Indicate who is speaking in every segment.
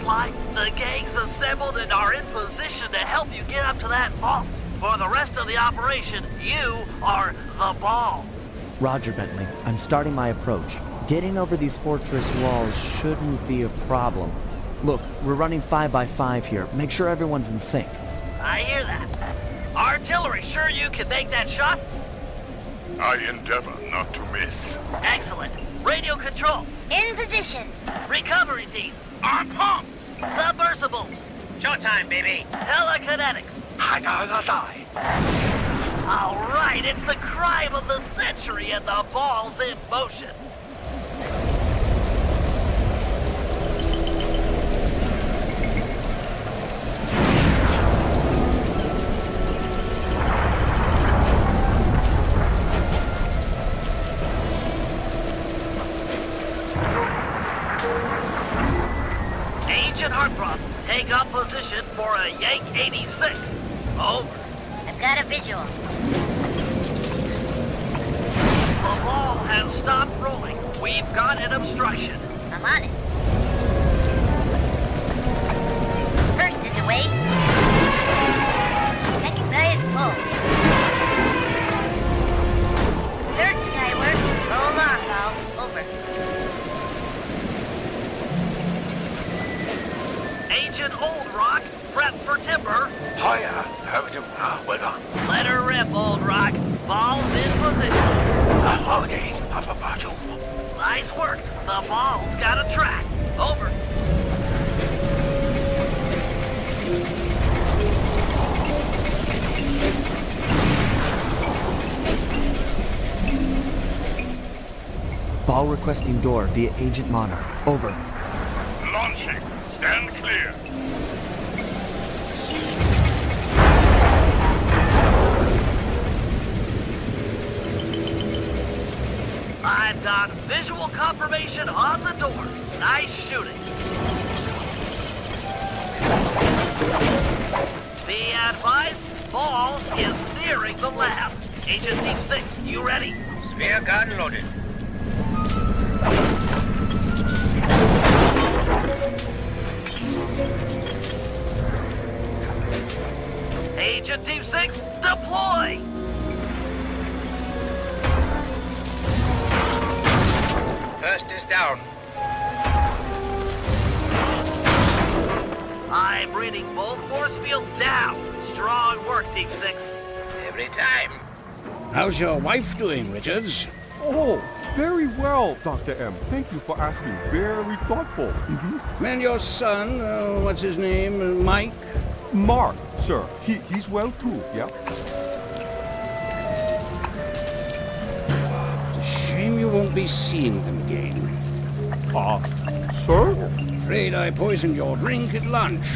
Speaker 1: Sly. The gang's assembled and are in position to help you get up to that vault. For the rest of the operation, you are the ball.
Speaker 2: Roger, Bentley. I'm starting my approach. Getting over these fortress walls shouldn't be a problem. Look, we're running 5 by 5 here. Make sure everyone's in sync.
Speaker 1: I hear that. Artillery, sure you can make that shot?
Speaker 3: I endeavor not to miss.
Speaker 1: Excellent. Radio control.
Speaker 4: In position.
Speaker 1: Recovery team.
Speaker 3: I'm pumped!
Speaker 1: Submersibles.
Speaker 5: Showtime, baby.
Speaker 1: Telekinetics. All right, it's the crime of the century and the ball's in motion. Agent Heartthrob, take up position for a Yank 86. Over.
Speaker 4: I've got a visual.
Speaker 1: The ball has stopped rolling. We've got an obstruction.
Speaker 4: I'm on it. First is away. Second guy is pulled. Third skyward. Roll on, Val. Over.
Speaker 1: Agent Old Rock, prep for timber.
Speaker 3: Hiya, how do you? Well done.
Speaker 1: Let her rip, Old Rock. Ball's in position.
Speaker 3: Okay, Papa Pacho.
Speaker 1: Nice work. The ball's got a track. Over.
Speaker 2: Ball requesting door via Agent Monarch. Over.
Speaker 3: Launching. Stand clear.
Speaker 1: I've got visual confirmation on the door. Nice shooting. Be advised, ball is nearing the lab. Agent Team 6, you ready?
Speaker 5: Spear gun loaded.
Speaker 1: Agent Team 6, deploy!
Speaker 5: First is down.
Speaker 1: I'm reading both force fields down. Strong work, Team 6.
Speaker 5: Every time.
Speaker 6: How's your wife doing, Richards?
Speaker 7: Oh, very well, Dr. M. Thank you for asking. Very thoughtful.
Speaker 6: And your son, what's his name, Mike?
Speaker 7: Mark, sir. He's well too, yeah?
Speaker 6: It's a shame you won't be seeing them again.
Speaker 7: Sir?
Speaker 6: Afraid I poisoned your drink at lunch.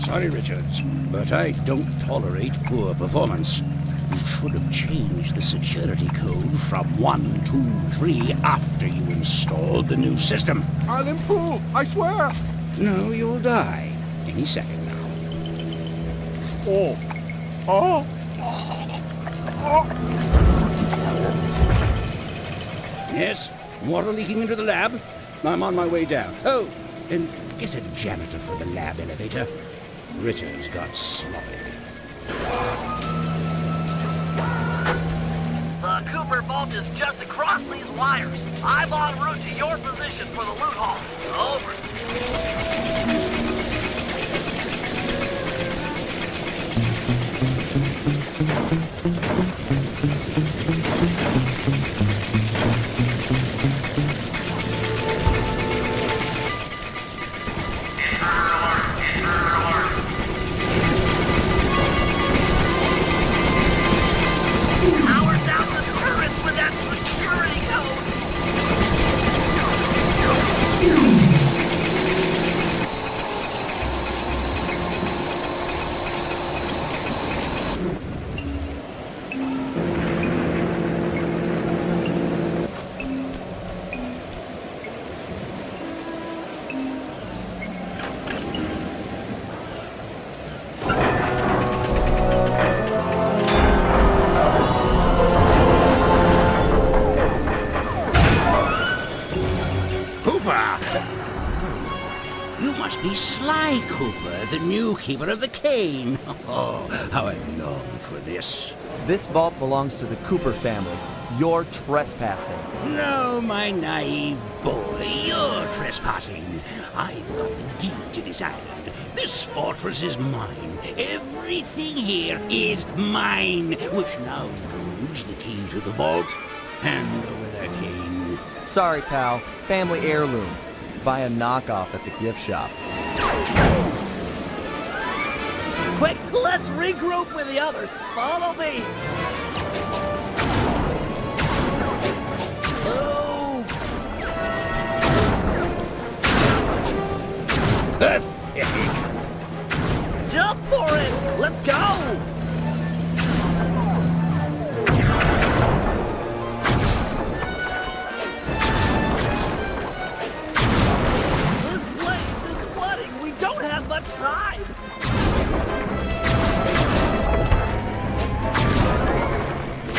Speaker 6: Sorry, Richards, but I don't tolerate poor performance. You should have changed the security code from 1, 2, 3 after you installed the new system.
Speaker 7: I'll improve, I swear.
Speaker 6: No, you'll die any second now. Yes, water leaking into the lab. I'm on my way down. Oh, and get a janitor for the lab elevator. Richards got sloppy.
Speaker 1: The Cooper vault is just across these wires. I'm en route to your position for the loot hall. Over. Power down the turrets with that security code.
Speaker 6: must be Sly Cooper, the new keeper of the cane. Oh, how I long for this.
Speaker 2: This vault belongs to the Cooper family. You're trespassing.
Speaker 6: No, my naive boy, you're trespassing. I've got the deed to this island. This fortress is mine. Everything here is mine, which now includes the key to the vault. Hand over that cane.
Speaker 2: Sorry, pal. Family heirloom. Buy a knockoff at the gift shop.
Speaker 1: Quick, let's regroup with the others. Follow me.
Speaker 6: Pathetic.
Speaker 1: Jump for it! Let's go! This place is flooding! We don't have much time!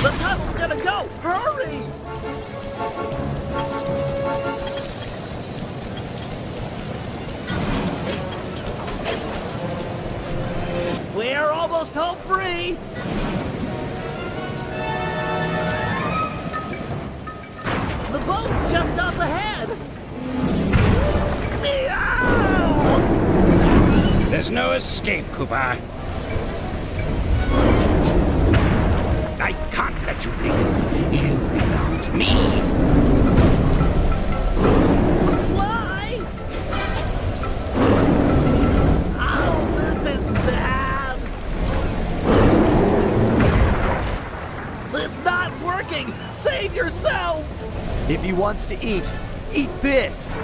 Speaker 1: The tunnel's gonna go! Hurry! We're almost home free! The boat's just up ahead!
Speaker 6: There's no escape, Cooper. I can't let you leave. You belong to me.
Speaker 1: Fly! Oh, this is bad! It's not working! Save yourself!
Speaker 2: If he wants to eat this!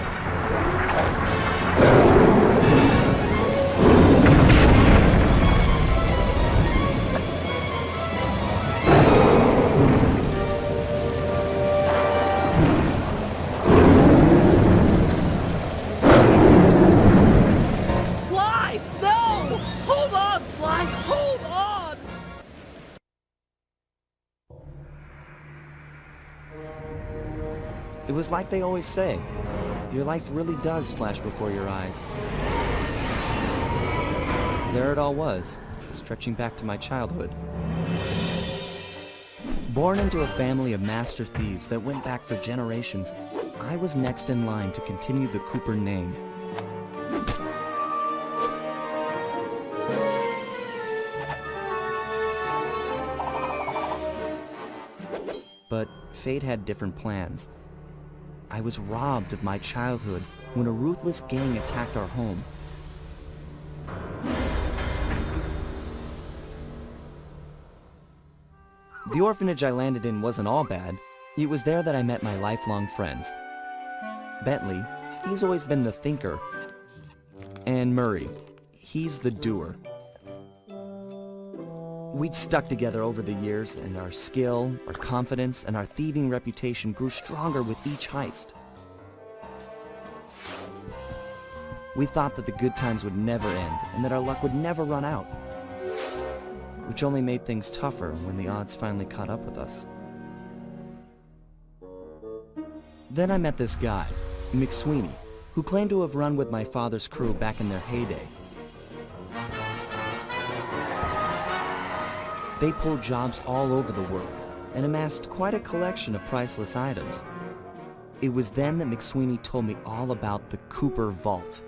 Speaker 1: Sly! No! Hold on, Sly! Hold on!
Speaker 2: It was like they always say. Your life really does flash before your eyes. There it all was, stretching back to my childhood. Born into a family of master thieves that went back for generations, I was next in line to continue the Cooper name. But fate had different plans. I was robbed of my childhood when a ruthless gang attacked our home. The orphanage I landed in wasn't all bad. It was there that I met my lifelong friends. Bentley, he's always been the thinker. And Murray, he's the doer. We'd stuck together over the years, and our skill, our confidence, and our thieving reputation grew stronger with each heist. We thought that the good times would never end, and that our luck would never run out. Which only made things tougher when the odds finally caught up with us. Then I met this guy, McSweeney, who claimed to have run with my father's crew back in their heyday. They pulled jobs all over the world and amassed quite a collection of priceless items. It was then that McSweeney told me all about the Cooper Vault.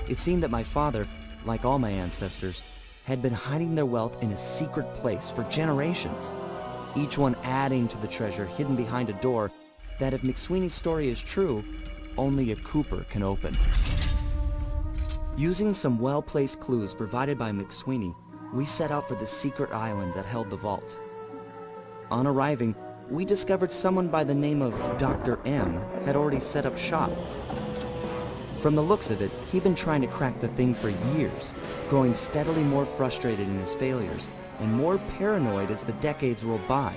Speaker 2: It seemed that my father, like all my ancestors, had been hiding their wealth in a secret place for generations, each one adding to the treasure hidden behind a door that, if McSweeney's story is true, only a Cooper can open. Using some well-placed clues provided by McSweeney, we set out for the secret island that held the vault. On arriving, we discovered someone by the name of Dr. M had already set up shop. From the looks of it, he'd been trying to crack the thing for years, growing steadily more frustrated in his failures and more paranoid as the decades rolled by.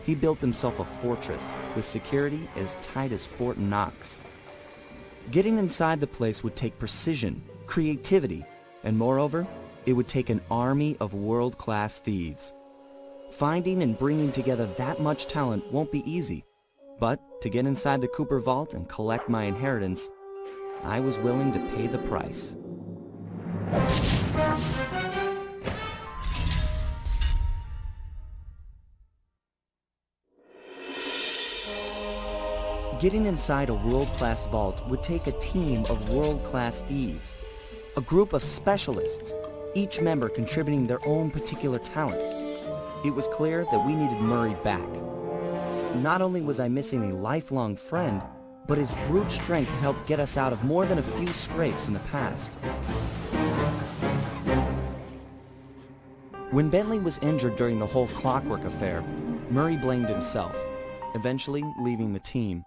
Speaker 2: He built himself a fortress with security as tight as Fort Knox. Getting inside the place would take precision, creativity, and moreover, it would take an army of world-class thieves. Finding and bringing together that much talent won't be easy, but to get inside the Cooper Vault and collect my inheritance, I was willing to pay the price. Getting inside a world-class vault would take a team of world-class thieves, a group of specialists, each member contributing their own particular talent. It was clear that we needed Murray back. Not only was I missing a lifelong friend, but his brute strength helped get us out of more than a few scrapes in the past. When Bentley was injured during the whole Clockwork affair, Murray blamed himself, eventually leaving the team.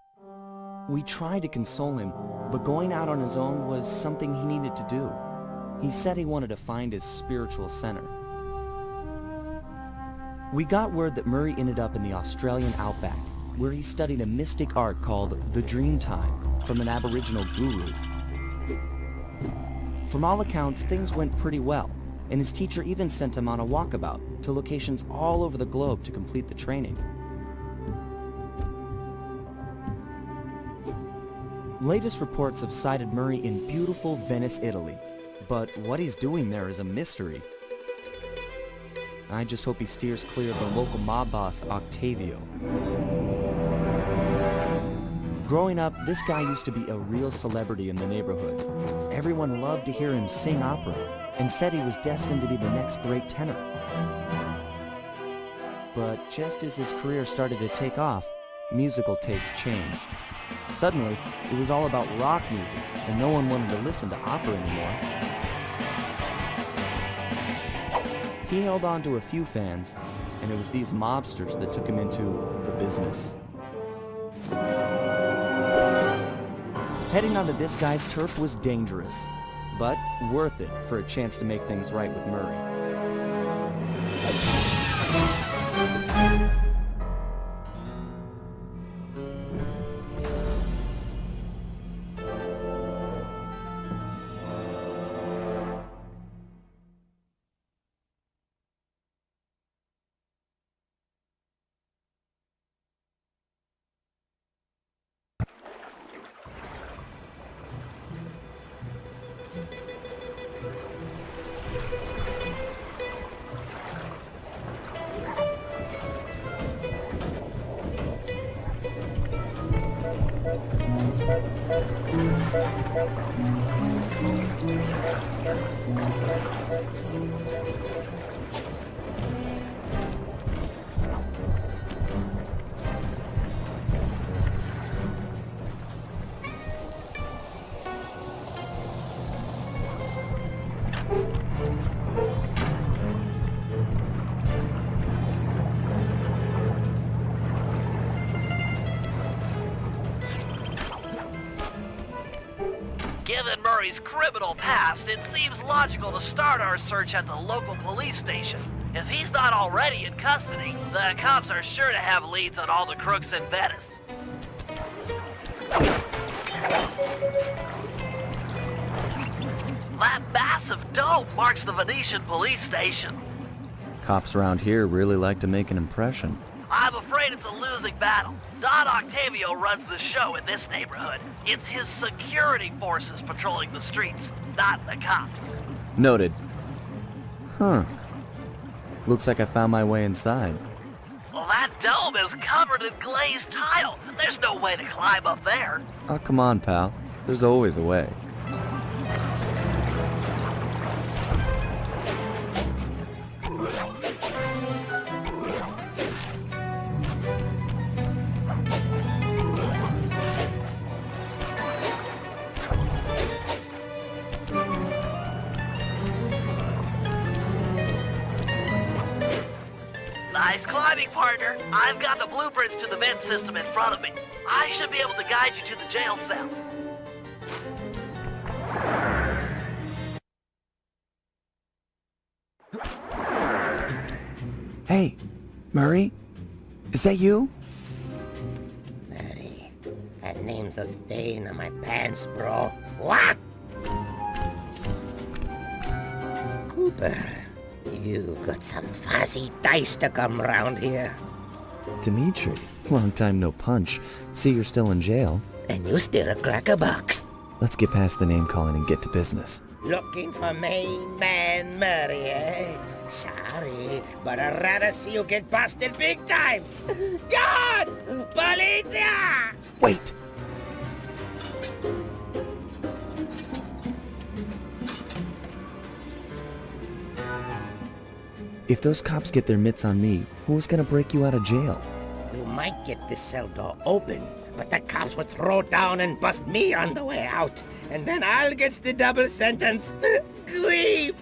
Speaker 2: We tried to console him, but going out on his own was something he needed to do. He said he wanted to find his spiritual center. We got word that Murray ended up in the Australian outback, where he studied a mystic art called the Dreamtime from an Aboriginal guru. From all accounts, things went pretty well, and his teacher even sent him on a walkabout to locations all over the globe to complete the training. Latest reports have cited Murray in beautiful Venice, Italy, but what he's doing there is a mystery. I just hope he steers clear of the local mob boss, Octavio. Growing up, this guy used to be a real celebrity in the neighborhood. Everyone loved to hear him sing opera and said he was destined to be the next great tenor. But just as his career started to take off, musical tastes changed. Suddenly, it was all about rock music, and no one wanted to listen to opera anymore. He held on to a few fans, and it was these mobsters that took him into the business. Heading onto this guy's turf was dangerous, but worth it for a chance to make things right with Murray.
Speaker 1: Given Murray's criminal past, it seems logical to start our search at the local police station. If he's not already in custody, the cops are sure to have leads on all the crooks in Venice. That massive dome marks the Venetian police station.
Speaker 2: Cops around here really like to make an impression.
Speaker 1: I'm afraid it's a losing battle. Don Octavio runs the show in this neighborhood. It's his security forces patrolling the streets, not the cops.
Speaker 2: Noted. Huh. Looks like I found my way inside.
Speaker 1: Well, that dome is covered in glazed tile. There's no way to climb up there.
Speaker 2: Oh, come on, pal. There's always a way.
Speaker 1: Nice climbing, partner. I've got the blueprints to the vent system in front of me. I should be able to guide you to the jail cell.
Speaker 2: Hey, Murray? Is that you?
Speaker 8: Murray, that name's a stain on my pants, bro. What? Cooper, you've got some fuzzy dice to come round here.
Speaker 2: Dimitri, long time no punch. See you're still in jail.
Speaker 8: And you steer a cracker box.
Speaker 2: Let's get past the name calling and get to business.
Speaker 8: Looking for main man Murray, eh? Sorry, but I'd rather see you get busted big time. God! Policia!
Speaker 2: Wait! If those cops get their mitts on me, who's gonna break you out of jail?
Speaker 8: You might get the cell door open, but the cops would throw down and bust me on the way out. And then I'll get the double sentence. Grief!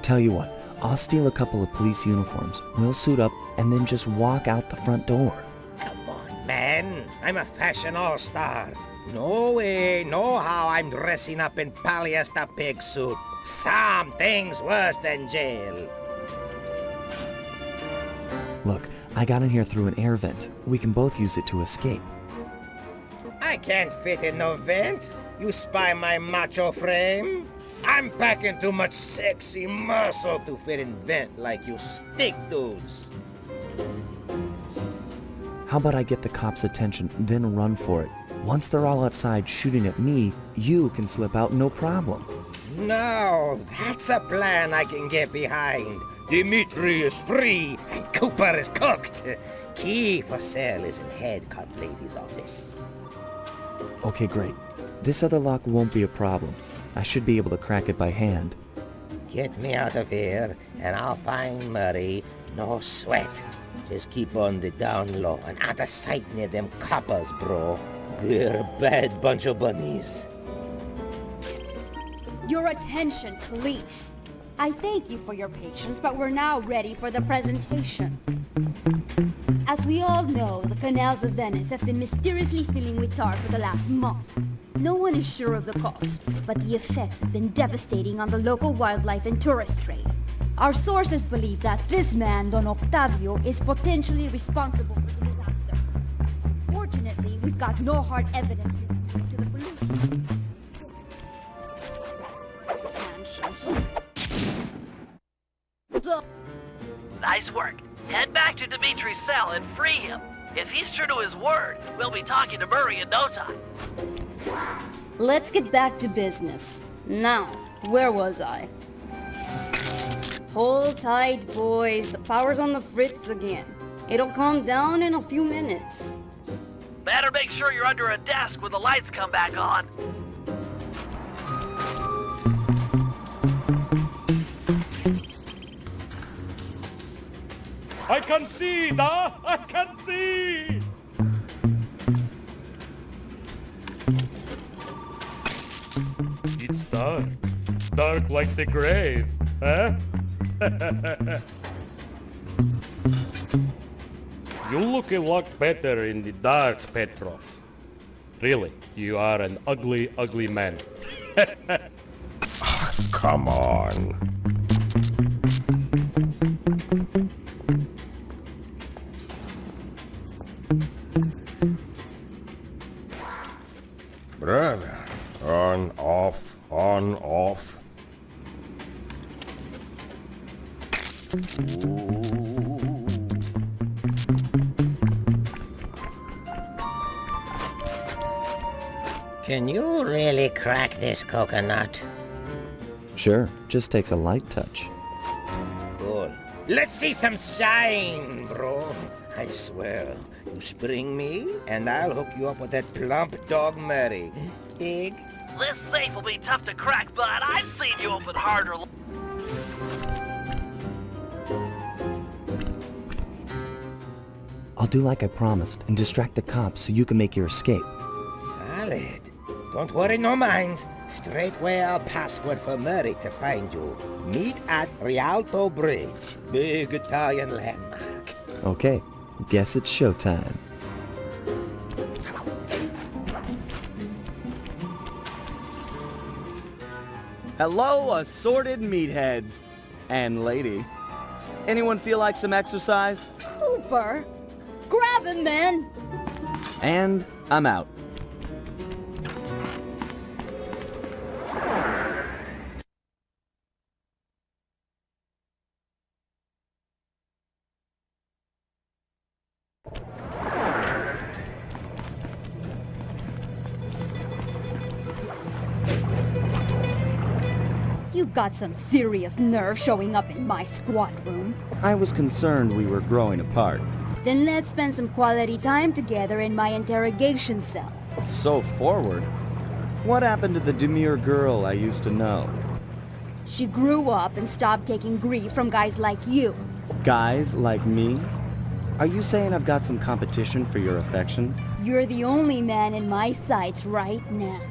Speaker 2: Tell you what, I'll steal a couple of police uniforms, we'll suit up, and then just walk out the front door.
Speaker 8: Come on, man. I'm a fashion all-star. No way, no how I'm dressing up in polyester pig suit. Something's worse than jail.
Speaker 2: Look, I got in here through an air vent. We can both use it to escape.
Speaker 8: I can't fit in no vent. You spy my macho frame? I'm packing too much sexy muscle to fit in vent like you stick dudes.
Speaker 2: How about I get the cops' attention, then run for it? Once they're all outside shooting at me, you can slip out no problem.
Speaker 8: No, that's a plan I can get behind. Dimitri is free and Cooper is cooked. Key for cell is in head cop lady's office.
Speaker 2: Okay, great. This other lock won't be a problem. I should be able to crack it by hand.
Speaker 8: Get me out of here and I'll find Murray. No sweat. Just keep on the down low and out of sight near them coppers, bro. They're a bad bunch of bunnies.
Speaker 9: Your attention, police. I thank you for your patience, but we're now ready for the presentation. As we all know, the canals of Venice have been mysteriously filling with tar for the last month. No one is sure of the cause, but the effects have been devastating on the local wildlife and tourist trade. Our sources believe that this man, Don Octavio, is potentially responsible for the disaster. Fortunately, we've got no hard evidence to the police.
Speaker 1: Nice work. Head back to Dimitri's cell and free him. If he's true to his word, we'll be talking to Murray in no time.
Speaker 9: Let's get back to business. Now, where was I? Hold tight, boys. The power's on the fritz again. It'll calm down in a few minutes.
Speaker 1: Better make sure you're under a desk when the lights come back on.
Speaker 10: I can see, da! I can see! It's dark. Dark like the grave, huh? You look a lot better in the dark, Petrov. Really, you are an ugly, ugly man.
Speaker 3: Come on. Brother, on, off, on, off.
Speaker 8: Can you really crack this coconut?
Speaker 2: Sure, just takes a light touch.
Speaker 8: Cool. Let's see some shine, bro. I swear, you spring me, and I'll hook you up with that plump dog Murray. Dig?
Speaker 1: This safe will be tough to crack, but I've seen you open harder.
Speaker 2: I'll do like I promised and distract the cops so you can make your escape.
Speaker 8: Solid. Don't worry, no mind. Straightway I'll password for Murray to find you. Meet at Rialto Bridge. Big Italian landmark.
Speaker 2: Okay, guess it's showtime.
Speaker 11: Hello, assorted meatheads. And lady. Anyone feel like some exercise?
Speaker 9: Cooper! Grab him, man!
Speaker 11: And I'm out.
Speaker 9: You've got some serious nerve showing up in my squad room.
Speaker 11: I was concerned we were growing apart.
Speaker 9: Then let's spend some quality time together in my interrogation cell.
Speaker 11: So forward. What happened to the demure girl I used to know?
Speaker 9: She grew up and stopped taking grief from guys like you.
Speaker 11: Guys like me? Are you saying I've got some competition for your affections?
Speaker 9: You're the only man in my sights right now.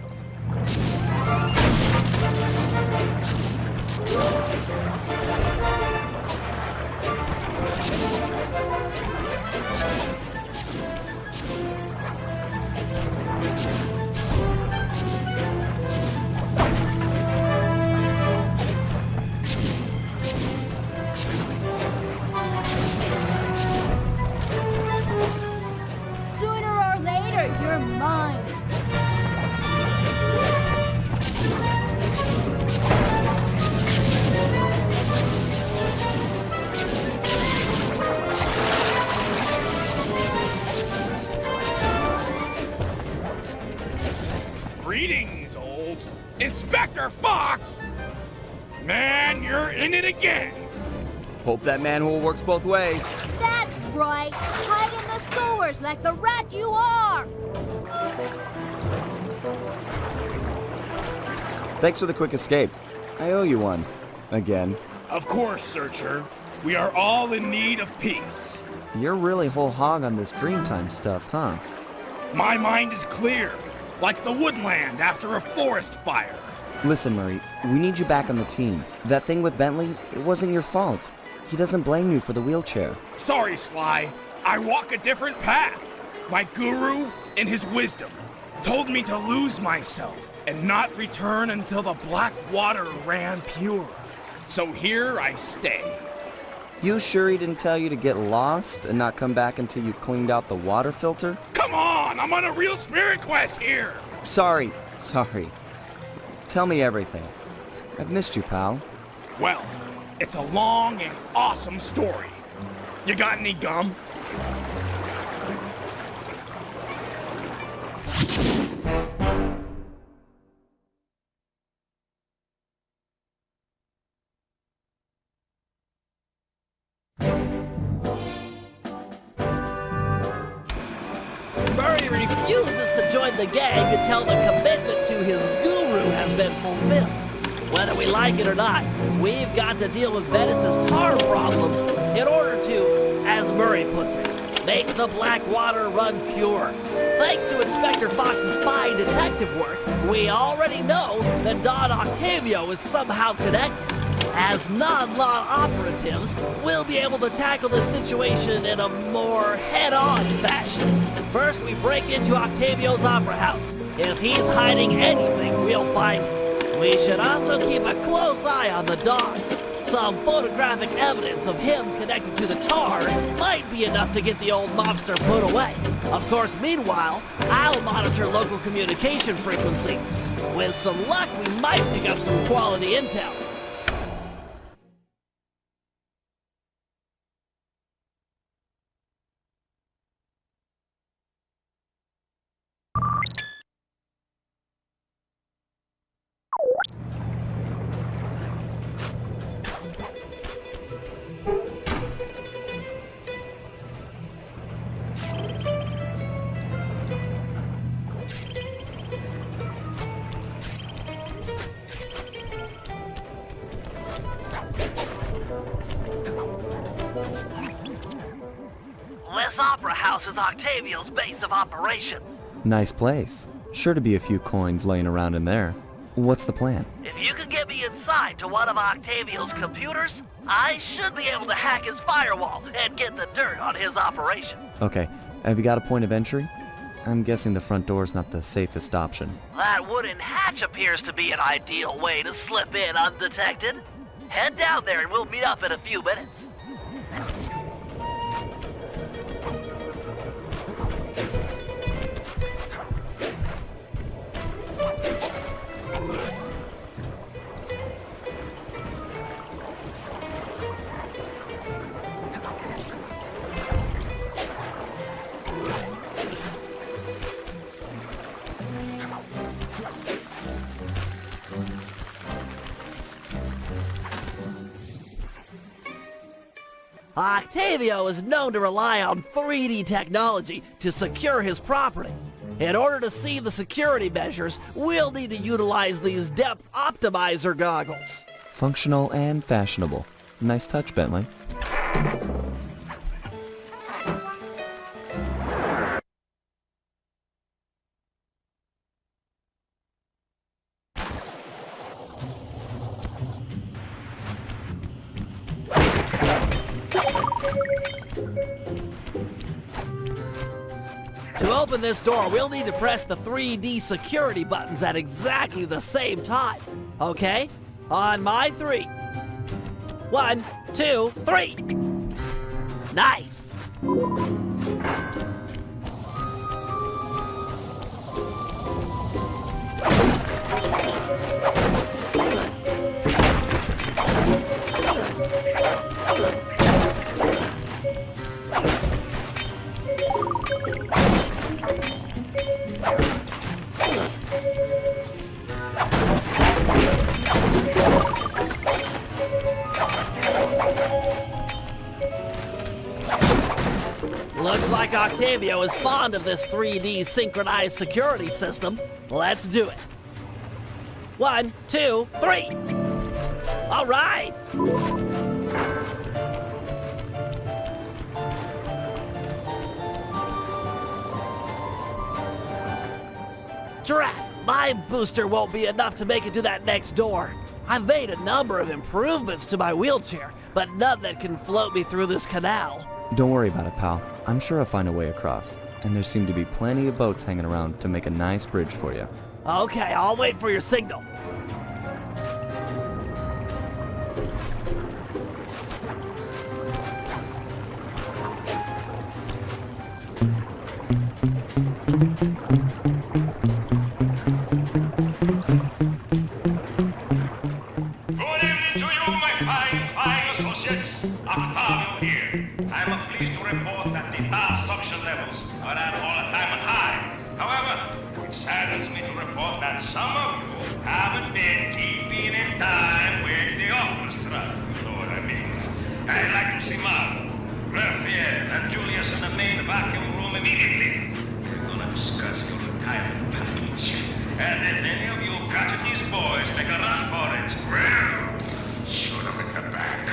Speaker 9: Sooner or later, you're mine.
Speaker 6: Greetings, old Inspector Fox! Man, you're in it again!
Speaker 11: Hope that manhole works both ways.
Speaker 9: That's right. Hide in the sewers like the rat you are.
Speaker 11: Thanks for the quick escape. I owe you one. Again.
Speaker 6: Of course, Searcher. We are all in need of peace.
Speaker 11: You're really whole hog on this Dreamtime stuff, huh?
Speaker 6: My mind is clear, like the woodland after a forest fire.
Speaker 2: Listen, Murray, we need you back on the team. That thing with Bentley, it wasn't your fault. He doesn't blame you for the wheelchair.
Speaker 6: Sorry, Sly. I walk a different path. My guru, in his wisdom, told me to lose myself and not return until the black water ran pure. So here I stay.
Speaker 2: You sure he didn't tell you to get lost and not come back until you cleaned out the water filter?
Speaker 6: Come on, I'm on a real spirit quest here.
Speaker 2: Sorry. Tell me everything. I've missed you, pal.
Speaker 6: Well, it's a long and awesome story. You got any gum?
Speaker 1: Murray refuses to join the gang until the commitment to his guru has been fulfilled. Whether we like it or not, we've got to deal with Venice's tar problems in order to, as Murray puts it, make the black water run pure. Thanks to Inspector Fox's fine detective work, we already know that Don Octavio is somehow connected. As non-law operatives, we'll be able to tackle the situation in a more head-on fashion. First, we break into Octavio's opera house. If he's hiding anything, we'll find it. We should also keep a close eye on the dog. Some photographic evidence of him connected to the tar might be enough to get the old mobster put away. Of course, meanwhile, I'll monitor local communication frequencies. With some luck, we might pick up some quality intel. This opera house is Octavio's base of operations.
Speaker 2: Nice place. Sure to be a few coins laying around in there. What's the plan?
Speaker 1: If you could get me inside to one of Octavio's computers, I should be able to hack his firewall and get the dirt on his operation.
Speaker 2: Okay, have you got a point of entry? I'm guessing the front door's not the safest option.
Speaker 1: That wooden hatch appears to be an ideal way to slip in undetected. Head down there and we'll meet up in a few minutes. Octavio is known to rely on 3D technology to secure his property. In order to see the security measures, we'll need to utilize these depth optimizer goggles.
Speaker 11: Functional and fashionable. Nice touch, Bentley.
Speaker 1: To open this door, we'll need to press the 3D security buttons at exactly the same time. Okay? On my 3. 1, 2, 3. Nice! Looks like Octavio is fond of this 3D synchronized security system. Let's do it. 1, 2, 3. All right. Drat, my booster won't be enough to make it to that next door. I've made a number of improvements to my wheelchair, but none that can float me through this canal.
Speaker 11: Don't worry about it, pal. I'm sure I'll find a way across. And there seem to be plenty of boats hanging around to make a nice bridge for you.
Speaker 1: Okay, I'll wait for your signal.
Speaker 12: Octavio here. I'm pleased to report that the bar suction levels are at all-time high. However, it saddens me to report that some of you haven't been keeping in time with the orchestra. You know what I mean? I'd like to see Mark, Raphael, and Julius in the main vacuum room immediately. We're gonna discuss your retirement package. And if any of you catch these boys, make a run for it. Well, shoot them in the back.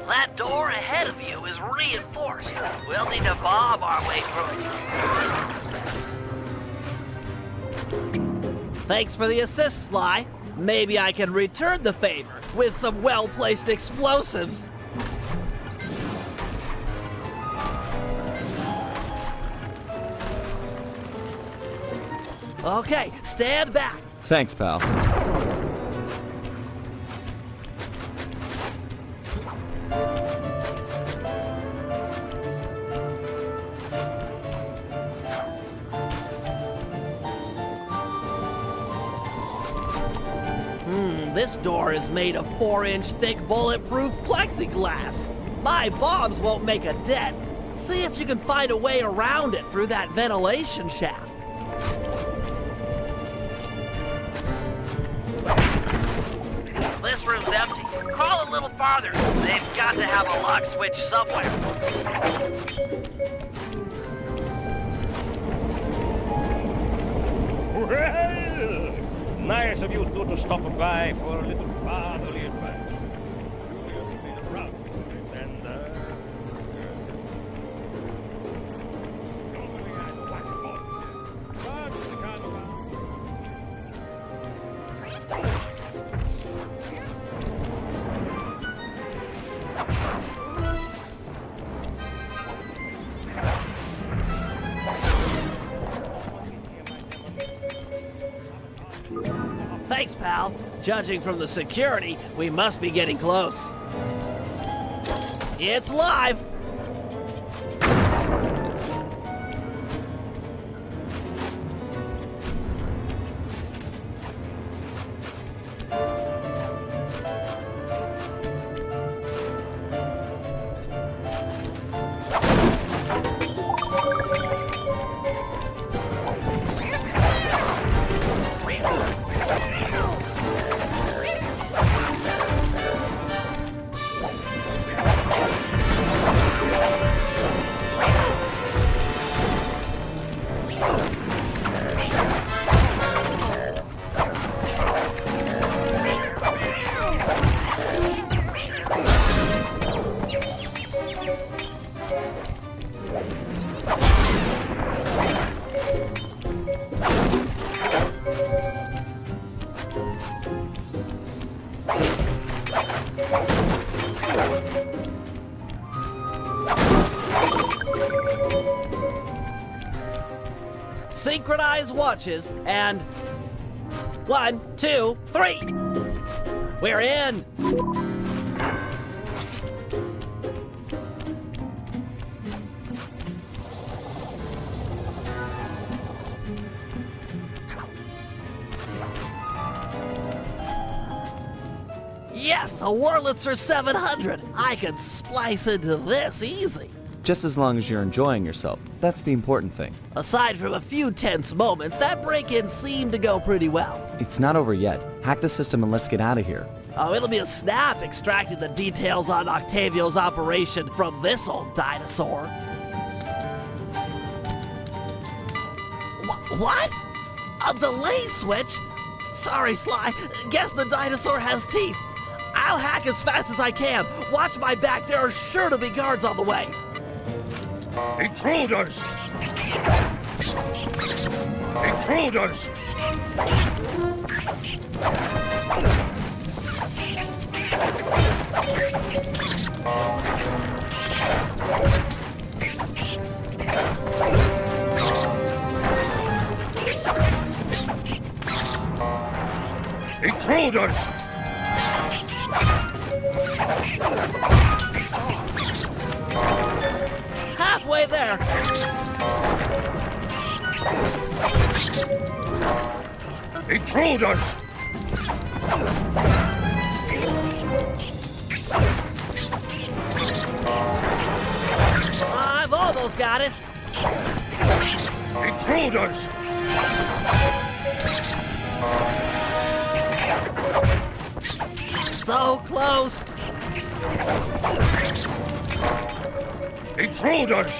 Speaker 1: That door ahead of you is reinforced. We'll need to bomb our way through it. Thanks for the assist, Sly. Maybe I can return the favor with some well-placed explosives. Okay, stand back.
Speaker 11: Thanks, pal.
Speaker 1: This door is made of 4-inch thick bulletproof plexiglass. My bombs won't make a dent. See if you can find a way around it through that ventilation shaft. This room's empty. Crawl a little farther. They've got to have a lock switch somewhere.
Speaker 12: Well, nice of you two to stop by for a little fatherly advice.
Speaker 1: Thanks, pal. Judging from the security, we must be getting close. It's live! Synchronized watches, and 1, 2, 3. We're in. Yes, a Wurlitzer 700. I can splice into this easy.
Speaker 11: Just as long as you're enjoying yourself. That's the important thing.
Speaker 1: Aside from a few tense moments, that break-in seemed to go pretty well.
Speaker 11: It's not over yet. Hack the system and let's get out of here.
Speaker 1: Oh, it'll be a snap extracting the details on Octavio's operation from this old dinosaur. What? A delay switch? Sorry, Sly. Guess the dinosaur has teeth. I'll hack as fast as I can. Watch my back. There are sure to be guards on the way.
Speaker 12: Intruders! Intruders! Intruders!
Speaker 1: Halfway there.
Speaker 12: Intruders!
Speaker 1: I've almost got it.
Speaker 12: Intruders!
Speaker 1: So close.
Speaker 12: Intruders!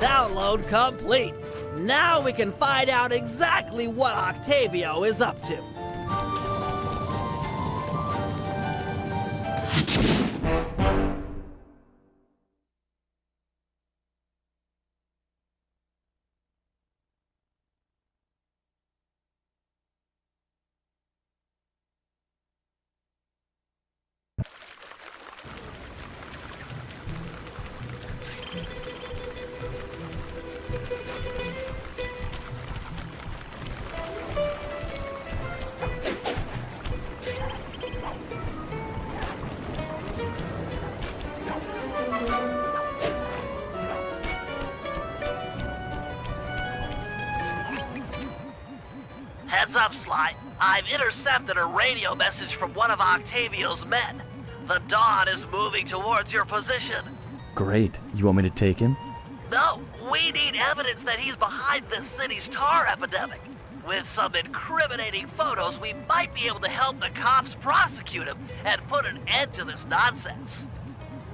Speaker 1: Download complete. Now we can find out exactly what Octavio is up to. Heads up, Sly. I've intercepted a radio message from one of Octavio's men. The Dawn is moving towards your position.
Speaker 11: Great. You want me to take him?
Speaker 1: No, we need evidence that he's behind this city's tar epidemic. With some incriminating photos, we might be able to help the cops prosecute him and put an end to this nonsense.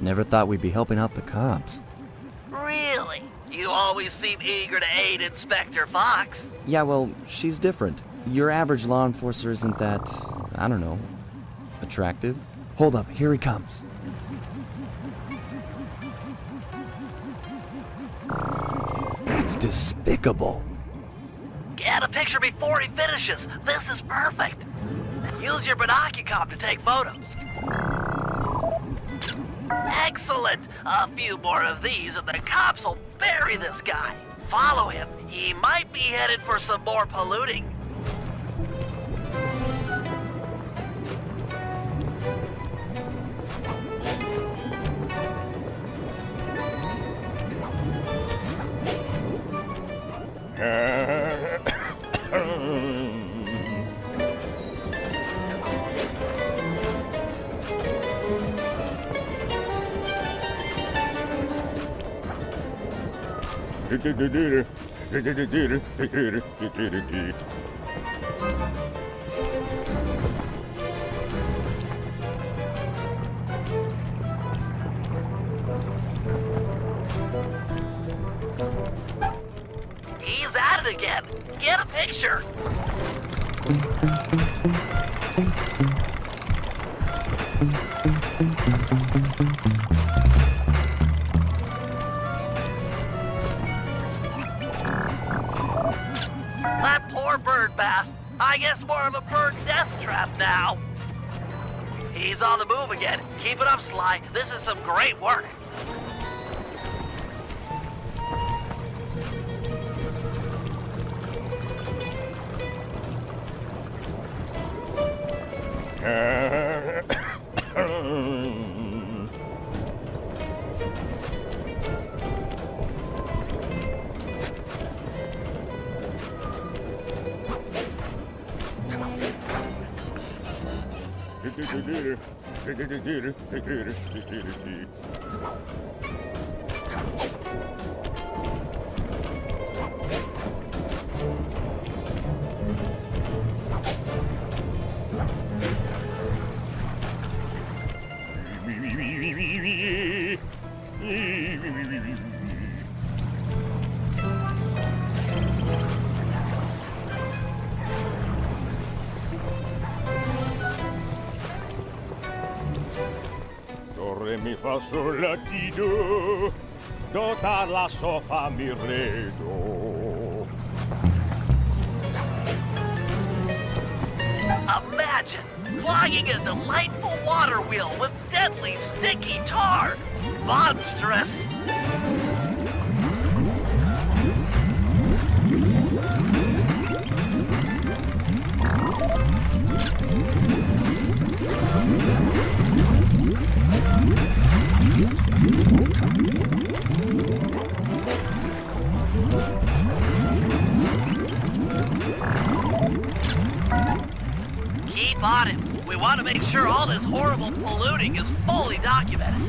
Speaker 11: Never thought we'd be helping out the cops.
Speaker 1: Really? You always seem eager to aid Inspector Fox.
Speaker 11: Yeah, well, she's different. Your average law enforcer isn't that, I don't know, attractive? Hold up, here he comes. That's despicable.
Speaker 1: Get a picture before he finishes. This is perfect. Use your binocular to take photos. Excellent. A few more of these and the cops will bury this guy. Follow him. He might be headed for some more polluting. He's at it again. Get a picture. That poor bird bath. I guess more of a bird death trap now. He's on the move again. Keep it up, Sly. This is some great work.
Speaker 3: Do, re, mi, fa, sol, la, ti, do. Do, ta, la, so, fa, mi, re, do.
Speaker 1: Imagine clogging a delightful water wheel with deadly sticky tar. Monstrous. Keep on him. We want to make sure all this horrible polluting is fully documented.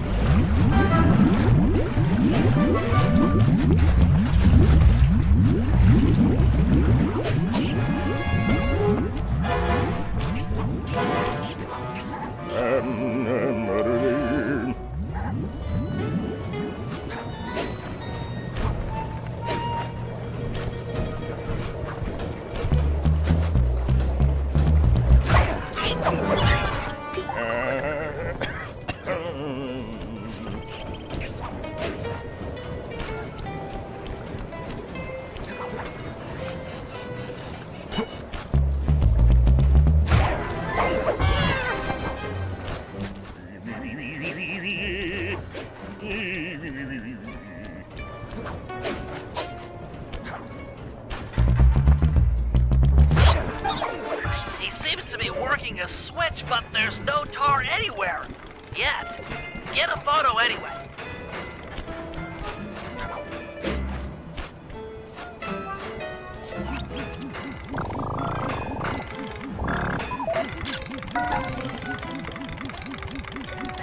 Speaker 1: A switch, but there's no tar anywhere. Yet. Get a photo anyway.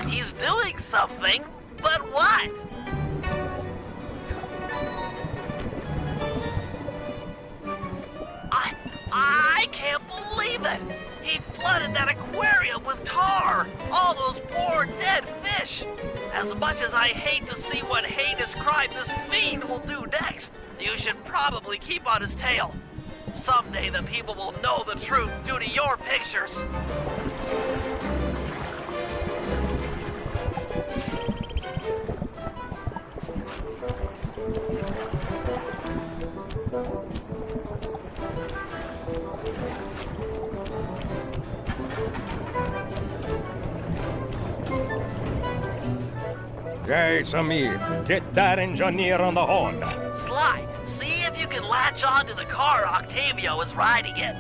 Speaker 1: He's doing something, but what? I can't believe it! He flooded that aquarium with tar! All those poor dead fish! As much as I hate to see what heinous crime this fiend will do next, you should probably keep on his tail. Someday the people will know the truth due to your pictures.
Speaker 3: Hey, Samir, get that engineer on the horn.
Speaker 1: Sly, see if you can latch onto the car Octavio is riding in.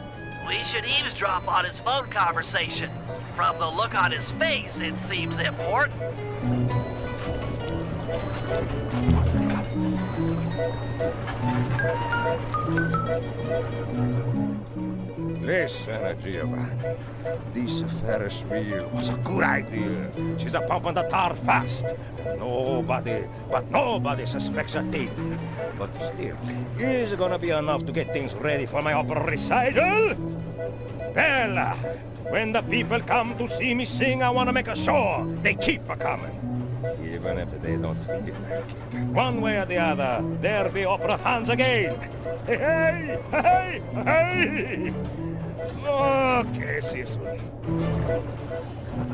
Speaker 1: We should eavesdrop on his phone conversation. From the look on his face, it seems important.
Speaker 3: Listen, Giovanni. This Ferris wheel was a good idea. She's a pumping the tar fast. Nobody suspects a thing. But still, is it gonna be enough to get things ready for my opera recital? Bella, when the people come to see me sing, I wanna make sure they keep a-coming. Even if they don't feel like it. One way or the other, there'll be opera fans again. Hey, hey, hey, hey! Okay, see you soon.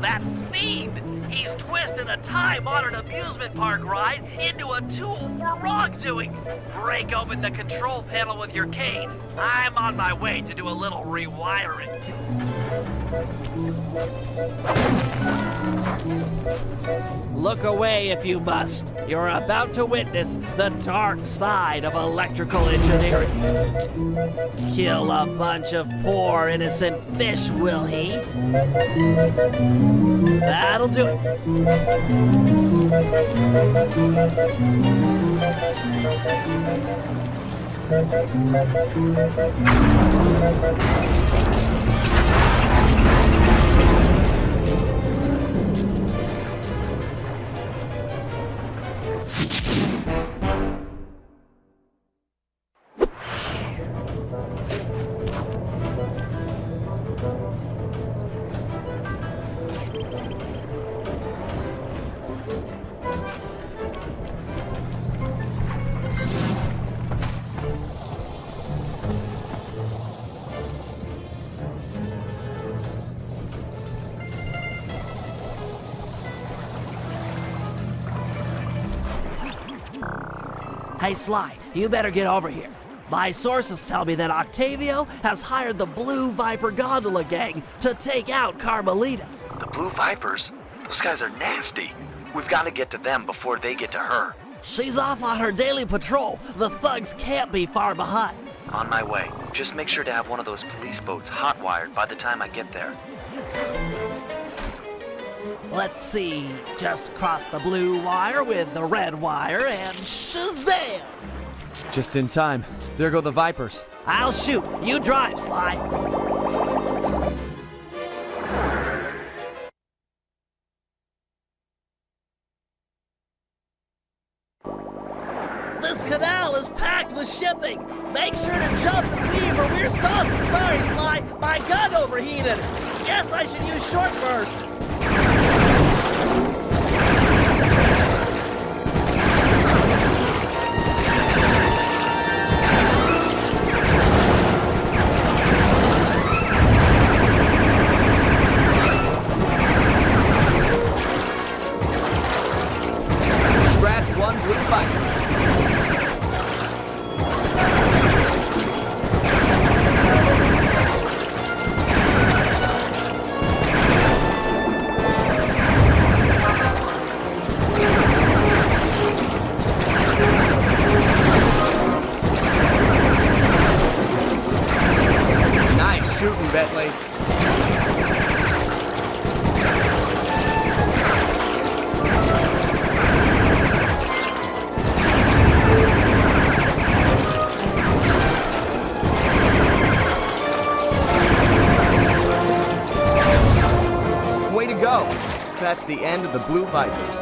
Speaker 1: That fiend! He's twisted a time-honored amusement park ride into a tool for wrongdoing. Break open the control panel with your cane. I'm on my way to do a little rewiring. Look away if you must. You're about to witness the dark side of electrical engineering. Kill a bunch of poor innocent fish, will he? That'll do it. Hey, Sly, you better get over here. My sources tell me that Octavio has hired the Blue Viper Gondola Gang to take out Carmelita.
Speaker 13: The Blue Vipers? Those guys are nasty. We've got to get to them before they get to her.
Speaker 1: She's off on her daily patrol. The thugs can't be far behind.
Speaker 13: On my way. Just make sure to have one of those police boats hot-wired by the time I get there.
Speaker 1: Let's see, just cross the blue wire with the red wire and shazam!
Speaker 11: Just in time. There go the Vipers.
Speaker 1: I'll shoot. You drive, Sly. This canal is packed with shipping. Make sure to jump and leave or we're sunk. Sorry, Sly. My gun overheated. Guess I should use short burst.
Speaker 11: Scratch one Blue Viper. Nice shooting, Bentley. Way to go. That's the end of the Blue Vipers.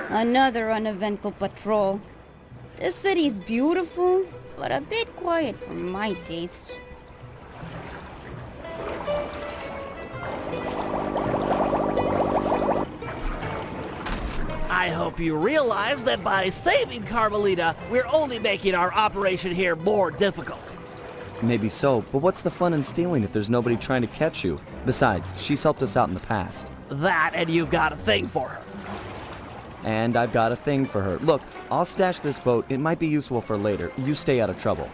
Speaker 9: Another uneventful patrol. This city is beautiful, but a bit quiet for my taste.
Speaker 1: I hope you realize that by saving Carmelita, we're only making our operation here more difficult.
Speaker 11: Maybe so, but what's the fun in stealing if there's nobody trying to catch you? Besides, she's helped us out in the past.
Speaker 1: That and you've got a thing for her.
Speaker 11: And I've got a thing for her. Look, I'll stash this boat. It might be useful for later. You stay out of trouble.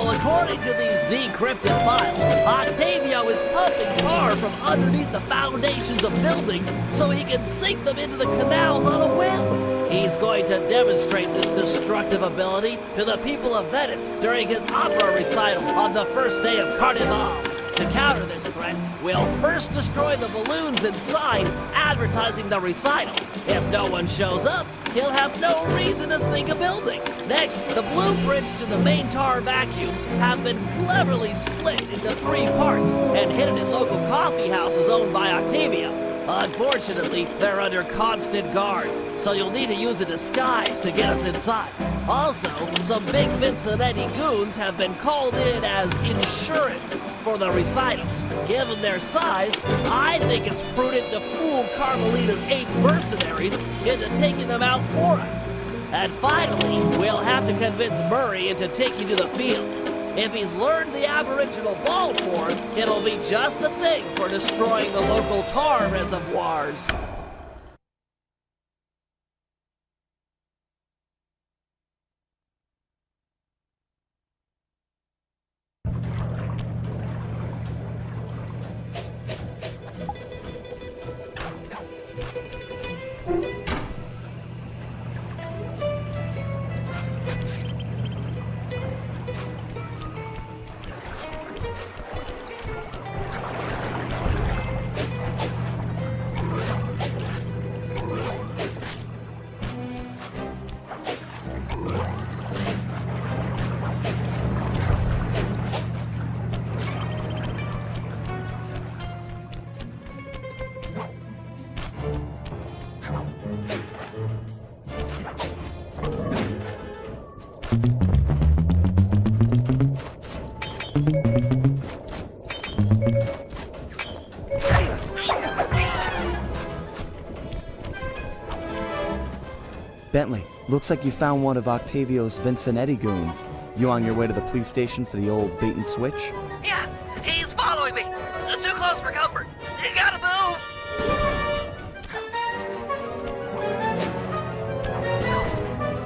Speaker 1: Well, according to these decrypted files, Octavio is pumping tar from underneath the foundations of buildings so he can sink them into the canals on a whim. He's going to demonstrate this destructive ability to the people of Venice during his opera recital on the first day of Carnival. To counter this threat, we'll first destroy the balloons inside, advertising the recital. If no one shows up, he'll have no reason to sink a building. Next, the blueprints to the main tar vacuum have been cleverly split into 3 parts and hidden in local coffee houses owned by Octavio. Unfortunately, they're under constant guard, so you'll need to use a disguise to get us inside. Also, some big Vincenetti goons have been called in as insurance for the recital. Given their size, I think it's prudent to fool Carmelita's 8 mercenaries into taking them out for us. And finally, we'll have to convince Murray into taking to the field. If he's learned the Aboriginal ball form, it'll be just the thing for destroying the local tar reservoirs.
Speaker 11: Bentley, looks like you found one of Octavio's Vincenetti goons. You on your way to the police station for the old bait and switch?
Speaker 1: Yeah, he's following me. Too close for comfort. You gotta move.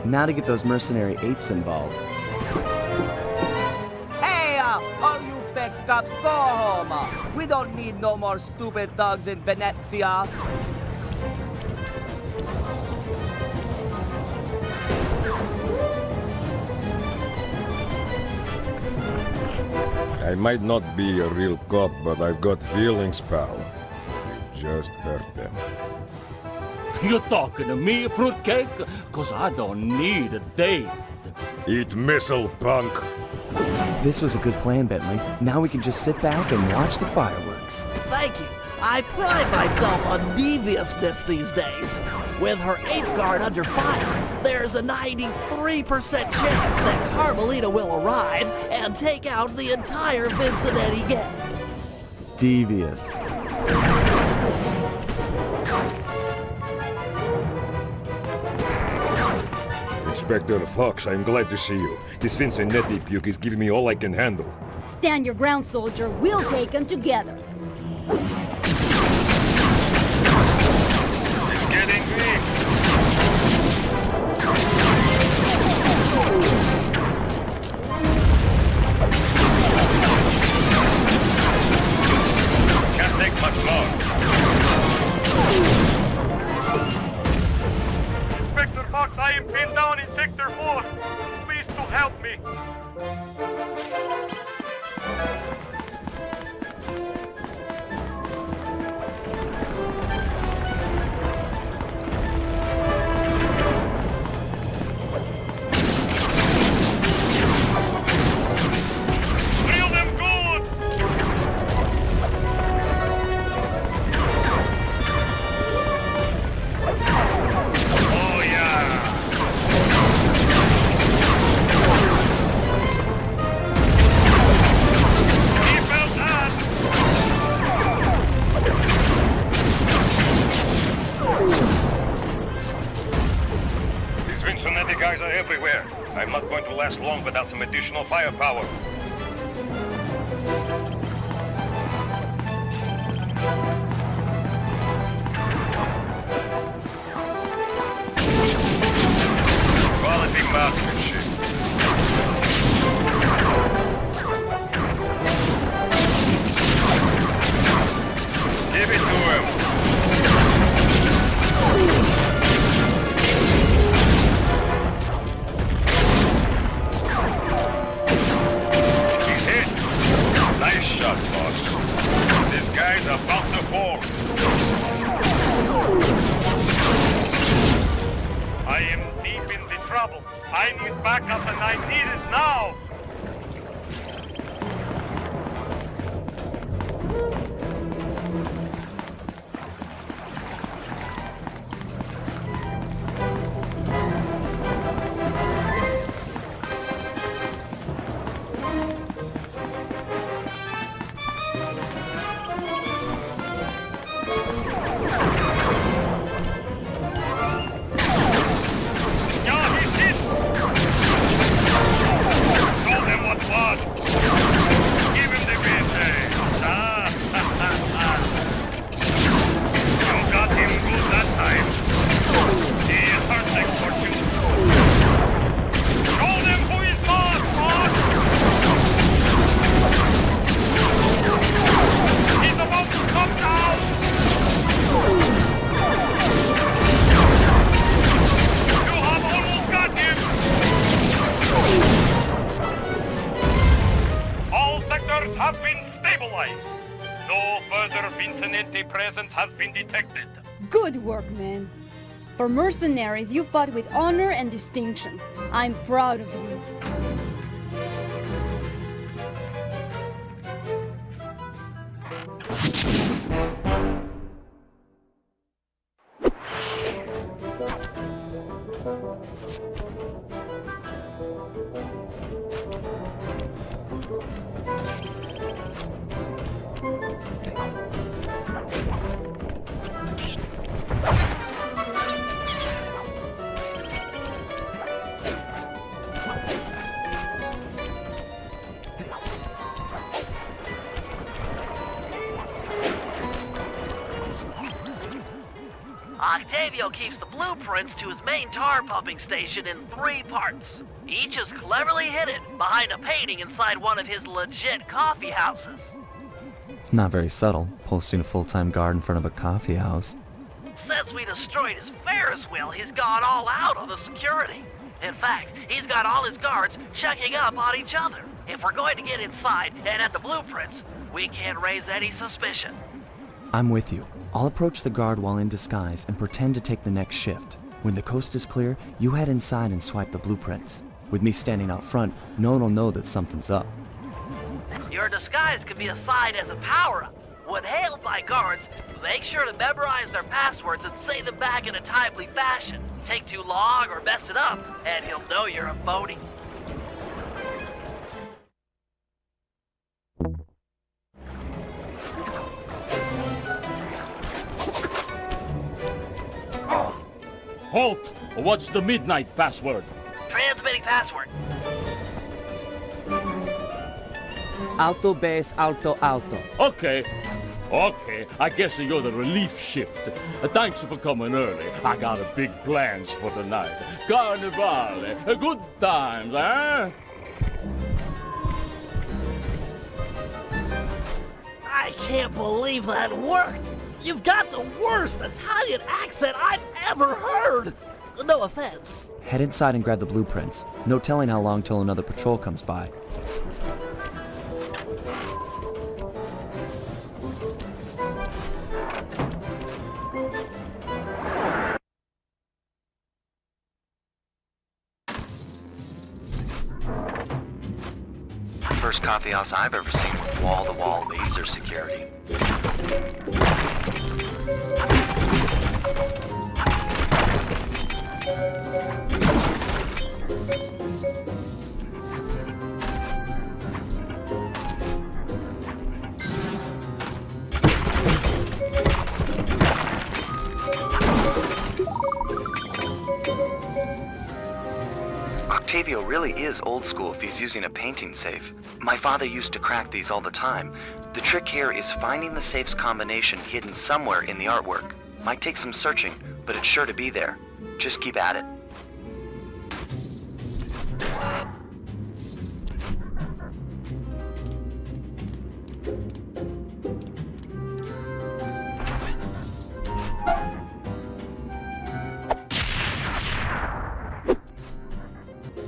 Speaker 11: Now to get those mercenary apes involved.
Speaker 14: Hey, all you fake cops, go home. We don't need no more stupid thugs in Venezia.
Speaker 3: I might not be a real cop, but I've got feelings, pal. You just hurt them.
Speaker 10: You talking to me, fruitcake? 'Cause I don't need a date.
Speaker 3: Eat missile, punk!
Speaker 11: This was a good plan, Bentley. Now we can just sit back and watch the fireworks.
Speaker 1: Thank you. I pride myself on deviousness these days. With her 8th guard under fire, there's a 93% chance that Carmelita will arrive and take out the entire Vincenetti gang.
Speaker 11: Devious.
Speaker 3: Inspector Fox, I'm glad to see you. This Vincenetti puke is giving me all I can handle.
Speaker 9: Stand your ground, soldier. We'll take them together.
Speaker 12: It's getting big. Can't take much more. Inspector Fox, I am pinned down in Sector 4. Please to help me. Drill them good! Oh yeah! Keep out that! These Vincenetti guys are everywhere. I'm not going to last long without some additional firepower. Quality marksmanship. guy's about to fall. I am deep in the trouble. I need backup and I need it now. Have been stabilized. No further Vicinante presence has been detected.
Speaker 9: Good work, man. For mercenaries, you fought with honor and distinction. I'm proud of you.
Speaker 1: Octavio keeps the blueprints to his main tar pumping station in 3 parts. Each is cleverly hidden behind a painting inside one of his legit coffee houses.
Speaker 11: Not very subtle, posting a full-time guard in front of a coffee house.
Speaker 1: Since we destroyed his Ferris wheel, he's gone all out on the security. In fact, he's got all his guards checking up on each other. If we're going to get inside and at the blueprints, we can't raise any suspicion.
Speaker 11: I'm with you. I'll approach the guard while in disguise and pretend to take the next shift. When the coast is clear, you head inside and swipe the blueprints. With me standing out front, no one will know that something's up.
Speaker 1: Your disguise can be assigned as a power-up. When hailed by guards, make sure to memorize their passwords and say them back in a timely fashion. Take too long or mess it up, and he'll know you're a phony.
Speaker 10: Halt! What's the midnight password?
Speaker 1: Transmitting password.
Speaker 14: Alto base, alto, alto.
Speaker 10: Okay, I guess you're the relief shift. Thanks for coming early. I got a big plans for tonight. Carnivale, good times, eh?
Speaker 1: I can't believe that worked! You've got the worst Italian accent I've ever heard! No offense.
Speaker 11: Head inside and grab the blueprints. No telling how long till another patrol comes by.
Speaker 13: First coffee house I've ever seen with wall-to-wall laser security. Octavio really is old school if he's using a painting safe. My father used to crack these all the time. The trick here is finding the safe's combination hidden somewhere in the artwork. Might take some searching, but it's sure to be there. Just keep at it.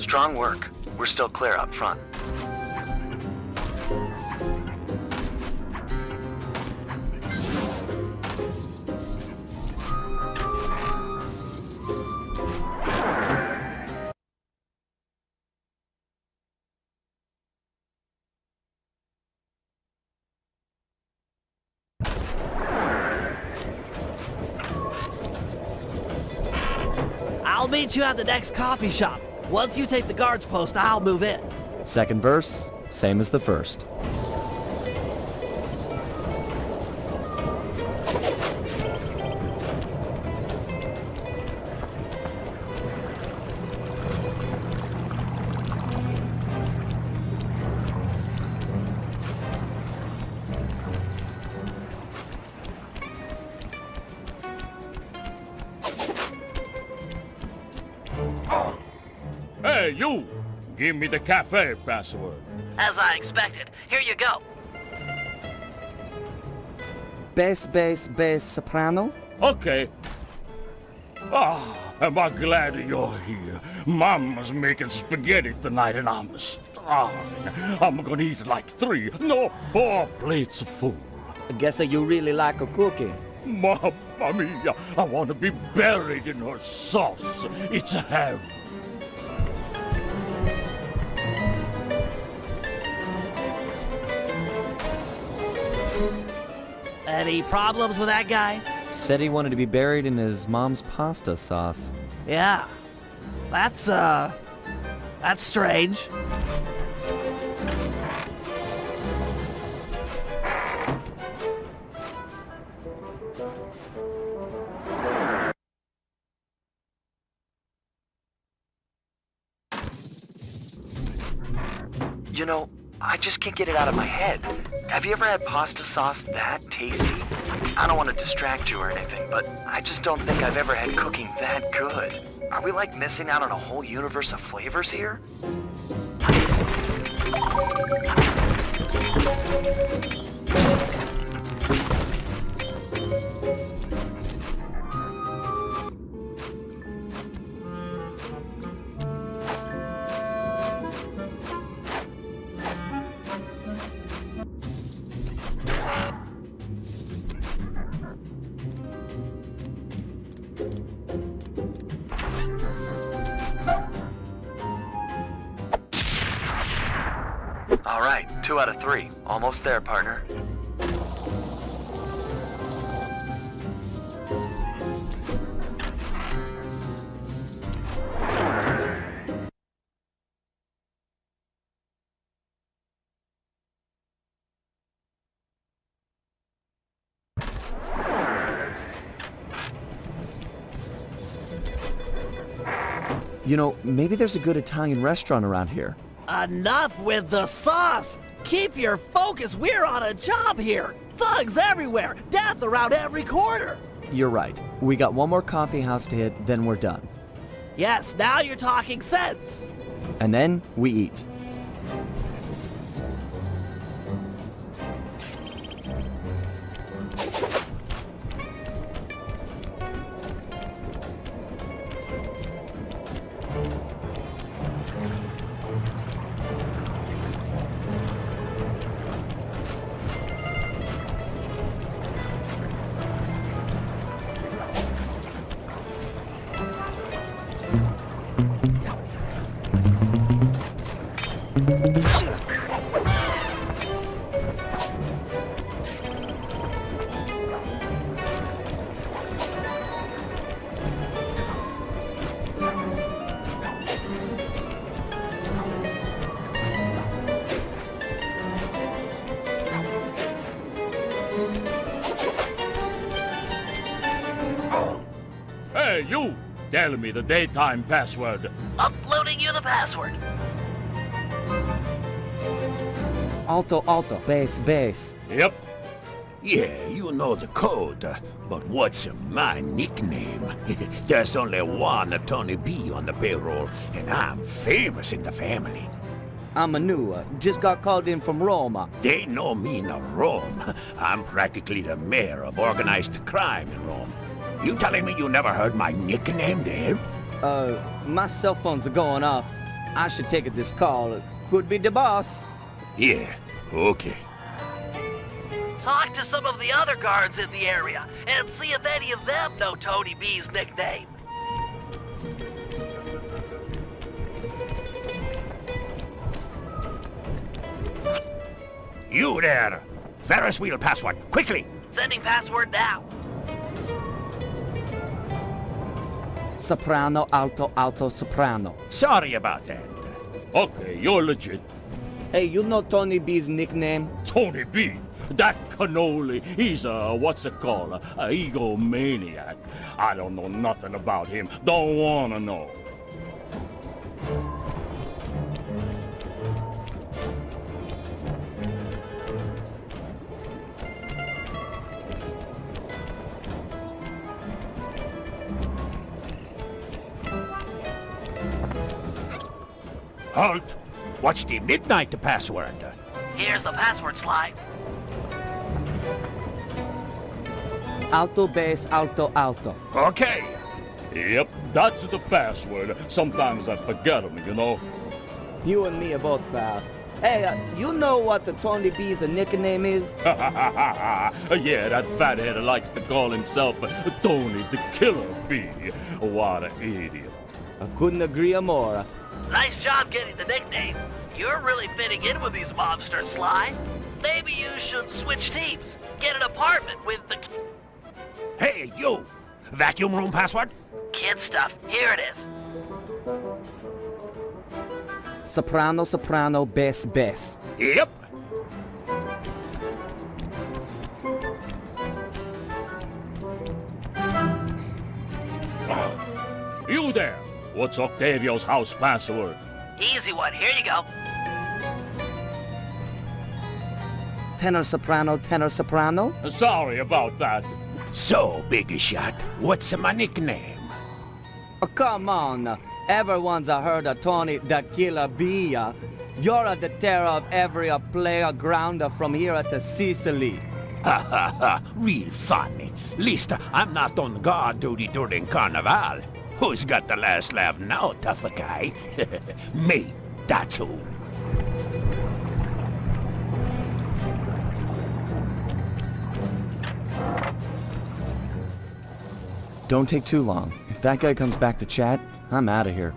Speaker 13: Strong work. We're still clear up front.
Speaker 1: meet you at the next coffee shop. Once you take the guard's post, I'll move in.
Speaker 11: Second verse, same as the first.
Speaker 10: Hey, you! Give me the cafe password.
Speaker 1: As I expected. Here you go.
Speaker 14: Bass, soprano?
Speaker 10: Okay. Ah, am I glad you're here. Mama's making spaghetti tonight and I'm starving. I'm gonna eat like 4 plates of food.
Speaker 14: I guess that you really like a cookie.
Speaker 10: Mamma mia, I want to be buried in her sauce. It's heaven.
Speaker 1: Any problems with that guy?
Speaker 11: Said he wanted to be buried in his mom's pasta sauce.
Speaker 1: Yeah. That's strange.
Speaker 13: You know, I just can't get it out of my head. Have you ever had pasta sauce that tasty? I don't want to distract you or anything, but I just don't think I've ever had cooking that good. Are we like missing out on a whole universe of flavors here? All right, 2 out of 3. Almost there, partner.
Speaker 11: You know, maybe there's a good Italian restaurant around here.
Speaker 1: Enough with the sauce! Keep your focus, we're on a job here! Thugs everywhere, death around every corner!
Speaker 11: You're right. We got one more coffee house to hit, then we're done.
Speaker 1: Yes, now you're talking sense!
Speaker 11: And then we eat.
Speaker 10: Hey, you! Tell me the daytime password.
Speaker 1: Uploading you the password.
Speaker 14: Alto, bass.
Speaker 10: Yep.
Speaker 6: Yeah, you know the code, but what's my nickname? There's only one Tony B on the payroll, and I'm famous in the family.
Speaker 14: I'm Manu, just got called in from Roma.
Speaker 6: They know me in Rome. I'm practically the mayor of organized crime in Rome. You telling me you never heard my nickname there?
Speaker 14: My cell phones are going off. I should take this call. Could be the boss.
Speaker 6: Yeah, okay.
Speaker 1: Talk to some of the other guards in the area and see if any of them know Tony B's nickname.
Speaker 6: You there! Ferris wheel password, quickly!
Speaker 1: Sending password now.
Speaker 14: soprano, alto, alto, soprano.
Speaker 3: Sorry about that.
Speaker 10: Okay, you're legit.
Speaker 14: Hey, you know Tony B's nickname?
Speaker 10: Tony B. That cannoli, he's a, what's it called, a egomaniac. I don't know nothing about him. Don't wanna know.
Speaker 3: Halt! What's the midnight password?
Speaker 1: Here's the password, Sly.
Speaker 14: Alto, bass, alto, alto.
Speaker 3: Okay.
Speaker 10: Yep, that's the password. Sometimes I forget them, you know.
Speaker 14: You and me are both bad. Hey, you know what the Tony B's nickname is?
Speaker 10: Yeah, that fathead likes to call himself Tony the Killer Bee. What an idiot.
Speaker 14: I couldn't agree more.
Speaker 1: Nice job getting the nickname. You're really fitting in with these mobsters, Sly. Maybe you should switch teams. Get an apartment with the...
Speaker 3: Hey, you! Vacuum room password?
Speaker 1: Kid stuff. Here it is.
Speaker 14: Soprano, soprano, bass, bass.
Speaker 3: Yep.
Speaker 10: You there! What's Octavio's house password?
Speaker 1: Easy one. Here you go.
Speaker 14: Tenor, soprano, tenor, soprano?
Speaker 10: Sorry about that.
Speaker 3: So, Big Shot, what's my nickname?
Speaker 14: Oh, come on. Everyone's heard of Tony the Killer Bee. You're the terror of every playground from here to Sicily.
Speaker 3: Ha ha ha, real funny. Least I'm not on guard duty during Carnival. Who's got the last laugh now, tough guy? Me, that's who.
Speaker 11: Don't take too long. If that guy comes back to chat, I'm out of here.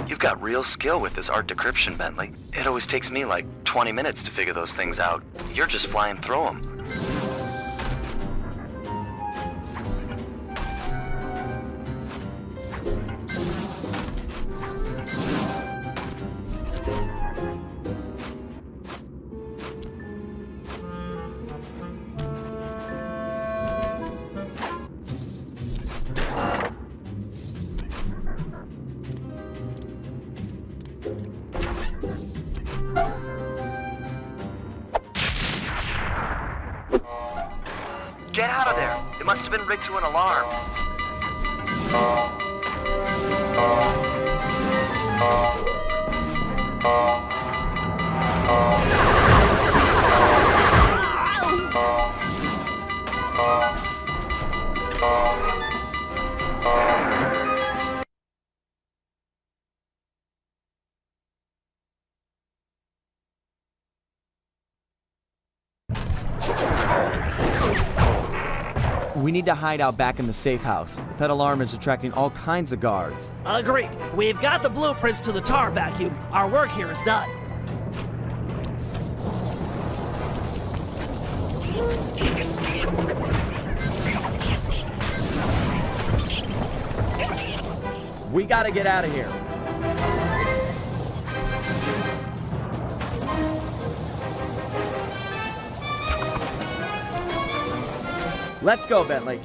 Speaker 13: You've got real skill with this art decryption, Bentley. It always takes me like 20 minutes to figure those things out. You're just flying through them. Get out of there! It must have been rigged to an alarm.
Speaker 11: We need to hide out back in the safe house. That alarm is attracting all kinds of guards.
Speaker 1: Agreed. We've got the blueprints to the tar vacuum. Our work here is done.
Speaker 14: We gotta get out of here. Let's go, Bentley.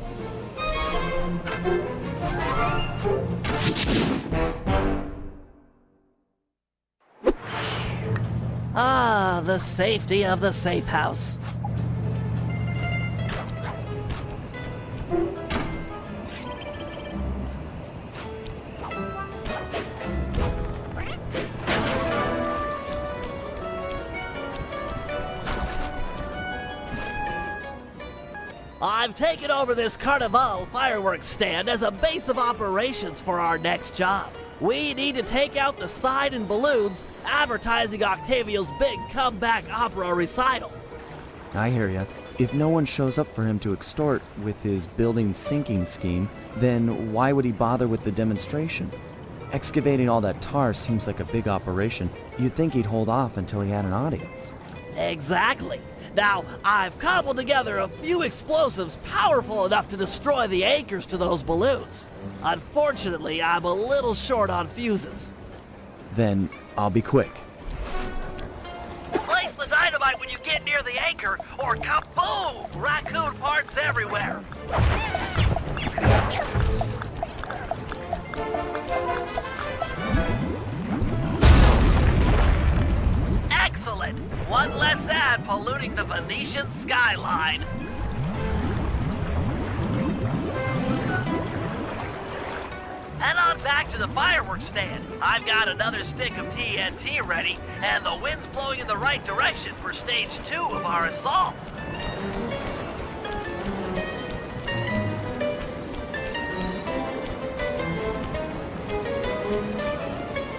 Speaker 1: Ah, the safety of the safe house. I've taken over this Carnival fireworks stand as a base of operations for our next job. We need to take out the sign and balloons advertising Octavio's big comeback opera recital.
Speaker 11: I hear ya. If no one shows up for him to extort with his building sinking scheme, then why would he bother with the demonstration? Excavating all that tar seems like a big operation. You'd think he'd hold off until he had an audience.
Speaker 1: Exactly. Now, I've cobbled together a few explosives powerful enough to destroy the anchors to those balloons. Unfortunately, I'm a little short on fuses.
Speaker 11: Then I'll be quick.
Speaker 1: Place the dynamite when you get near the anchor, or kaboom! Raccoon parts everywhere. Excellent! One less ad polluting the Venetian skyline. Head on back to the fireworks stand. I've got another stick of TNT ready, and the wind's blowing in the right direction for stage 2 of our assault.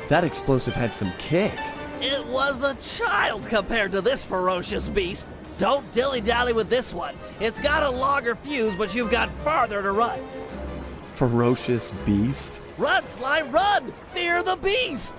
Speaker 11: That explosive had some kick.
Speaker 1: It was a child compared to this ferocious beast. Don't dilly-dally with this one. It's got a longer fuse, but you've got farther to run.
Speaker 11: Ferocious beast?
Speaker 1: Run, Sly, run! Fear the beast!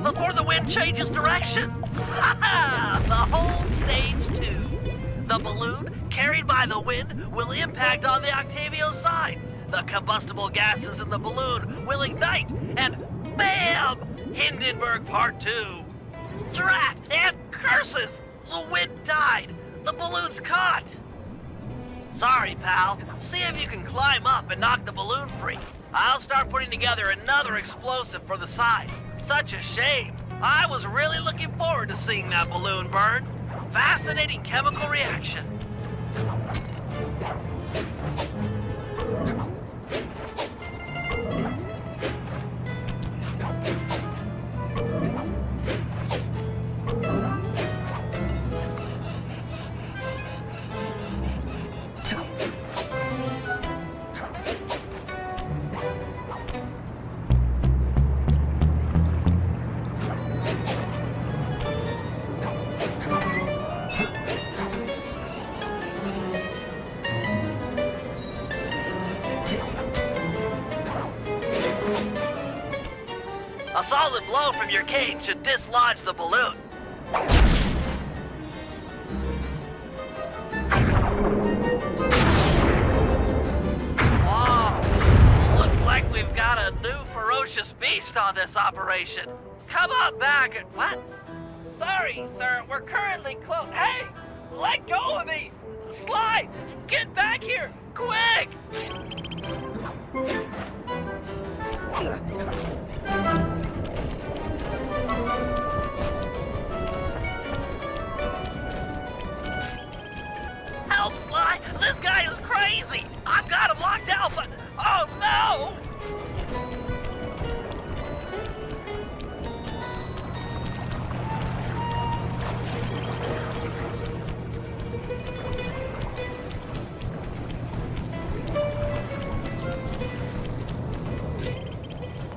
Speaker 1: Before the wind changes direction. Ha ha! The whole stage 2. The balloon, carried by the wind, will impact on the Octavio side. The combustible gases in the balloon will ignite, and BAM! Hindenburg Part 2. Drat and curses! The wind died. The balloon's caught. Sorry, pal. See if you can climb up and knock the balloon free. I'll start putting together another explosive for the side. Such a shame. I was really looking forward to seeing that balloon burn. Fascinating chemical reaction. A solid blow from your cane should dislodge the balloon. Whoa! Looks like we've got a new ferocious beast on this operation. Come on back and... What? Sorry, sir. We're currently closed. Hey! Let go of me! Sly! Get back here! Quick! Help, Sly! This guy is crazy! I've got him locked down, but... Oh, no!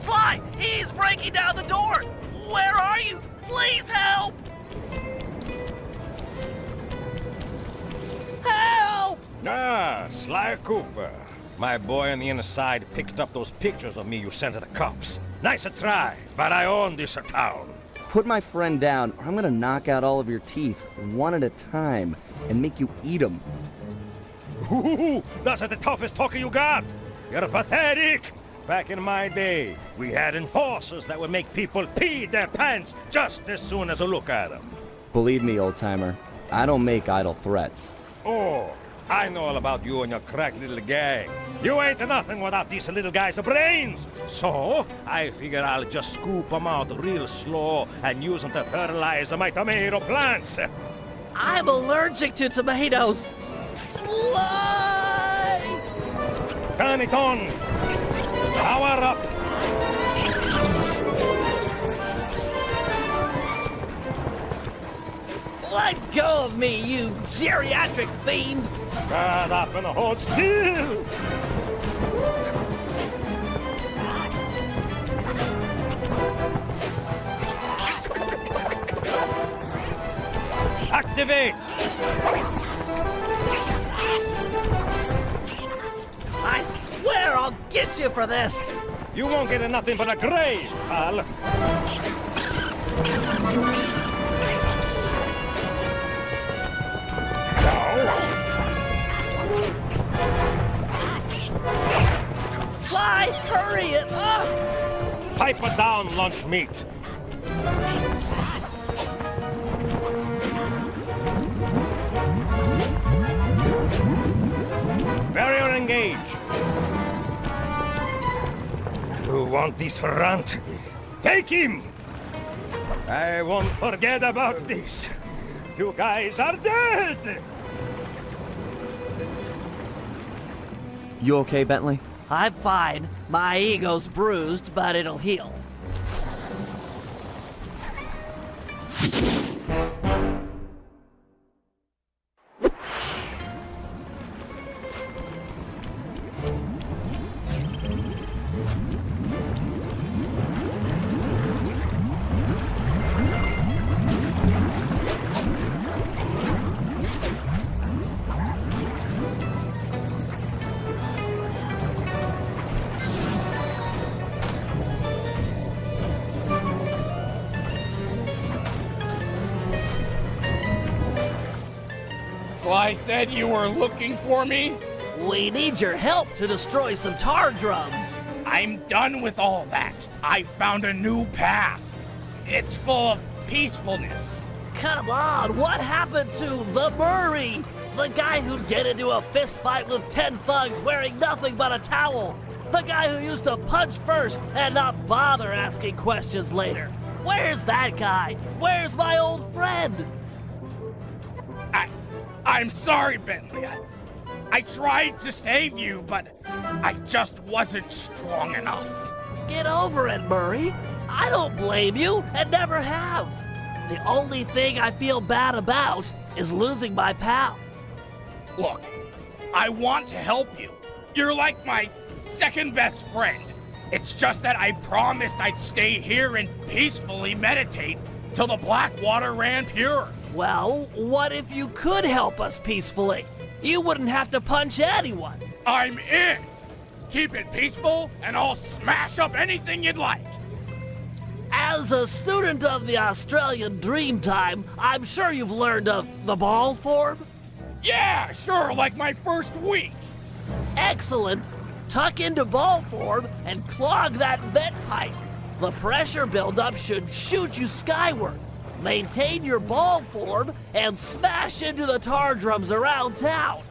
Speaker 1: Sly! He's breaking down the door! Where are you? Please help! Help!
Speaker 3: Ah, Sly Cooper. My boy on the inside picked up those pictures of me you sent to the cops. Nice a try, but I own this town.
Speaker 14: Put my friend down, or I'm gonna knock out all of your teeth, one at a time, and make you eat them.
Speaker 3: Ooh, that's the toughest talker you got. You're pathetic. Back in my day, we had enforcers that would make people pee their pants just as soon as a look at them.
Speaker 14: Believe me, old-timer, I don't make idle threats.
Speaker 3: Oh, I know all about you and your crack little gang. You ain't nothing without these little guys' brains. So, I figure I'll just scoop them out real slow and use them to fertilize my tomato plants.
Speaker 1: I'm allergic to tomatoes. Sly!
Speaker 3: Turn it on! Power up!
Speaker 1: Let go of me, you geriatric fiend!
Speaker 3: Shut up and hold still! Activate!
Speaker 1: I swear I'll get you for this!
Speaker 3: You won't get nothing but a grave, pal.
Speaker 1: Sly, hurry it up!
Speaker 3: Pipe it down, lunch meat. Barrier engage. You want this runt? Take him! I won't forget about this. You guys are dead!
Speaker 11: You okay, Bentley?
Speaker 1: I'm fine. My ego's bruised, but it'll heal.
Speaker 15: Sly said you were looking for me?
Speaker 1: We need your help to destroy some tar drums.
Speaker 15: I'm done with all that. I found a new path. It's full of peacefulness.
Speaker 1: Come on, what happened to the Murray? The guy who'd get into a fist fight with 10 thugs wearing nothing but a towel. The guy who used to punch first and not bother asking questions later. Where's that guy? Where's my old friend?
Speaker 15: I'm sorry, Bentley. I tried to save you, but I just wasn't strong enough.
Speaker 1: Get over it, Murray. I don't blame you, and never have. The only thing I feel bad about is losing my pal.
Speaker 15: Look, I want to help you. You're like my second best friend. It's just that I promised I'd stay here and peacefully meditate till the black water ran pure.
Speaker 1: Well, what if you could help us peacefully? You wouldn't have to punch anyone.
Speaker 15: I'm in. Keep it peaceful, and I'll smash up anything you'd like.
Speaker 1: As a student of the Australian Dreamtime, I'm sure you've learned of the ball form?
Speaker 15: Yeah, sure, like my first week.
Speaker 1: Excellent. Tuck into ball form and clog that vent pipe. The pressure buildup should shoot you skyward. Maintain your ball form and smash into the tar drums around town.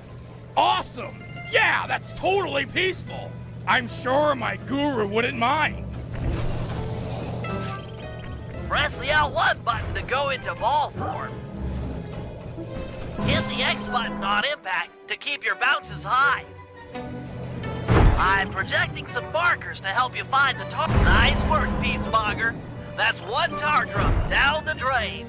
Speaker 15: Awesome! Yeah, that's totally peaceful. I'm sure my guru wouldn't mind.
Speaker 1: Press the L1 button to go into ball form. Hit the X button on impact to keep your bounces high. I'm projecting some markers to help you find the tar. Nice work, Peacemonger. That's one tar drum down the drain.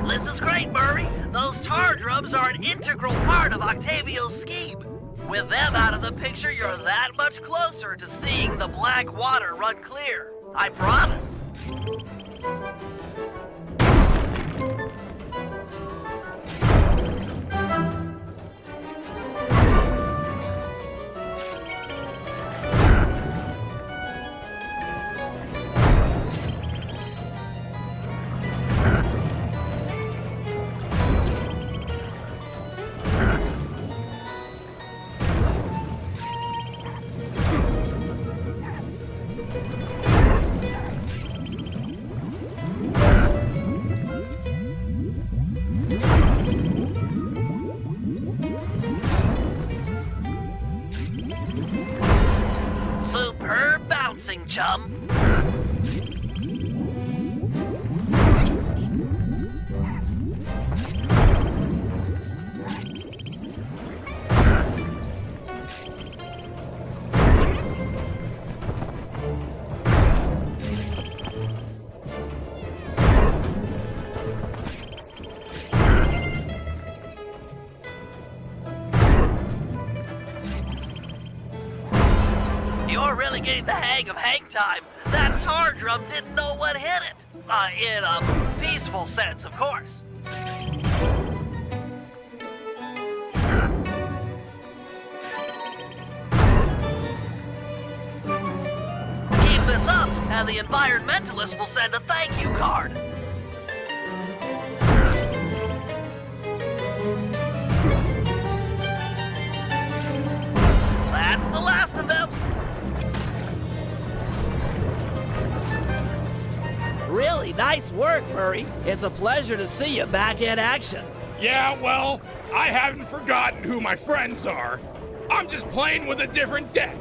Speaker 1: This is great, Murray. Those tar drums are an integral part of Octavio's scheme. With them out of the picture, you're that much closer to seeing the black water run clear. I promise. chum. You're really getting the hang of hang time. That tar drum didn't know what hit it. In a peaceful sense, of course. Keep this up, and the environmentalist will send a thank you card. That's the last of them. Really nice work, Murray. It's a pleasure to see you back in action.
Speaker 15: Yeah, well, I haven't forgotten who my friends are. I'm just playing with a different deck.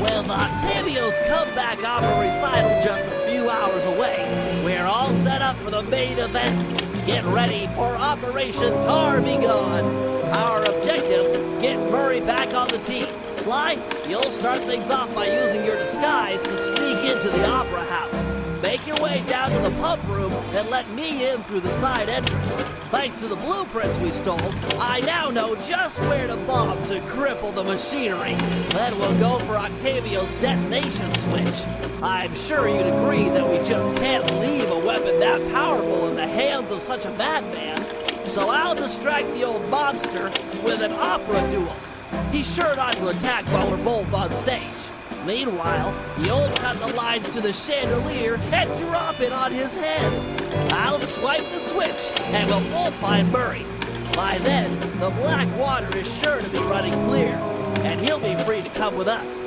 Speaker 1: With Octavio's comeback opera recital just a few hours away, we're all set up for the main event. Get ready for Operation Tar Be Gone. Our objective, get Murray back on the team. Sly, you'll start things off by using your disguise to sneak into the opera house. Make your way down to the pump room and let me in through the side entrance. Thanks to the blueprints we stole, I now know just where to bomb to cripple the machinery. Then we'll go for Octavio's detonation switch. I'm sure you'd agree that we just can't leave a weapon that powerful in the hands of such a madman. So I'll distract the old monster with an opera duel. He's sure not to attack while we're both on stage. Meanwhile, you'll cut the lines to the chandelier and drop it on his head. I'll swipe the switch, and we'll both find Murray. By then, the black water is sure to be running clear, and he'll be free to come with us.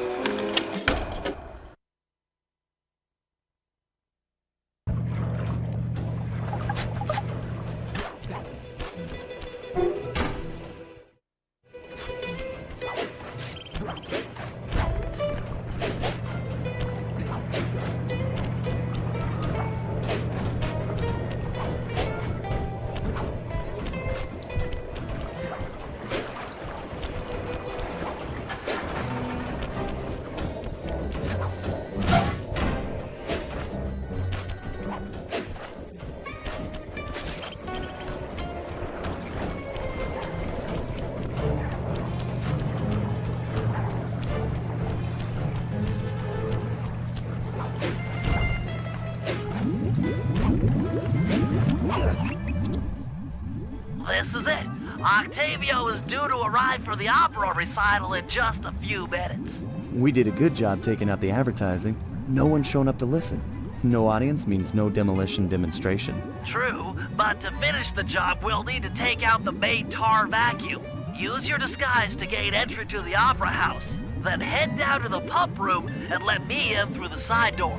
Speaker 1: This is it. Octavio is due to arrive for the opera recital in just a few minutes.
Speaker 11: We did a good job taking out the advertising. No one's shown up to listen. No audience means no demolition demonstration.
Speaker 1: True, but to finish the job, we'll need to take out the main tar vacuum. Use your disguise to gain entry to the opera house. Then head down to the pump room and let me in through the side door.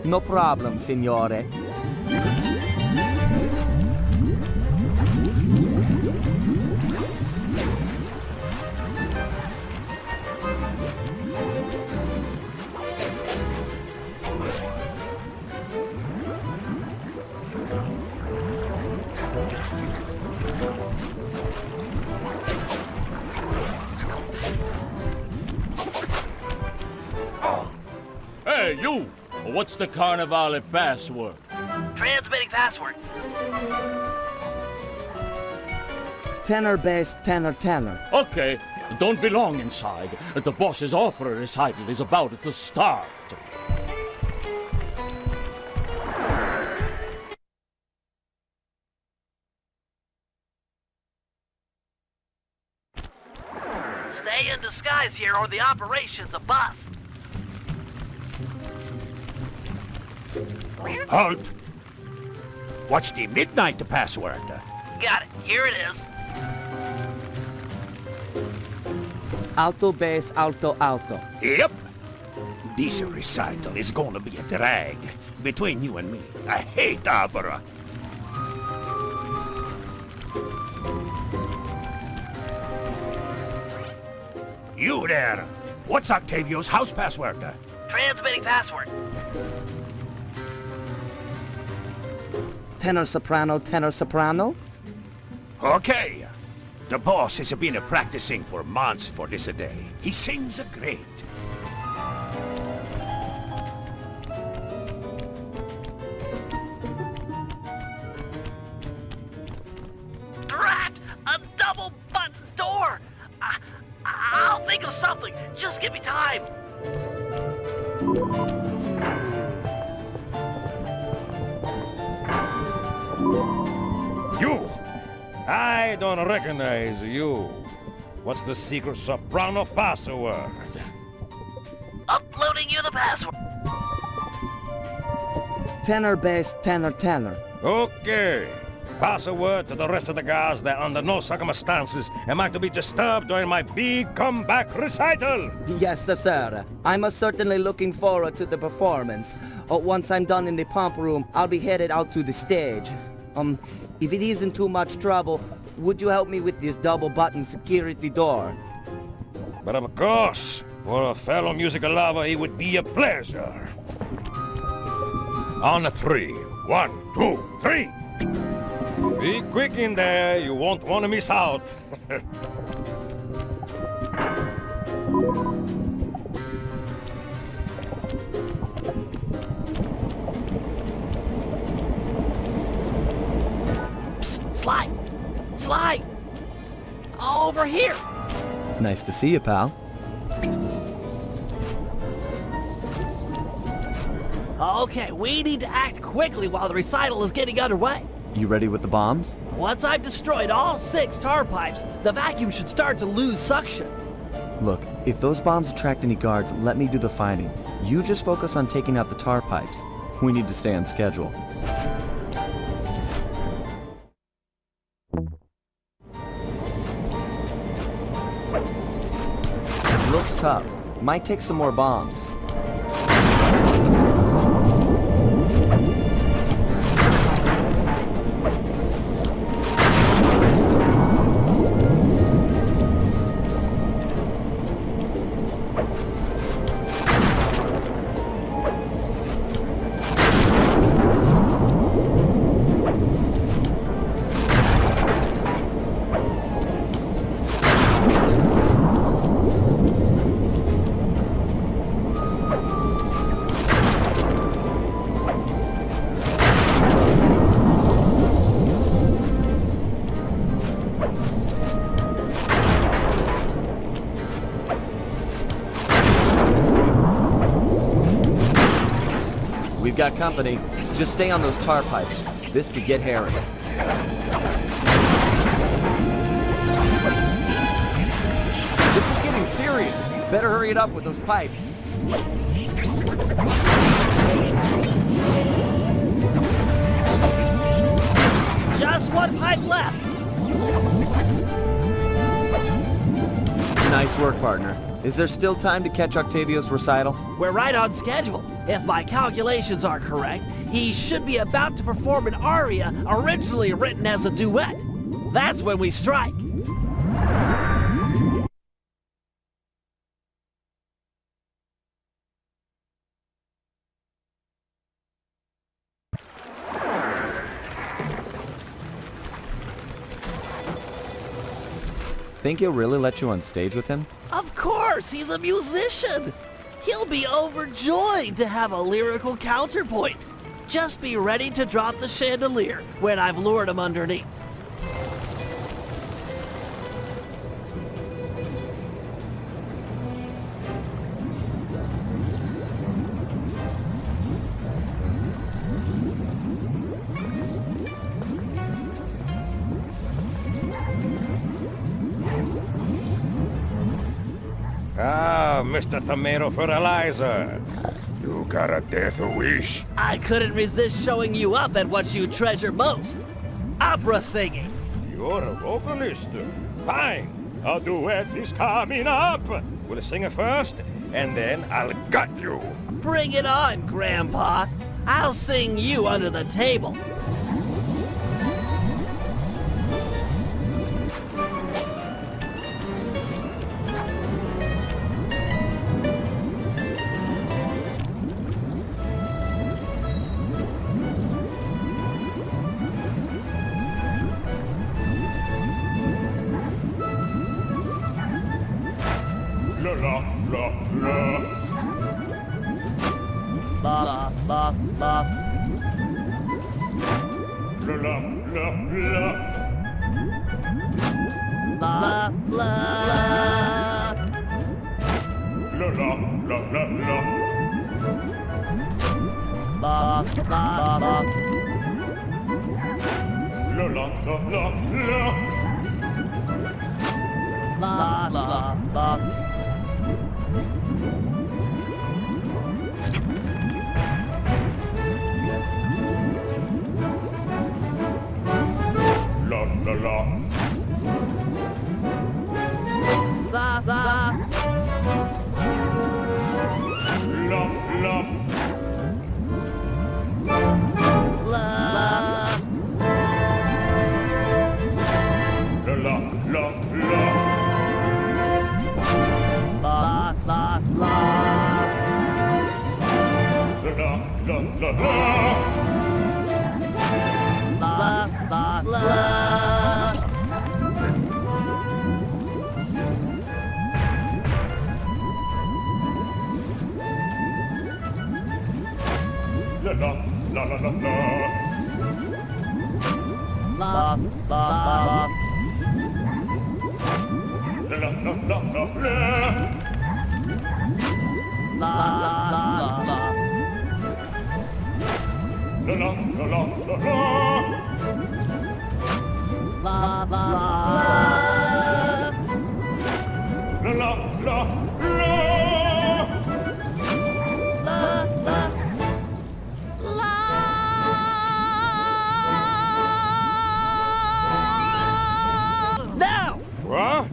Speaker 14: No problem, signore.
Speaker 10: Hey, you! What's the Carnivale password?
Speaker 1: Transmitting password.
Speaker 14: Tenor bass, tenor, tenor.
Speaker 10: Okay, don't be long inside. The boss's opera recital is about to start.
Speaker 1: Stay in disguise here or the operation's a bust.
Speaker 6: Halt! What's the midnight password?
Speaker 1: Got it. Here it is.
Speaker 14: Alto bass, alto, alto.
Speaker 6: Yep. This recital is gonna be a drag. Between you and me, I hate opera. You there! What's Octavio's house password?
Speaker 1: Transmitting password.
Speaker 14: Tenor soprano, tenor soprano?
Speaker 6: Okay. The boss has been practicing for months for this day. He sings great.
Speaker 1: Drat! A double button door! I'll think of something. Just give me time.
Speaker 3: You! I don't recognize you. What's the secret soprano password?
Speaker 1: Uploading you the password.
Speaker 14: Tenor, bass, tenor, tenor.
Speaker 3: Okay. Password to the rest of the guys that under no circumstances am I to be disturbed during my big comeback recital.
Speaker 14: Yes, sir. I'm certainly looking forward to the performance. Once I'm done in the pump room, I'll be headed out to the stage. If it isn't too much trouble, would you help me with this double-button security door?
Speaker 3: But of course, for a fellow musical lover, it would be a pleasure. On 3. 1, 2, 3. Be quick in there, you won't want to miss out.
Speaker 1: Psst, Sly! Sly! Over here!
Speaker 11: Nice to see you, pal.
Speaker 1: Okay, we need to act quickly while the recital is getting underway.
Speaker 11: You ready with the bombs?
Speaker 1: Once I've destroyed all 6 tar pipes, the vacuum should start to lose suction.
Speaker 11: Look, if those bombs attract any guards, let me do the fighting. You just focus on taking out the tar pipes. We need to stay on schedule. Looks tough. Might take some more bombs. We've got company. Just stay on those tar pipes. This could get hairy. This is getting serious. Better hurry it up with those pipes.
Speaker 1: Just 1 pipe left.
Speaker 11: Nice work, partner. Is there still time to catch Octavio's recital?
Speaker 1: We're right on schedule. If my calculations are correct, he should be about to perform an aria originally written as a duet. That's when we strike.
Speaker 11: Think he'll really let you on stage with him?
Speaker 1: Of course, he's a musician. He'll be overjoyed to have a lyrical counterpoint. Just be ready to drop the chandelier when I've lured him underneath.
Speaker 3: Ah, Mr. Tomato Fertilizer. You got a death wish?
Speaker 1: I couldn't resist showing you up at what you treasure most. Opera singing.
Speaker 3: You're a vocalist. Fine. A duet is coming up. Will the singer first? and then I'll gut you.
Speaker 1: Bring it on, Grandpa. I'll sing you under the table.
Speaker 10: La la la la.
Speaker 1: Ba la ba ba.
Speaker 10: La la la la.
Speaker 1: La la.
Speaker 10: La la la la la.
Speaker 1: Ba ba ba.
Speaker 10: La la la la la.
Speaker 1: La la ba.
Speaker 10: La la la.
Speaker 1: La la.
Speaker 10: La la.
Speaker 1: La.
Speaker 10: La la la la.
Speaker 1: La la la.
Speaker 10: La la la la la.
Speaker 1: La la la.
Speaker 10: La la la la la la.
Speaker 1: La la.
Speaker 10: La la la la la la.
Speaker 1: La la la.
Speaker 10: La la la la la la.
Speaker 1: La la la.
Speaker 10: La la la la.
Speaker 1: Now!
Speaker 3: What?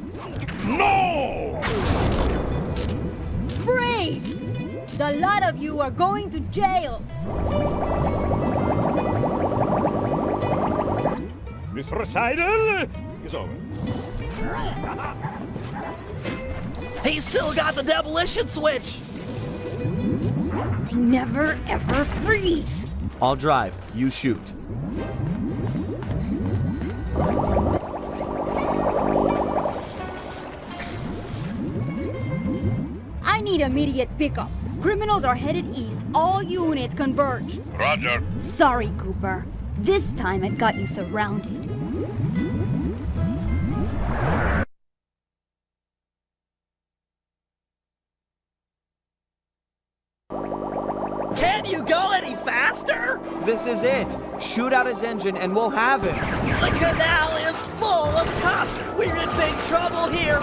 Speaker 3: No!
Speaker 9: Freeze! The lot of you are going to jail.
Speaker 3: This recital is over.
Speaker 1: He's still got the demolition switch!
Speaker 9: They never ever freeze.
Speaker 11: I'll drive, you shoot.
Speaker 9: I need immediate pickup. Criminals are headed east. All units converge.
Speaker 12: Roger.
Speaker 9: Sorry, Cooper. This time I've got you surrounded.
Speaker 1: Can you go any faster?
Speaker 11: This is it. Shoot out his engine and we'll have him.
Speaker 1: The canal is full of cops. We're in big trouble here.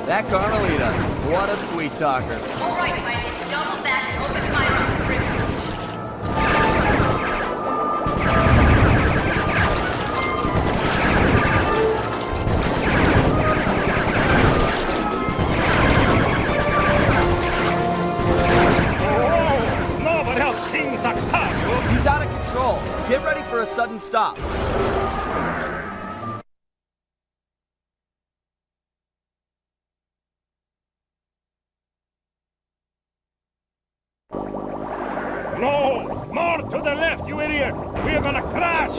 Speaker 11: That Carmelita, what a sweet talker.
Speaker 4: All right, Mike, double back and open fire on the criminals.
Speaker 3: Oh, nobody else sings Octavio.
Speaker 11: He's out of control. Get ready for a sudden stop.
Speaker 3: No! More to the left, you idiot! We're gonna crash!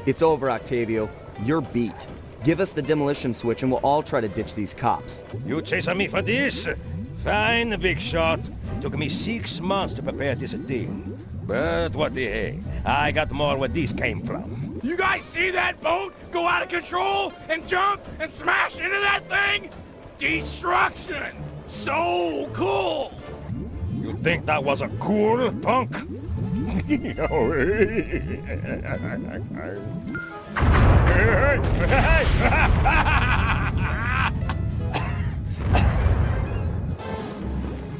Speaker 11: It's over, Octavio. You're beat. Give us the demolition switch and we'll all try to ditch these cops.
Speaker 3: You chasing me for this? Fine, big shot. Took me 6 months to prepare this deal. But what the heck? I got more where this came from.
Speaker 15: You guys see that boat go out of control and jump and smash into that thing? Destruction! So cool!
Speaker 3: You think that was a cool, punk?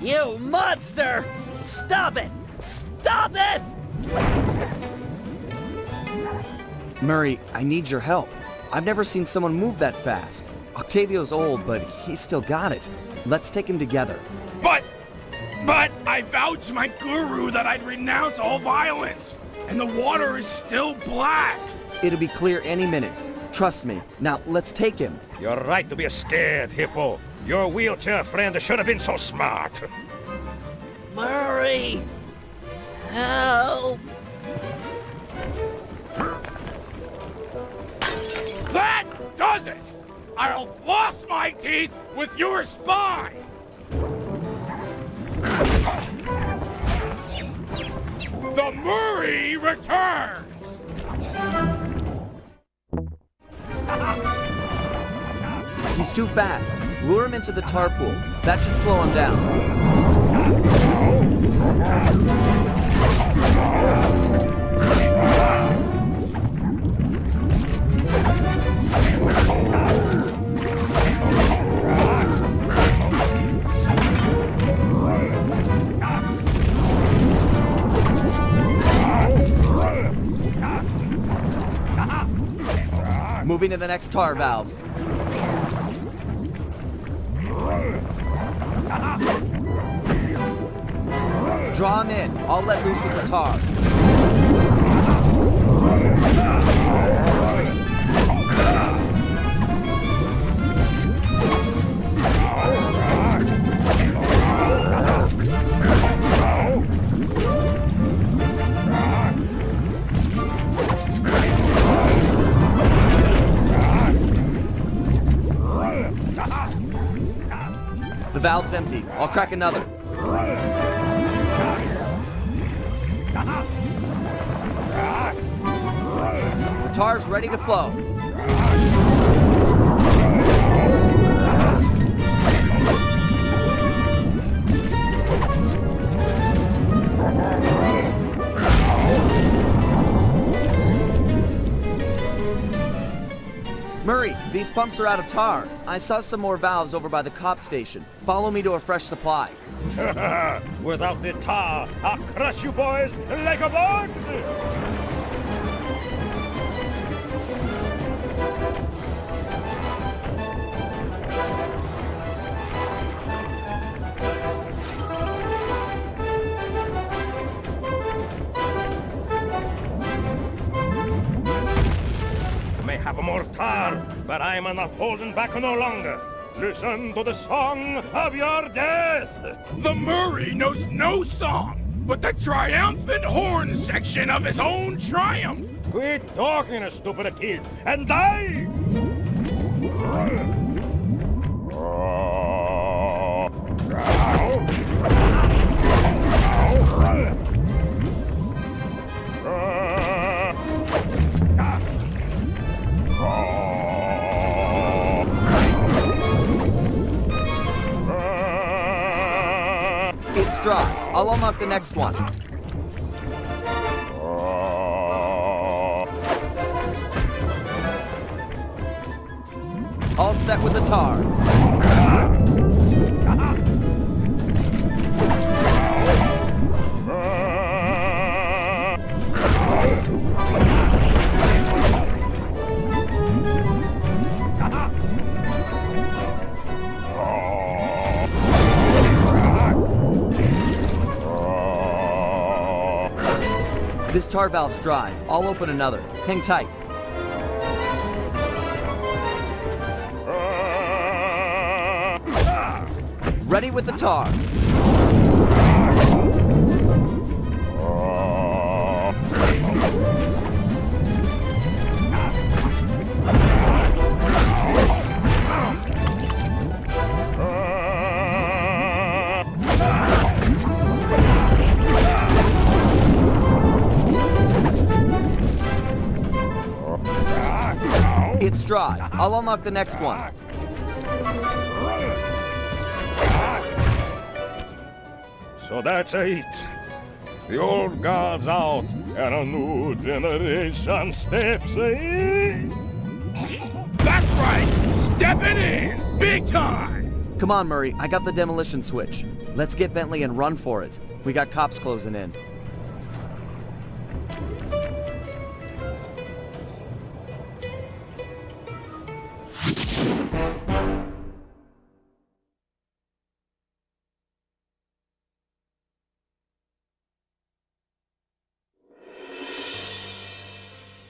Speaker 1: You monster! Stop it! Stop it!
Speaker 11: Murray, I need your help. I've never seen someone move that fast. Octavio's old, but he's still got it. Let's take him together.
Speaker 15: But I vowed to my guru that I'd renounce all violence, and the water is still black.
Speaker 11: It'll be clear any minute. Trust me. Now, let's take him.
Speaker 3: You're right to be scared, Hippo. Your wheelchair friend should have been so smart.
Speaker 1: Murray! Help!
Speaker 15: That does it! I'll floss my teeth with your spine! The Murray returns!
Speaker 11: He's too fast. Lure him into the tar pool. That should slow him down. Moving to the next tar valve. Draw him in. I'll let loose with the tar. The valve's empty. I'll crack another. The tar's ready to flow. Murray, these pumps are out of tar. I saw some more valves over by the cop station. Follow me to a fresh supply.
Speaker 3: Without the tar, I'll crush you boys like a box! Have more tar, but I'm not holding back no longer. Listen to the song of your death.
Speaker 15: The Murray knows no song, but the triumphant horn section of his own triumph.
Speaker 3: Quit talking, stupid kid, and die!
Speaker 11: It's dry. I'll unlock the next one. All set with the tar. This tar valve's dry. I'll open another. Hang tight. Ready with the tar. It's dry. I'll unlock the next one.
Speaker 3: So that's it. The old guard's out, and a new generation steps in.
Speaker 15: That's right! Stepping in! Big time!
Speaker 11: Come on, Murray. I got the demolition switch. Let's get Bentley and run for it. We got cops closing in.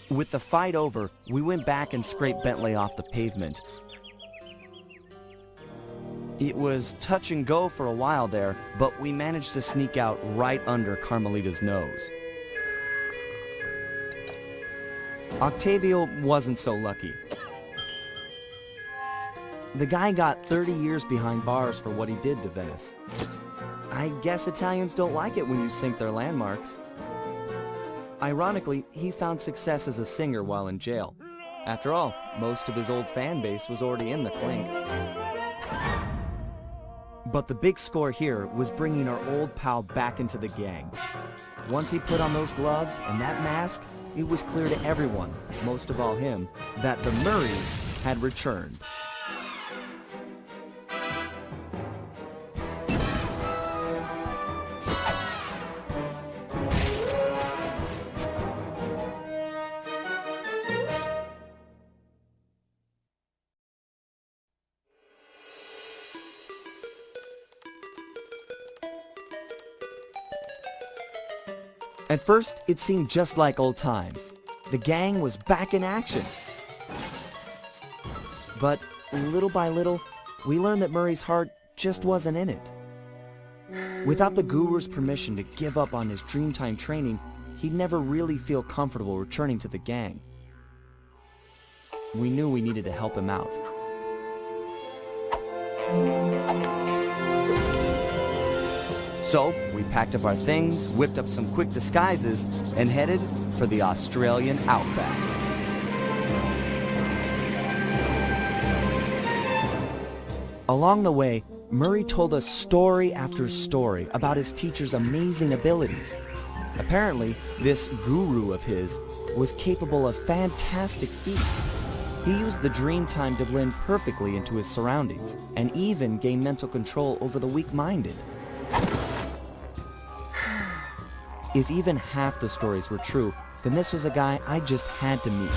Speaker 2: With the fight over, we went back and scraped Bentley off the pavement. It was touch and go for a while there, but we managed to sneak out right under Carmelita's nose. Octavio wasn't so lucky. The guy got 30 years behind bars for what he did to Venice. I guess Italians don't like it when you sink their landmarks. Ironically, he found success as a singer while in jail. After all, most of his old fan base was already in the clink. But the big score here was bringing our old pal back into the gang. Once he put on those gloves and that mask, it was clear to everyone, most of all him, that the Murrays had returned. At first, it seemed just like old times. The gang was back in action. But little by little, we learned that Murray's heart just wasn't in it. Without the guru's permission to give up on his Dreamtime training, he'd never really feel comfortable returning to the gang. We knew we needed to help him out. So, we packed up our things, whipped up some quick disguises, and headed for the Australian outback. Along the way, Murray told us story after story about his teacher's amazing abilities. Apparently, this guru of his was capable of fantastic feats. He used the Dreamtime to blend perfectly into his surroundings, and even gain mental control over the weak-minded. If even half the stories were true, then this was a guy I just had to meet.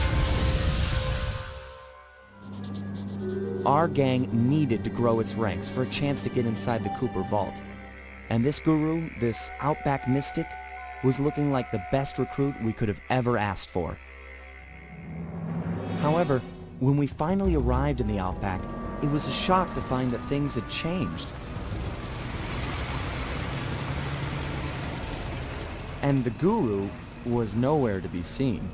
Speaker 2: Our gang needed to grow its ranks for a chance to get inside the Cooper vault. And this guru, this outback mystic, was looking like the best recruit we could have ever asked for. However, when we finally arrived in the outback, it was a shock to find that things had changed. And the guru was nowhere to be seen.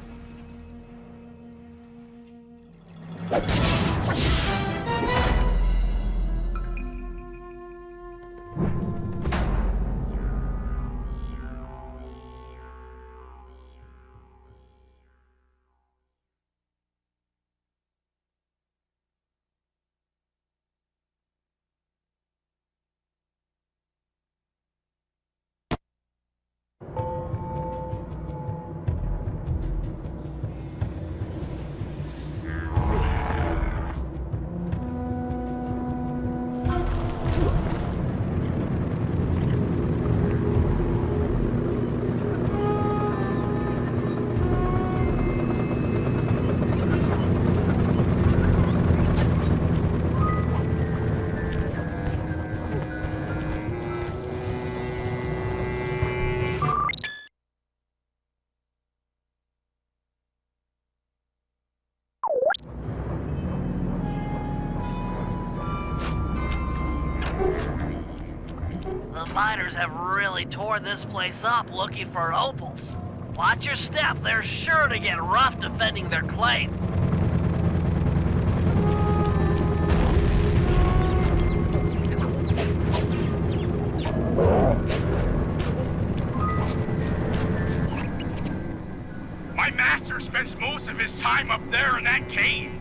Speaker 1: The miners have really torn this place up looking for opals. Watch your step, they're sure to get rough defending their claim.
Speaker 15: My master spends most of his time up there in that cave.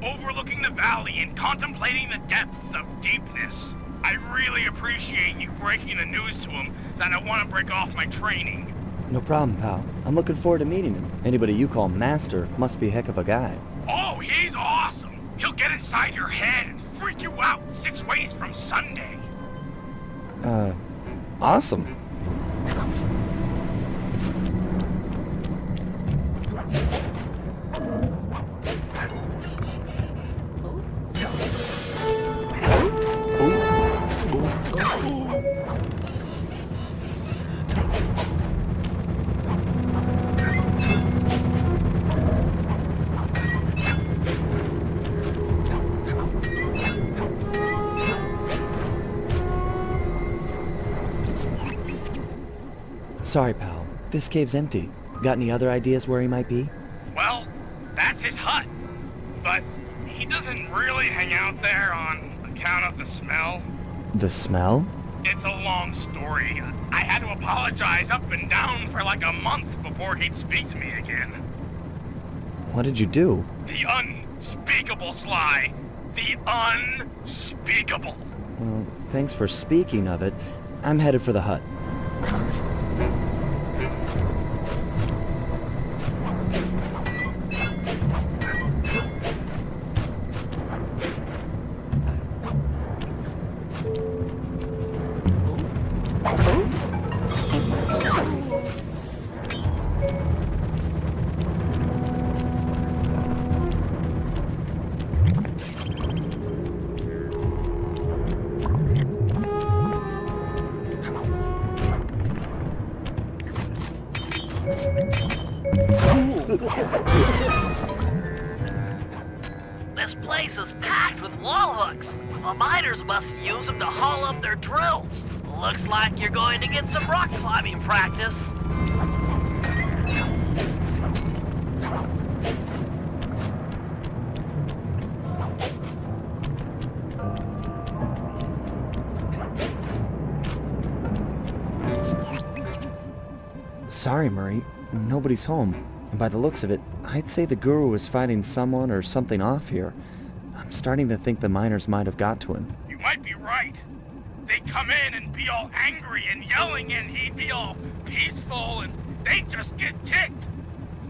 Speaker 15: overlooking the valley and contemplating the depths of deepness. I really appreciate you breaking the news to him that I want to break off my training.
Speaker 11: No problem, pal. I'm looking forward to meeting him. Anybody you call master must be a heck of a guy.
Speaker 15: Oh, he's awesome. He'll get inside your head and freak you out 6 ways from Sunday.
Speaker 11: Awesome. Sorry, pal. This cave's empty. Got any other ideas where he might be?
Speaker 15: Well, that's his hut. But he doesn't really hang out there on account of the smell.
Speaker 11: The smell?
Speaker 15: It's a long story. I had to apologize up and down for like a month before he'd speak to me again.
Speaker 11: What did you do?
Speaker 15: The unspeakable, Sly. The unspeakable.
Speaker 11: Well, thanks for speaking of it. I'm headed for the hut.
Speaker 1: This place is packed with wall hooks. The miners must use them to haul up their drills. Looks like you're going to get some rock climbing practice.
Speaker 11: Sorry, Murray. Nobody's home. And by the looks of it, I'd say the guru is fighting someone or something off here. I'm starting to think the miners might have got to him.
Speaker 15: You might be right. They'd come in and be all angry and yelling, and he'd be all peaceful, and they'd just get ticked.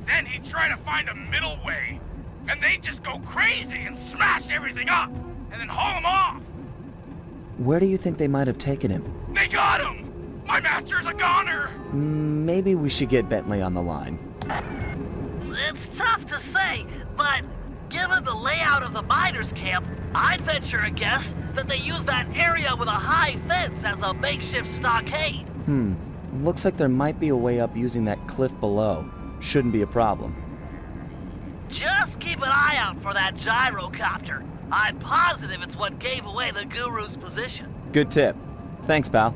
Speaker 15: Then he'd try to find a middle way, and they'd just go crazy and smash everything up, and then haul him off.
Speaker 11: Where do you think they might have taken him?
Speaker 15: They got him! My master's a goner!
Speaker 11: Maybe we should get Bentley on the line.
Speaker 1: It's tough to say, but given the layout of the miners' camp, I'd venture a guess that they use that area with a high fence as a makeshift stockade.
Speaker 11: Looks like there might be a way up using that cliff below. Shouldn't be a problem.
Speaker 1: Just keep an eye out for that gyrocopter. I'm positive it's what gave away the guru's position.
Speaker 11: Good tip. Thanks, pal.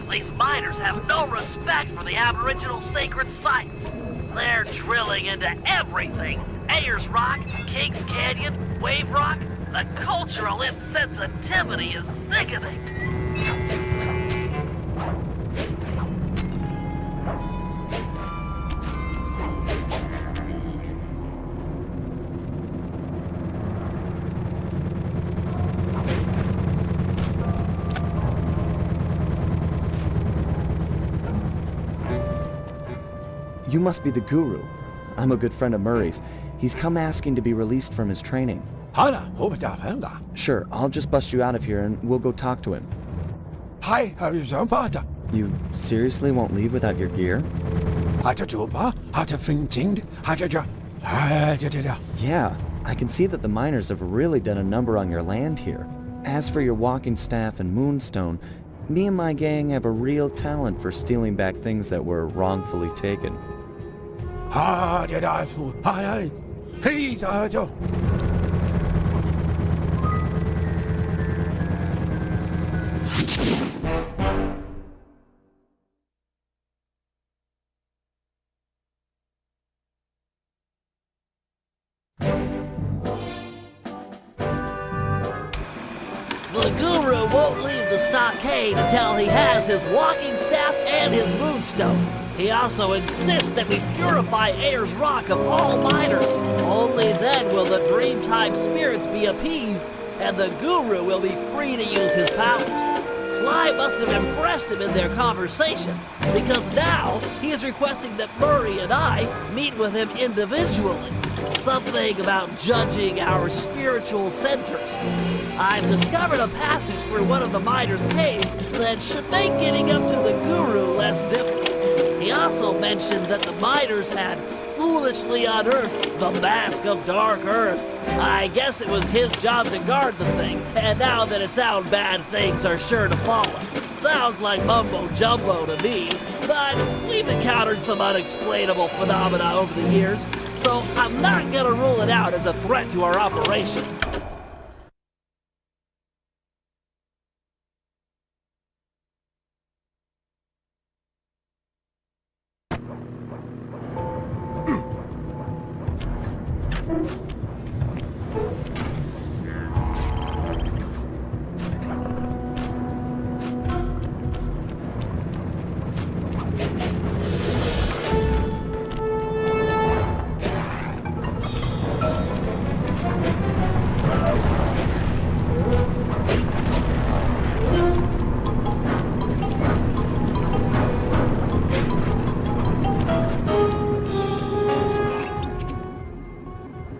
Speaker 1: These miners have no respect for the Aboriginal sacred sites. They're drilling into everything. Ayers Rock, Kings Canyon, Wave Rock. The cultural insensitivity is sickening.
Speaker 11: You must be the guru. I'm a good friend of Murray's. He's come asking to be released from his training. Sure, I'll just bust you out of here and we'll go talk to him. You seriously won't leave without your gear? Yeah, I can see that the miners have really done a number on your land here. As for your walking staff and moonstone, me and my gang have a real talent for stealing back things that were wrongfully taken.
Speaker 1: The guru won't leave the stockade until he has his walking staff and his moonstone. He also insists that we purify Ayers Rock of all miners. Only then will the Dreamtime spirits be appeased, and the guru will be free to use his powers. Sly must have impressed him in their conversation, because now he is requesting that Murray and I meet with him individually. Something about judging our spiritual centers. I've discovered a passage through one of the miners' caves that should make getting up to the guru less difficult. He also mentioned that the miners had foolishly unearthed the Mask of Dark Earth. I guess it was his job to guard the thing, and now that it's out, bad things are sure to follow. Sounds like mumbo-jumbo to me, but we've encountered some unexplainable phenomena over the years, so I'm not gonna rule it out as a threat to our operation.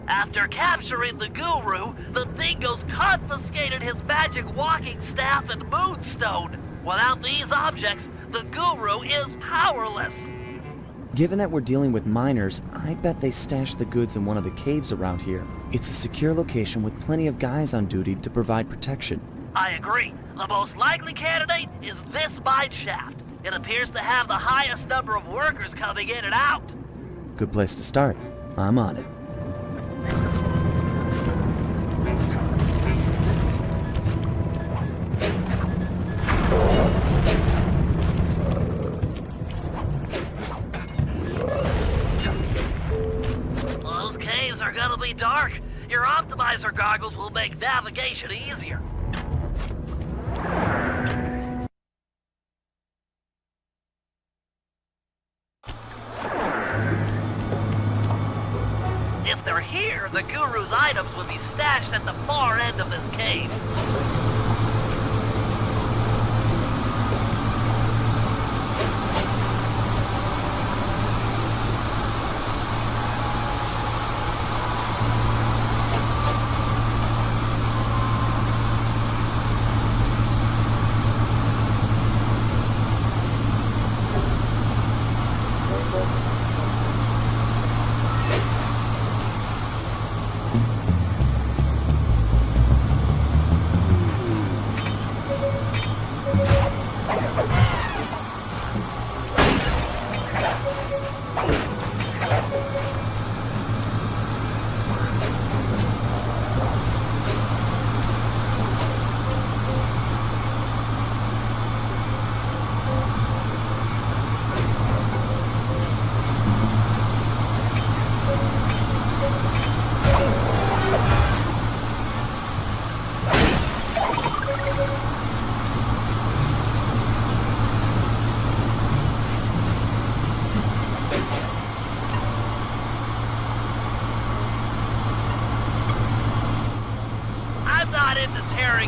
Speaker 1: After capturing the guru, the Dingoes confiscated his magic walking staff and moonstone. Without these objects, the guru is powerless.
Speaker 11: Given that we're dealing with miners, I bet they stashed the goods in one of the caves around here. It's a secure location with plenty of guys on duty to provide protection.
Speaker 1: I agree. The most likely candidate is this mine shaft. It appears to have the highest number of workers coming in and out.
Speaker 11: Good place to start. I'm on it.
Speaker 1: Those caves are gonna be dark. Your optimizer goggles will make navigation easier. If they're here, the guru's items would be stashed at the far end of this cave.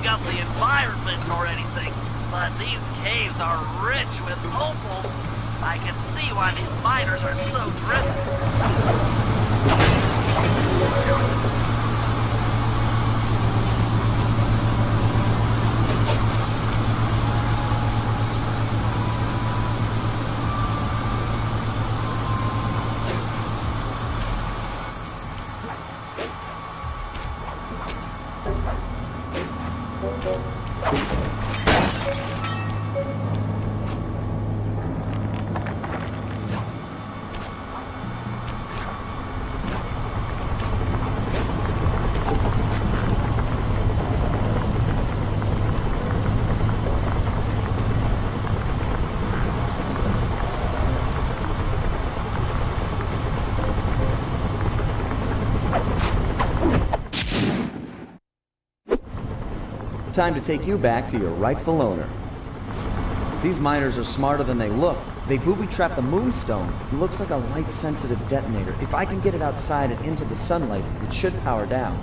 Speaker 1: Up the environment or anything, but these caves are rich with opals. I can see why these miners are so driven.
Speaker 11: time to take you back to your rightful owner. These miners are smarter than they look. They booby-trapped the moonstone. It looks like a light-sensitive detonator. If I can get it outside and into the sunlight, it should power down.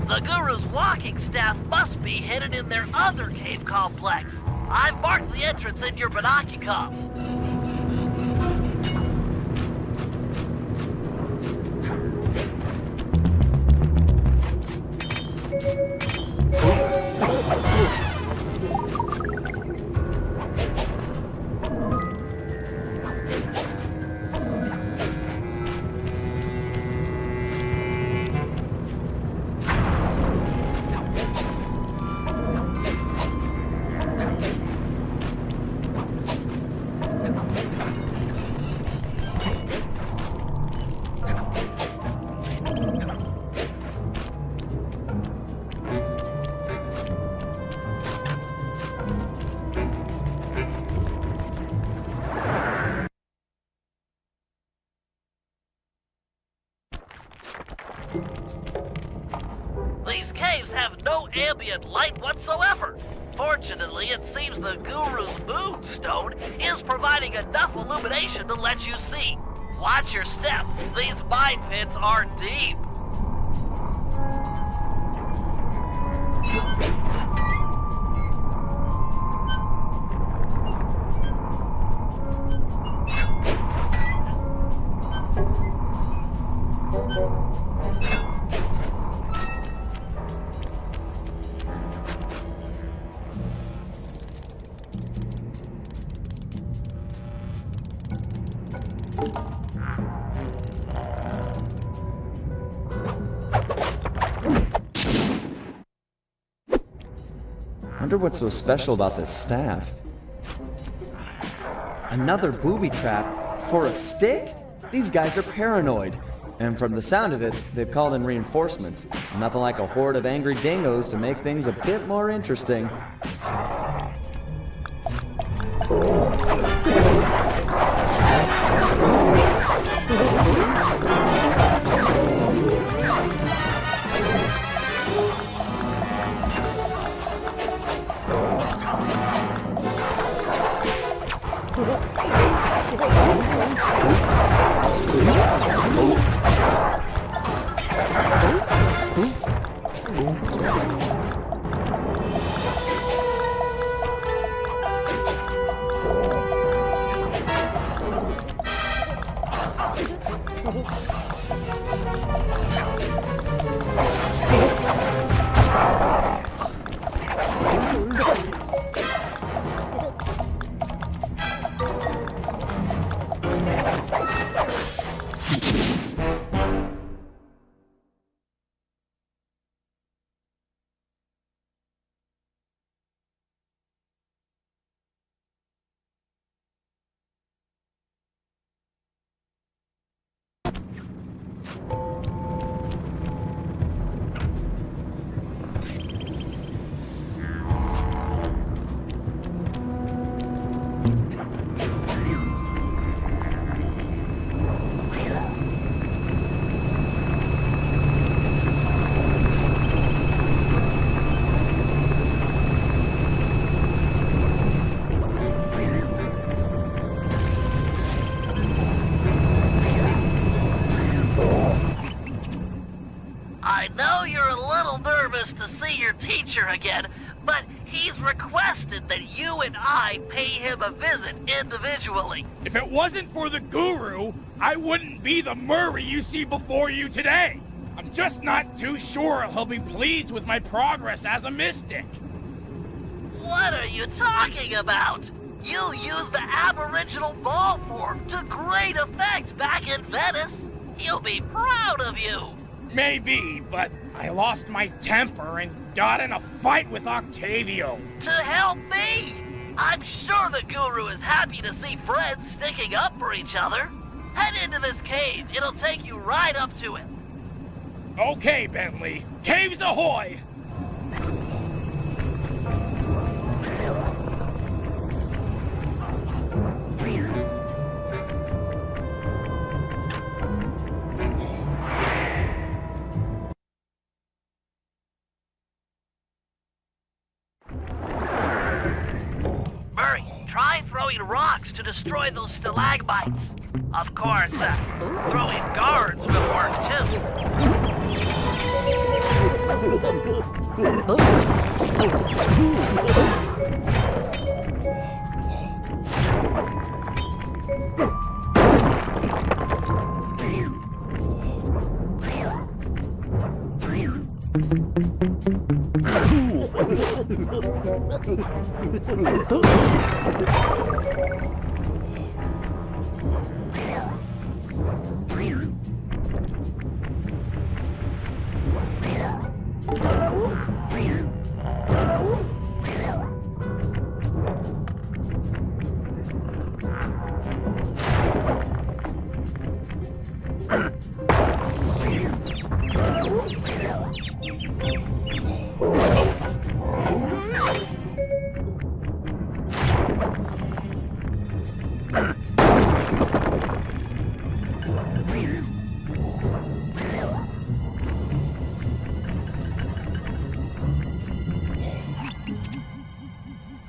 Speaker 1: The Guru's walking staff must be hidden in their other cave complex. I've marked the entrance in your binocular. These caves have no ambient light whatsoever. Fortunately, it seems the Guru's moonstone is providing enough illumination to let you see. Watch your step. These mine pits are deep.
Speaker 11: Wonder what's so special about this staff. Another booby trap for a stick? These guys are paranoid. And from the sound of it, they've called in reinforcements. Nothing like a horde of angry dingoes to make things a bit more interesting. I know you're a little nervous to see your teacher again,
Speaker 1: but he's requested that you and I pay him a visit individually.
Speaker 15: If it wasn't for the guru, I wouldn't be the Murray you see before you today. I'm just not too sure he'll be pleased with my progress as a mystic.
Speaker 1: What are you talking about? You used the Aboriginal ball form to great effect back in Venice. He'll be proud of you.
Speaker 15: Maybe, but I lost my temper and got in a fight with Octavio.
Speaker 1: To help me? I'm sure the guru is happy to see friends sticking up for each other. Head into this cave. It'll take you right up to it.
Speaker 15: Okay, Bentley. Caves ahoy!
Speaker 1: Murray, try throwing rocks to destroy those stalagmites. Of course, throwing guards will work too.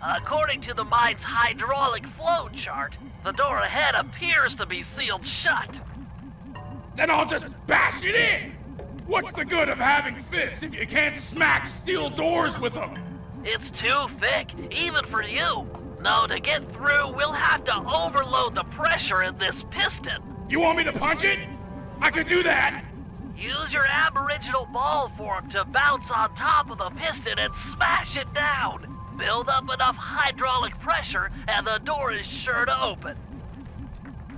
Speaker 1: According to the mine's hydraulic flow chart, the door ahead appears to be sealed shut.
Speaker 15: Then I'll just bash it in! What's the good of having fists if you can't smack steel doors with them?
Speaker 1: It's too thick, even for you. No, to get through, we'll have to overload the pressure in this piston.
Speaker 15: You want me to punch it? I could do that.
Speaker 1: Use your aboriginal ball form to bounce on top of the piston and smash it down. Build up enough hydraulic pressure and the door is sure to open.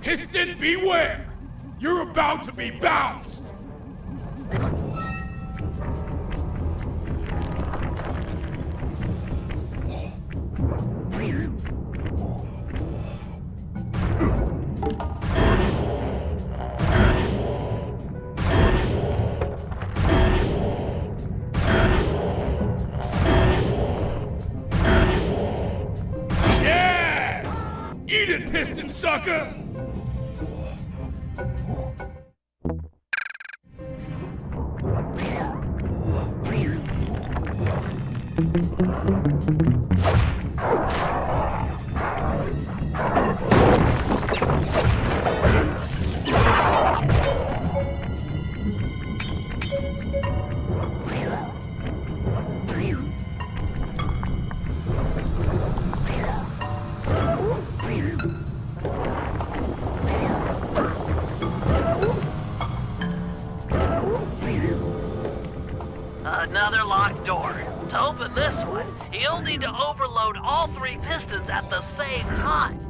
Speaker 15: Piston beware! You're about to be bounced! Yes! Eat it, piston sucker!
Speaker 1: Another locked door. To open this one, you'll need to overload all three pistons at the same time.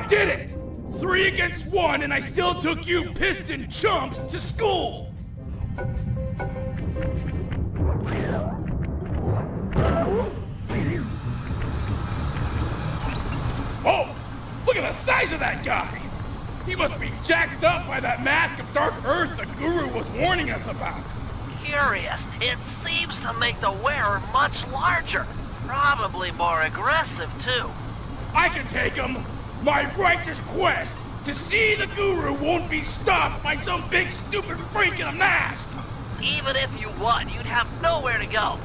Speaker 15: Did it! 3 against 1, and I still took you piston chumps to school! Oh! Look at the size of that guy! He must be jacked up by that mask of dark earth the guru was warning us about.
Speaker 1: Curious. It seems to make the wearer much larger. Probably more aggressive, too.
Speaker 15: I can take him. My righteous quest to see the guru won't be stopped by some big stupid freak in a mask.
Speaker 1: Even if you won, you'd have nowhere to go.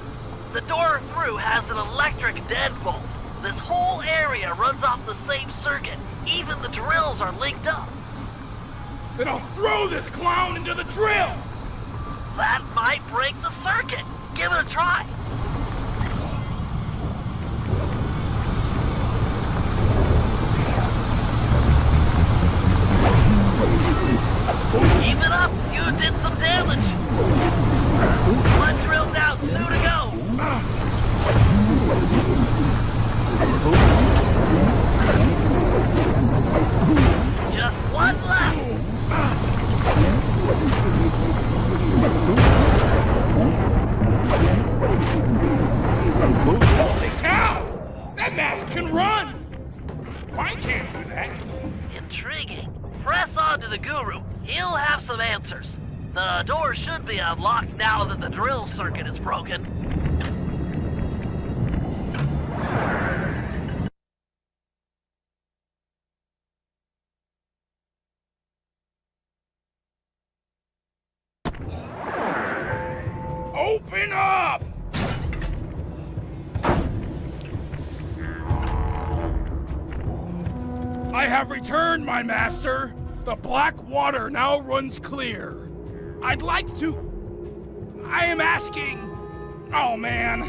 Speaker 1: The door through has an electric deadbolt. This whole area runs off the same circuit. Even the drills are linked up.
Speaker 15: Then I'll throw this clown into the drill.
Speaker 1: That might break the circuit. Give it a try. Keep it up. You did some damage. One drill down, 2 to go. Just one left.
Speaker 15: Holy cow! That mask can run! Mine can't do that.
Speaker 1: Intriguing. Press on to the guru. He'll have some answers. The door should be unlocked now that the drill circuit is broken.
Speaker 15: Open up! I have returned, my master. The black water now runs clear. I'd like to... I am asking... Oh, man.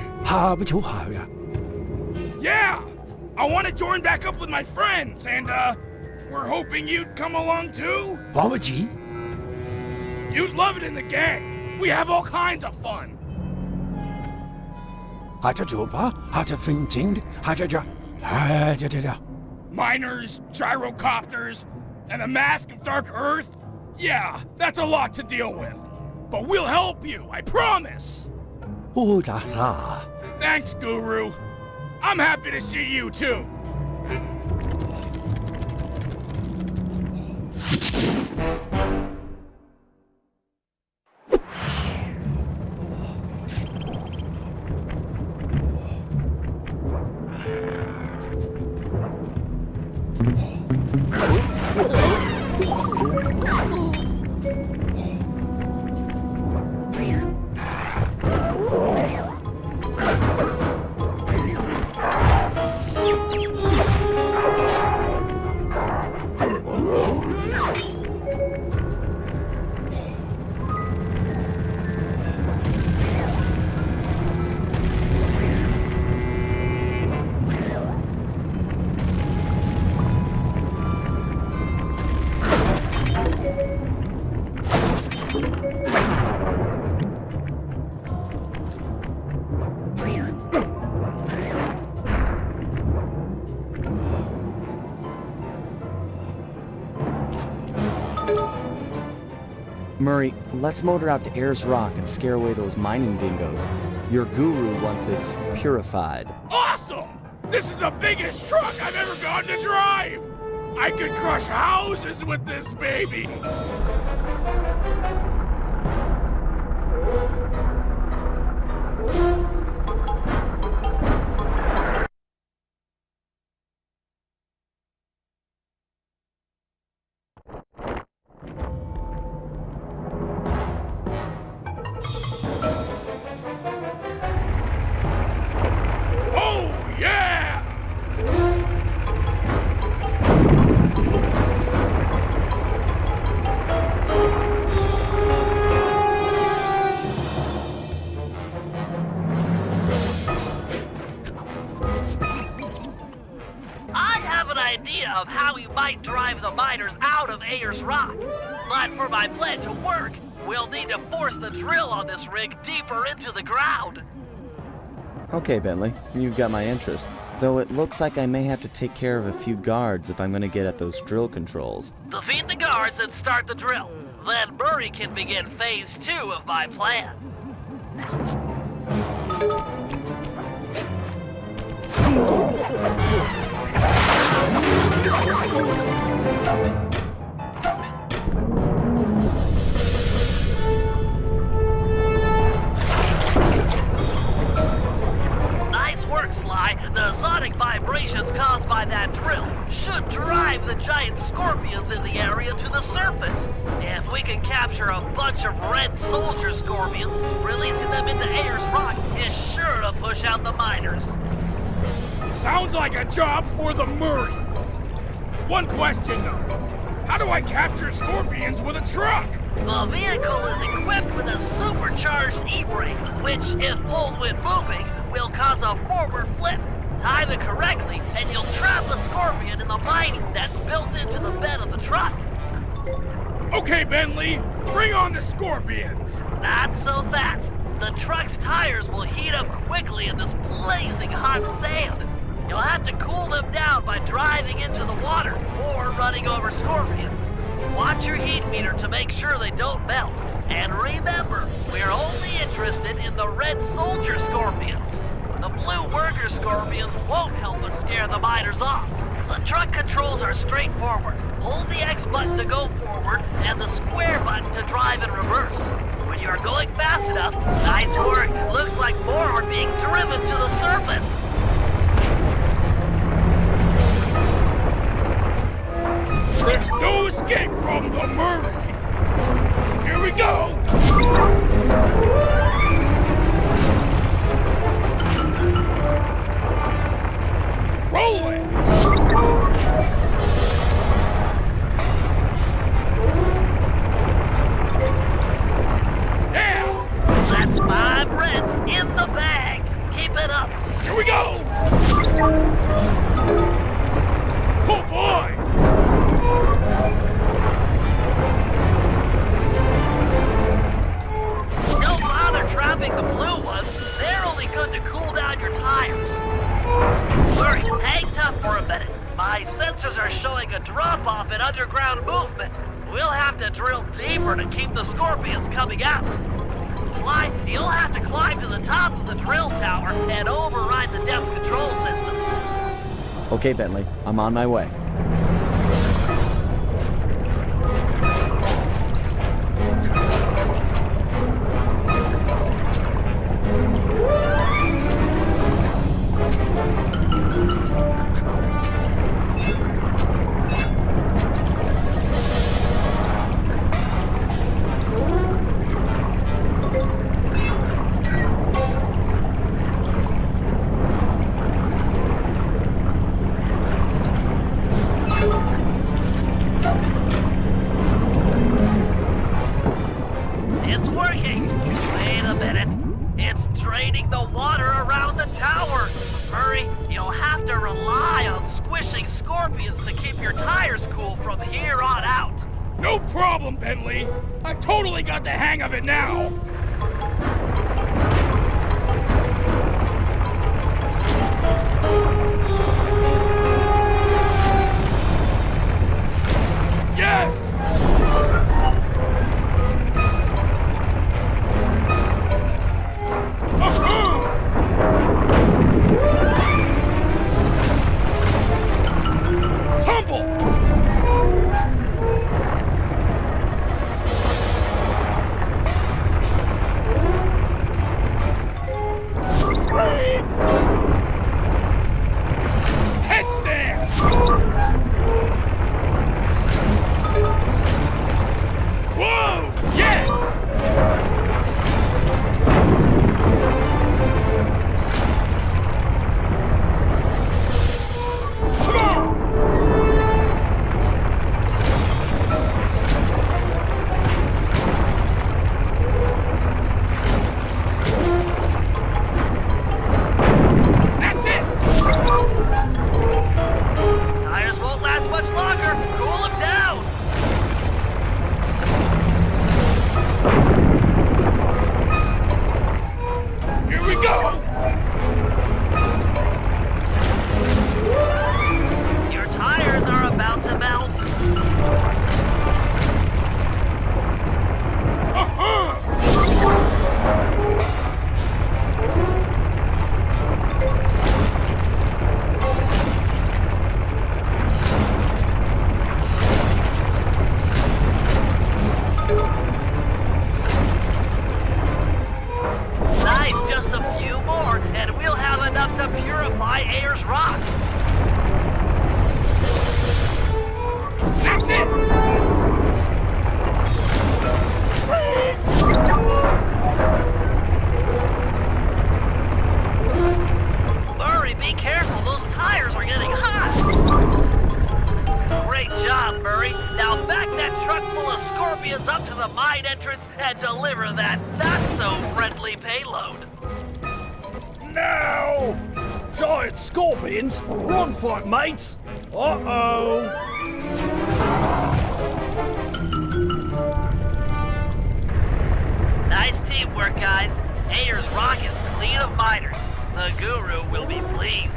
Speaker 15: Yeah! I want to join back up with my friends, and, we're hoping you'd come along, too. You'd love it in the gang. We have all kinds of fun. Miners, gyrocopters, and a mask of dark earth? Yeah, that's a lot to deal with. But we'll help you, I promise! Thanks, Guru. I'm happy to see you, too.
Speaker 11: Murray, let's motor out to Ayers Rock and scare away those mining dingoes. Your guru wants it purified.
Speaker 15: Awesome! This is the biggest truck I've ever gotten to drive! I could crush houses with this baby!
Speaker 1: Of how we might drive the miners out of Ayers Rock. But for my plan to work, we'll need to force the drill on this rig deeper into the ground.
Speaker 11: Okay, Bentley, you've got my interest. Though it looks like I may have to take care of a few guards if I'm going to get at those drill controls.
Speaker 1: Defeat the guards and start the drill. Then Murray can begin phase 2 of my plan. the giant scorpions in the area to the surface. If we can capture a bunch of red soldier scorpions, releasing them into Ayers Rock is sure to push out the miners.
Speaker 15: Sounds like a job for the Murray. One question though. How do I capture scorpions with a truck?
Speaker 1: The vehicle is equipped with a supercharged e-brake, which, if pulled when moving, will cause a forward flip. Time it correctly, and you'll trap a scorpion in the lining that's built into the bed of the truck.
Speaker 15: Okay, Bentley, bring on the scorpions.
Speaker 1: Not so fast. The truck's tires will heat up quickly in this blazing hot sand. You'll have to cool them down by driving into the water or running over scorpions. Watch your heat meter to make sure they don't melt. And remember, we're only interested in the red soldier scorpions. The blue worker scorpions won't help us scare the miners off. The truck controls are straightforward. Hold the X button to go forward and the square button to drive in reverse. When you are going fast enough, nice work. Looks like more are being driven to the surface.
Speaker 15: There's no escape from the Murray. Here we go. Rolling.
Speaker 1: Yeah. That's 5 reds in the bag. Keep it up.
Speaker 15: Here we go. Oh boy.
Speaker 1: Don't bother trapping the blue ones. They're only good to cool down your tires. Sorry, hang tough for a minute. My sensors are showing a drop-off in underground movement. We'll have to drill deeper to keep the scorpions coming out. Sly, you'll have to climb to the top of the drill tower and override the depth control system.
Speaker 11: Okay, Bentley, I'm on my way.
Speaker 1: It's working! Wait a minute. It's draining the water around the tower. Hurry, you'll have to rely on squishing scorpions to keep your tires cool from here on out.
Speaker 15: No problem, Bentley. I totally got the hang of it now. Yes! Tumble!
Speaker 1: scorpions up to the mine entrance and deliver that not-so-friendly payload.
Speaker 10: Now! Giant scorpions? Run for it, mates! Uh-oh!
Speaker 1: Nice teamwork, guys. Ayers Rock is clean of miners. The Guru will be pleased.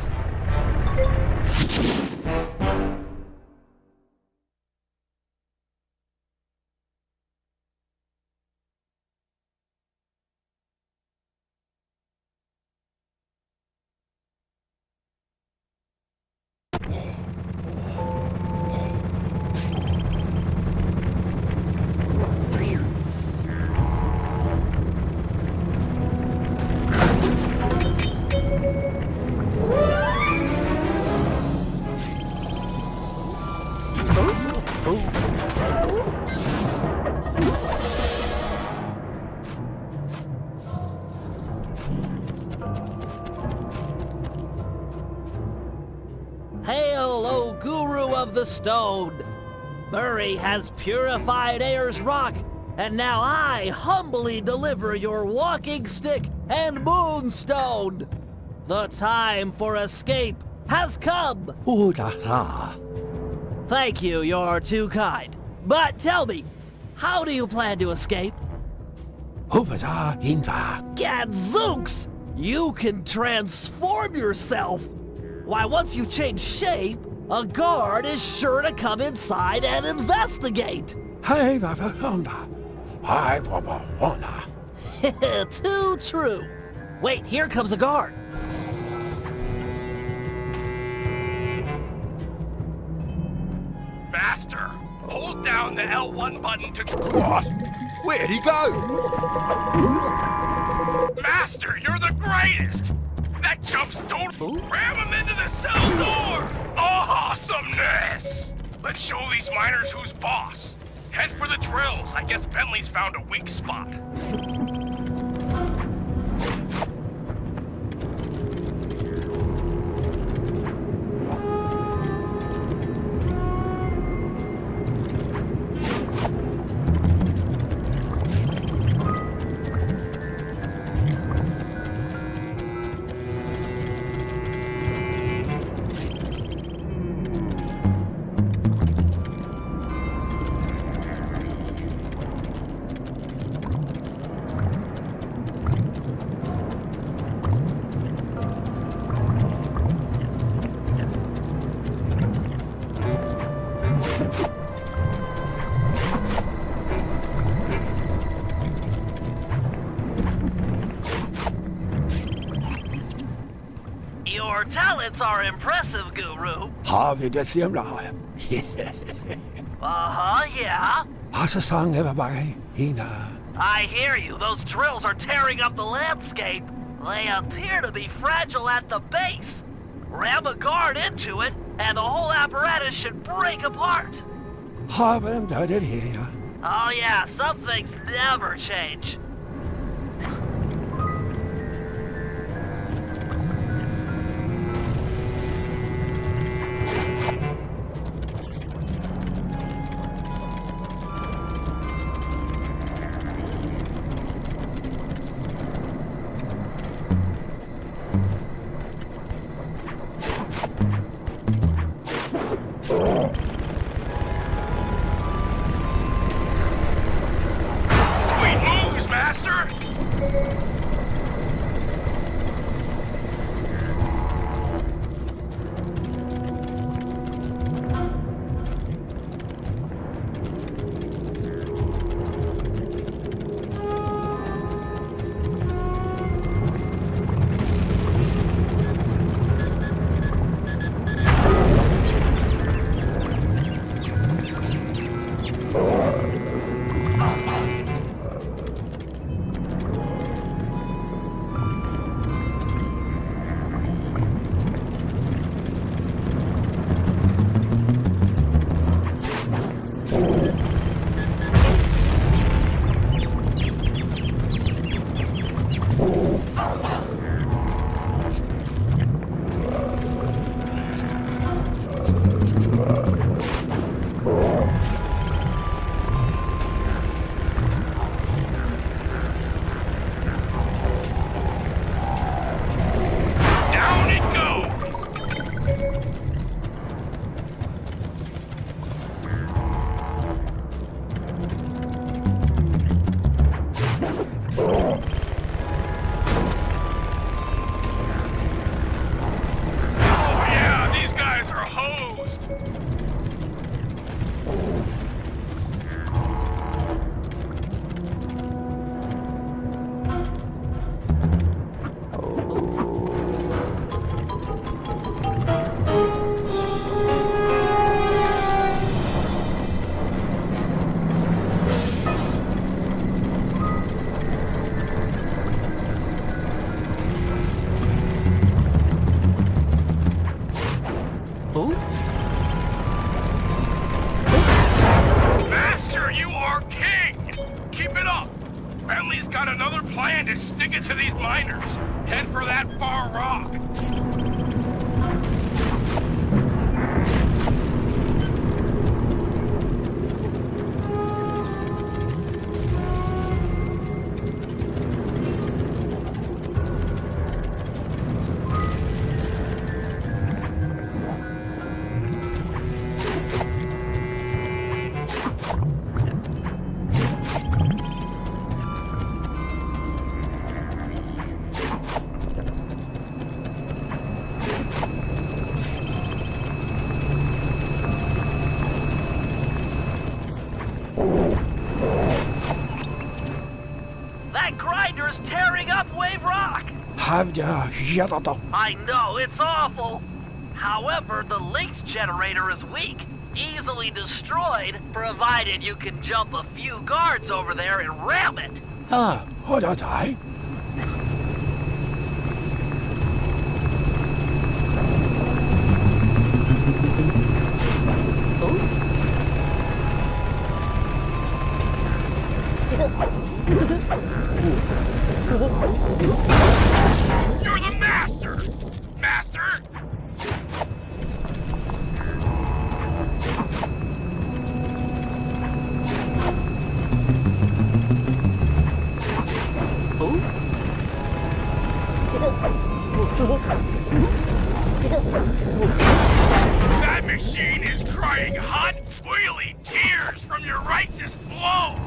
Speaker 1: Hail, O Guru of the Stone! Murray has purified Ayers Rock, and now I humbly deliver your walking stick and moonstone. The time for escape has come. Thank you, you're too kind. But tell me, how do you plan to escape? Gadzooks! You can transform yourself! Why, once you change shape, a guard is sure to come inside and investigate. Too true. Wait, here comes a guard.
Speaker 12: Master, hold down the L1 button to...
Speaker 10: What? Where'd he go?
Speaker 12: Master, you're the greatest! That jump's total... Ram him into the cell door! Awesomeness! Let's show these miners who's boss. Head for the drills. I guess Bentley's found a weak spot.
Speaker 1: Your talents are impressive, Guru. Uh-huh, yeah. I hear you. Those drills are tearing up the landscape. They appear to be fragile at the base. Ram a guard into it, and the whole apparatus should break apart. Oh yeah, some things never change.
Speaker 12: another plan to stick it to these miners. Head for that far rock.
Speaker 1: That grinder's tearing up Wave Rock! I know, it's awful! However, the linked generator is weak, easily destroyed, provided you can jump a few guards over there and ram it!
Speaker 12: You're the master! Master! That machine is crying hot, oily tears from your righteous blow!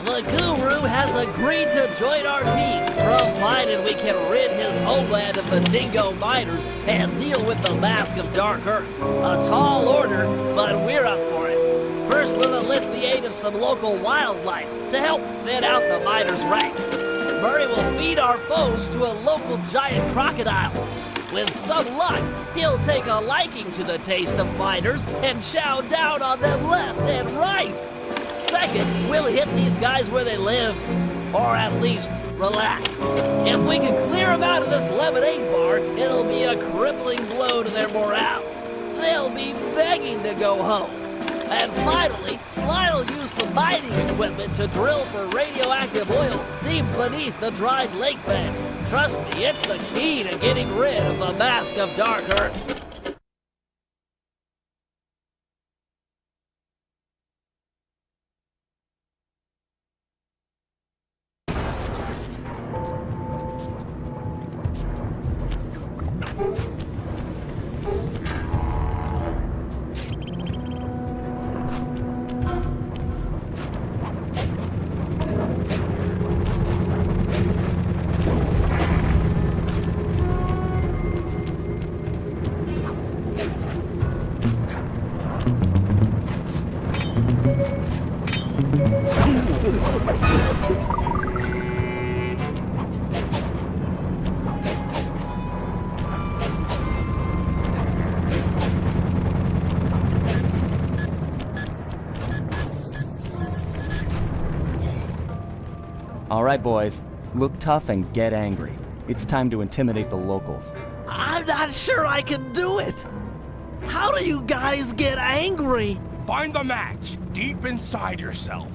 Speaker 1: The Guru has agreed to join our team, provided we can rid his homeland of the dingo miners and deal with the Mask of Dark Earth. A tall order, but we're up for it. First, we'll enlist the aid of some local wildlife to help thin out the miners' ranks. Murray will feed our foes to a local giant crocodile. With some luck, he'll take a liking to the taste of miners and chow down on them left and right. Second, we'll hit these guys where they live, or at least relax. If we can clear them out of this lemonade bar, it'll be a crippling blow to their morale. They'll be begging to go home. And finally, Sly will use some mining equipment to drill for radioactive oil deep beneath the dried lake bed. Trust me, it's the key to getting rid of the Mask of Dark Earth.
Speaker 11: All right, boys. Look tough and get angry. It's time to intimidate the locals.
Speaker 1: I'm not sure I can do it. How do you guys get angry?
Speaker 15: Find the match deep inside yourself.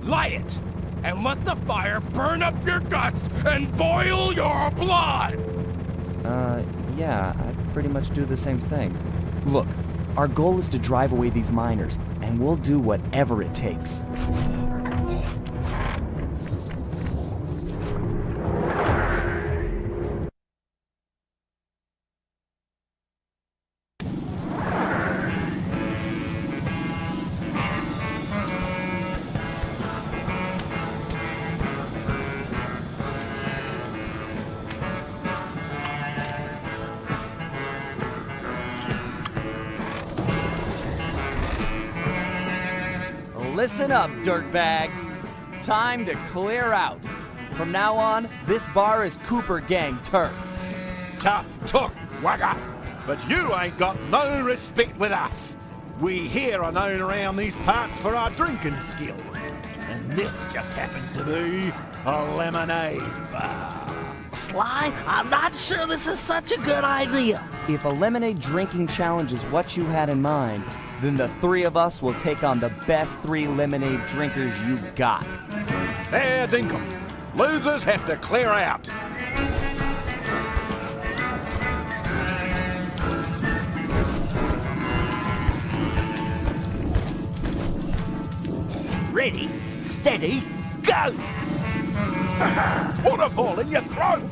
Speaker 15: Light it, and let the fire burn up your guts and boil your blood!
Speaker 11: Yeah, I pretty much do the same thing. Look, our goal is to drive away these miners, and we'll do whatever it takes. Listen up, dirtbags. Time to clear out. From now on, this bar is Cooper Gang turf.
Speaker 6: Tough talk, wagger. But you ain't got no respect with us. We here are known around these parts for our drinking skills. And this just happens to be a lemonade bar.
Speaker 1: Sly, I'm not sure this is such a good idea.
Speaker 11: If a lemonade drinking challenge is what you had in mind, then the three of us will take on the best 3 lemonade drinkers you got.
Speaker 6: Fair dinkum. Losers have to clear out.
Speaker 15: Ready, steady, go!
Speaker 6: Waterfall in your throat!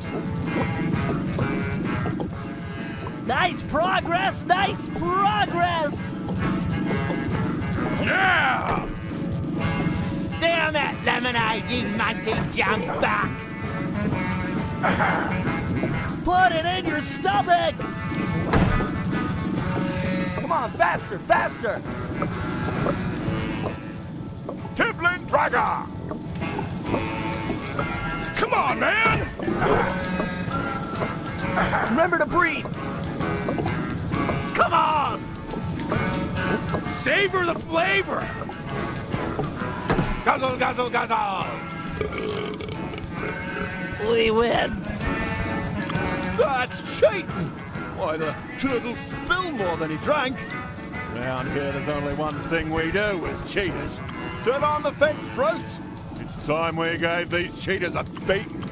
Speaker 1: Nice progress, nice progress!
Speaker 6: Yeah!
Speaker 15: Down that lemonade, you monkey jump back!
Speaker 1: Put it in your stomach!
Speaker 11: Come on, faster, faster!
Speaker 6: Tiblin Dragger! Come on, man!
Speaker 11: Remember to breathe!
Speaker 15: Come on! Savor the flavor!
Speaker 6: Guzzle, guzzle, guzzle!
Speaker 1: We win!
Speaker 6: That's cheating! Why, the turtle spilled more than he drank. Round here, there's only one thing we do as cheaters. Turn on the fence, Bruce! It's time we gave these cheaters a beating.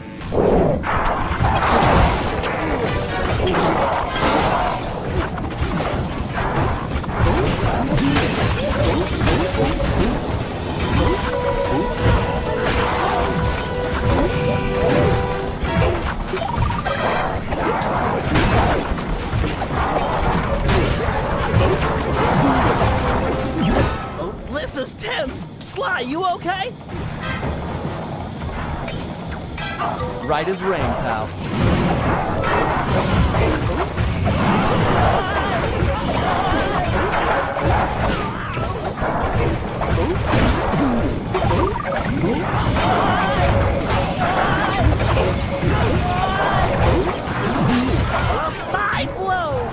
Speaker 1: This is tense! Sly, you okay?
Speaker 11: Right as rain, pal.
Speaker 1: Mind blow!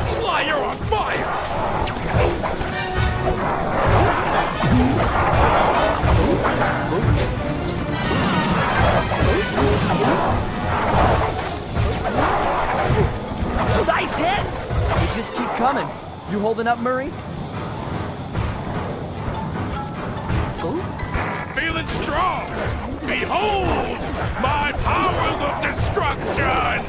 Speaker 15: Sly, you're on fire!
Speaker 1: Nice hit!
Speaker 11: You just keep coming. You holding up, Murray?
Speaker 15: Feeling strong! Behold my powers of destruction!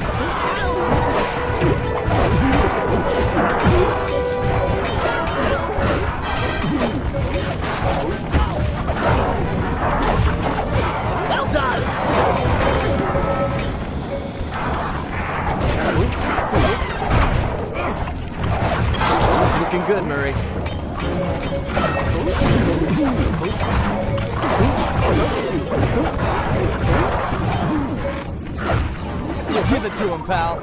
Speaker 1: Well done!
Speaker 11: Looking good, Murray. Give it to him, pal.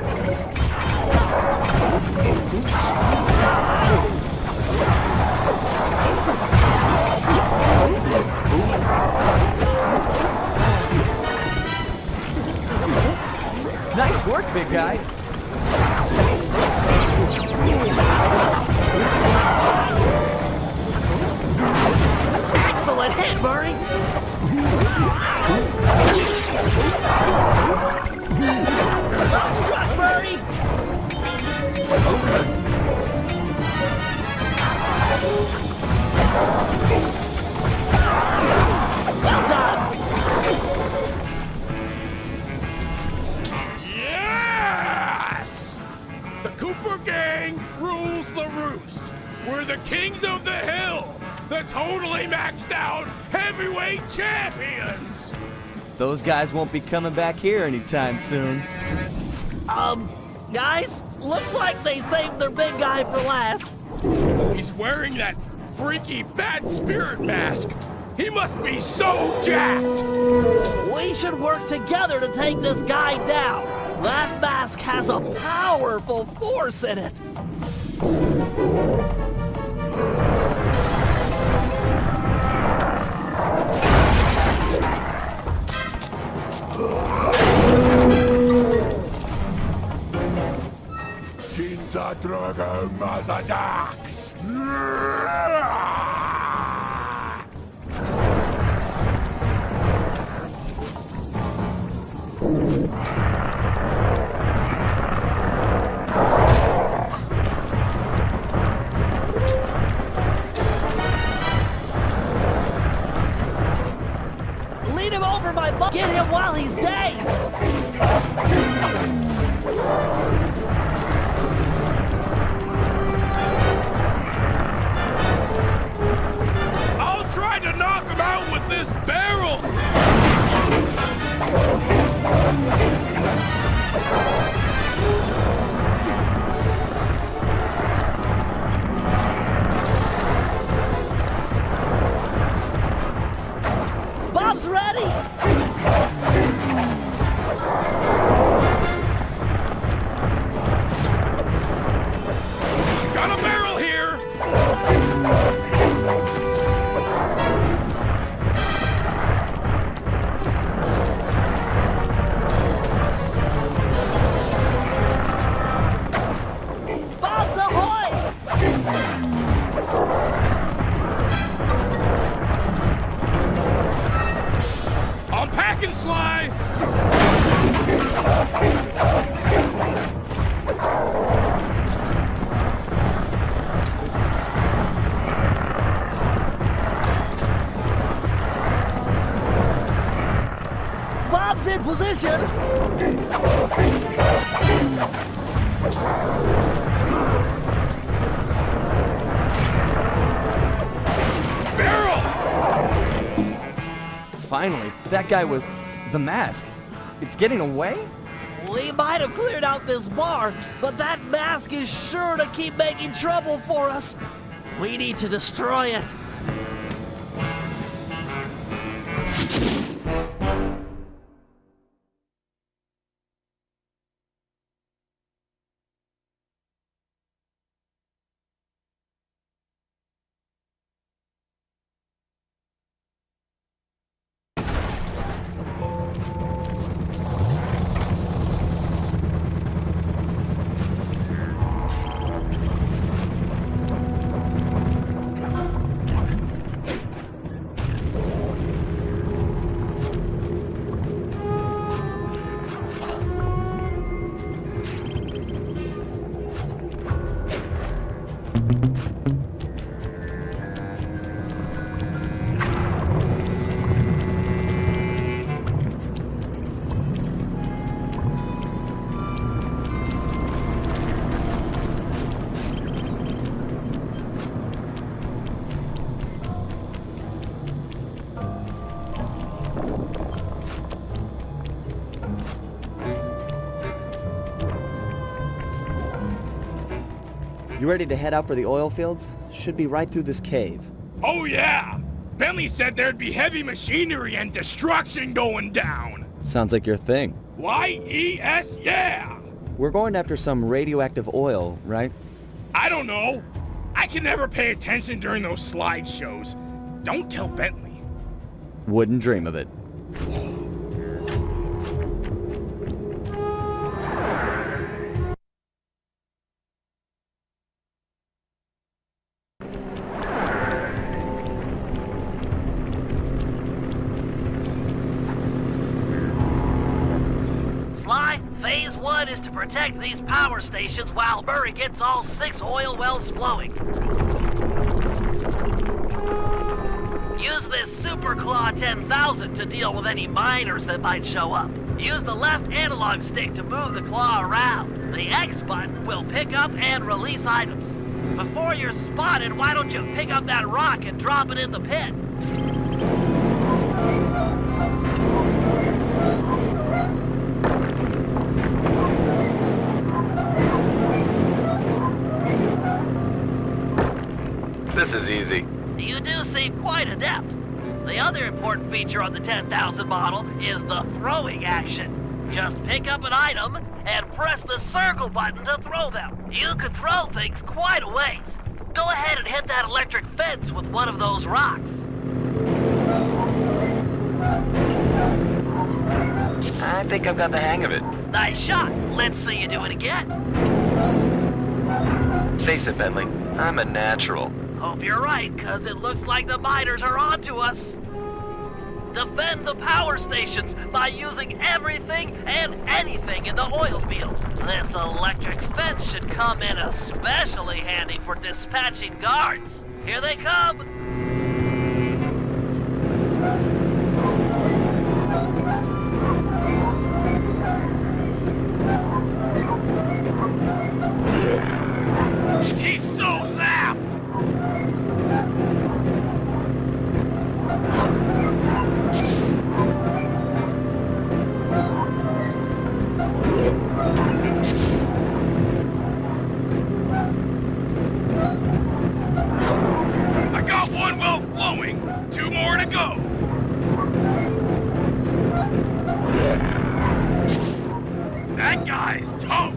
Speaker 11: Nice work, big guy.
Speaker 1: Excellent hit, Murray! Well struck, Murray! Well done!
Speaker 15: Yes! The Cooper Gang rules the roost. We're the kings of the hill. The totally maxed out heavyweight champions.
Speaker 11: Those guys won't be coming back here anytime soon.
Speaker 1: Guys, looks like they saved their big guy for last.
Speaker 15: He's wearing that freaky bad spirit mask. He must be so jacked.
Speaker 1: We should work together to take this guy down. That mask has a powerful force in it. Lead him over my butt. Get him while he's dazed.
Speaker 15: I'll try to knock him out with this barrel.
Speaker 1: Bob's ready.
Speaker 15: Got a barrel here.
Speaker 1: Bob's ahoy!
Speaker 15: I'm packing, Sly.
Speaker 1: Bob's in position.
Speaker 11: Finally, that guy was the mask. It's getting away?
Speaker 1: We might have cleared out this bar, but that mask is sure to keep making trouble for us. We need to destroy it.
Speaker 11: You ready to head out for the oil fields? Should be right through this cave.
Speaker 15: Oh yeah! Bentley said there'd be heavy machinery and destruction going down.
Speaker 11: Sounds like your thing.
Speaker 15: Y-E-S, yeah!
Speaker 11: We're going after some radioactive oil, right?
Speaker 15: I don't know. I can never pay attention during those slideshows. Don't tell Bentley.
Speaker 11: Wouldn't dream of it.
Speaker 1: Sly, phase 1 is to protect these power stations while Murray gets all 6 oil wells flowing. Use this Super Claw 10,000 to deal with any miners that might show up. Use the left analog stick to move the claw around. The X button will pick up and release items. Before you're spotted, why don't you pick up that rock and drop it in the pit?
Speaker 13: This is easy.
Speaker 1: seem quite adept. The other important feature on the 10,000 model is the throwing action. Just pick up an item and press the circle button to throw them. You can throw things quite a ways. Go ahead and hit that electric fence with one of those rocks.
Speaker 13: I think I've got the hang of it.
Speaker 1: Nice shot. Let's see you do it again.
Speaker 13: Face it, Bentley. I'm a natural.
Speaker 1: Hope you're right, because it looks like the miners are onto us. Defend the power stations by using everything and anything in the oil field. This electric fence should come in especially handy for dispatching guards. Here they come.
Speaker 15: He's so zapped! I got one well flowing. 2 more to go. That guy's toast.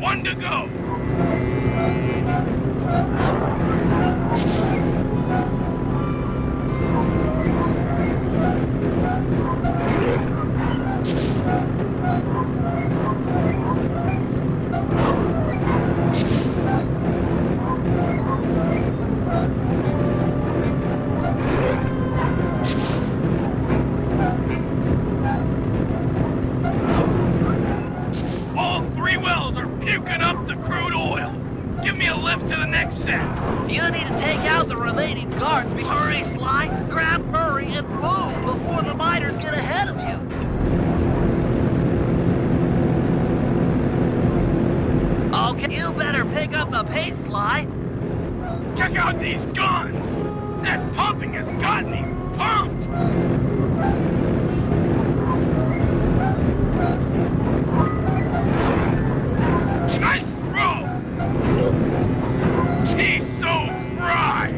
Speaker 15: One to go. All 3 wells are puking up the crude oil. Give me a lift to the next set.
Speaker 1: You need to take out the remaining guards. Hurry, Sly. Grab Murray and move before the miners get ahead of you. Okay, you better pick up the pace, Sly.
Speaker 15: Check out these guns. That pumping has got me pumped. Nice throw! He's so fried!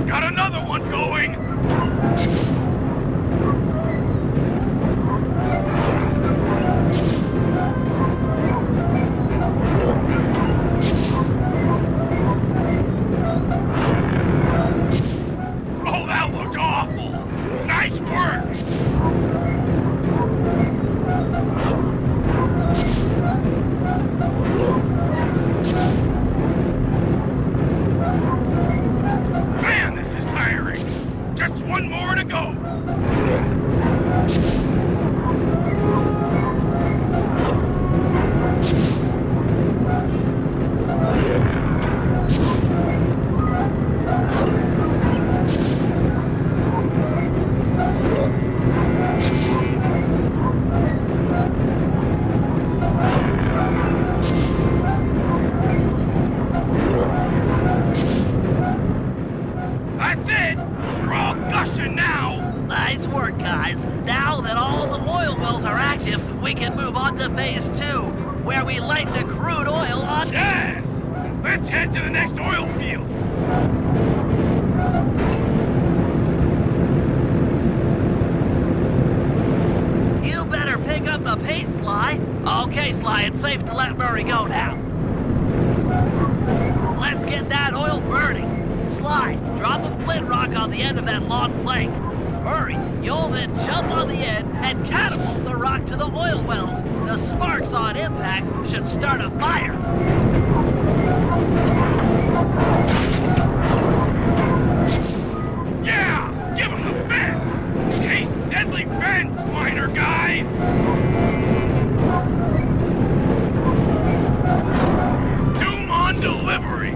Speaker 15: Got another one going! Oh, that looked awful! Nice work! Man, this is tiring! Just 1 more to go! That's it! We're all gushing now!
Speaker 1: Nice work, guys. Now that all the oil wells are active, we can move on to phase 2, where we light the crude oil on...
Speaker 15: Yes! Let's head to the next oil field!
Speaker 1: You better pick up the pace, Sly. Okay, Sly, it's safe to let Murray go now. Let's get that oil burning. Sly, drop a flint rock on the end of that long plank. Murray, you'll then jump on the end and catapult the rock to the oil wells. The sparks on impact should start a fire.
Speaker 15: Yeah! Give him the fence! Hey, deadly fence, miner guy! Doom on delivery!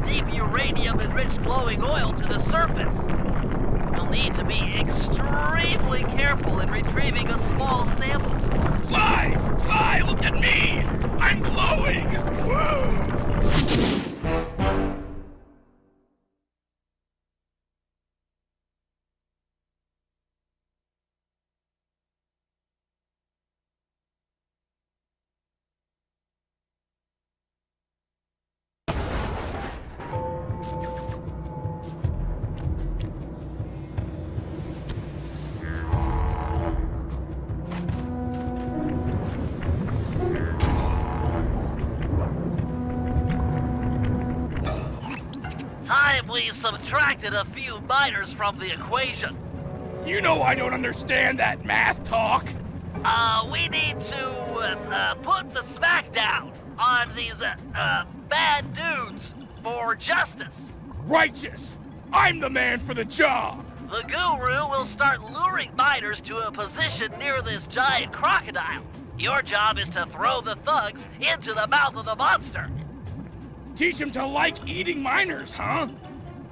Speaker 1: deep uranium-enriched glowing oil to the surface. You'll need to be extremely careful in retrieving a small sample.
Speaker 15: Sly! Sly, look at me! I'm glowing! Woo!
Speaker 1: We subtracted a few miners from the equation.
Speaker 15: You know I don't understand that math talk.
Speaker 1: We need to, put the smack down on these, bad dudes for justice.
Speaker 15: Righteous! I'm the man for the job!
Speaker 1: The guru will start luring miners to a position near this giant crocodile. Your job is to throw the thugs into the mouth of the monster.
Speaker 15: Teach them to like eating miners, huh?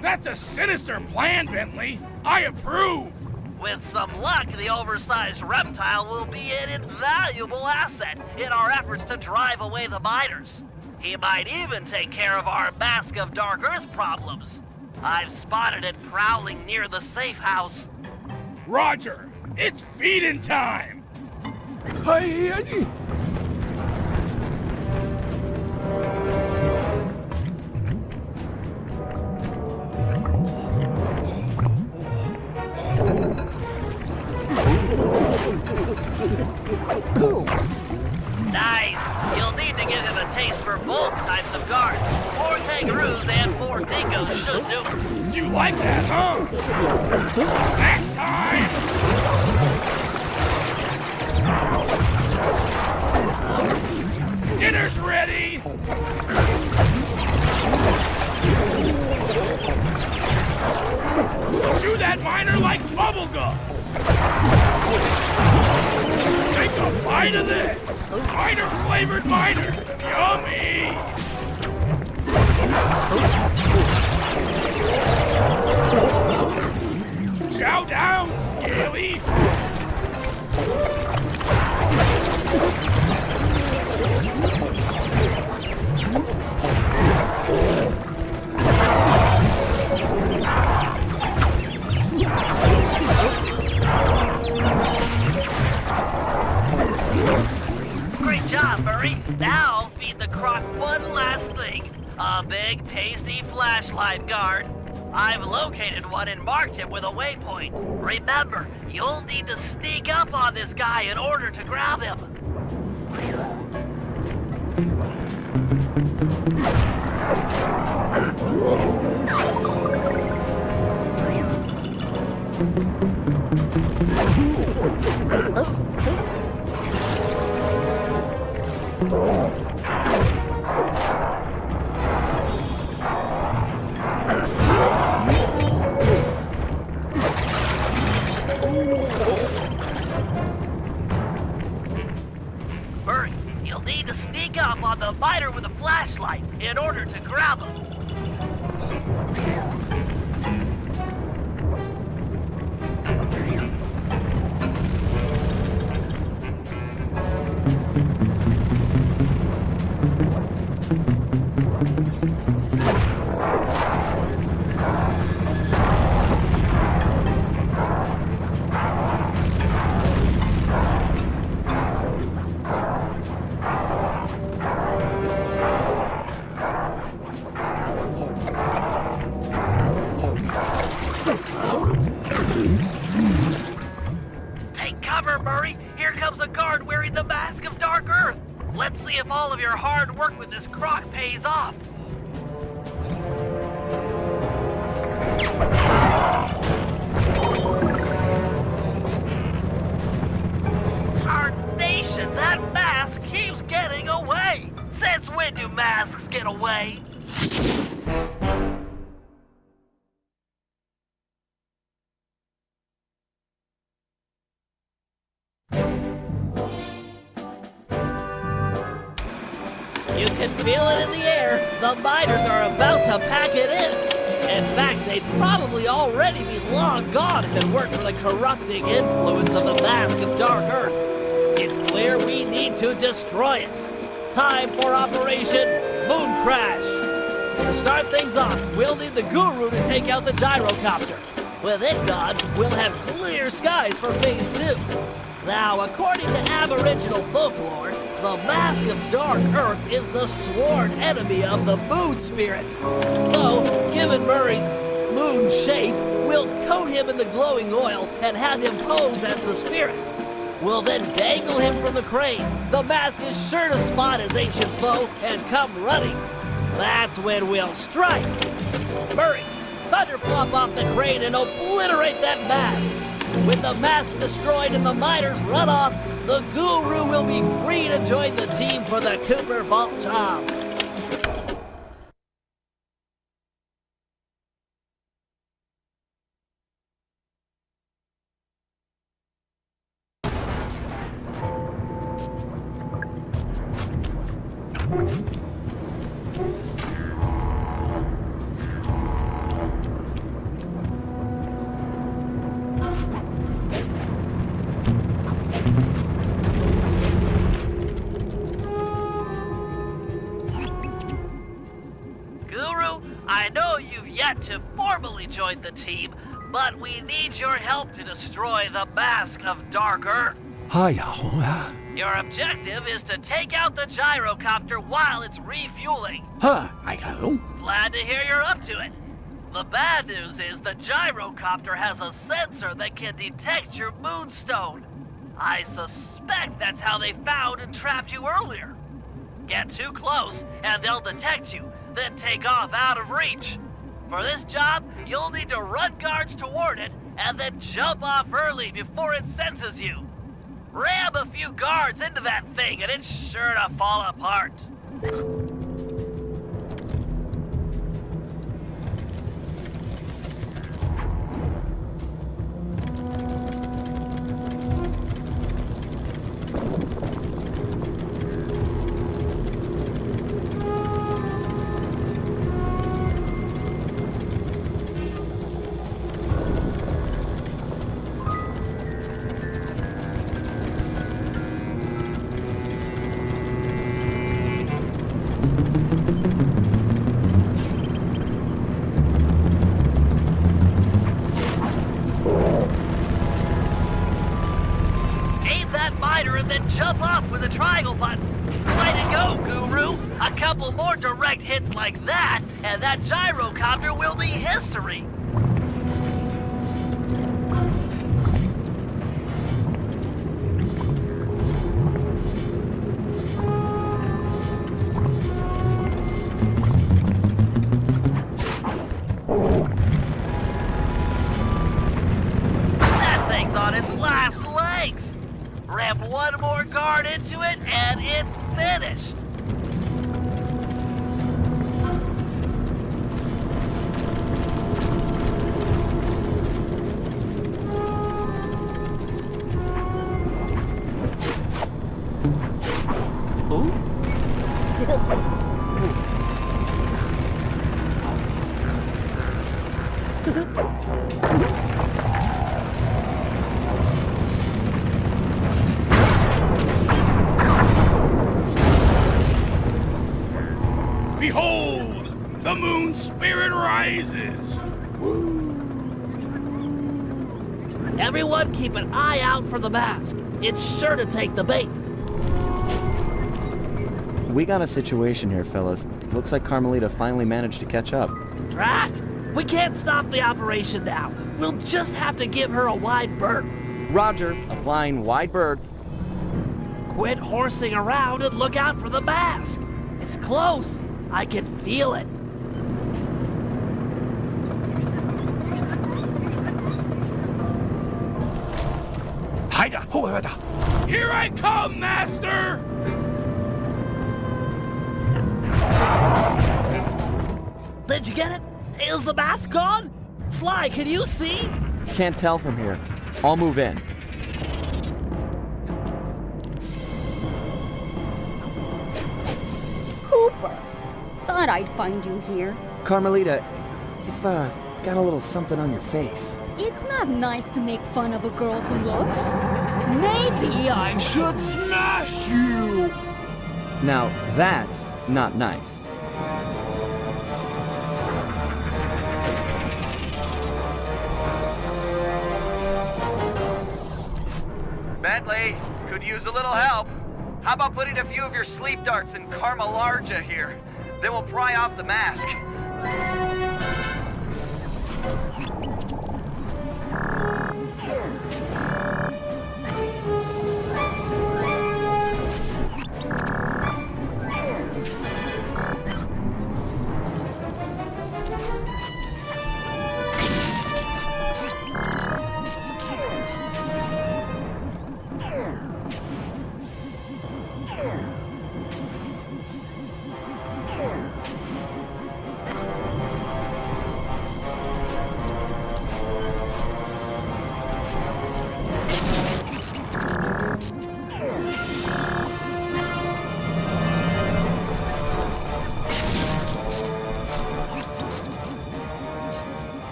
Speaker 15: That's a sinister plan, Bentley. I approve.
Speaker 1: With some luck, the oversized reptile will be an invaluable asset in our efforts to drive away the miners. He might even take care of our Mask of Dark Earth problems. I've spotted it prowling near the safe house.
Speaker 15: Roger, it's feeding time.
Speaker 1: Nice! You'll need to give him a taste for both types of guards. 4 kangaroos and 4 dingoes should do it.
Speaker 15: You like that, huh? Snack time! Dinner's ready! Chew that miner like bubblegum! Take a bite of this! Miner-flavored miner! Yummy! Chow down, Scaly!
Speaker 1: Great job, Murray. Now feed the croc one last thing. A big, tasty flashlight guard. I've located one and marked him with a waypoint. Remember, you'll need to sneak up on this guy in order to grab him. Hurry, you'll need to sneak up on the biter with a flashlight in order to grab him. Take cover, Murray. Here comes a guard wearing the Mask of Dark Earth. Let's see if all of your hard work with this croc pays off. Nation, that mask keeps getting away! Since when do masks get away? You can feel it in the air. The miners are about to pack it in. In fact, they'd probably already be long gone if it weren't for the corrupting influence of the Mask of Dark Earth. It's clear we need to destroy it. Time for Operation Moon Crash. To start things off, we'll need the Guru to take out the gyrocopter. With it gone, we'll have clear skies for Phase 2. Now, according to Aboriginal folklore, the Mask of Dark Earth is the sworn enemy of the Moon Spirit. So, given Murray's moon shape, we'll coat him in the glowing oil and have him pose as the spirit. We'll then dangle him from the crane. The mask is sure to spot his ancient foe and come running. That's when we'll strike. Murray, thunderflop off the crane and obliterate that mask. With the mask destroyed and the miners run off, the Guru will be free to join the team for the Cooper Vault job. I know you've yet to formally join the team, but we need your help to destroy the Mask of Dark Earth.
Speaker 6: Hiya.
Speaker 1: Your objective is to take out the gyrocopter while it's refueling.
Speaker 6: Hiya.
Speaker 1: Glad to hear you're up to it. The bad news is the gyrocopter has a sensor that can detect your moonstone. I suspect that's how they found and trapped you earlier. Get too close and they'll detect you, then take off out of reach. For this job, you'll need to run guards toward it and then jump off early before it senses you. Ram a few guards into that thing and it's sure to fall apart. And then jump off with a triangle button. Way to go, Guru! A couple more direct hits like that, and that gyrocopter will be history! That thing's on its last legs! Ram one more guard into it, and it's finished!
Speaker 15: Behold, the moon spirit rises.
Speaker 1: Everyone keep an eye out for the mask. It's sure to take the bait.
Speaker 11: We got a situation here, fellas. Looks like Carmelita finally managed to catch up.
Speaker 1: Drat! We can't stop the operation now. We'll just have to give her a wide berth.
Speaker 11: Roger, applying wide berth.
Speaker 1: Quit horsing around and look out for the mask. It's close. I can feel it.
Speaker 15: Here I come, Master!
Speaker 1: Did you get it? Is the mask gone? Sly, can you see?
Speaker 11: Can't tell from here. I'll move in.
Speaker 9: Who thought I'd find you here.
Speaker 11: Carmelita, you've got a little something on your face.
Speaker 9: It's not nice to make fun of a girl's looks. Maybe I should smash you!
Speaker 11: Now, that's not nice.
Speaker 1: Bentley, could use a little help. How about putting a few of your sleep darts in Carmelarja here? Then we'll pry off the mask.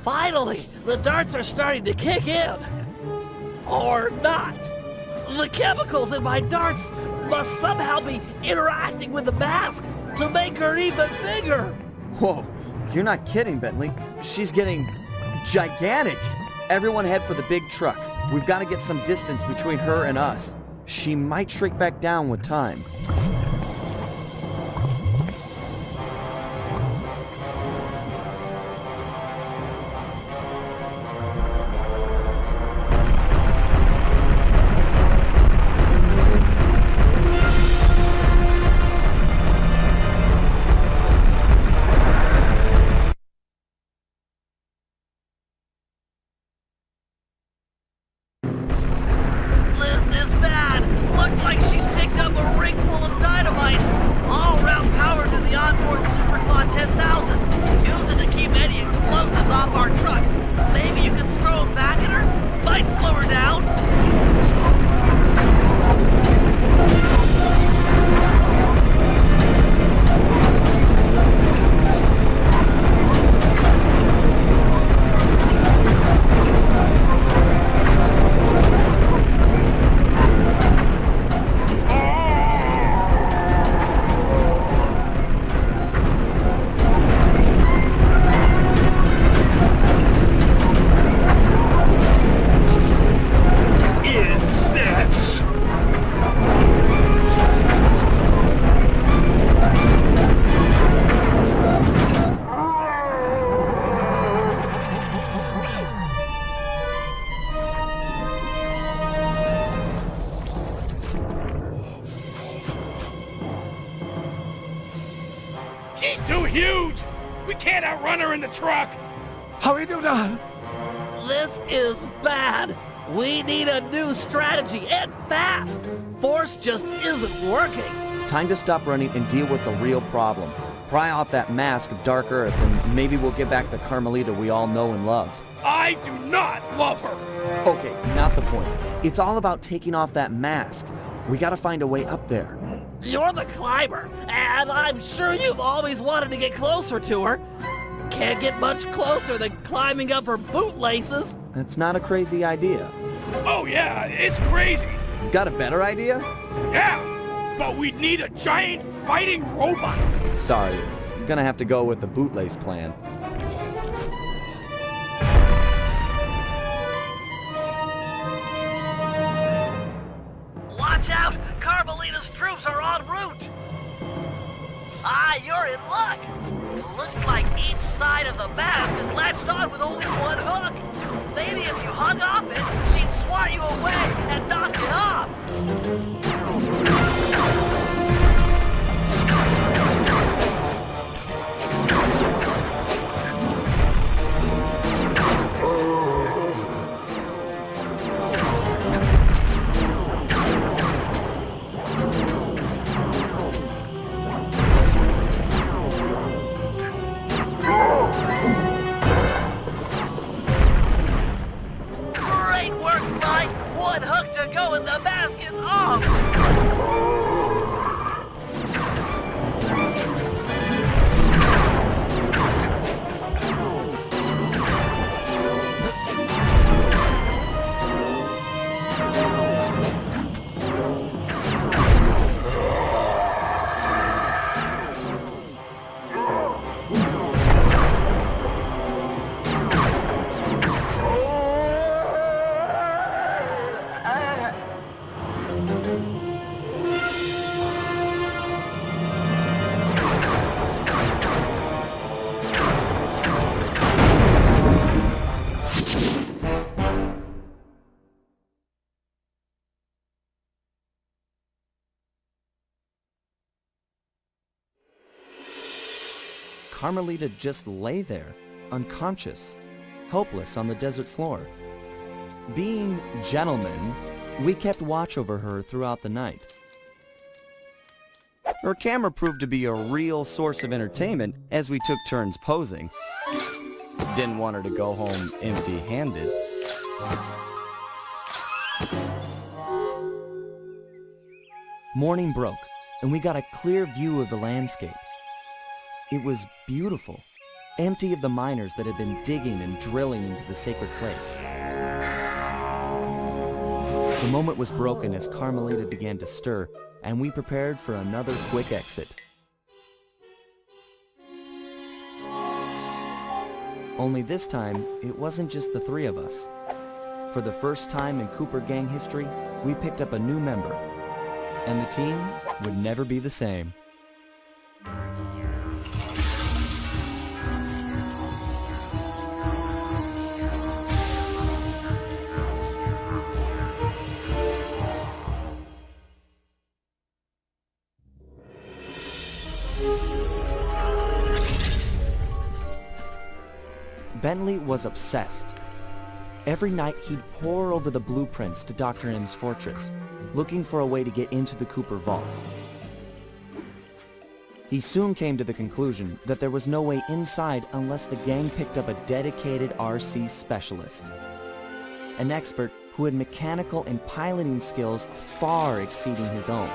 Speaker 1: Finally, the darts are starting to kick in. Or not. The chemicals in my darts must somehow be interacting with the mask to make her even bigger.
Speaker 11: Whoa, you're not kidding, Bentley. She's getting gigantic. Everyone head for the big truck. We've got to get some distance between her and us. She might shrink back down with time.
Speaker 15: She's too huge! We can't outrun her in the truck!
Speaker 1: How we do that? This is bad. We need a new strategy, and fast. Force just isn't working.
Speaker 11: Time to stop running and deal with the real problem. Pry off that mask of dark earth, and maybe we'll get back the Carmelita we all know and love.
Speaker 15: I do not love her!
Speaker 11: Okay, not the point. It's all about taking off that mask. We gotta find a way up there.
Speaker 1: You're the climber, and I'm sure you've always wanted to get closer to her. Can't get much closer than climbing up her bootlaces.
Speaker 11: That's not a crazy idea.
Speaker 15: Oh yeah, it's crazy!
Speaker 11: You got a better idea?
Speaker 15: Yeah, but we'd need a giant fighting robot.
Speaker 11: Sorry, you're gonna have to go with the bootlace plan.
Speaker 1: Watch out! Carmelita's troops are en route! Ah, you're in luck! Looks like each side of the mask is latched on with only one hook. Maybe if you hung off it, she'd swat you away and knock it off!
Speaker 2: Carmelita just lay there, unconscious, helpless on the desert floor. Being gentlemen, we kept watch over her throughout the night. Her camera proved to be a real source of entertainment as we took turns posing. Didn't want her to go home empty-handed. Morning broke, and we got a clear view of the landscape. It was beautiful, empty of the miners that had been digging and drilling into the sacred place. The moment was broken as Carmelita began to stir, and we prepared for another quick exit. Only this time, it wasn't just the three of us. For the first time in Cooper gang history, we picked up a new member, and the team would never be the same. Bentley was obsessed. Every night he'd pore over the blueprints to Dr. M's fortress, looking for a way to get into the Cooper vault. He soon came to the conclusion that there was no way inside unless the gang picked up a dedicated RC specialist, an expert who had mechanical and piloting skills far exceeding his own.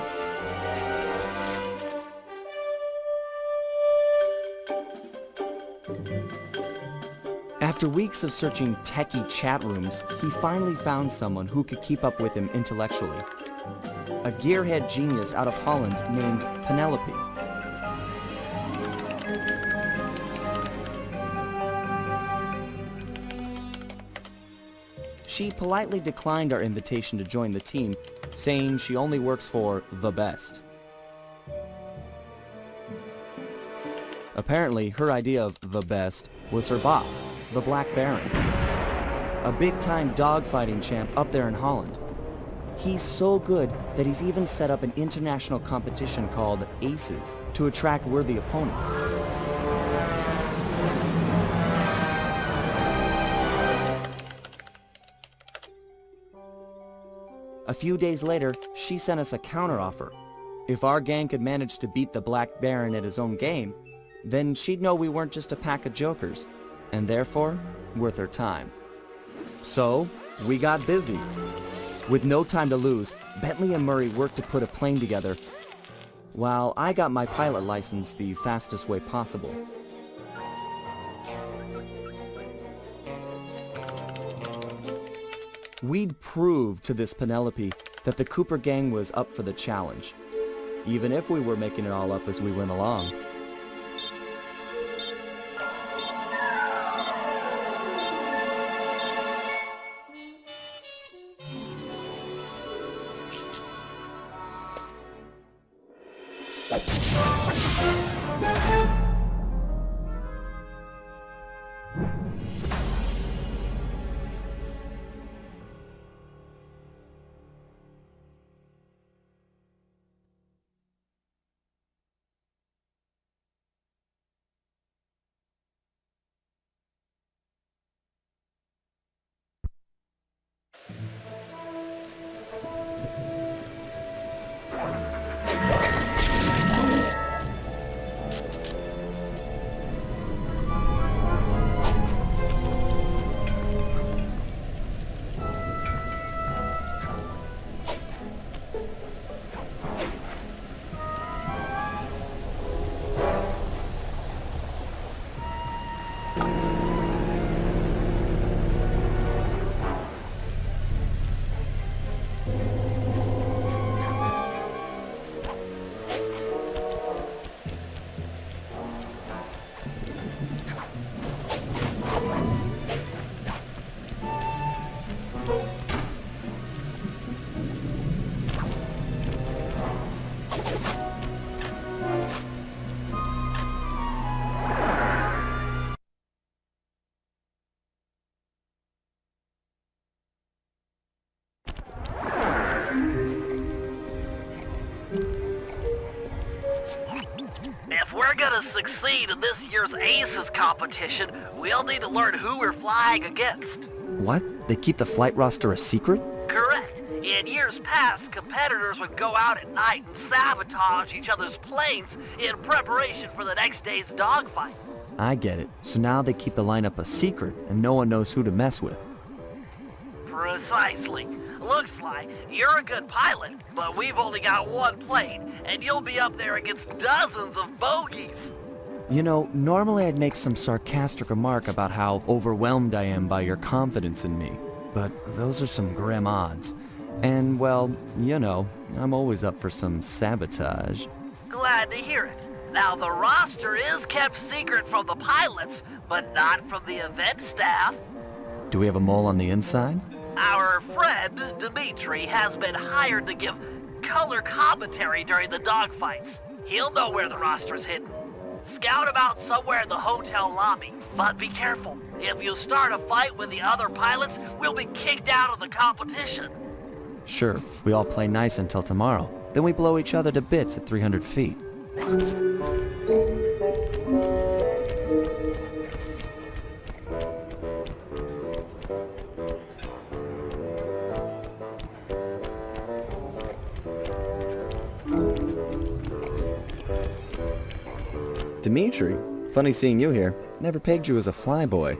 Speaker 2: After weeks of searching techie chat rooms, he finally found someone who could keep up with him intellectually. A gearhead genius out of Holland named Penelope. She politely declined our invitation to join the team, saying she only works for the best. Apparently, her idea of the best was her boss, the Black Baron, a big-time dogfighting champ up there in Holland. He's so good that he's even set up an international competition called Aces to attract worthy opponents. A few days later, she sent us a counteroffer. If our gang could manage to beat the Black Baron at his own game, then she'd know we weren't just a pack of jokers, and therefore, worth her time. So, we got busy. With no time to lose, Bentley and Murray worked to put a plane together, while I got my pilot license the fastest way possible. We'd proved to this Penelope that the Cooper gang was up for the challenge, even if we were making it all up as we went along.
Speaker 1: want to succeed in this year's Aces competition, we'll need to learn who we're flying against.
Speaker 11: What? They keep the flight roster a secret?
Speaker 1: Correct. In years past, competitors would go out at night and sabotage each other's planes in preparation for the next day's dogfight.
Speaker 11: I get it. So now they keep the lineup a secret, and no one knows who to mess with.
Speaker 1: Precisely. Look, Sly, you're a good pilot, but we've only got one plane, and you'll be up there against dozens of bogeys.
Speaker 11: You know, normally I'd make some sarcastic remark about how overwhelmed I am by your confidence in me, but those are some grim odds. And, well, you know, I'm always up for some sabotage.
Speaker 1: Glad to hear it. Now, the roster is kept secret from the pilots, but not from the event staff.
Speaker 11: Do we have a mole on the inside?
Speaker 1: Our friend, Dimitri, has been hired to give color commentary during the dogfights. He'll know where the roster's hidden. Scout him out somewhere in the hotel lobby, but be careful. If you start a fight with the other pilots, we'll be kicked out of the competition.
Speaker 11: Sure, we all play nice until tomorrow. Then we blow each other to bits at 300 feet. Dimitri, funny seeing you here. Never pegged you as a flyboy.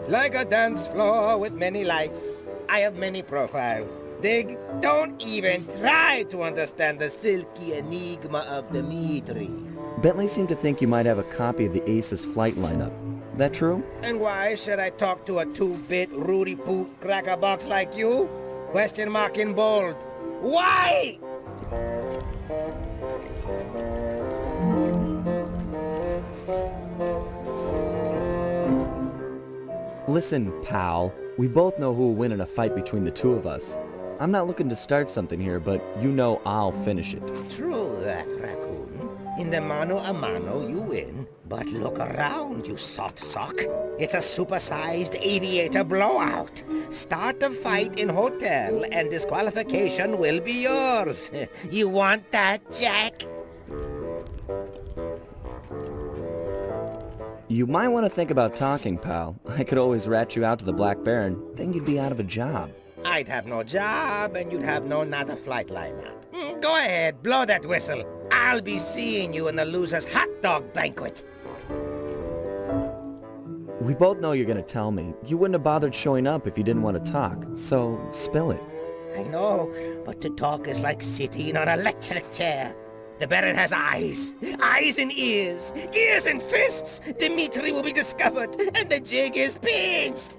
Speaker 8: Like a dance floor with many lights, I have many profiles. Dig, don't even try to understand the silky enigma of Dimitri.
Speaker 11: Bentley seemed to think you might have a copy of the Aces flight lineup. That true?
Speaker 8: And why should I talk to a 2-bit Rudy Poot crackerbox like you? Question mark in bold. Why?
Speaker 11: Listen, pal, we both know who will win in a fight between the two of us. I'm not looking to start something here, but you know I'll finish it.
Speaker 8: True that, raccoon. In the mano a mano, you win. But look around, you sot sock. It's a supersized aviator blowout. Start the fight in hotel, and disqualification will be yours. You want that, Jack?
Speaker 11: You might want to think about talking, pal. I could always rat you out to the Black Baron, then you'd be out of a job.
Speaker 8: I'd have no job, and you'd have no nada flight lineup. Go ahead, blow that whistle. I'll be seeing you in the loser's hot dog banquet.
Speaker 11: We both know you're gonna tell me. You wouldn't have bothered showing up if you didn't want to talk, so spill it.
Speaker 8: I know, but to talk is like sitting on an electric chair. The Baron has eyes and ears and fists. Dimitri will be discovered, and the jig is pinched.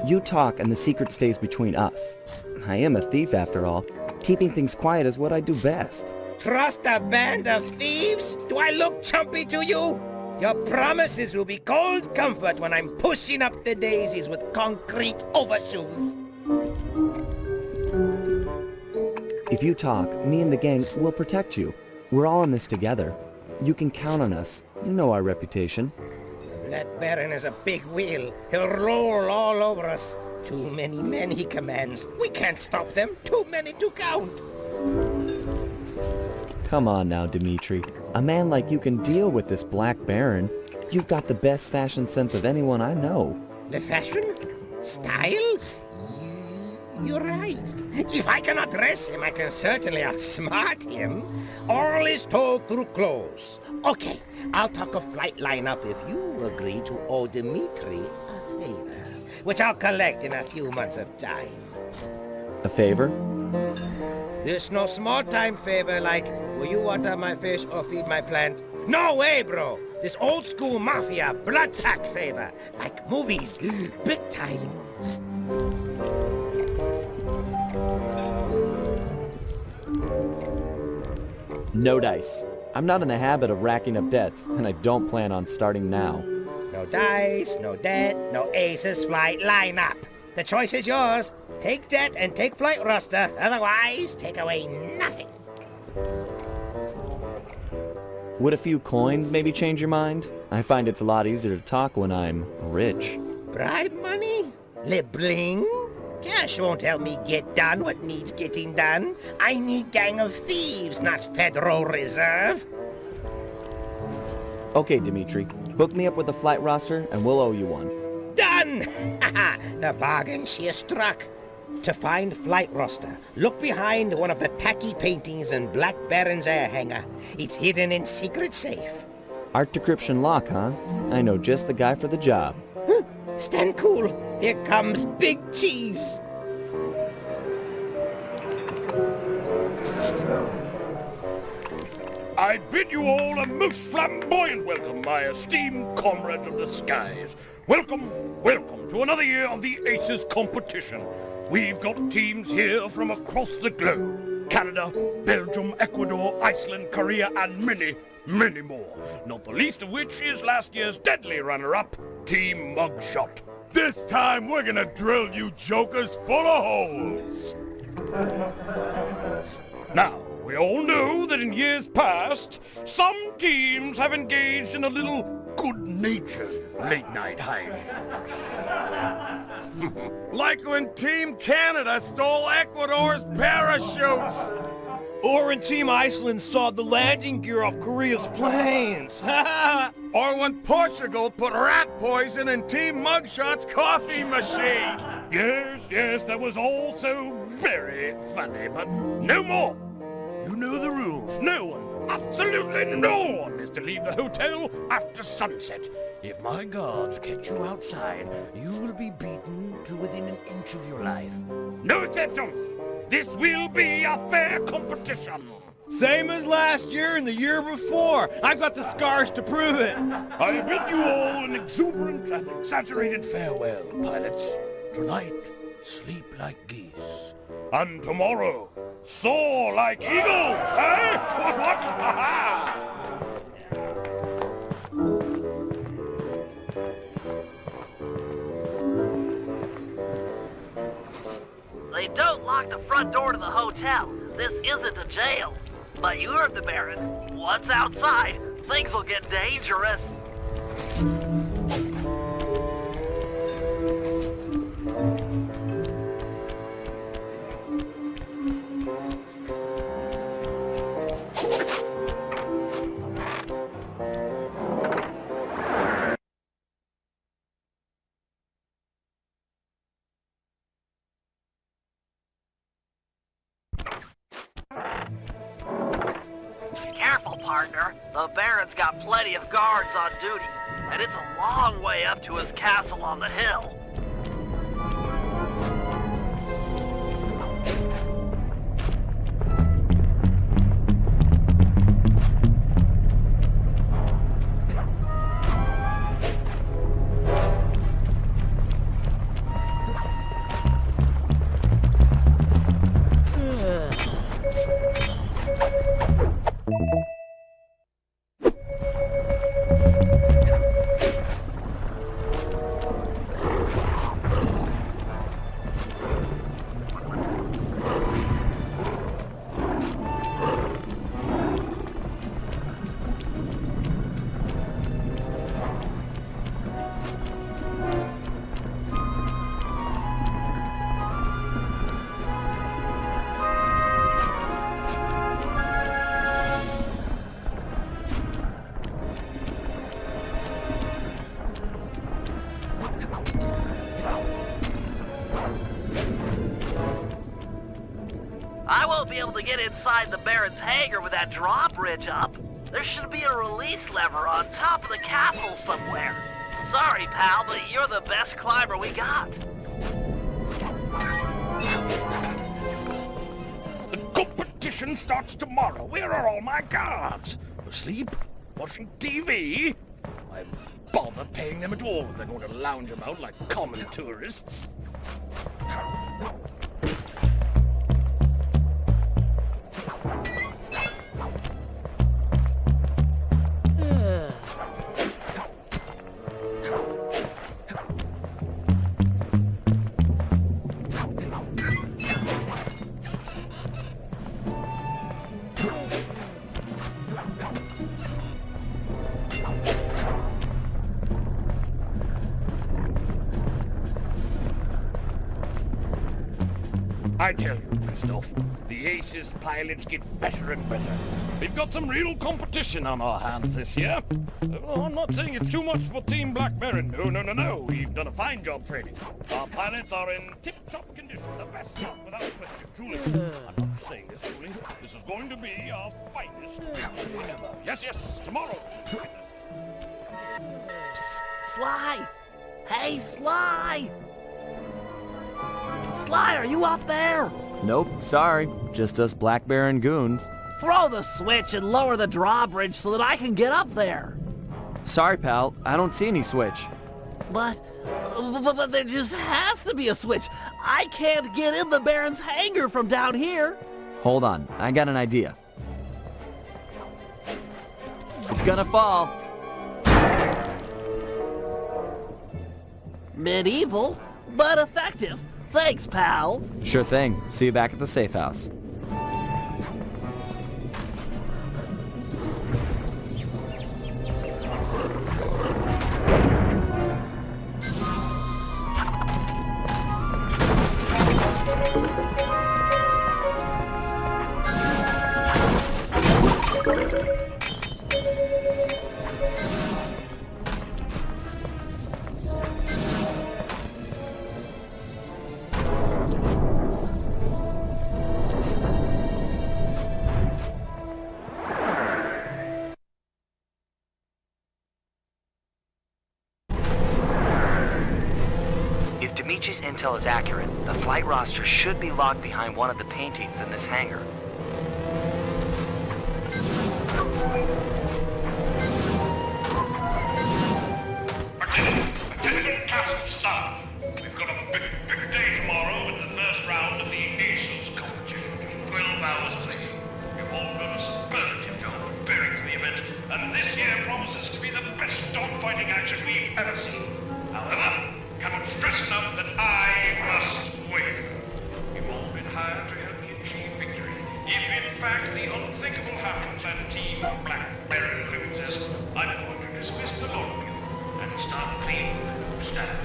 Speaker 11: You talk and the secret stays between us. I am a thief after all. Keeping things quiet is what I do best.
Speaker 8: Trust a band of thieves? Do I look chumpy to you? Your promises will be cold comfort when I'm pushing up the daisies with concrete overshoes.
Speaker 11: If you talk, me and the gang will protect you. We're all in this together. You can count on us. You know our reputation.
Speaker 8: That Baron is a big wheel. He'll roll all over us. Too many men he commands. We can't stop them. Too many to count.
Speaker 11: Come on now, Dimitri. A man like you can deal with this Black Baron. You've got the best fashion sense of anyone I know.
Speaker 8: The fashion? Style? You're right. If I cannot dress him, I can certainly outsmart him. All is told through clothes. Okay, I'll talk a flight lineup if you agree to owe Dimitri a favor, which I'll collect in a few months of time.
Speaker 11: A favor?
Speaker 8: This no small-time favor like, will you water my fish or feed my plant? No way, bro! This old-school mafia blood pact favor, like movies, big time.
Speaker 11: No dice. I'm not in the habit of racking up debts, and I don't plan on starting now.
Speaker 8: No dice, no debt, no Aces flight lineup. The choice is yours. Take debt and take flight roster, otherwise take away nothing.
Speaker 11: Would a few coins maybe change your mind? I find it's a lot easier to talk when I'm rich.
Speaker 8: Bribe money? Le bling? Cash won't help me get done what needs getting done. I need gang of thieves, not Federal Reserve.
Speaker 11: Okay, Dimitri. Hook me up with a flight roster, and we'll owe you one.
Speaker 8: Done! The bargain she has struck. To find flight roster, look behind one of the tacky paintings in Black Baron's air hangar. It's hidden in secret safe.
Speaker 11: Art decryption lock, huh? I know just the guy for the job.
Speaker 8: Stand cool. Here comes Big Cheese.
Speaker 10: I bid you all a most flamboyant welcome, my esteemed comrades of the skies. Welcome, welcome to another year of the Aces competition. We've got teams here from across the globe. Canada, Belgium, Ecuador, Iceland, Korea, and many, many more. Not the least of which is last year's deadly runner-up, Team Mugshot. This time we're gonna drill you jokers full of holes. Now, we all know that in years past, some teams have engaged in a little good-natured late-night hijinks. Like when Team Canada stole Ecuador's parachutes.
Speaker 3: Or when Team Iceland sawed the landing gear off Korea's planes.
Speaker 10: Or when Portugal put rat poison in Team Mugshot's coffee machine. Yes, that was also very funny, but no more. You know the rules. No one, absolutely no one, is to leave the hotel after sunset. If my guards catch you outside, you will be beaten to within an inch of your life. No exceptions! This will be a fair competition!
Speaker 3: Same as last year and the year before. I've got the scars to prove it.
Speaker 10: I bid you all an exuberant and exaggerated farewell, pilots. Tonight, sleep like geese. And tomorrow, soar like eagles, eh? What? Ha-ha!
Speaker 1: They don't lock the front door to the hotel. This isn't a jail. But you heard the Baron. Once outside, things will get dangerous. Careful, partner. The Baron's got plenty of guards on duty, and it's a long way up to his castle on the hill. I won't be able to get inside the Baron's hangar with that drawbridge up. There should be a release lever on top of the castle somewhere. Sorry, pal, but you're the best climber we got.
Speaker 10: The competition starts tomorrow. Where are all my guards? Asleep? Watching TV? Why bother paying them at all if they're going to lounge about like common tourists? I tell you, Christoph, the Aces pilots get better and better. We've got some real competition on our hands this year. I'm not saying it's too much for Team Blackberry. No. We've done a fine job training. Our pilots are in tip-top condition. The best job, without question. Truly, I'm not saying this, truly. This is going to be our finest victory ever. Yes, tomorrow.
Speaker 1: Psst, Sly! Hey, Sly! Sly, are you up there?
Speaker 11: Nope, sorry. Just us Black Bear and goons.
Speaker 1: Throw the switch and lower the drawbridge so that I can get up there.
Speaker 11: Sorry, pal. I don't see any switch.
Speaker 1: But there just has to be a switch. I can't get in the Baron's hangar from down here.
Speaker 11: Hold on. I got an idea. It's gonna fall.
Speaker 1: Medieval, but effective. Thanks, pal.
Speaker 11: Sure thing. See you back at the safe house.
Speaker 13: If Dimitri's intel is accurate, the flight roster should be locked behind one of the paintings in this hangar.
Speaker 12: Attention castle staff. We've got a big day tomorrow in the first round of the Aces competition. Just 12 hours playing. You've all done a superlative job preparing for the event, and this year promises to be the best dogfighting action we've ever seen. However, cannot stress enough that I must win. You've all been hired to help me achieve victory. If in fact the unthinkable happens and Team Blackberry loses, I'm going to dismiss the lot of you and start cleaning the new staff.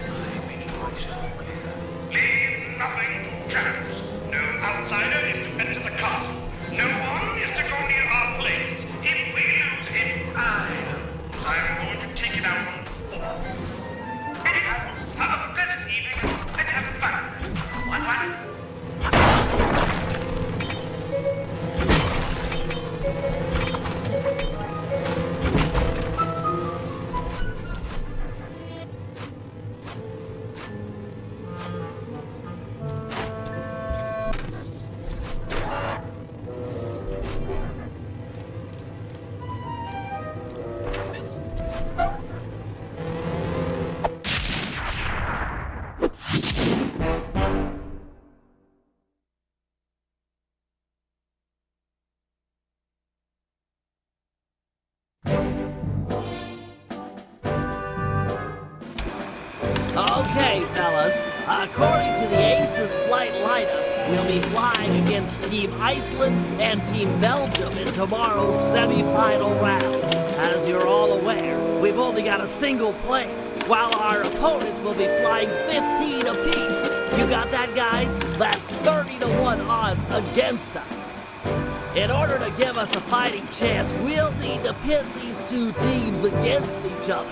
Speaker 12: And I mean it myself here. Leave nothing to chance. No outsider is to enter the castle. No one is to go near our planes. If we lose, I lose. I'm going to take it out on all. Anyhow, have a pleasant evening. Let's have fun. What?
Speaker 1: Okay, fellas. According to the Aces flight lineup, we'll be flying against Team Iceland and Team Belgium in tomorrow's semi-final round. As you're all aware, we've only got a single plane, while our opponents will be flying 15 apiece. You got that, guys? That's 30-to-1 odds against us. In order to give us a fighting chance, we'll need to pit these two teams against each other.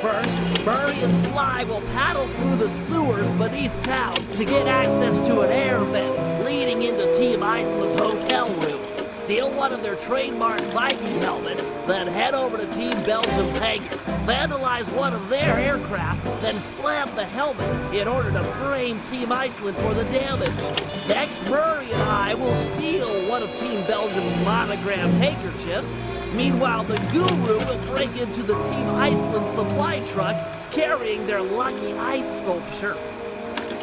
Speaker 1: First, Murray and Sly will paddle through the sewers beneath town to get access to an air vent leading into Team Iceland's hotel room. Steal one of their trademark Viking helmets, then head over to Team Belgium's hangar, vandalize one of their aircraft, then plant the helmet in order to frame Team Iceland for the damage. Next, Murray and I will steal one of Team Belgium's monogrammed handkerchiefs. Meanwhile, the Guru will break into the Team Iceland supply truck carrying their lucky ice sculpture.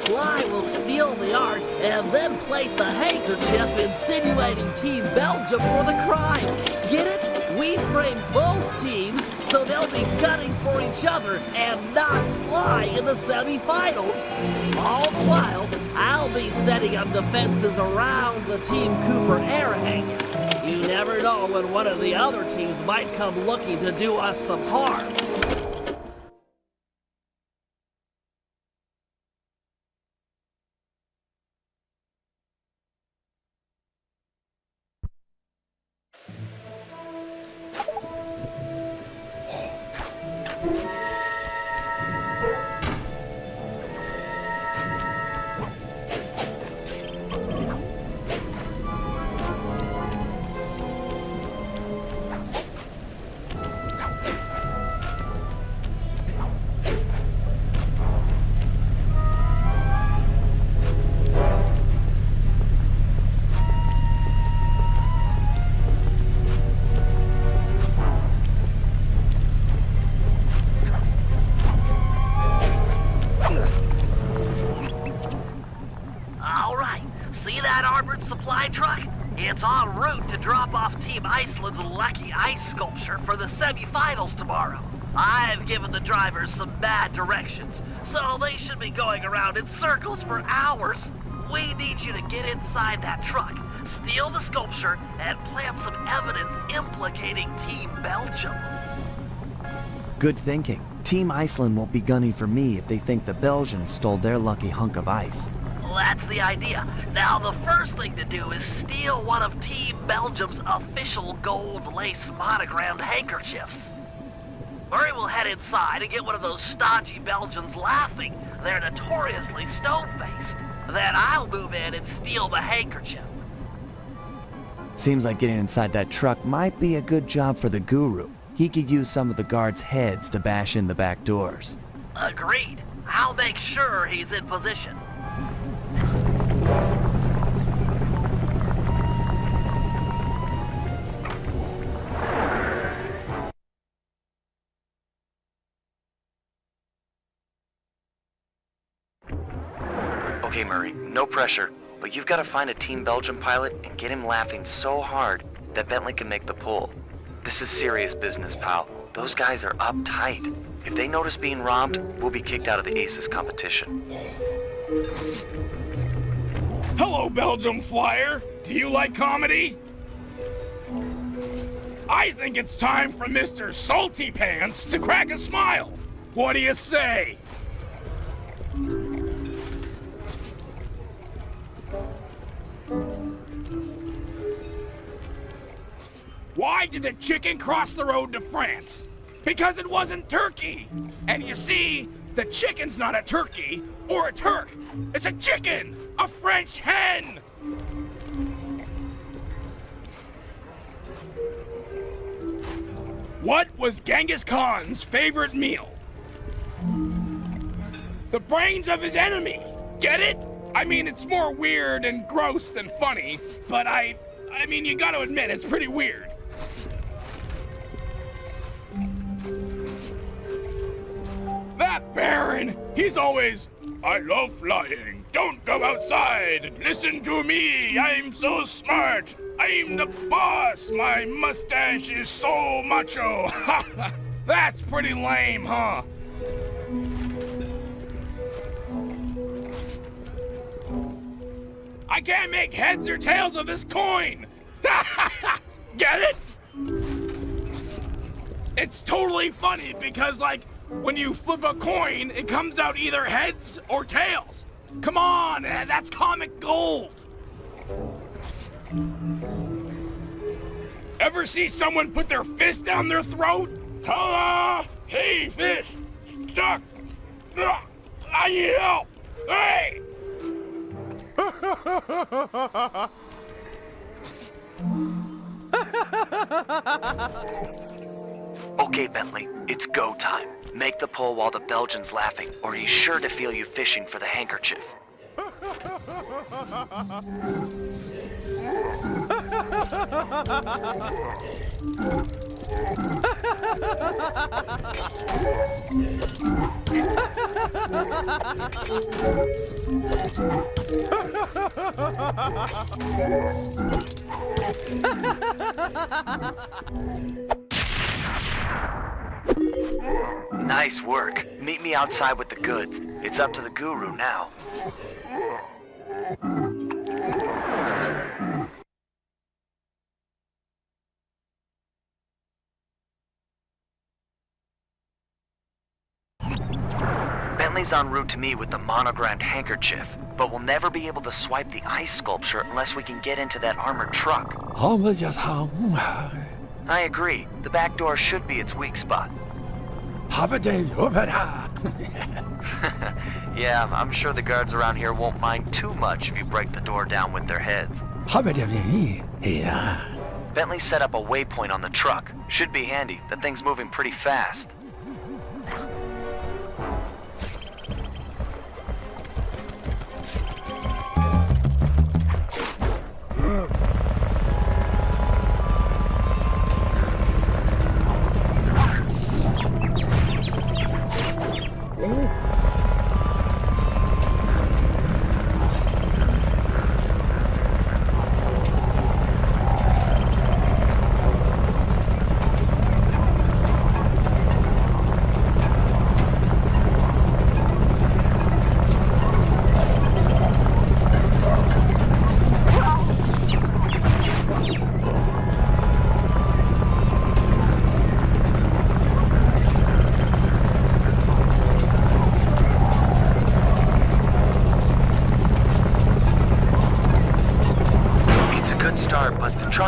Speaker 1: Sly will steal the art and then place the handkerchief insinuating Team Belgium for the crime. Get it? We frame both teams so they'll be gunning for each other and not Sly in the semifinals. All the while, I'll be setting up defenses around the Team Cooper air hangar. You never know when one of the other teams might come looking to do us some harm. my truck? It's en route to drop off Team Iceland's lucky ice sculpture for the semifinals tomorrow. I've given the drivers some bad directions, so they should be going around in circles for hours. We need you to get inside that truck, steal the sculpture, and plant some evidence implicating Team Belgium.
Speaker 11: Good thinking. Team Iceland won't be gunning for me if they think the Belgians stole their lucky hunk of ice.
Speaker 1: That's the idea. Now, the first thing to do is steal one of Team Belgium's official gold lace monogrammed handkerchiefs. Murray will head inside and get one of those stodgy Belgians laughing. They're notoriously stone-faced. Then I'll move in and steal the handkerchief.
Speaker 11: Seems like getting inside that truck might be a good job for the guru. He could use some of the guards' heads to bash in the back doors.
Speaker 1: Agreed. I'll make sure he's in position.
Speaker 13: Okay, Murray, no pressure, but you've got to find a Team Belgium pilot and get him laughing so hard that Bentley can make the pull. This is serious business, pal. Those guys are uptight. If they notice being robbed, we'll be kicked out of the Aces competition.
Speaker 15: Hello, Belgium Flyer. Do you like comedy? I think it's time for Mr. Salty Pants to crack a smile. What do you say? Why did the chicken cross the road to France? Because it wasn't turkey. And you see, the chicken's not a turkey or a Turk. It's a chicken, a French hen. What was Genghis Khan's favorite meal? The brains of his enemy. Get it? I mean, it's more weird and gross than funny, but I mean, you gotta admit, it's pretty weird. That Baron, he's always, I love flying, don't go outside, listen to me, I'm so smart, I'm the boss, my mustache is so macho. That's pretty lame, huh? I can't make heads or tails of this coin! Get it? It's totally funny because, like, when you flip a coin, it comes out either heads or tails. Come on, that's comic gold. Ever see someone put their fist down their throat? Ta-da! Hey, fish! Stuck! I need help! Hey!
Speaker 13: Okay, Bentley, it's go time. Make the pull while the Belgian's laughing, or he's sure to feel you fishing for the handkerchief. Nice work. Meet me outside with the goods. It's up to the guru now. Bentley's en route to me with the monogrammed handkerchief, but we'll never be able to swipe the ice sculpture unless we can get into that armored truck. I agree. The back door should be its weak spot. Yeah, I'm sure the guards around here won't mind too much if you break the door down with their heads. Bentley set up a waypoint on the truck. Should be handy. The thing's moving pretty fast.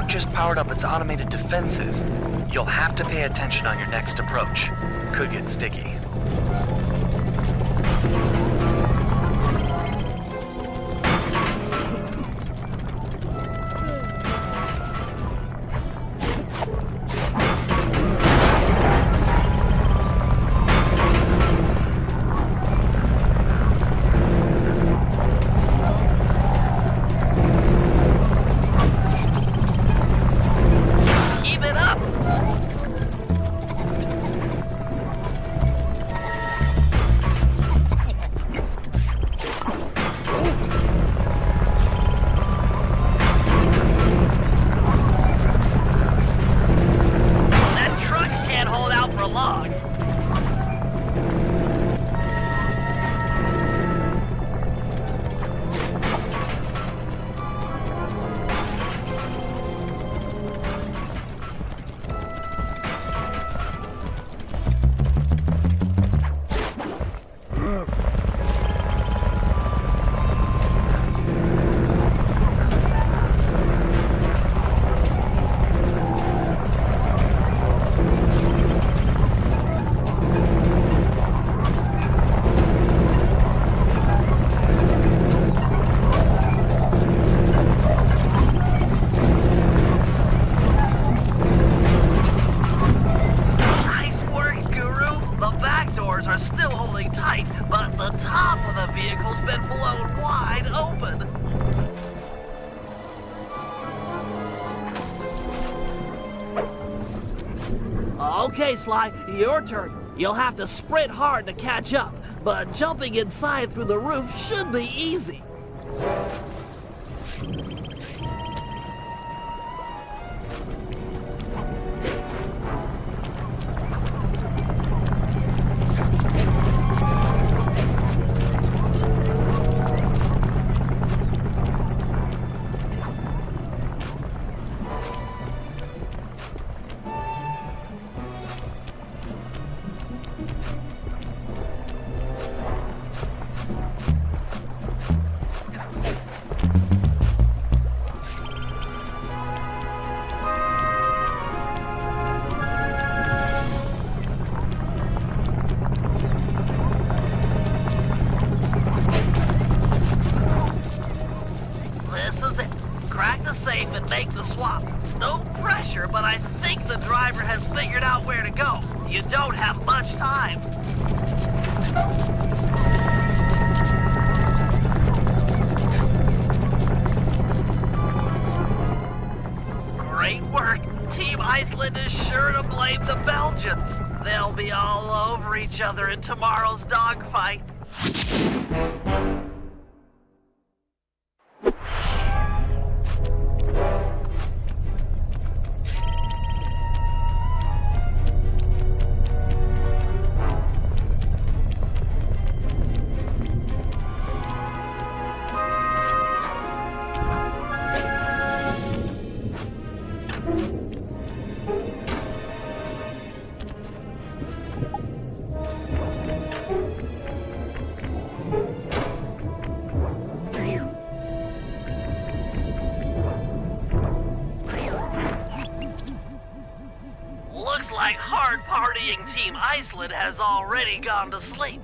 Speaker 13: I've just powered up its automated defenses. You'll have to pay attention on your next approach. Could get sticky.
Speaker 1: Okay, Sly, your turn. You'll have to sprint hard to catch up, but jumping inside through the roof should be easy. And make the swap. No pressure, but I think the driver has figured out where to go. You don't have much time. Great work. Team Iceland is sure to blame the Belgians. They'll be all over each other in tomorrow's dogfight. Looks like hard-partying Team Iceland has already gone to sleep.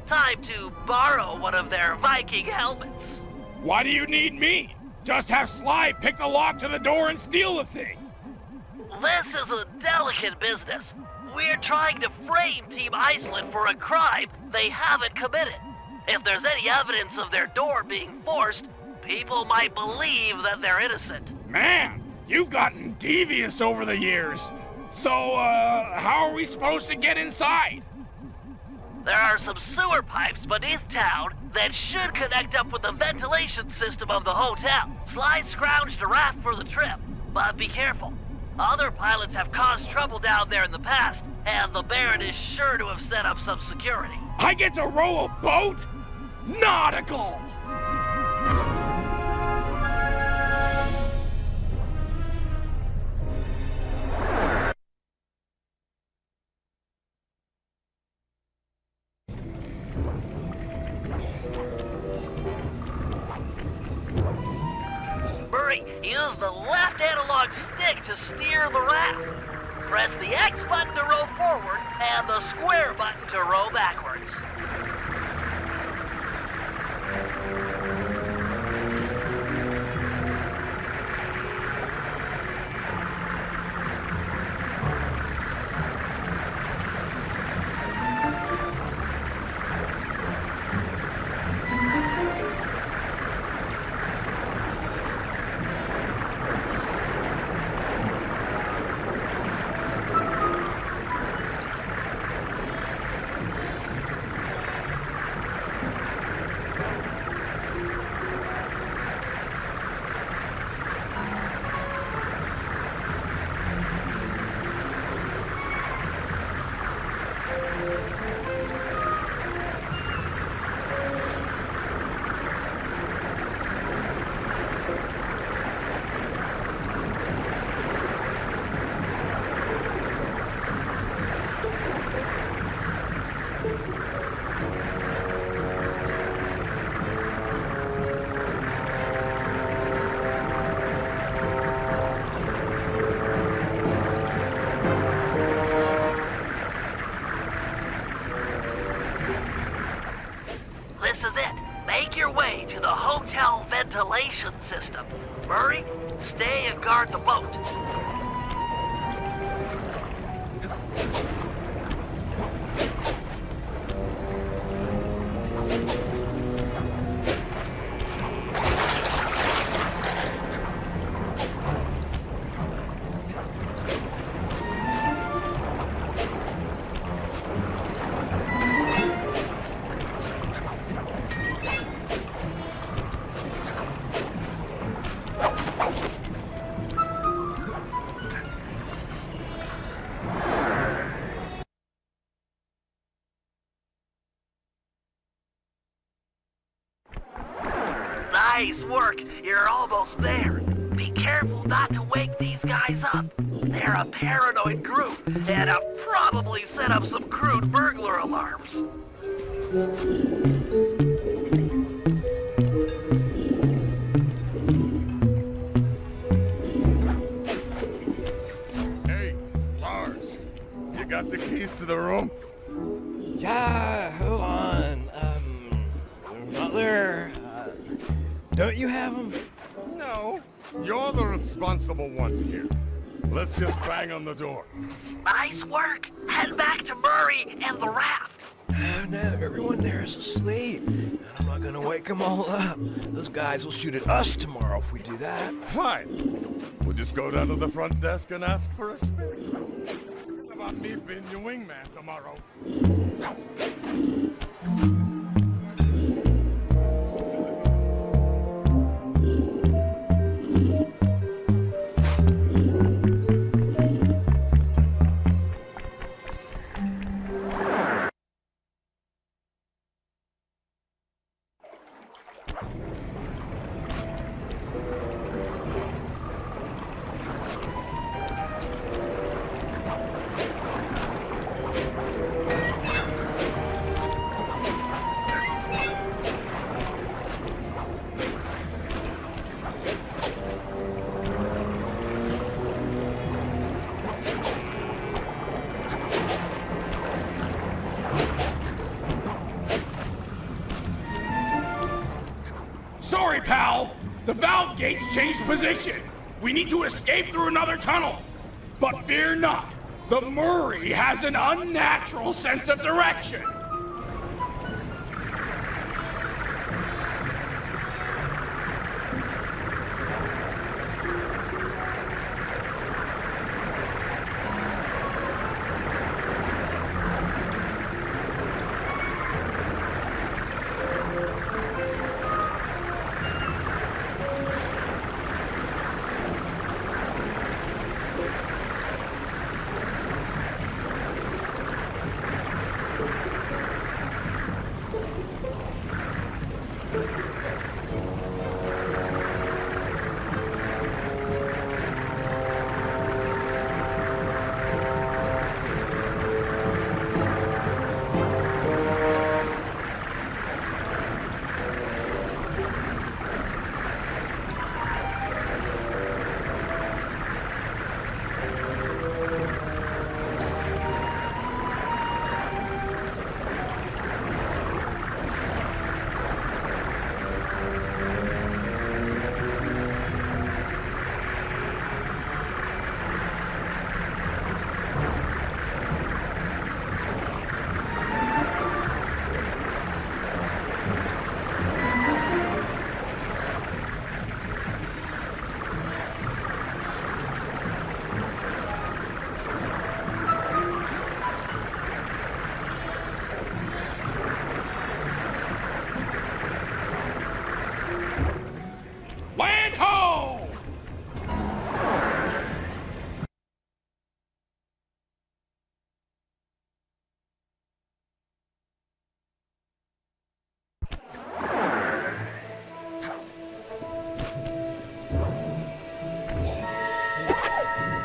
Speaker 1: Time to borrow one of their Viking helmets.
Speaker 15: Why do you need me? Just have Sly pick the lock to the door and steal the thing.
Speaker 1: This is a delicate business. We're trying to frame Team Iceland for a crime they haven't committed. If there's any evidence of their door being forced, people might believe that they're innocent.
Speaker 15: Man, you've gotten devious over the years. So, how are we supposed to get inside?
Speaker 1: There are some sewer pipes beneath town that should connect up with the ventilation system of the hotel. Sly scrounged a raft for the trip, but be careful. Other pilots have caused trouble down there in the past, and the Baron is sure to have set up some security.
Speaker 15: I get to row a boat? Nautical!
Speaker 1: Use the left analog stick to steer the raft. Press the X button to row forward and the square button to row backwards. This is it. Make your way to the hotel ventilation system. Murray, stay and guard the boat. Nice work. You're almost there. Be careful not to wake these guys up. They're a paranoid group and have probably set up some crude burglar alarms.
Speaker 10: Hey, Lars, you got the keys to the room?
Speaker 3: Yeah, hold on. Not there. Don't you have them?
Speaker 10: No, you're the responsible one here. Let's just bang on the door.
Speaker 1: Nice work. Head back to Murray and the raft.
Speaker 3: No, everyone there is asleep. And I'm not gonna wake them all up. Those guys will shoot at us tomorrow if we do that.
Speaker 10: Fine. We'll just go down to the front desk and ask for a spin. What about me being your wingman tomorrow?
Speaker 15: Sorry, pal. The valve gates changed position. We need to escape through another tunnel. But fear not. The Murray has an unnatural sense of direction.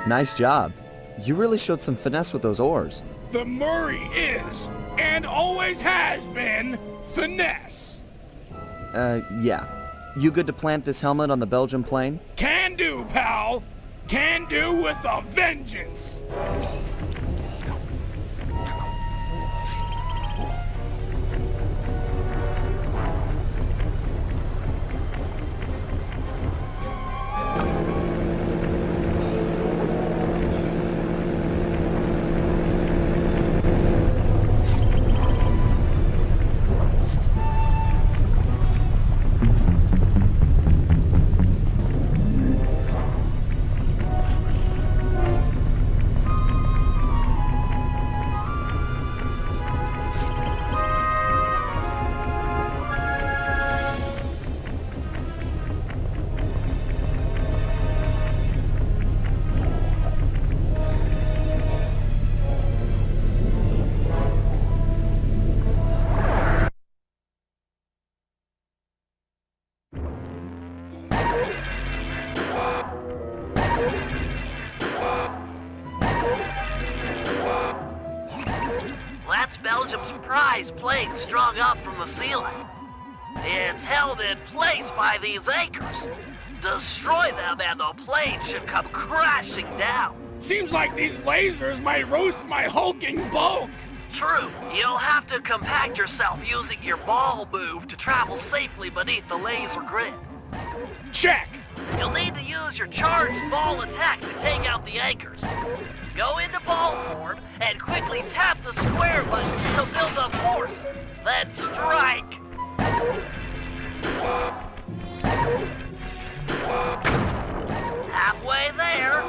Speaker 11: Nice job. You really showed some finesse with those oars.
Speaker 15: The Murray is, and always has been, finesse.
Speaker 11: Yeah. You good to plant this helmet on the Belgian plane?
Speaker 15: Can do, pal. Can do with a vengeance.
Speaker 1: That's Belgium's prize plane strung up from the ceiling. It's held in place by these anchors. Destroy them and the plane should come crashing down.
Speaker 15: Seems like these lasers might roast my hulking bulk.
Speaker 1: True. You'll have to compact yourself using your ball move to travel safely beneath the laser grid.
Speaker 15: Check.
Speaker 1: You'll need to use your charged ball attack to take out the anchors. Go into ball form and quickly tap the square button to build up force. Then strike. Halfway there.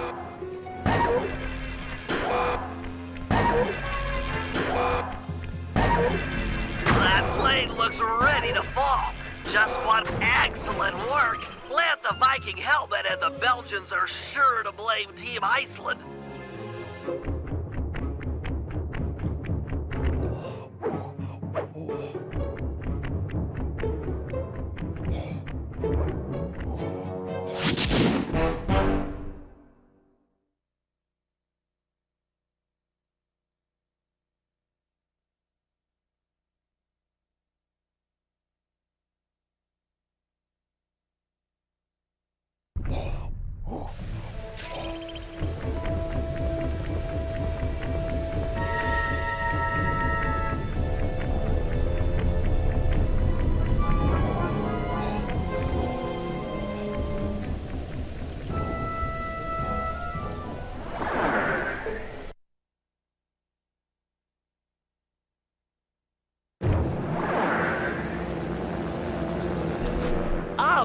Speaker 1: That plane looks ready to fall. Just one excellent work. Plant the Viking helmet and the Belgians are sure to blame Team Iceland.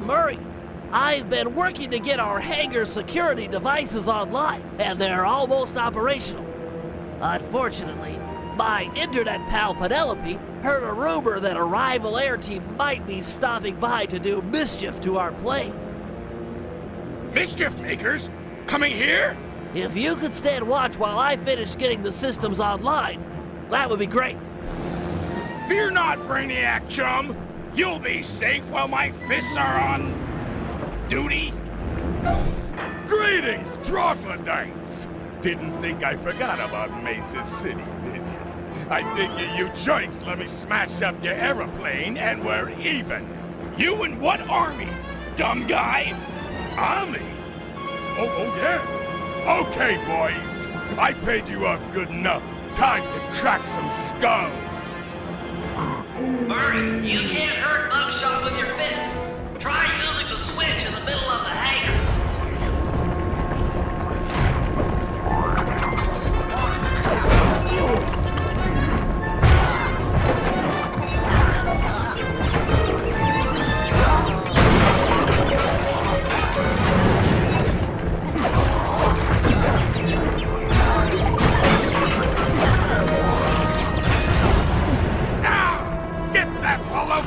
Speaker 1: Murray, I've been working to get our hangar security devices online, and they're almost operational. Unfortunately, my internet pal Penelope heard a rumor that a rival air team might be stopping by to do mischief to our plane.
Speaker 15: Mischief makers? Coming here?
Speaker 1: If you could stand watch while I finish getting the systems online, that would be great.
Speaker 15: Fear not, Brainiac chum. You'll be safe while my fists are on duty.
Speaker 10: Greetings, troglodytes! Didn't think I forgot about Mesa City, did you? I figure you joints let me smash up your aeroplane and we're even.
Speaker 15: You and what army, dumb guy?
Speaker 10: Army? Oh yeah. Okay, boys. I paid you off good enough. Time to crack some skulls.
Speaker 1: Murray, you can't hurt Mugshot with your fists. Try using the switch in the middle of the hangar.
Speaker 10: Now, get that fellow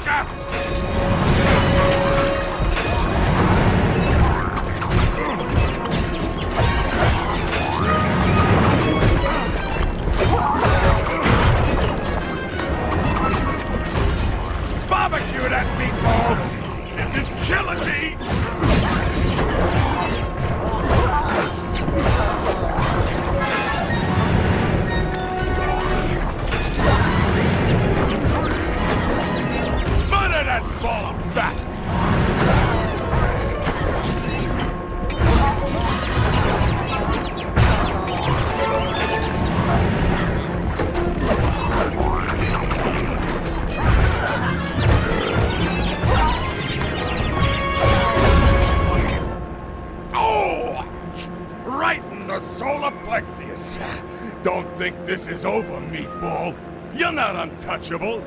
Speaker 10: think this is over, meatball. You're not untouchable.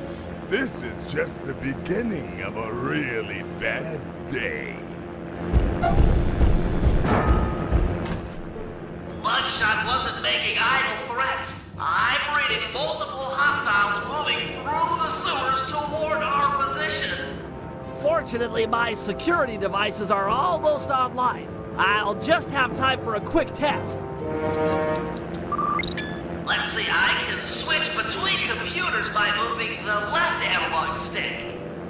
Speaker 10: This is just the beginning of a really bad day.
Speaker 1: Mugshot wasn't making idle threats. I'm reading multiple hostiles moving through the sewers toward our position.
Speaker 16: Fortunately, my security devices are almost online. I'll just have time for a quick test.
Speaker 1: Let's see, I can switch between computers by moving the left analog stick.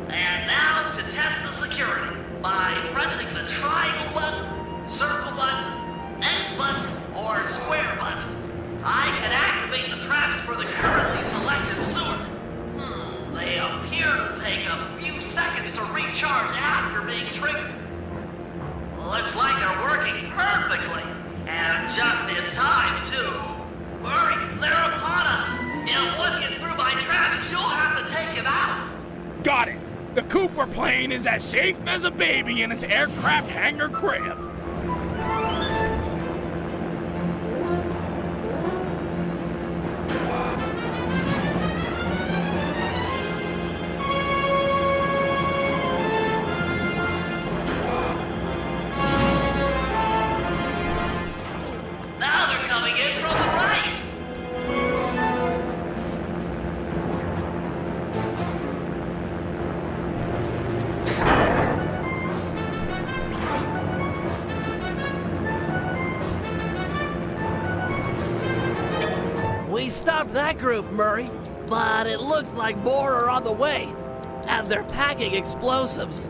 Speaker 1: And now to test the security by pressing the triangle button, circle button, X button, or square button. I can activate the traps for the currently selected sewer. They appear to take a few seconds to recharge after being triggered. Looks like they're working perfectly, and just in time, too. Hurry, they're upon us! If one gets through my traps, you'll have to take him out!
Speaker 15: Got it. The Cooper plane is as safe as a baby in its aircraft hangar crib.
Speaker 1: Now they're coming in from the right!
Speaker 16: We stopped that group, Murray, but it looks like more are on the way, and they're packing explosives.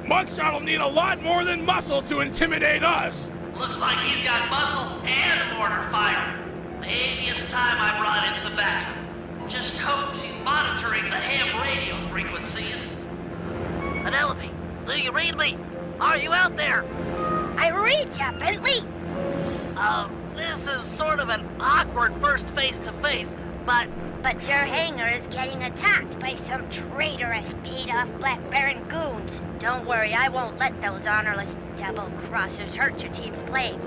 Speaker 15: Mugshot'll need a lot more than muscle to intimidate us.
Speaker 1: Looks like he's got muscle and mortar fire. Maybe it's time I brought in some backup. Just hope she's monitoring the ham radio frequencies.
Speaker 16: Penelope, do you read me? Are you out there?
Speaker 4: I read ya, Bentley.
Speaker 16: This is sort of an awkward first face-to-face, but...
Speaker 4: But your hangar is getting attacked by some traitorous, paid-off Black Baron goons. Don't worry, I won't let those honorless double-crossers hurt your team's plane.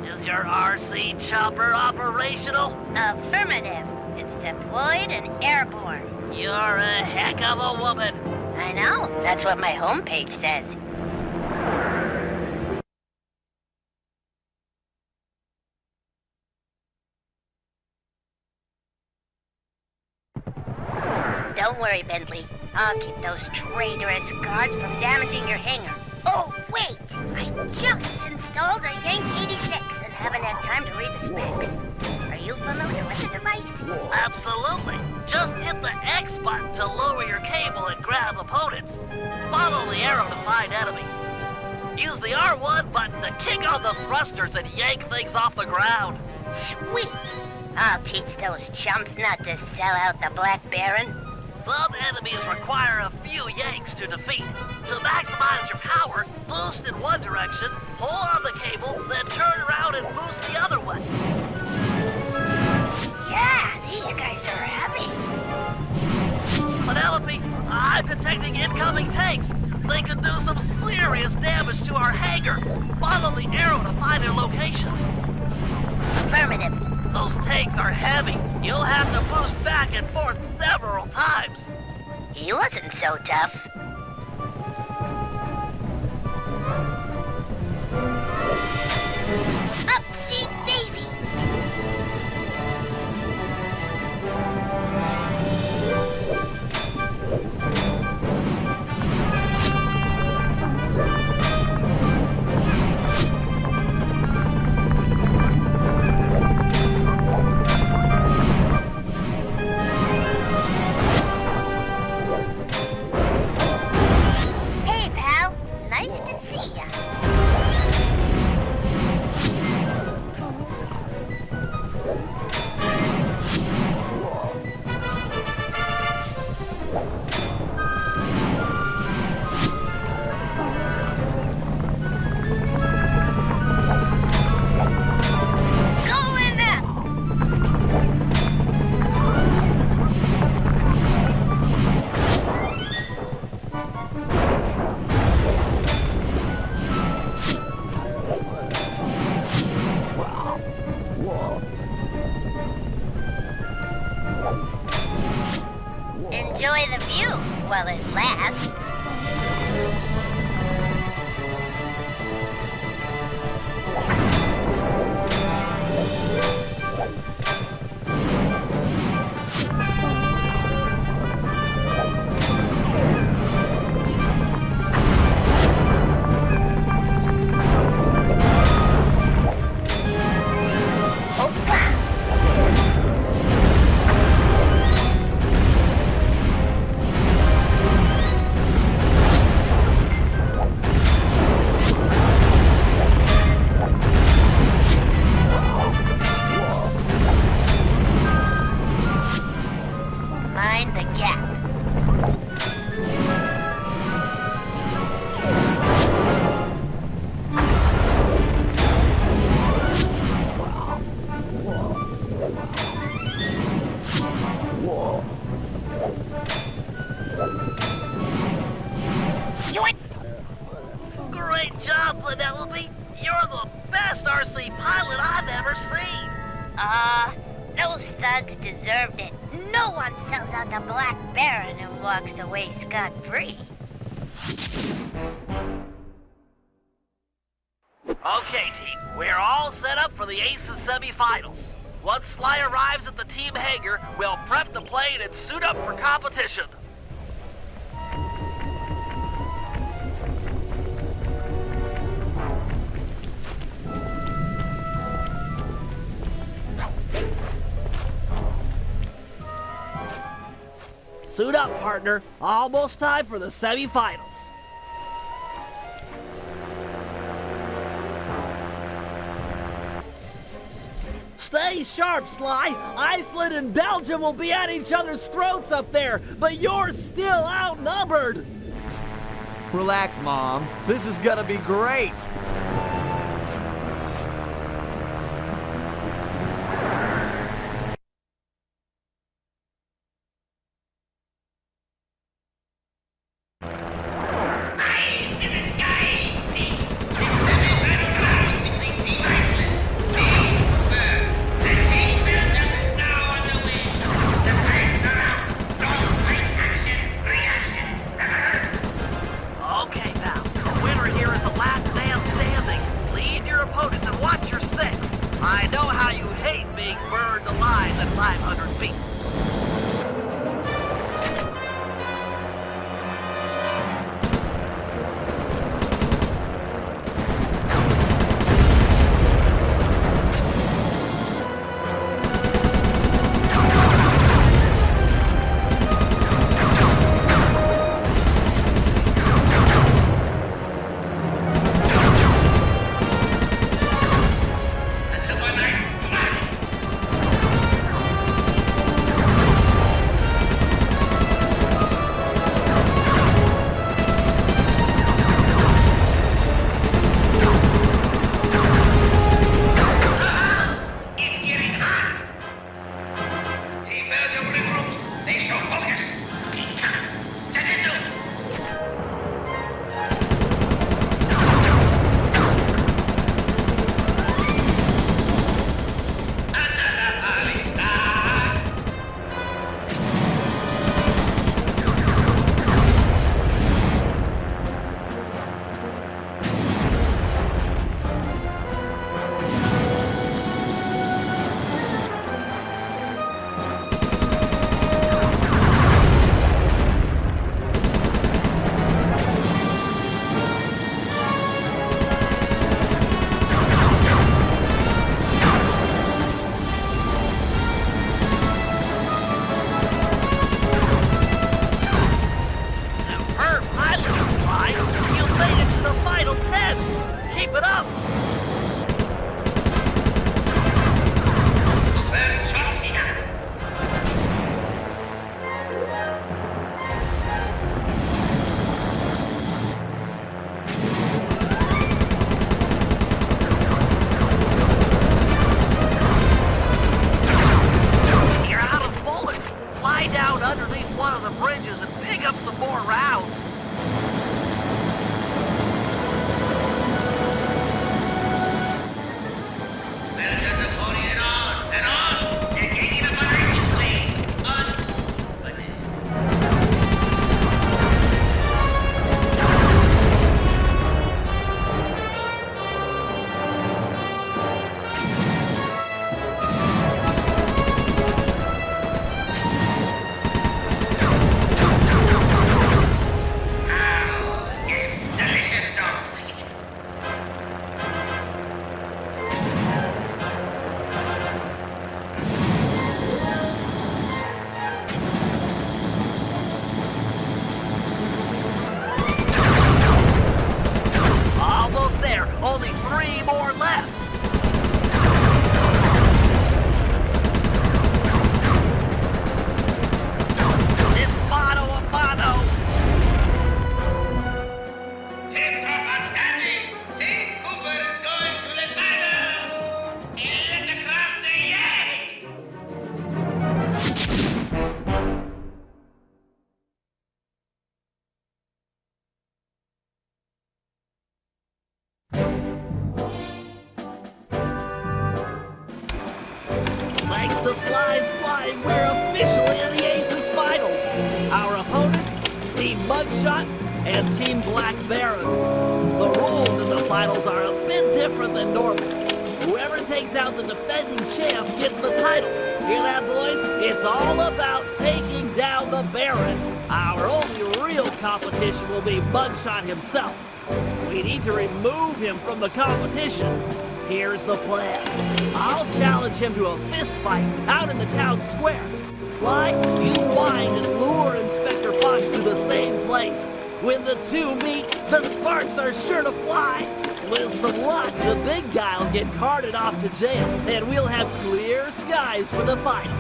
Speaker 16: Is your RC chopper operational?
Speaker 4: Affirmative. It's deployed and airborne.
Speaker 16: You're a heck of a woman.
Speaker 4: I know. That's what my homepage says. Don't worry, Bentley. I'll keep those traitorous guards from damaging your hangar. Oh, wait! I just installed a Yank 86 and haven't had time to read the specs. Are you familiar with the device?
Speaker 1: Absolutely. Just hit the X button to lower your cable and grab opponents. Follow the arrow to find enemies. Use the R1 button to kick on the thrusters and yank things off the ground.
Speaker 4: Sweet! I'll teach those chumps not to sell out the Black Baron.
Speaker 1: Some enemies require a few yanks to defeat. To maximize your power, boost in one direction, pull on the cable, then turn around and boost the other way.
Speaker 4: Yeah, these guys are heavy.
Speaker 1: Penelope, I'm detecting incoming tanks. They could do some serious damage to our hangar. Follow the arrow to find their location.
Speaker 4: Affirmative.
Speaker 1: Those tanks are heavy. You'll have to boost back and forth several times.
Speaker 4: He wasn't so tough. Upsy daisy. Hey, pal. Nice to see ya. Going up! Enjoy the view while it lasts. Mind the gap.
Speaker 1: Great job, Penelope. You're the best RC pilot I've ever seen.
Speaker 4: Those thugs deserved it. No one sells out the Black Baron and walks away scot-free.
Speaker 1: Okay, team. We're all set up for the Aces semifinals. Once Sly arrives at the team hangar, we'll prep the plane and suit up for competition. Suit up, partner. Almost time for the semifinals. Stay sharp, Sly. Iceland and Belgium will be at each other's throats up there, but you're still outnumbered.
Speaker 11: Relax, Mom. This is gonna be great.
Speaker 1: Okay, pal. The winner here is the last man standing. more left. It's mano a mano.
Speaker 5: Tip-top outstanding! Team Cooper is going to the finals! And let the crowd say yay!
Speaker 16: Thanks to Sly's flying, we're officially in the Aces Finals. Our opponents, Team Mugshot and Team Black Baron. The rules in the finals are a bit different than normal. Whoever takes out the defending champ gets the title. Hear that, boys? It's all about taking down the Baron. Our only real competition will be Mugshot himself. We need to remove him from the competition. Here's the plan. I'll challenge him to a fist fight out in the town square. Sly, you find and lure Inspector Fox to the same place. When the two meet, the sparks are sure to fly. With some luck, the big guy will get carted off to jail, and we'll have clear skies for the finals.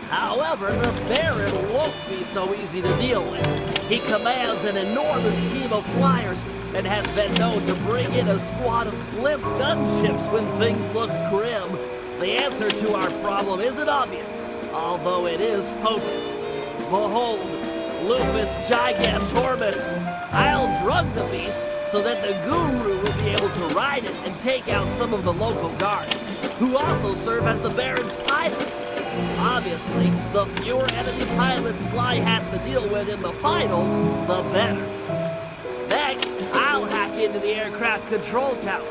Speaker 16: However, the Baron won't be so easy to deal with. He commands an enormous team of flyers and has been known to bring in a squad of limp gunships when things look grim. The answer to our problem isn't obvious, although it is potent. Behold, Lupus Gigantormus. I'll drug the beast so that the Guru will be able to ride it and take out some of the local guards, who also serve as the Baron's pilots. Obviously, the fewer enemy pilots Sly has to deal with in the finals, the better. Next, I'll hack into the aircraft control tower.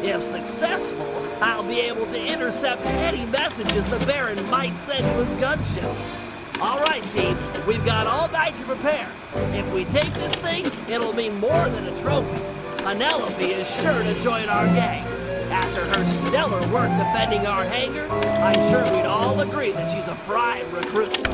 Speaker 16: If successful, I'll be able to intercept any messages the Baron might send to his gunships. All right, team, we've got all night to prepare. If we take this thing, it'll mean more than a trophy. Penelope is sure to join our gang. After her stellar work defending our hangar, I'm sure we'd all agree that she's a prime recruit.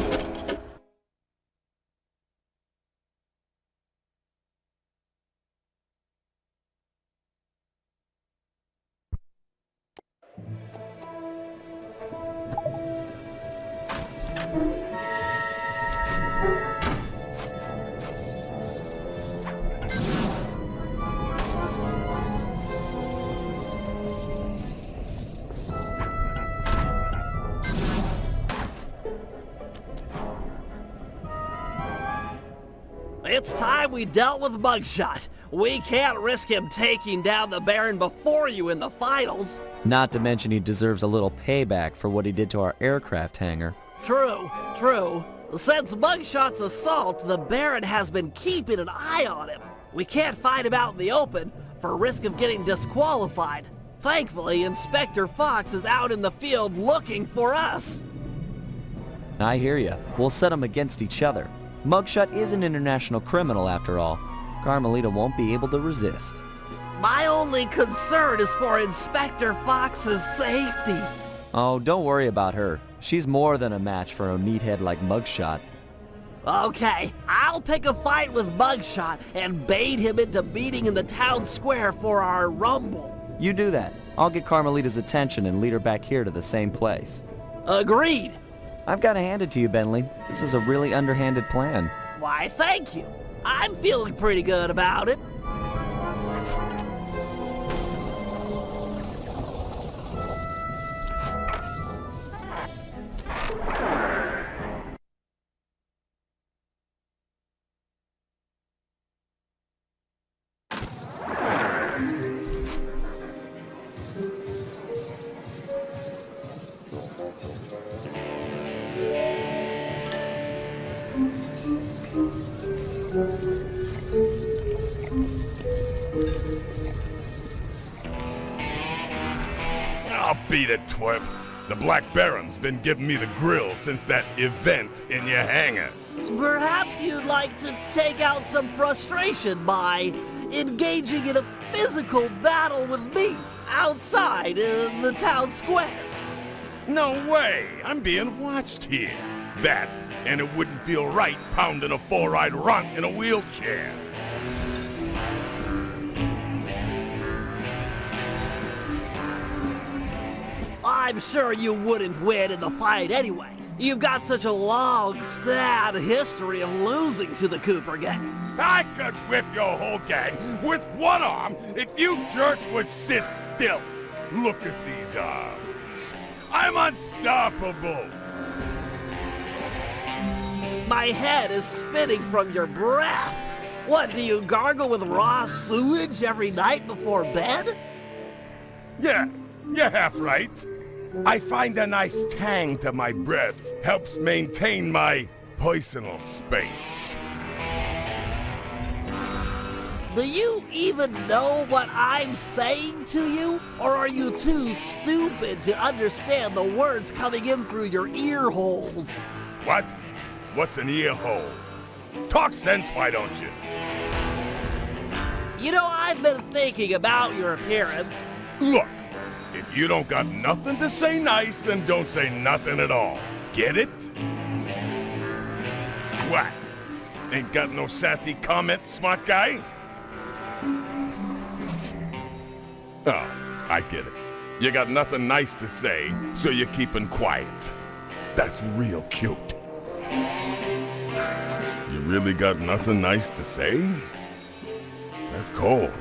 Speaker 16: It's time we dealt with Mugshot. We can't risk him taking down the Baron before you in the finals.
Speaker 11: Not to mention he deserves a little payback for what he did to our aircraft hangar.
Speaker 16: True, true. Since Mugshot's assault, the Baron has been keeping an eye on him. We can't fight him out in the open for risk of getting disqualified. Thankfully, Inspector Fox is out in the field looking for us.
Speaker 11: I hear ya. We'll set them against each other. Mugshot is an international criminal after all. Carmelita won't be able to resist.
Speaker 16: My only concern is for Inspector Fox's safety.
Speaker 11: Oh, don't worry about her. She's more than a match for a meathead like Mugshot.
Speaker 16: Okay, I'll pick a fight with Mugshot and bait him into meeting in the town square for our rumble.
Speaker 11: You do that. I'll get Carmelita's attention and lead her back here to the same place.
Speaker 16: Agreed.
Speaker 11: I've got to hand it to you, Bentley. This is a really underhanded plan.
Speaker 16: Why, thank you. I'm feeling pretty good about it.
Speaker 12: I'll beat it, twerp. The Black Baron's been giving me the grill since that event in your hangar.
Speaker 16: Perhaps you'd like to take out some frustration by engaging in a physical battle with me outside in the town square.
Speaker 12: No way! I'm being watched here. That, and it wouldn't feel right pounding a four-eyed runt in a wheelchair.
Speaker 16: I'm sure you wouldn't win in the fight anyway. You've got such a long, sad history of losing to the Cooper gang.
Speaker 10: I could whip your whole gang with one arm if you jerks would sit still. Look at these arms. I'm unstoppable.
Speaker 16: My head is spinning from your breath. What, do you gargle with raw sewage every night before bed?
Speaker 10: Yeah, you're half right. I find a nice tang to my breath. Helps maintain my personal space.
Speaker 16: Do you even know what I'm saying to you? Or are you too stupid to understand the words coming in through your ear holes?
Speaker 10: What? What's an ear hole? Talk sense, why don't you?
Speaker 16: You know, I've been thinking about your appearance.
Speaker 10: Look, if you don't got nothing to say nice, then don't say nothing at all. Get it? What? Ain't got no sassy comments, smart guy? Oh, I get it. You got nothing nice to say, so you're keeping quiet. That's real cute. You really got nothing nice to say? That's cold.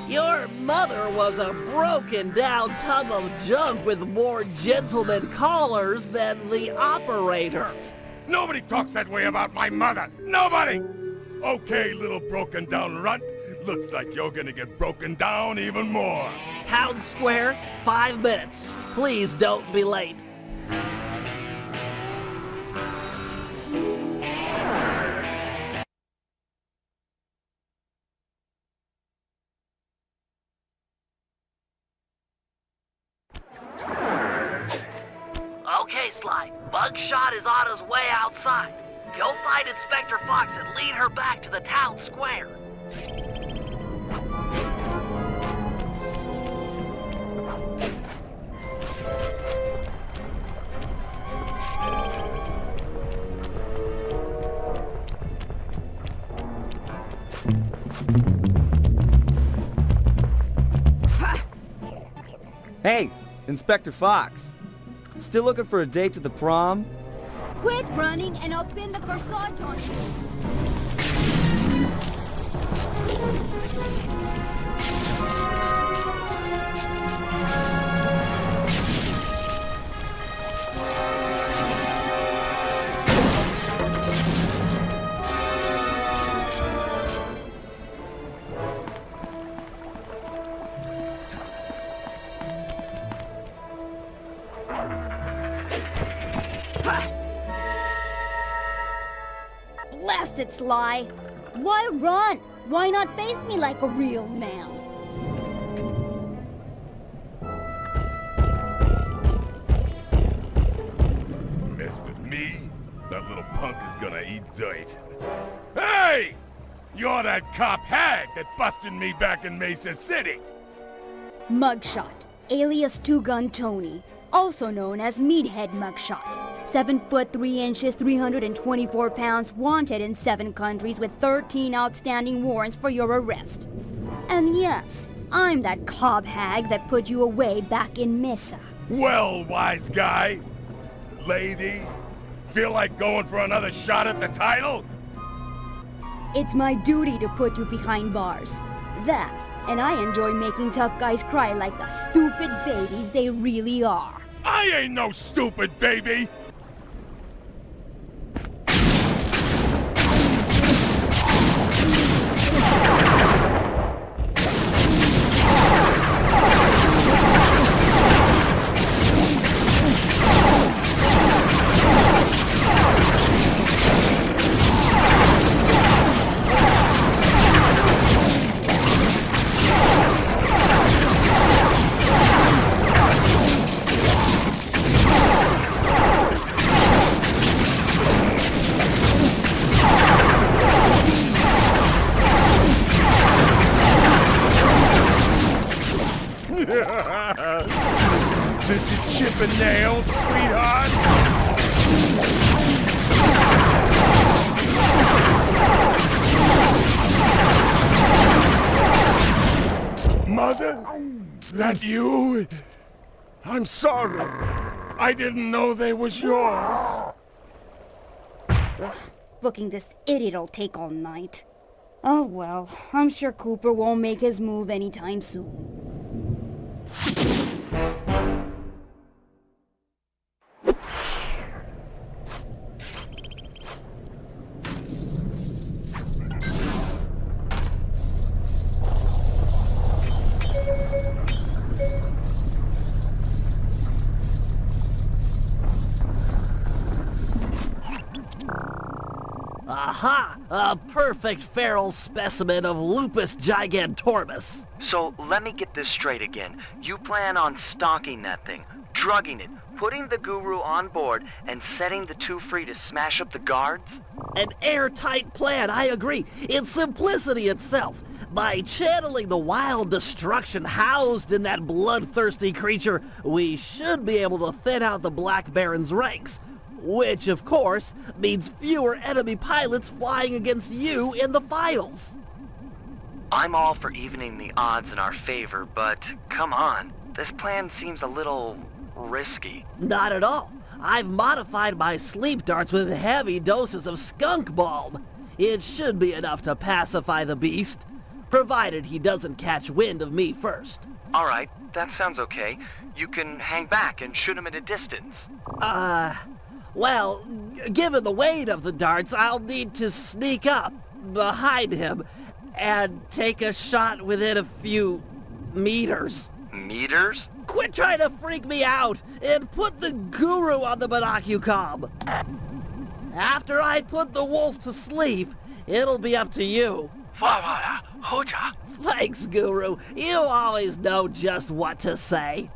Speaker 16: Your mother was a broken down tub of junk with more gentleman callers than the operator.
Speaker 10: Nobody talks that way about my mother. Nobody! Okay, little broken down runt. Looks like you're gonna get broken down even more.
Speaker 16: Town Square, 5 minutes. Please don't be late. Okay, Sly. Bugshot is on his way outside. Go find Inspector Fox and lead her back to the town square.
Speaker 11: Hey, Inspector Fox. Still looking for a date to the prom?
Speaker 9: Quit running and I'll pin the corsage on you. Blast it, Sly. Why run? Why not face me like a real man?
Speaker 10: Mess with me? That little punk is gonna eat dirt. Hey! You're that cop hag that busted me back in Mesa City.
Speaker 9: Mugshot, alias Two-Gun Tony, also known as Meathead Mugshot. 7 foot 3 inches, 324 pounds, wanted in 7 countries with 13 outstanding warrants for your arrest. And yes, I'm that cob hag that put you away back in Mesa.
Speaker 10: Well, wise guy. Lady, feel like going for another shot at the title?
Speaker 9: It's my duty to put you behind bars. That, and I enjoy making tough guys cry like the stupid babies they really are.
Speaker 10: I ain't no stupid baby! Did you chip a nail, sweetheart? Mother? That you? I'm sorry. I didn't know they was yours.
Speaker 9: Ugh, booking this idiot'll take all night. Oh well, I'm sure Cooper won't make his move anytime soon.
Speaker 16: Aha! A perfect feral specimen of Lupus gigantormus.
Speaker 13: So let me get this straight again. You plan on stalking that thing, drugging it, putting the guru on board, and setting the two free to smash up the guards?
Speaker 16: An airtight plan, I agree. It's simplicity itself. By channeling the wild destruction housed in that bloodthirsty creature, we should be able to thin out the Black Baron's ranks. Which, of course, means fewer enemy pilots flying against you in the finals.
Speaker 13: I'm all for evening the odds in our favor, but come on. This plan seems a little risky.
Speaker 16: Not at all. I've modified my sleep darts with heavy doses of skunk balm. It should be enough to pacify the beast, provided he doesn't catch wind of me first.
Speaker 13: All right, that sounds okay. You can hang back and shoot him at a distance.
Speaker 16: Well, given the weight of the darts, I'll need to sneak up behind him and take a shot within a few meters.
Speaker 13: Meters?
Speaker 16: Quit trying to freak me out and put the guru on the binocucom. After I put the wolf to sleep, it'll be up to you. Thanks, Guru. You always know just what to say.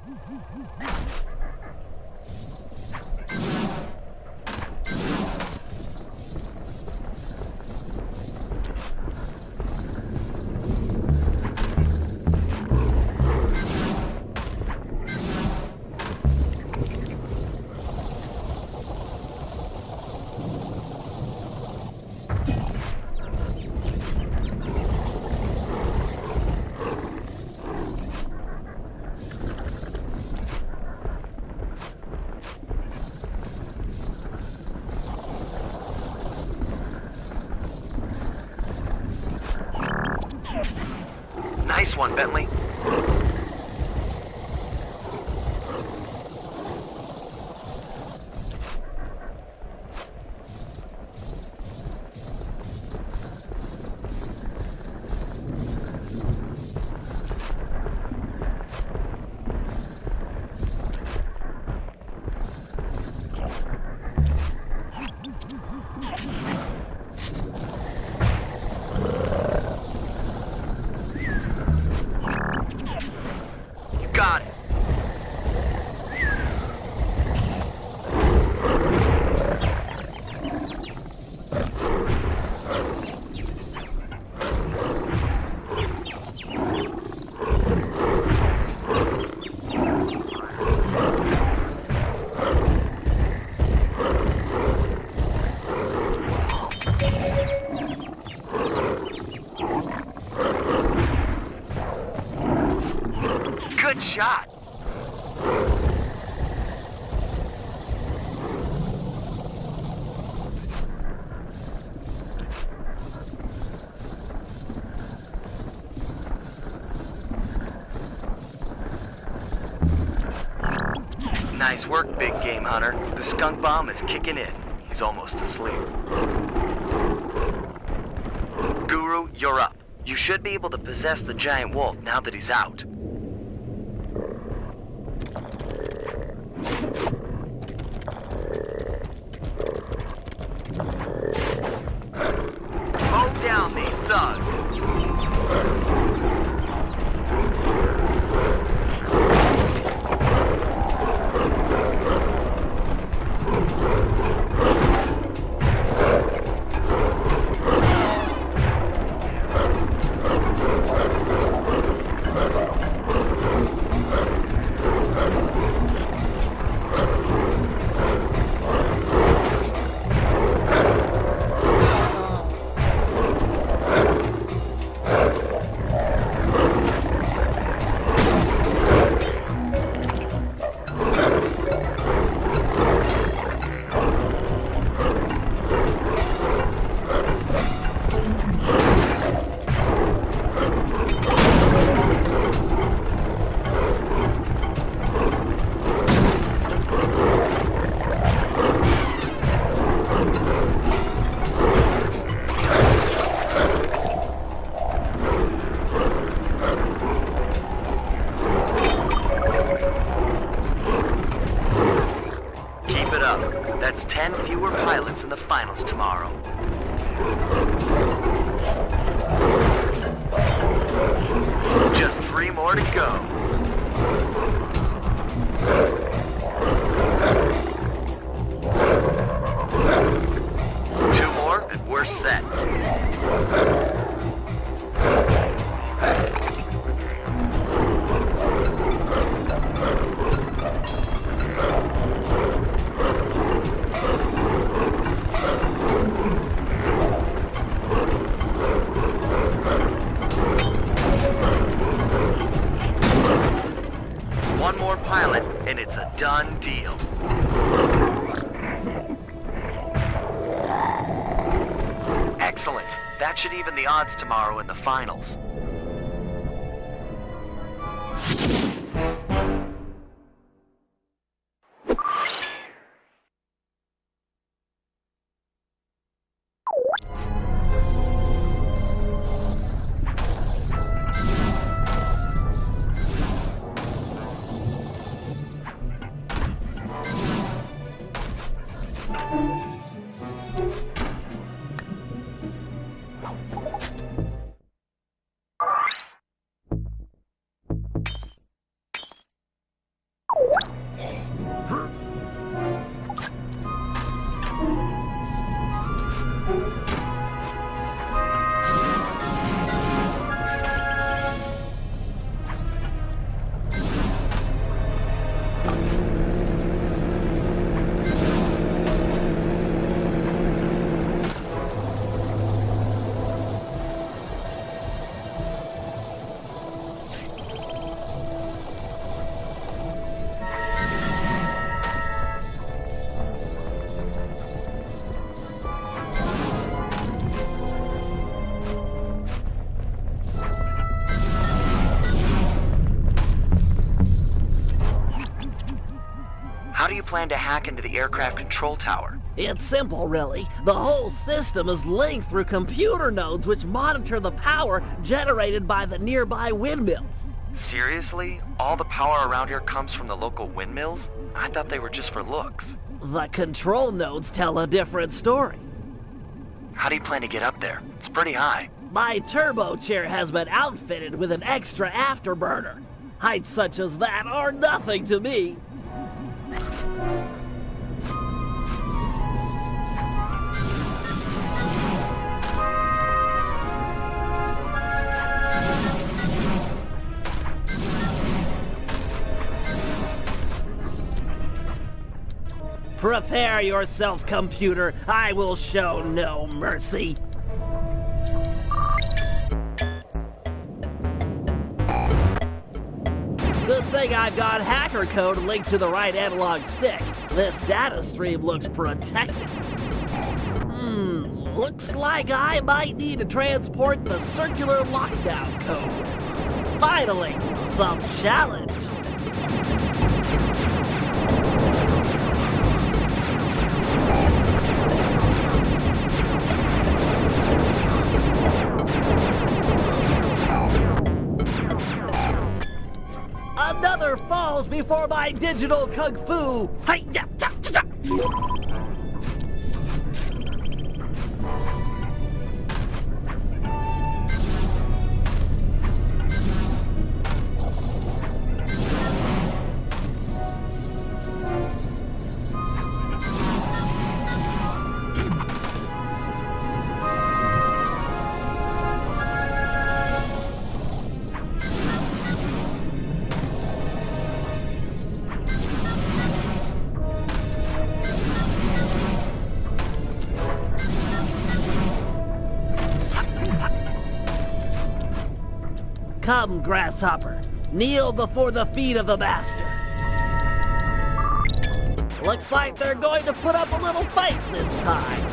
Speaker 13: Nice one, Bentley. Got it. Good shot. Nice work, big game hunter. The skunk bomb is kicking in. He's almost asleep. Guru, you're up. You should be able to possess the giant wolf now that he's out. Mow down these thugs. One more pilot, and it's a done deal. Excellent. That should even the odds tomorrow in the finals. How do you plan to hack into the aircraft control tower?
Speaker 16: It's simple, really. The whole system is linked through computer nodes which monitor the power generated by the nearby windmills.
Speaker 13: Seriously? All the power around here comes from the local windmills? I thought they were just for looks.
Speaker 16: The control nodes tell a different story.
Speaker 13: How do you plan to get up there? It's pretty high.
Speaker 16: My turbo chair has been outfitted with an extra afterburner. Heights such as that are nothing to me. Prepare yourself, computer. I will show no mercy. Good thing I've got hacker code linked to the right analog stick. This data stream looks protected. Looks like I might need to transport the circular lockdown code. Finally, some challenge. Another falls before my digital kung fu. Hi-ya! Come, grasshopper. Kneel before the feet of the master. Looks like they're going to put up a little fight this time.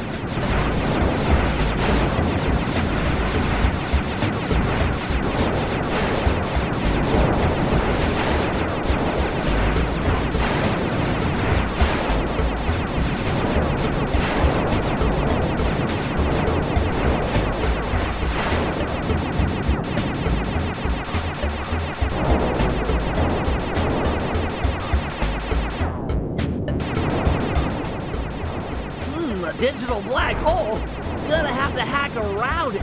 Speaker 16: A digital black hole? Gonna have to hack around it.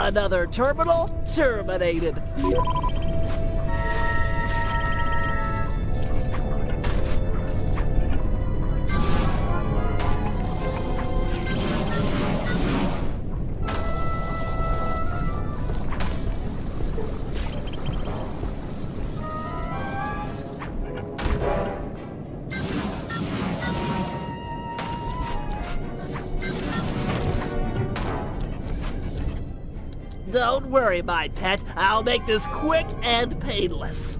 Speaker 16: Another terminal terminated. Don't worry, my pet. I'll make this quick and painless.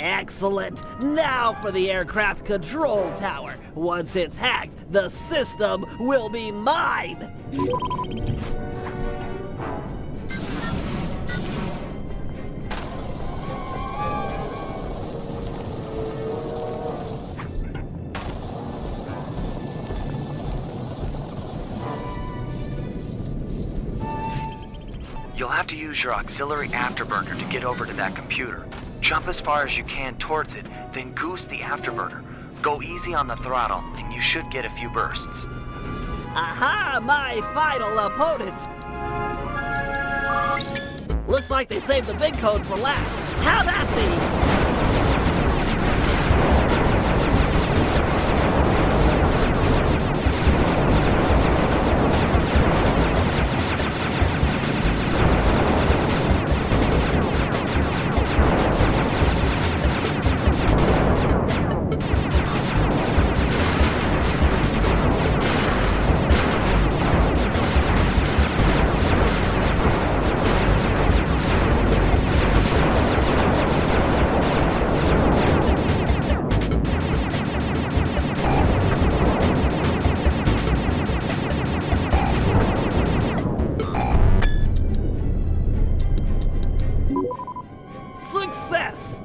Speaker 16: Excellent. Now for the aircraft control tower. Once it's hacked, the system will be mine.
Speaker 13: You'll have to use your auxiliary afterburner to get over to that computer. Jump as far as you can towards it, then goose the afterburner. Go easy on the throttle, and you should get a few bursts.
Speaker 16: Aha, my final opponent! Looks like they saved the big code for last. Have at thee!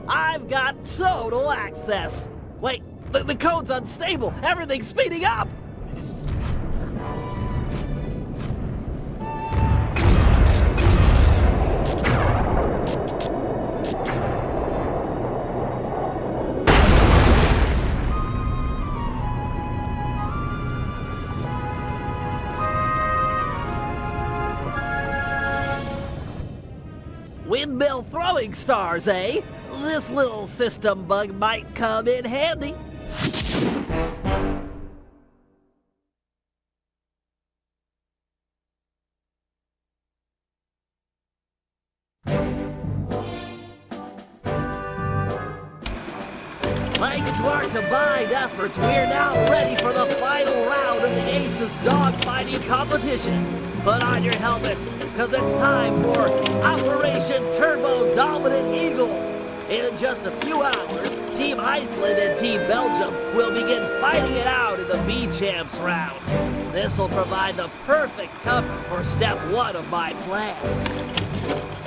Speaker 16: I've got total access. Wait, the code's unstable. Everything's speeding up. Windmill throwing stars, eh? This little system bug might come in handy. Thanks to our combined efforts, we're now ready for the final round of the Aces dogfighting competition. Put on your helmets, because it's time for Operation Turbo Dominant Eagle. In just a few hours, Team Iceland and Team Belgium will begin fighting it out in the B-Champs round. This will provide the perfect cover for step one of my plan.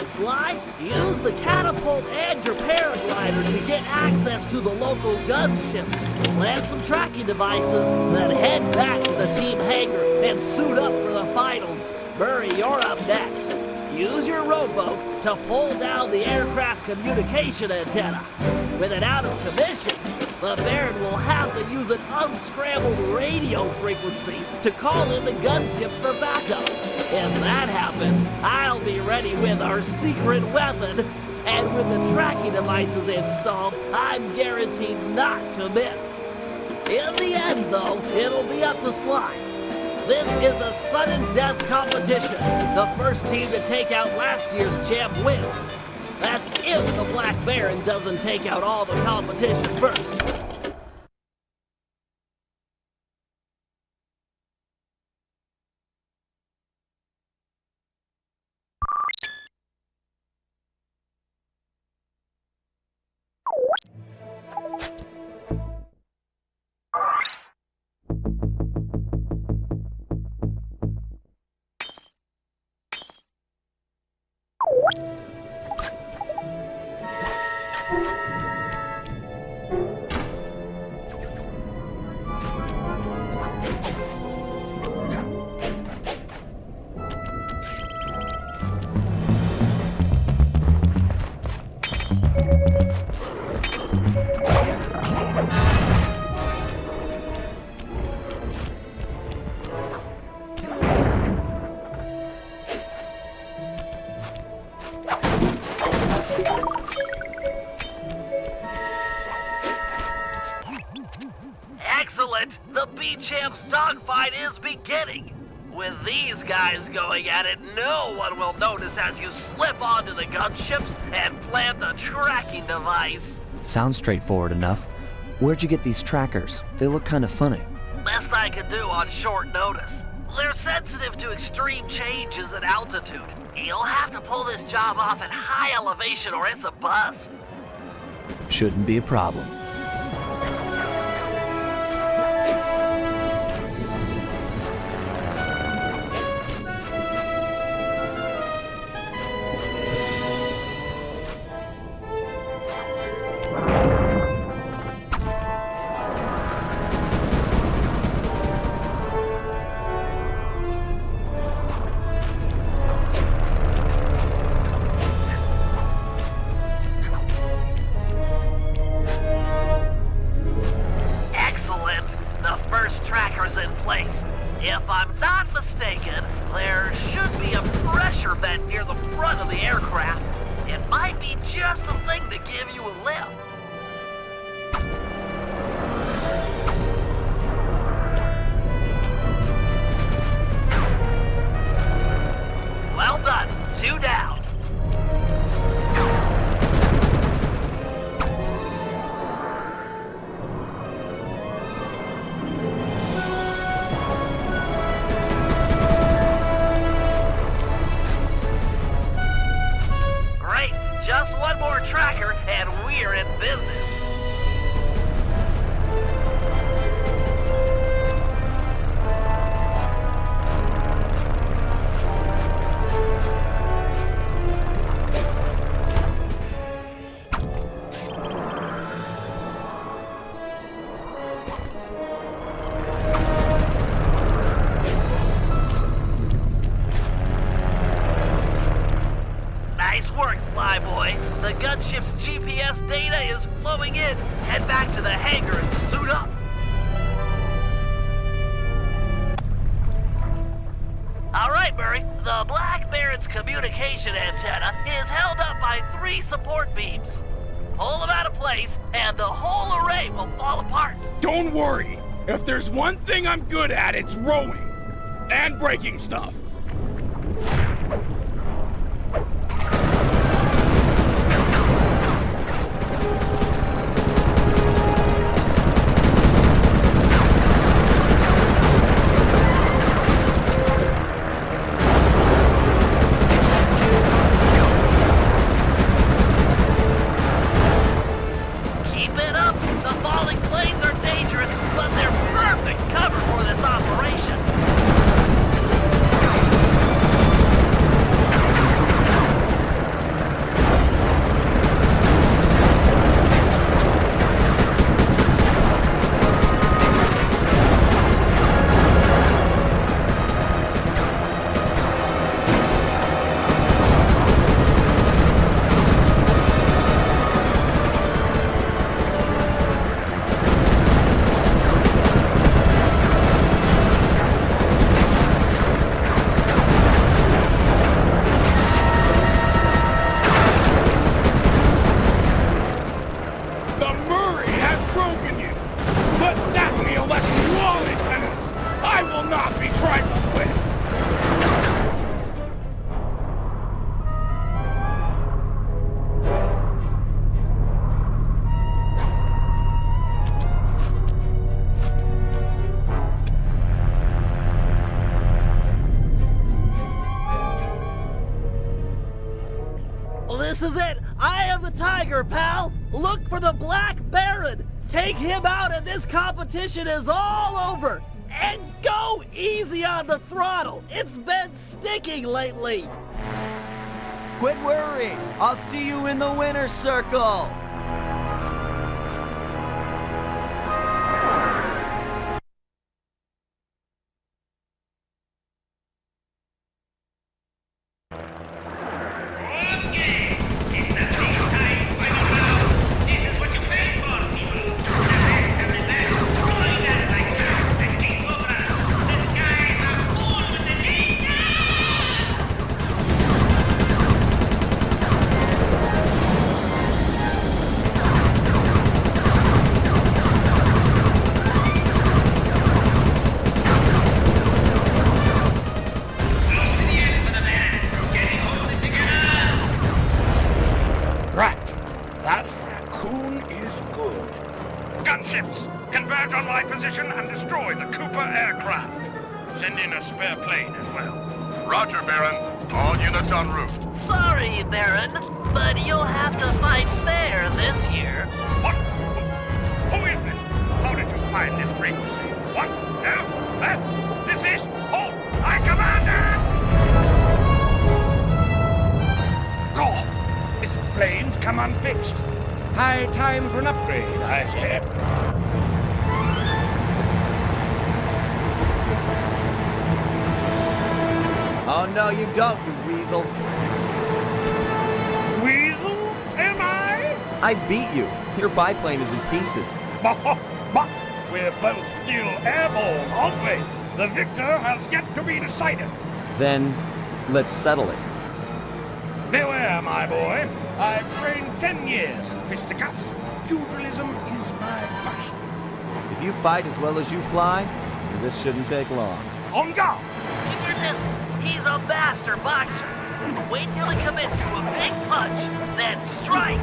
Speaker 16: Sly, use the catapult and your paraglider to get access to the local gunships. Plant some tracking devices, then head back to the team hangar and suit up for the finals. Murray, you're up next. Use your rowboat to pull down the aircraft communication antenna. With it out of commission, the Baron will have to use an unscrambled radio frequency to call in the gunships for backup. If that happens, I'll be ready with our secret weapon, and with the tracking devices installed, I'm guaranteed not to miss. In the end, though, it'll be up to Sly. This is a sudden death competition. The first team to take out last year's champ wins. That's if the Black Baron doesn't take out all the competition first.
Speaker 1: Excellent! The B-Champ's dogfight is beginning! With these guys going at it, no one will notice as you slip onto the gunships and plant a tracking device.
Speaker 11: Sounds straightforward enough. Where'd you get these trackers? They look kind of funny.
Speaker 1: Best I could do on short notice. They're sensitive to extreme changes in altitude. You'll have to pull this job off at high elevation or it's a bust.
Speaker 11: Shouldn't be a problem.
Speaker 1: If I'm not mistaken, there should be a pressure vent near the front of the aircraft. It might be just the thing to give you a lift. Well done. 2 down. Just one more tracker, and we're in business. Nice work, Flyboy. The gunship's GPS data is flowing in. Head back to the hangar and suit up. All right, Murray. The Black Baron's communication antenna is held up by 3 support beams. Pull them out of place, and the whole array will fall apart.
Speaker 15: Don't worry. If there's one thing I'm good at, it's rowing. And breaking stuff.
Speaker 1: But they're perfect cover for this operation.
Speaker 16: This is it! I am the tiger, pal! Look for the Black Baron! Take him out and this competition is all over! And go easy on the throttle! It's been sticking lately!
Speaker 14: Quit worrying! I'll see you in the winner's circle!
Speaker 12: Gunships, converge on my position and destroy the Cooper aircraft. Send in a spare plane as well.
Speaker 17: Roger, Baron. All units en route.
Speaker 1: Sorry, Baron, but you'll have to fight fair this year.
Speaker 12: What? Who is this? How did you find this frequency? What? No? That? This is? Oh, I commander! Oh, this plane's come unfixed. High time for an upgrade, I say.
Speaker 14: Oh, no, you don't, you weasel.
Speaker 12: Weasel? Am I?
Speaker 11: I beat you. Your biplane is in pieces.
Speaker 12: But we're both still airborne, aren't we? The victor has yet to be decided.
Speaker 11: Then, let's settle it.
Speaker 12: Beware, my boy. I've trained 10 years in fisticuffs. Pugilism is my passion.
Speaker 11: If you fight as well as you fly, this shouldn't take long.
Speaker 12: On guard!
Speaker 1: Keep your distance. He's a master boxer. Wait till he commits to a big punch, then strike.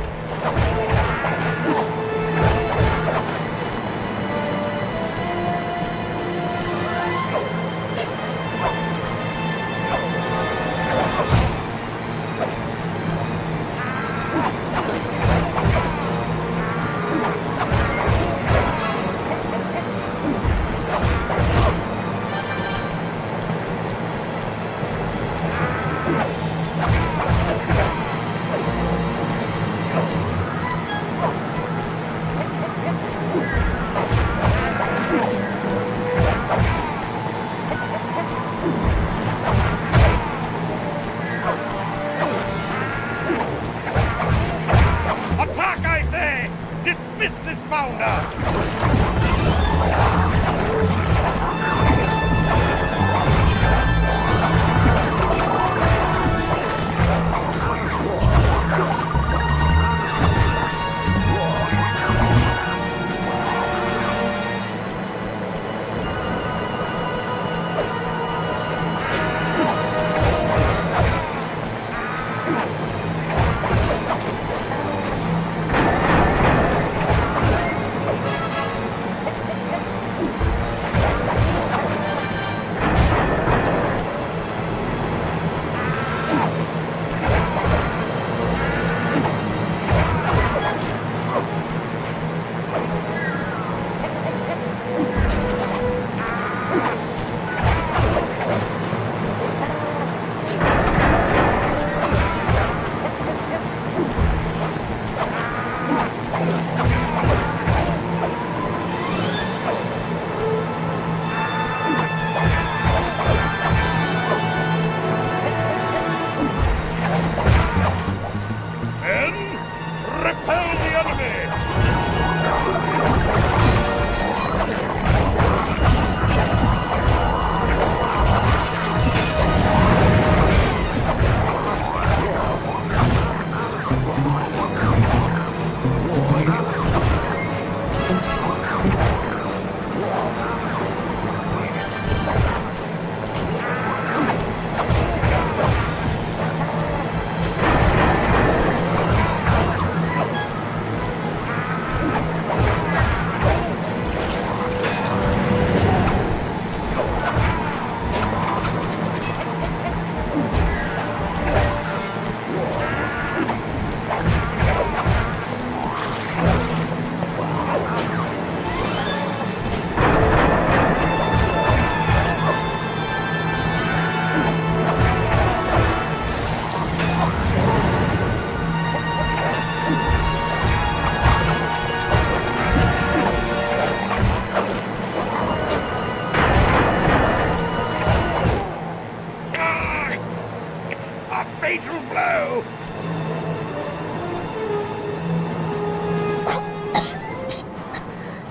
Speaker 3: blow!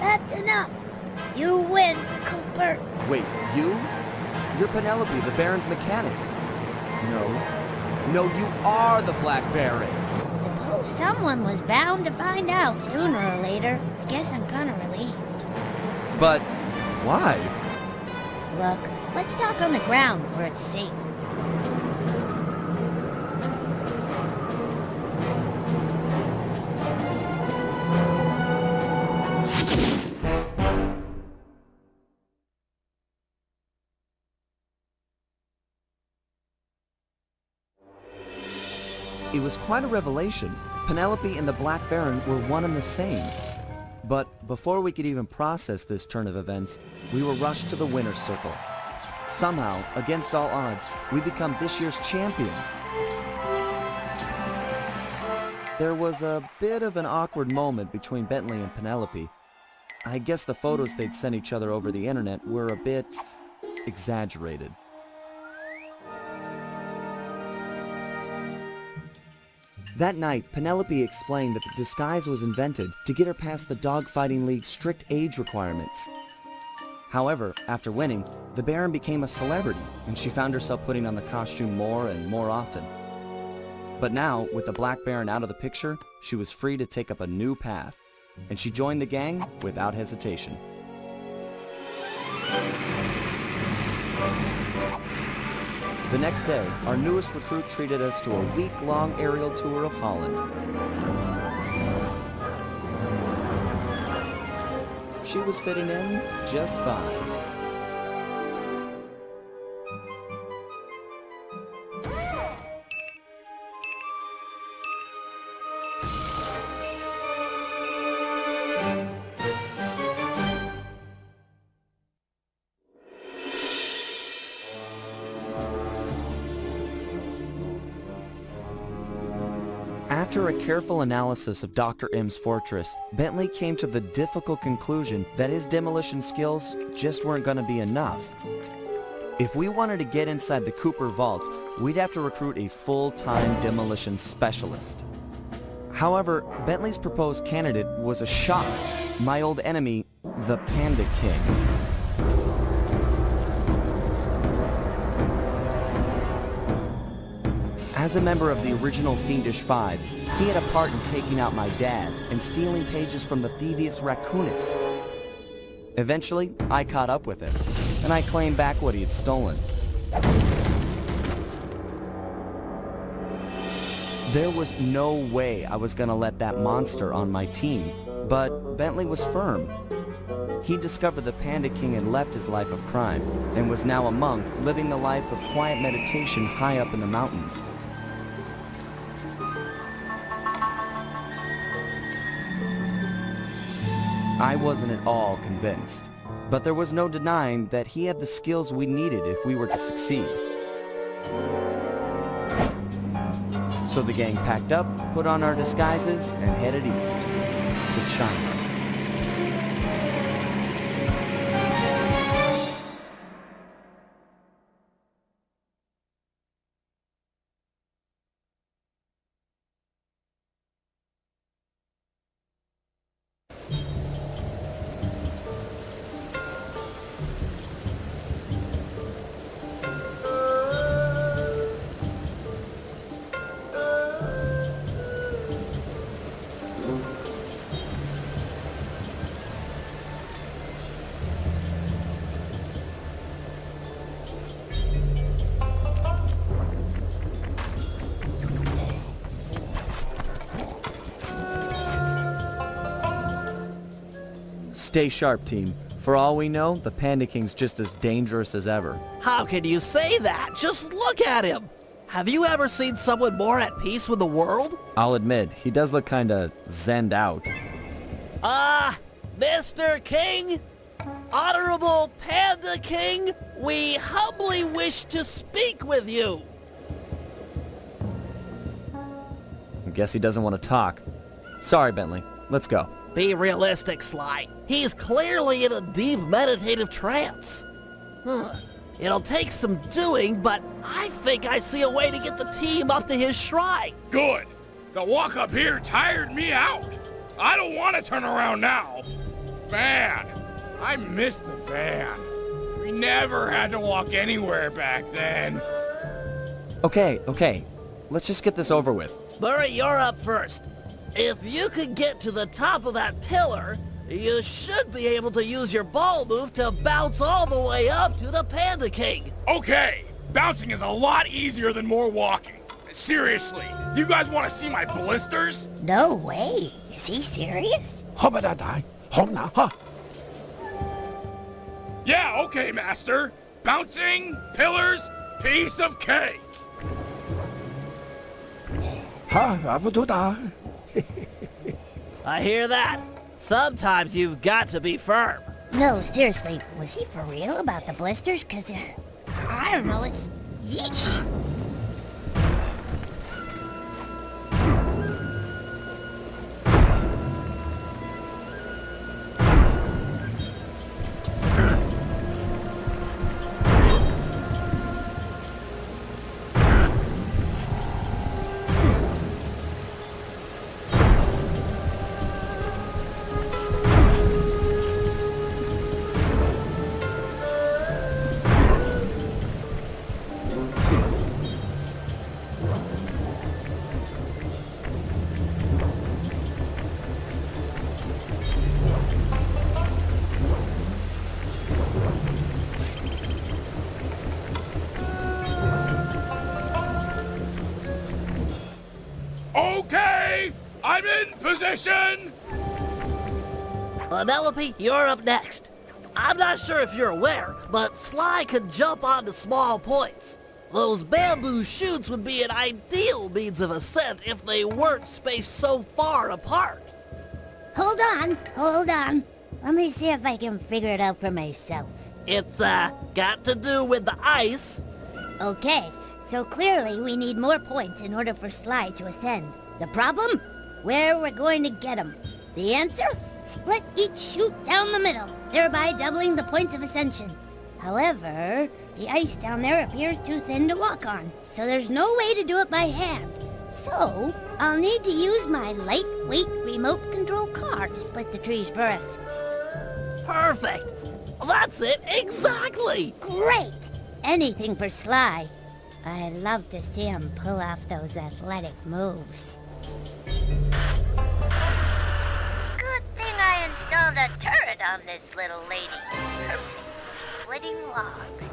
Speaker 4: That's enough. You win, Cooper.
Speaker 11: Wait, you? You're Penelope, the Baron's mechanic. No, you are the Black Baron.
Speaker 4: Suppose someone was bound to find out sooner or later. I guess I'm kind of relieved.
Speaker 11: But why?
Speaker 4: Look, let's talk on the ground where it's safe.
Speaker 2: It was quite a revelation. Penelope and the Black Baron were one and the same. But before we could even process this turn of events, we were rushed to the winner's circle. Somehow, against all odds, we become this year's champions. There was a bit of an awkward moment between Bentley and Penelope. I guess the photos they'd sent each other over the internet were a bit exaggerated. That night, Penelope explained that the disguise was invented to get her past the Dogfighting League's strict age requirements. However, after winning, the Baron became a celebrity, and she found herself putting on the costume more and more often. But now, with the Black Baron out of the picture, she was free to take up a new path, and she joined the gang without hesitation. The next day, our newest recruit treated us to a week-long aerial tour of Holland. She was fitting in just fine. After a careful analysis of Dr. M's fortress, Bentley came to the difficult conclusion that his demolition skills just weren't going to be enough. If we wanted to get inside the Cooper vault, we'd have to recruit a full-time demolition specialist. However, Bentley's proposed candidate was a shock. My old enemy, the Panda King. As a member of the original Fiendish Five, he had a part in taking out my dad and stealing pages from the Thievius Raccoonus. Eventually, I caught up with him, and I claimed back what he had stolen. There was no way I was gonna let that monster on my team, but Bentley was firm. He discovered the Panda King had left his life of crime, and was now a monk living the life of quiet meditation high up in the mountains. I wasn't at all convinced, but there was no denying that he had the skills we needed if we were to succeed. So the gang packed up, put on our disguises, and headed east to China. Stay sharp, team. For all we know, the Panda King's just as dangerous as ever.
Speaker 16: How can you say that? Just look at him! Have you ever seen someone more at peace with the world?
Speaker 11: I'll admit, he does look kinda zenned out.
Speaker 16: Mr. King? Honorable Panda King, we humbly wish to speak with you!
Speaker 11: I guess he doesn't want to talk. Sorry, Bentley. Let's go.
Speaker 16: Be realistic, Sly. He's clearly in a deep meditative trance. It'll take some doing, but I think I see a way to get the team up to his shrine.
Speaker 15: Good. The walk up here tired me out. I don't want to turn around now. Van. I miss the van. We never had to walk anywhere back then.
Speaker 11: Okay. Let's just get this over with.
Speaker 16: Murray, you're up first. If you could get to the top of that pillar, you should be able to use your ball move to bounce all the way up to the Panda King.
Speaker 15: Okay, bouncing is a lot easier than more walking. Seriously, you guys want to see my blisters?
Speaker 4: No way. Is he serious?
Speaker 15: Yeah, okay, Master. Bouncing, pillars, piece of cake.
Speaker 16: I hear that. Sometimes you've got to be firm.
Speaker 4: No, seriously, was he for real about the blisters? Cause, I don't know, it's... yeesh.
Speaker 15: Okay, I'm in position.
Speaker 16: Penelope, you're up next. I'm not sure if you're aware, but Sly can jump onto small points. Those bamboo chutes would be an ideal means of ascent if they weren't spaced so far apart.
Speaker 4: Hold on. Let me see if I can figure it out for myself.
Speaker 16: It's, got to do with the ice.
Speaker 4: Okay, so clearly we need more points in order for Sly to ascend. The problem? Where we're going to get them. The answer? Split each chute down the middle, thereby doubling the points of ascension. However, the ice down there appears too thin to walk on, so there's no way to do it by hand. So, I'll need to use my lightweight remote control car to split the trees for us.
Speaker 16: Perfect. That's it, exactly.
Speaker 4: Great! Anything for Sly. I love to see him pull off those athletic moves. Good thing I installed a turret on this little lady. Perfect for splitting logs.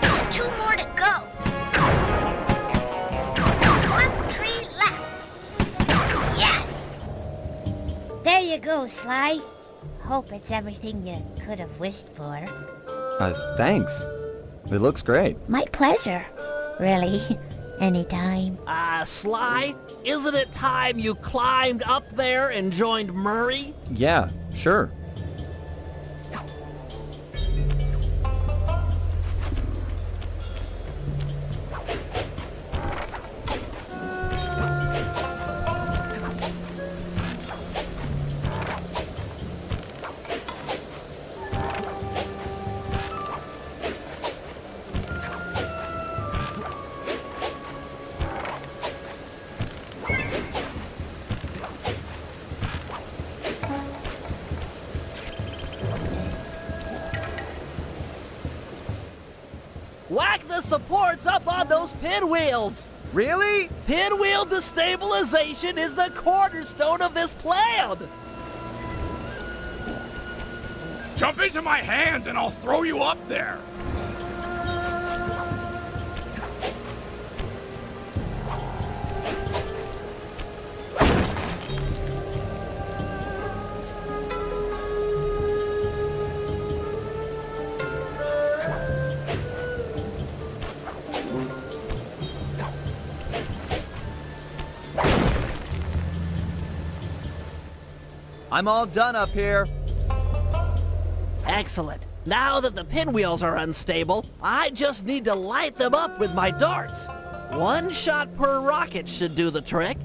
Speaker 4: Just 2 more to go. One tree left. Yes! There you go, Sly. Hope it's everything you could have wished for.
Speaker 11: Thanks. It looks great.
Speaker 4: My pleasure. Really. Anytime.
Speaker 16: Sly, isn't it time you climbed up there and joined Murray?
Speaker 11: Yeah, sure.
Speaker 16: Whack the supports up on those pinwheels!
Speaker 11: Really?
Speaker 16: Pinwheel destabilization is the cornerstone of this plan!
Speaker 15: Jump into my hands and I'll throw you up there.
Speaker 11: I'm all done up here.
Speaker 16: Excellent. Now that the pinwheels are unstable, I just need to light them up with my darts. 1 shot per rocket should do the trick.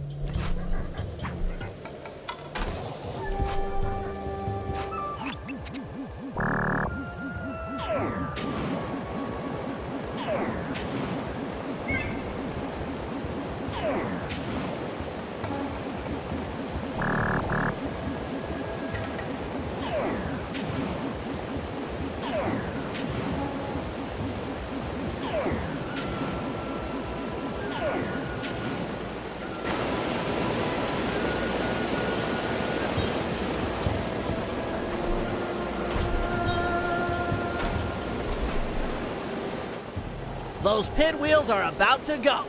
Speaker 16: Those pinwheels are about to go.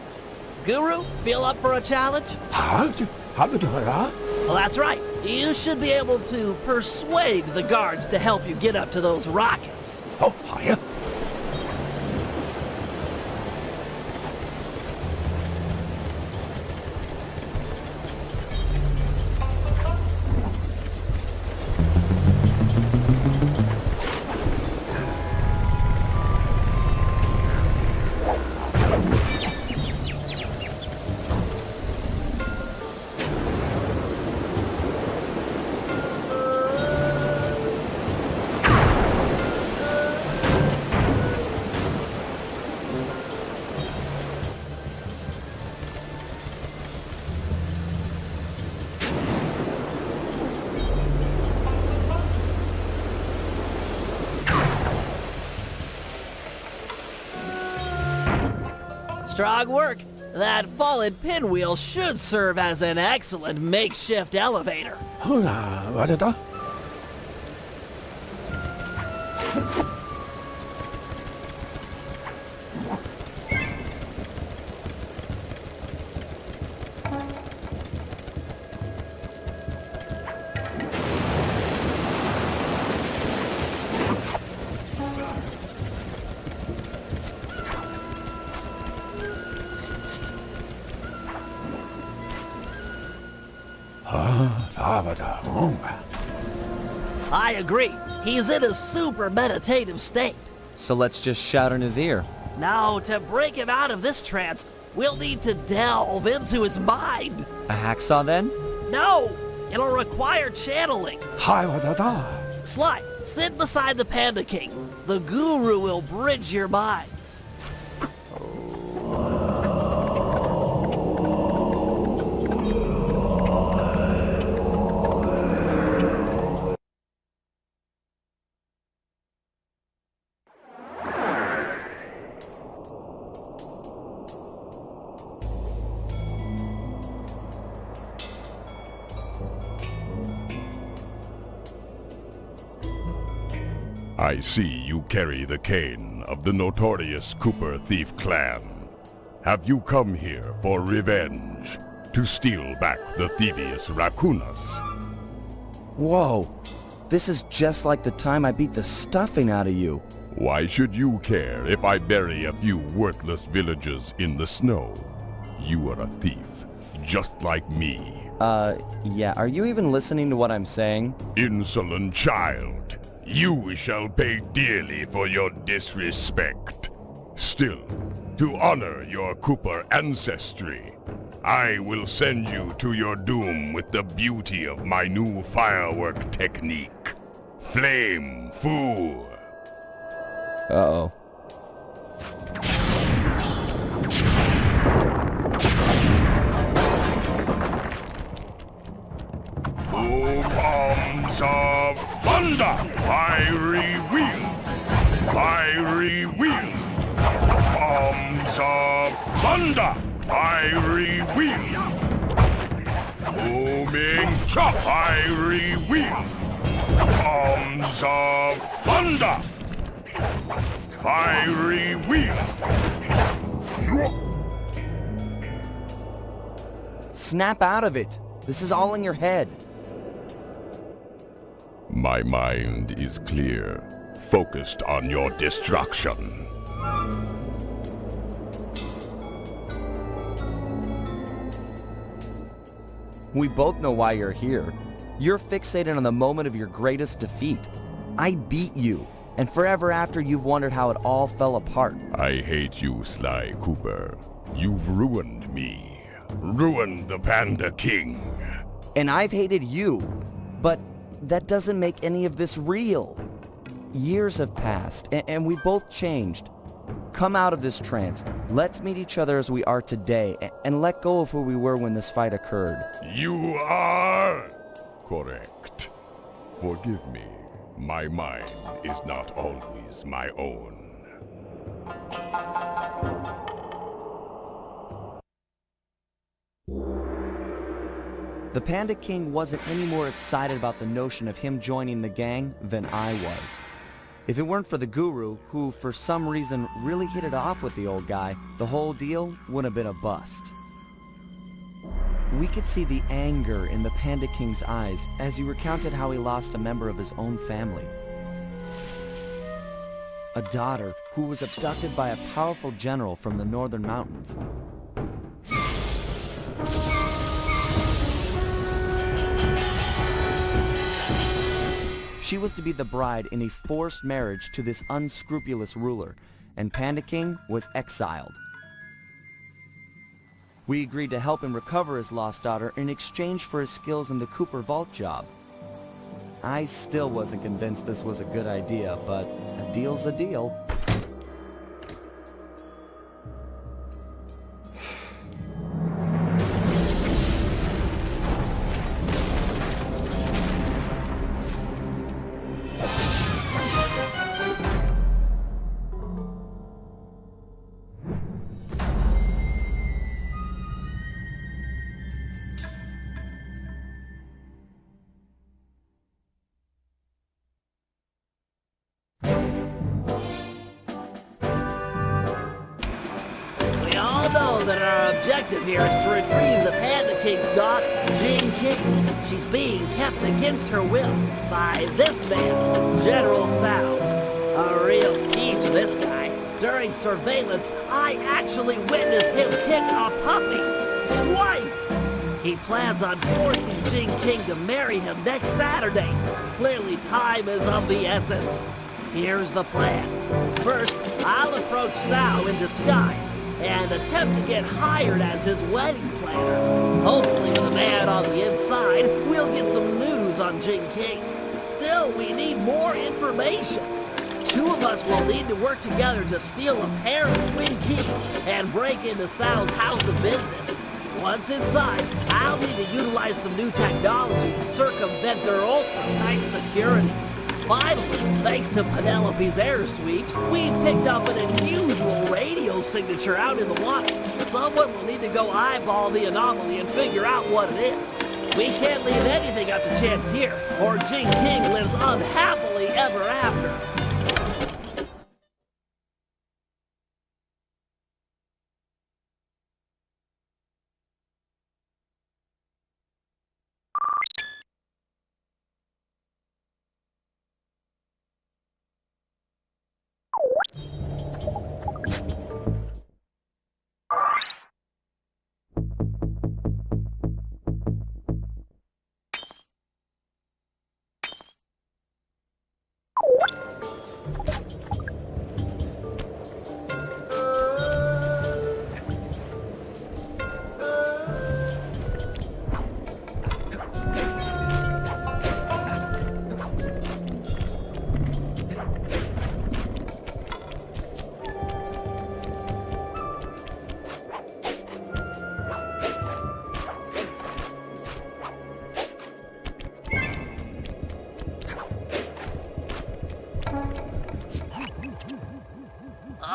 Speaker 16: Guru, feel up for a challenge? Well, that's right. You should be able to persuade the guards to help you get up to those rockets.
Speaker 6: Oh, yeah.
Speaker 16: Strong work. That fallen pinwheel should serve as an excellent makeshift elevator. I agree. He's in a super meditative state.
Speaker 11: So let's just shout in his ear.
Speaker 16: Now, to break him out of this trance, we'll need to delve into his mind.
Speaker 11: A hacksaw then?
Speaker 16: No! It'll require channeling. Sly, sit beside the Panda King. The Guru will bridge your minds.
Speaker 17: I see you carry the cane of the notorious Cooper thief clan. Have you come here for revenge? To steal back the thievius raccoonus?
Speaker 11: Whoa, this is just like the time I beat the stuffing out of you.
Speaker 17: Why should you care if I bury a few worthless villagers in the snow? You are a thief, just like me.
Speaker 11: Yeah, are you even listening to what I'm saying?
Speaker 17: Insolent child. You shall pay dearly for your disrespect. Still, to honor your Cooper ancestry, I will send you to your doom with the beauty of my new firework technique. Flame Fu.
Speaker 11: Uh-oh.
Speaker 17: Bombs of thunder! Fiery wheel! Fiery wheel! Bombs of thunder! Fiery wheel! Booming chop! Fiery wheel! Bombs of thunder! Fiery wheel!
Speaker 11: Snap out of it. This is all in your head.
Speaker 17: My mind is clear, focused on your destruction.
Speaker 11: We both know why you're here. You're fixated on the moment of your greatest defeat. I beat you. And forever after, you've wondered how it all fell apart.
Speaker 17: I hate you, Sly Cooper. You've ruined me. Ruined the Panda King.
Speaker 11: And I've hated you. But that doesn't make any of this real. Years have passed, and we both changed. Come out of this trance. Let's meet each other as we are today, and let go of who we were when this fight occurred.
Speaker 17: You are correct. Forgive me. My mind is not always my own.
Speaker 2: The Panda King wasn't any more excited about the notion of him joining the gang than I was. If it weren't for the guru, who for some reason really hit it off with the old guy, the whole deal would have been a bust. We could see the anger in the Panda King's eyes as he recounted how he lost a member of his own family. A daughter who was abducted by a powerful general from the northern mountains. She was to be the bride in a forced marriage to this unscrupulous ruler, and Panda King was exiled. We agreed to help him recover his lost daughter in exchange for his skills in the Cooper Vault job. I still wasn't convinced this was a good idea, but a deal's a deal.
Speaker 16: That our objective here is to retrieve the Panda King's daughter, Jing King. She's being kept against her will by this man, General Sao. A real key to this guy. During surveillance, I actually witnessed him kick a puppy twice. He plans on forcing Jing King to marry him next Saturday. Clearly, time is of the essence. Here's the plan. First, I'll approach Sao in disguise and attempt to get hired as his wedding planner. Hopefully with a man on the inside, we'll get some news on Jing King. Still, we need more information. Two of us will need to work together to steal a pair of twin keys and break into Sao's house of business. Once inside, I'll need to utilize some new technology to circumvent their ultra-tight security. Finally, thanks to Penelope's air sweeps, we've picked up an unusual radio signature out in the water. Someone will need to go eyeball the anomaly and figure out what it is. We can't leave anything up to chance here, or Jing King lives unhappily ever after.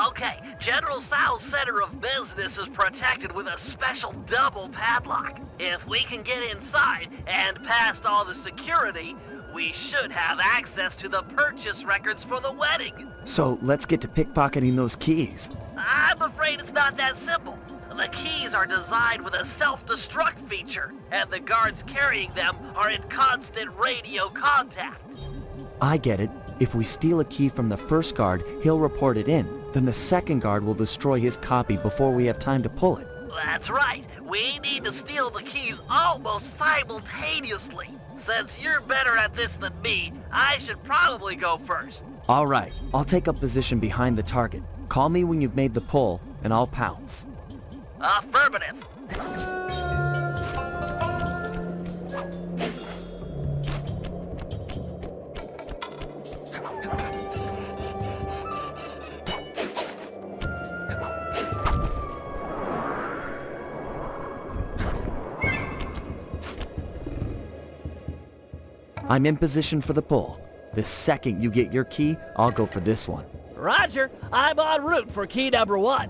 Speaker 16: Okay, General Sao's center of business is protected with a special double padlock. If we can get inside and past all the security, we should have access to the purchase records for the wedding.
Speaker 11: So let's get to pickpocketing those keys.
Speaker 1: I'm afraid it's not that simple. The keys are designed with a self-destruct feature, and the guards carrying them are in constant radio contact.
Speaker 11: I get it. If we steal a key from the first guard, he'll report it in. Then the second guard will destroy his copy before we have time to pull it.
Speaker 1: That's right. We need to steal the keys almost simultaneously. Since you're better at this than me, I should probably go first.
Speaker 11: All right, I'll take up position behind the target. Call me when you've made the pull, and I'll pounce.
Speaker 1: Affirmative.
Speaker 11: I'm in position for the pull. The second you get your key, I'll go for this one.
Speaker 16: Roger, I'm en route for key number 1.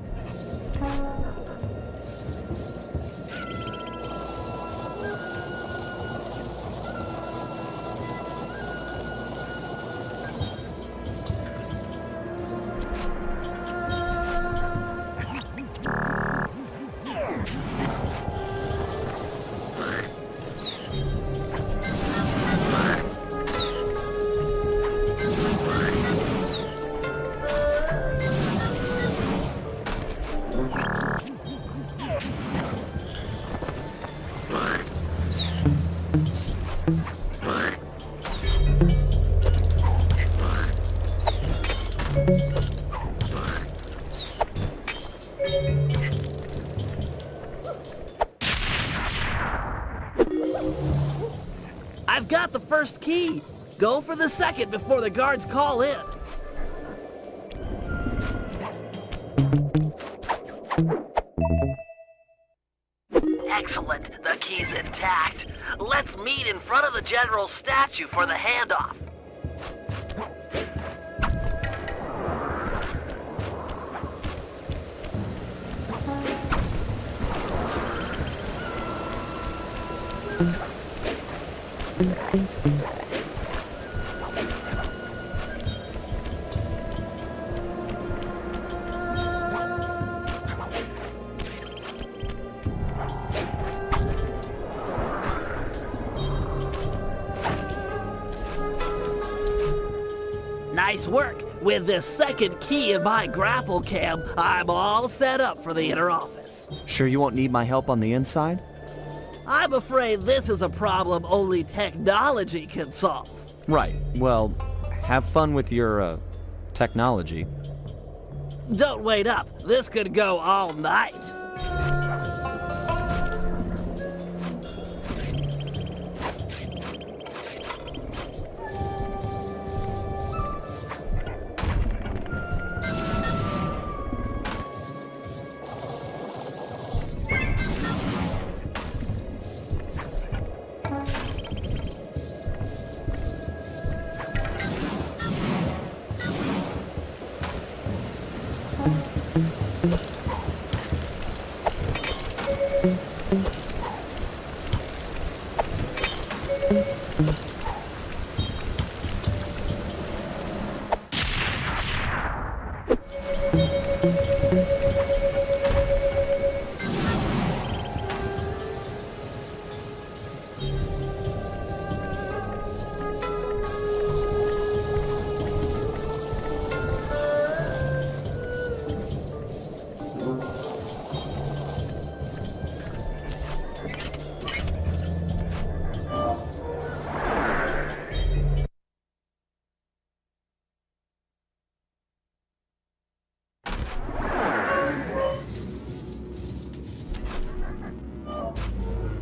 Speaker 16: I've got the first key. Go for the second before the guards call in.
Speaker 1: Excellent. The key's intact. Let's meet in front of the general's statue for the handoff.
Speaker 16: Nice work. With this second key in my grapple cam, I'm all set up for the inner office.
Speaker 11: Sure you won't need my help on the inside?
Speaker 16: I'm afraid this is a problem only technology can solve.
Speaker 11: Right. Well, have fun with your, technology.
Speaker 16: Don't wait up. This could go all night.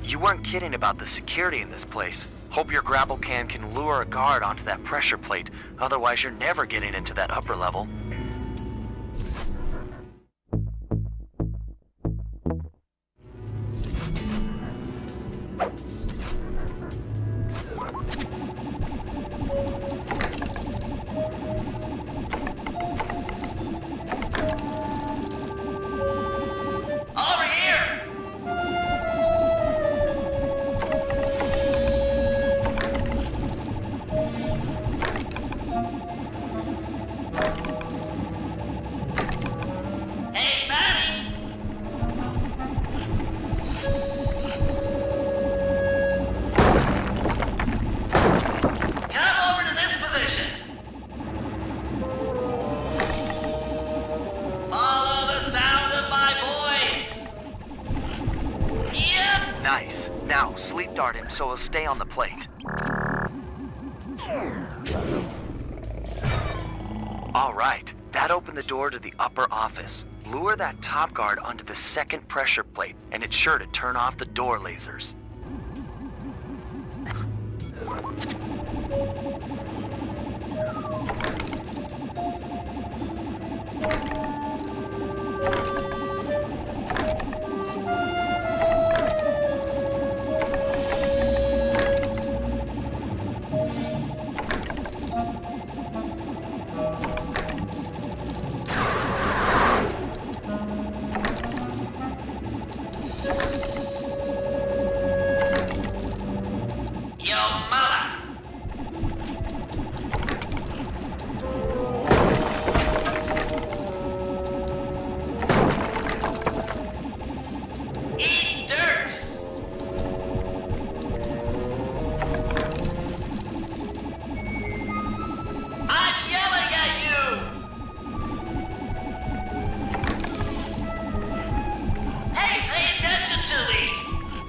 Speaker 13: You weren't kidding about the security in this place. Hope your grapple can lure a guard onto that pressure plate. Otherwise, you're never getting into that upper level. Nice. Now, sleep dart him so he'll stay on the plate. All right, that opened the door to the upper office. Lure that top guard onto the second pressure plate, and it's sure to turn off the door lasers.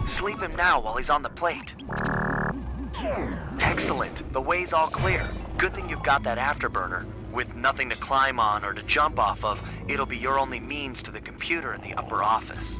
Speaker 13: Sleep him now while he's on the plate. Excellent. The way's all clear. Good thing you've got that afterburner. With nothing to climb on or to jump off of, it'll be your only means to the computer in the upper office.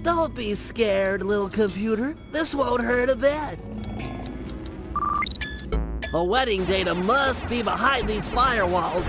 Speaker 16: Don't be scared, little computer. This won't hurt a bit. The wedding data must be behind these firewalls.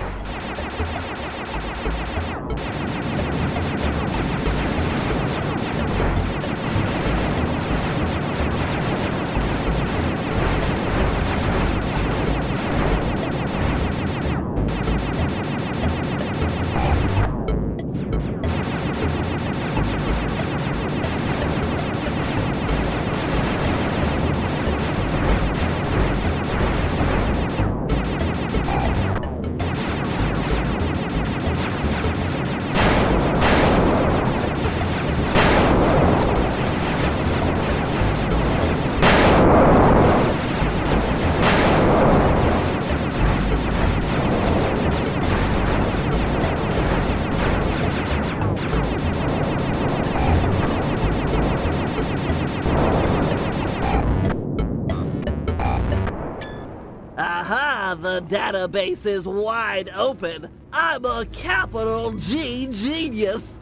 Speaker 16: The database is wide open. I'm a capital G genius.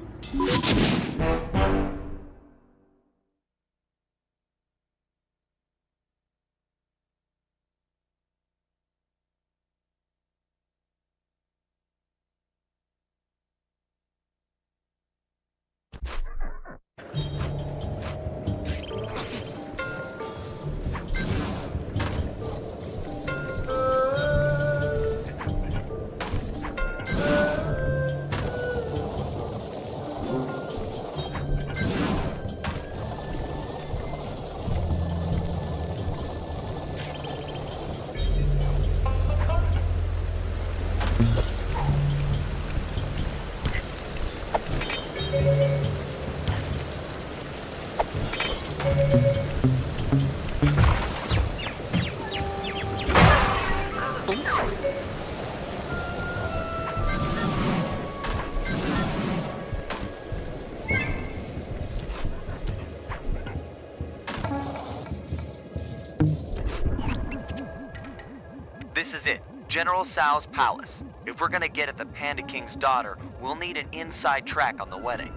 Speaker 13: This is it, General Sal's palace. If we're gonna get at the Panda King's daughter, we'll need an inside track on the wedding.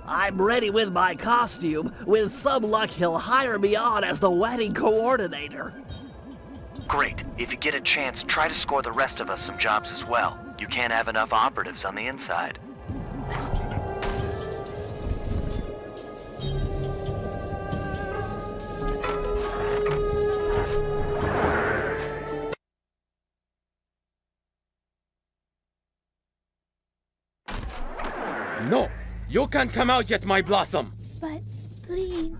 Speaker 16: I'm ready with my costume. With some luck, he'll hire me on as the wedding coordinator.
Speaker 13: Great. If you get a chance, try to score the rest of us some jobs as well. You can't have enough operatives on the inside.
Speaker 18: No! You can't come out yet, my blossom!
Speaker 19: But please,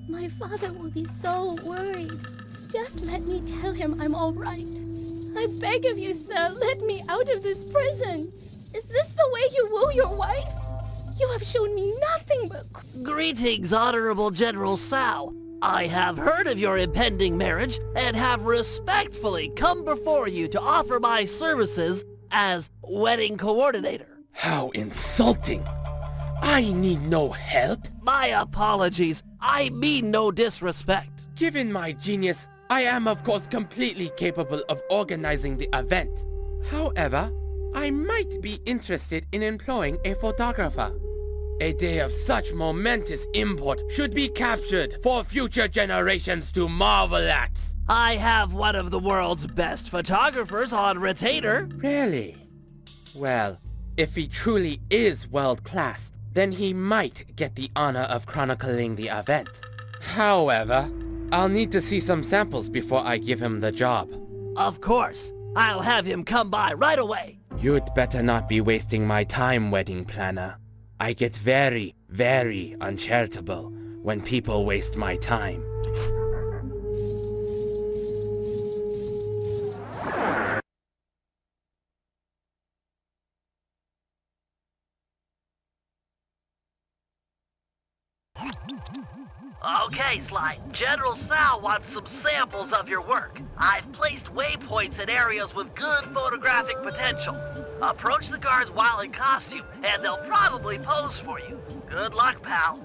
Speaker 19: my father will be so worried. Just let me tell him I'm all right. I beg of you, sir, let me out of this prison. Is this the way you woo your wife? You have shown me nothing but...
Speaker 16: Greetings, Honorable General Sal. I have heard of your impending marriage and have respectfully come before you to offer my services as wedding coordinator.
Speaker 18: How insulting! I need no help.
Speaker 16: My apologies. I mean no disrespect.
Speaker 18: Given my genius, I am of course completely capable of organizing the event. However, I might be interested in employing a photographer. A day of such momentous import should be captured for future generations to marvel at.
Speaker 16: I have one of the world's best photographers on retainer.
Speaker 18: Really? Well, if he truly is world-class, then he might get the honor of chronicling the event. However, I'll need to see some samples before I give him the job.
Speaker 16: Of course. I'll have him come by right away.
Speaker 18: You'd better not be wasting my time, wedding planner. I get very, very uncharitable when people waste my time.
Speaker 1: Okay, Sly. General Sal wants some samples of your work. I've placed waypoints in areas with good photographic potential. Approach the guards while in costume, and they'll probably pose for you. Good luck, pal.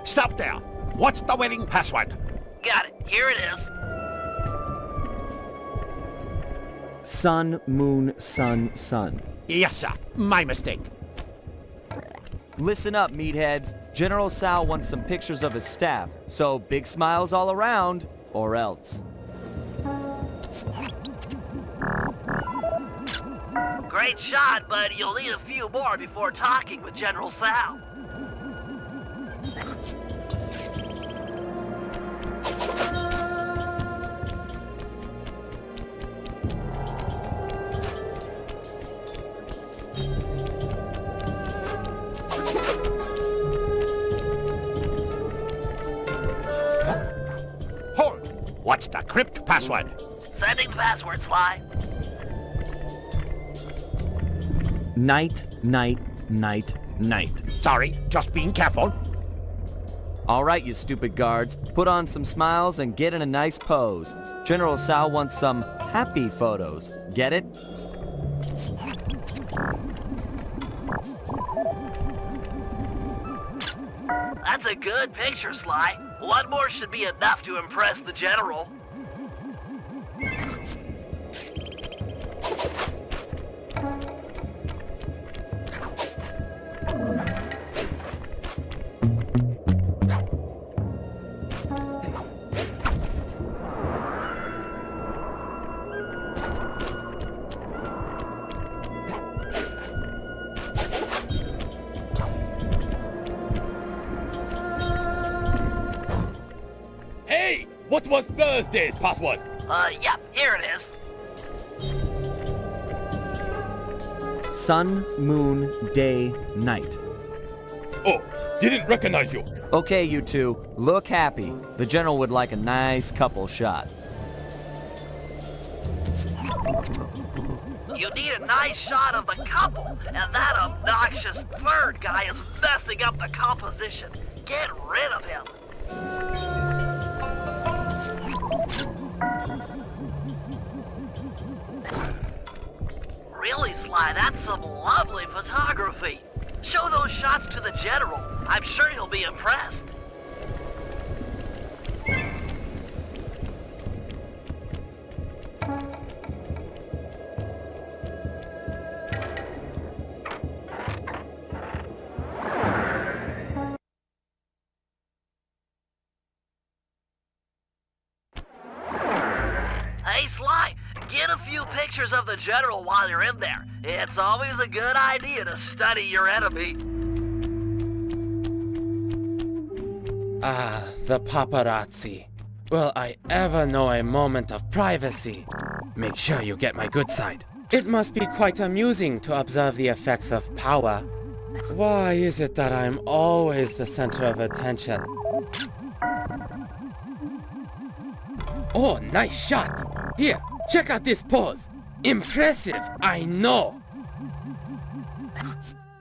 Speaker 15: Stop there! What's the wedding password?
Speaker 1: Got it. Here it is.
Speaker 11: Sun, moon, sun, sun.
Speaker 15: Yes, sir. My mistake.
Speaker 11: Listen up, meatheads. General Sal wants some pictures of his staff, so big smiles all around, or else.
Speaker 1: Great shot, but you'll need a few more before talking with General Sal.
Speaker 15: Hold! What's the crypt password?
Speaker 1: Sending the password, Sly.
Speaker 11: Night, night, night, night.
Speaker 15: Sorry, just being careful.
Speaker 11: All right, you stupid guards. Put on some smiles and get in a nice pose. General Sal wants some happy photos. Get it?
Speaker 1: That's a good picture, Sly. One more should be enough to impress the General.
Speaker 18: Hey! What was Thursday's password?
Speaker 1: Yep, here it is.
Speaker 11: Sun, moon, day, night.
Speaker 18: Oh, didn't recognize you.
Speaker 11: Okay, you two, look happy. The General would like a nice couple shot.
Speaker 1: You need a nice shot of the couple, and that obnoxious third guy is messing up the composition. Get rid of him. Really, Sly, that's some lovely photography. Show those shots to the General. I'm sure he'll be impressed. Hey, Sly, get a few pictures of the General while you're in there. It's always a good idea to study your enemy.
Speaker 18: Ah, the paparazzi. Will I ever know a moment of privacy? Make sure you get my good side. It must be quite amusing to observe the effects of power. Why is it that I'm always the center of attention? Oh, nice shot! Here, check out this pose. Impressive, I know.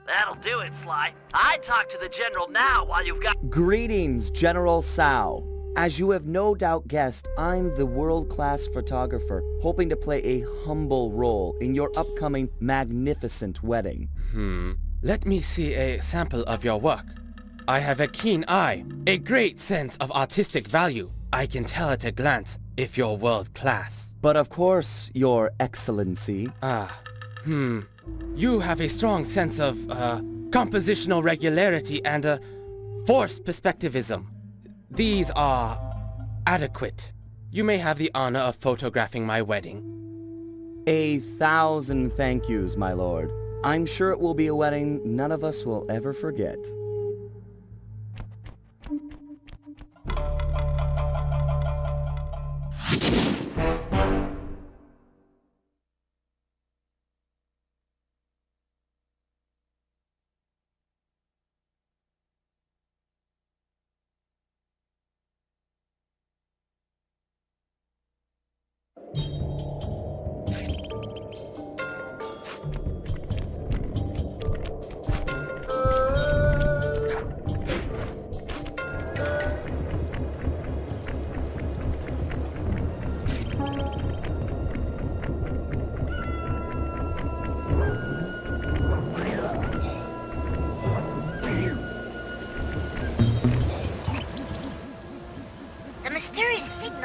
Speaker 1: That'll do it, Sly. I'd talk to the General now while you've got...
Speaker 14: Greetings, General Sao. As you have no doubt guessed, I'm the world-class photographer, hoping to play a humble role in your upcoming magnificent wedding.
Speaker 18: Let me see a sample of your work. I have a keen eye, a great sense of artistic value. I can tell at a glance if you're world-class.
Speaker 14: But of course, Your Excellency.
Speaker 18: You have a strong sense of, compositional regularity and, forced perspectivism. These are adequate. You may have the honor of photographing my wedding.
Speaker 14: 1,000 thank yous, my lord. I'm sure it will be a wedding none of us will ever forget.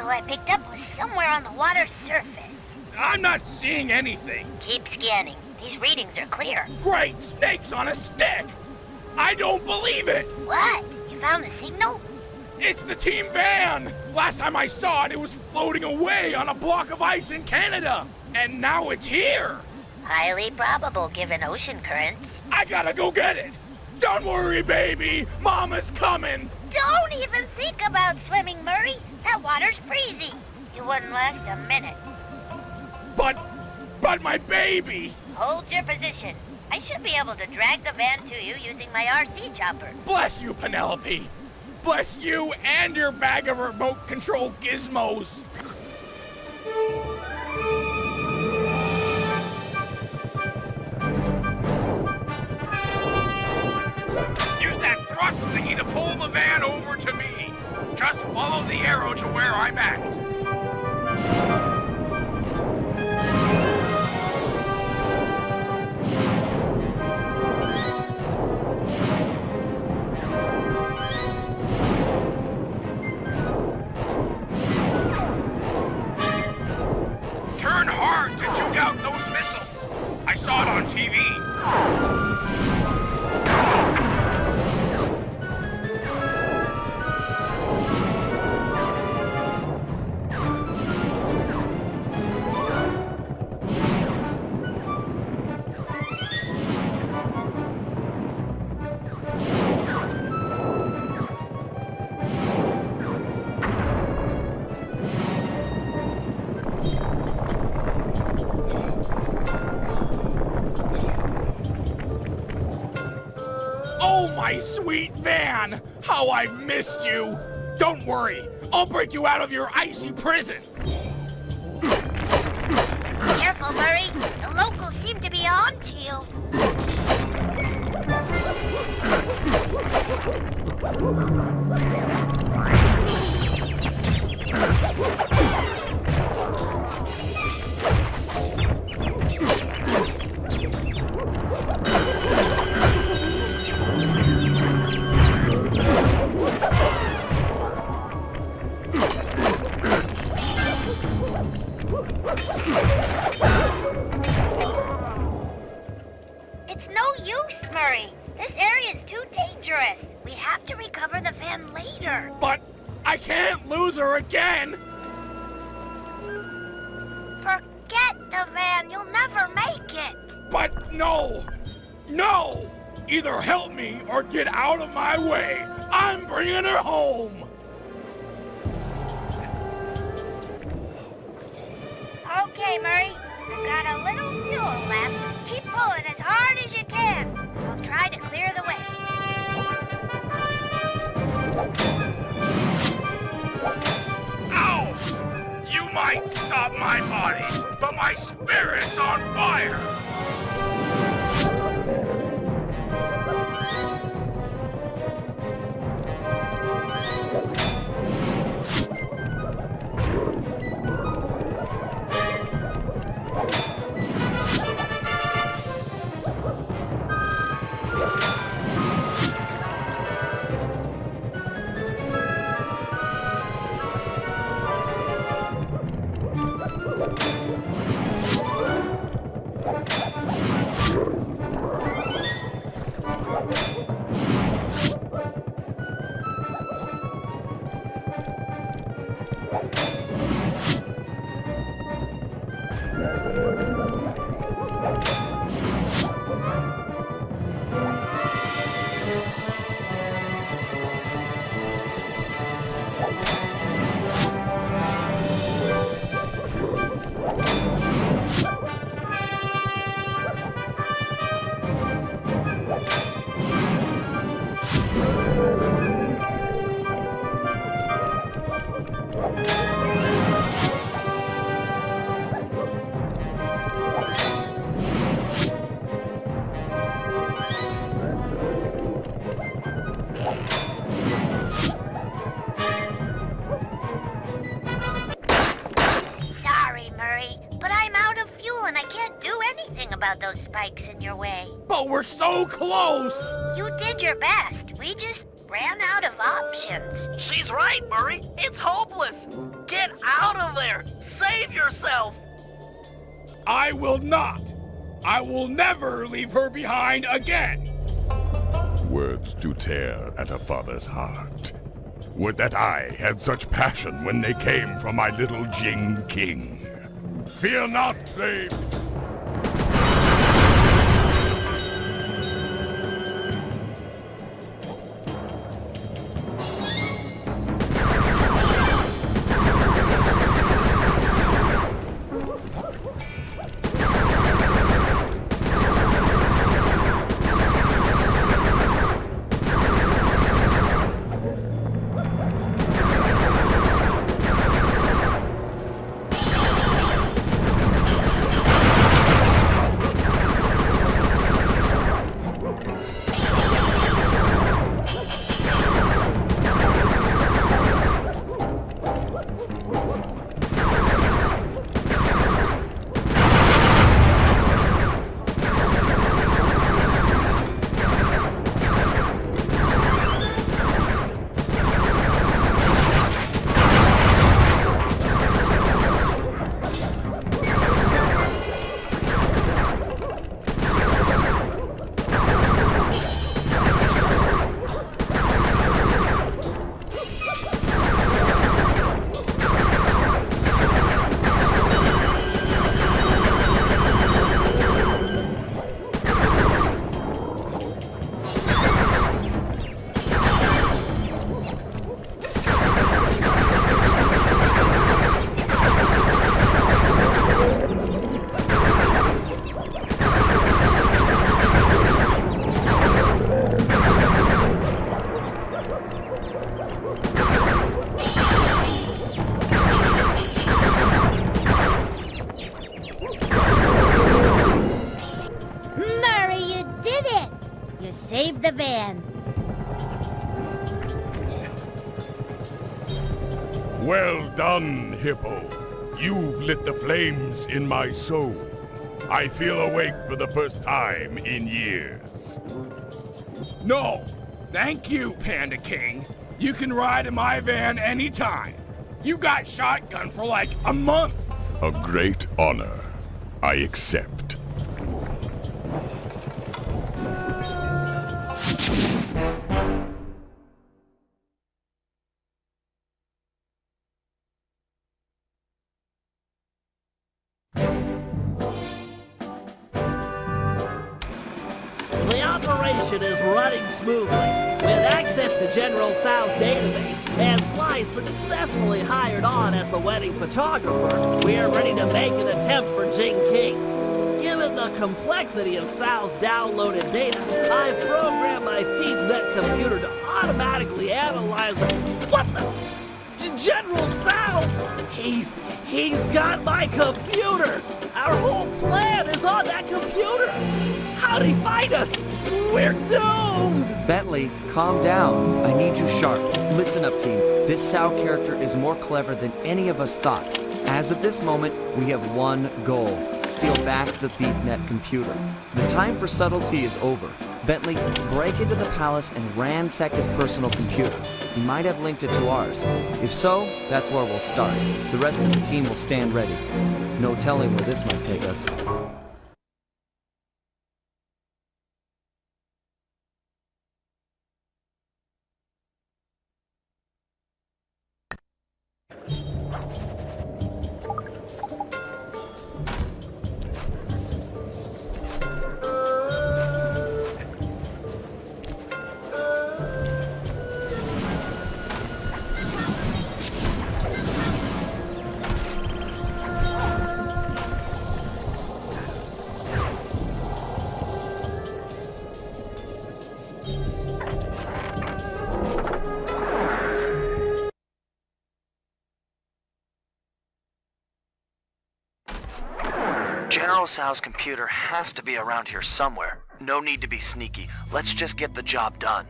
Speaker 4: I picked up was somewhere on the water's surface.
Speaker 15: I'm not seeing anything.
Speaker 4: Keep scanning. These readings are clear.
Speaker 15: Great snakes on a stick! I don't believe it!
Speaker 4: What? You found the signal?
Speaker 15: It's the team van! Last time I saw it, it was floating away on a block of ice in Canada. And now it's here!
Speaker 4: Highly probable given ocean currents.
Speaker 15: I gotta go get it! Don't worry, baby! Mama's coming!
Speaker 4: Don't even think about swimming, Murray! That water's freezing! You wouldn't last a minute.
Speaker 15: But my baby!
Speaker 4: Hold your position. I should be able to drag the van to you using my RC chopper.
Speaker 15: Bless you, Penelope! Bless you and your bag of remote control gizmos! Use that thrust thingy to pull the van over to me. Just follow the arrow to where I'm at. Turn hard to juke out those missiles. I saw it on TV. My sweet van! How I've missed you! Don't worry, I'll break you out of your icy prison!
Speaker 4: Careful, Murray. The locals seem to be on to you. It's no use, Murray. This area is too dangerous. We have to recover the van later.
Speaker 15: But I can't lose her again!
Speaker 4: Forget the van. You'll never make it.
Speaker 15: But no! No! Either help me or get out of my way. I'm bringing her home!
Speaker 4: Okay, Murray. I've got a little fuel left. Keep pulling as hard as you can. I'll try to clear the way.
Speaker 15: Ow! You might stop my body, but my spirit's on fire!
Speaker 4: About those spikes in your way.
Speaker 15: But we're so close!
Speaker 4: You did your best. We just ran out of options.
Speaker 1: She's right, Murray. It's hopeless. Get out of there. Save yourself.
Speaker 15: I will not. I will never leave her behind again.
Speaker 17: Words do tear at a father's heart. Would that I had such passion when they came from my little Jing King. Fear not, babe.
Speaker 4: Save the van.
Speaker 17: Well done, Hippo. You've lit the flames in my soul. I feel awake for the first time in years.
Speaker 15: No, thank you, Panda King. You can ride in my van anytime. You got shotgun for like a month.
Speaker 17: A great honor. I accept.
Speaker 16: The operation is running smoothly. With access to General Sal's database and Sly successfully hired on as the wedding photographer, we are ready to make an attempt for Jing King. Given the complexity of Sal's downloaded data, I've programmed my ThiefNet computer to automatically analyze the... What the... General Sal! He's got my computer! Our whole plan is on that computer! How'd he find us? We're doomed!
Speaker 2: Bentley, calm down. I need you sharp. Listen up, team. This Sal character is more clever than any of us thought. As of this moment, we have one goal. Steal back the ThiefNet computer. The time for subtlety is over. Bentley, break into the palace and ransack his personal computer. He might have linked it to ours. If so, that's where we'll start. The rest of the team will stand ready. No telling where this might take us.
Speaker 13: General Sal's computer has to be around here somewhere. No need to be sneaky. Let's just get the job done.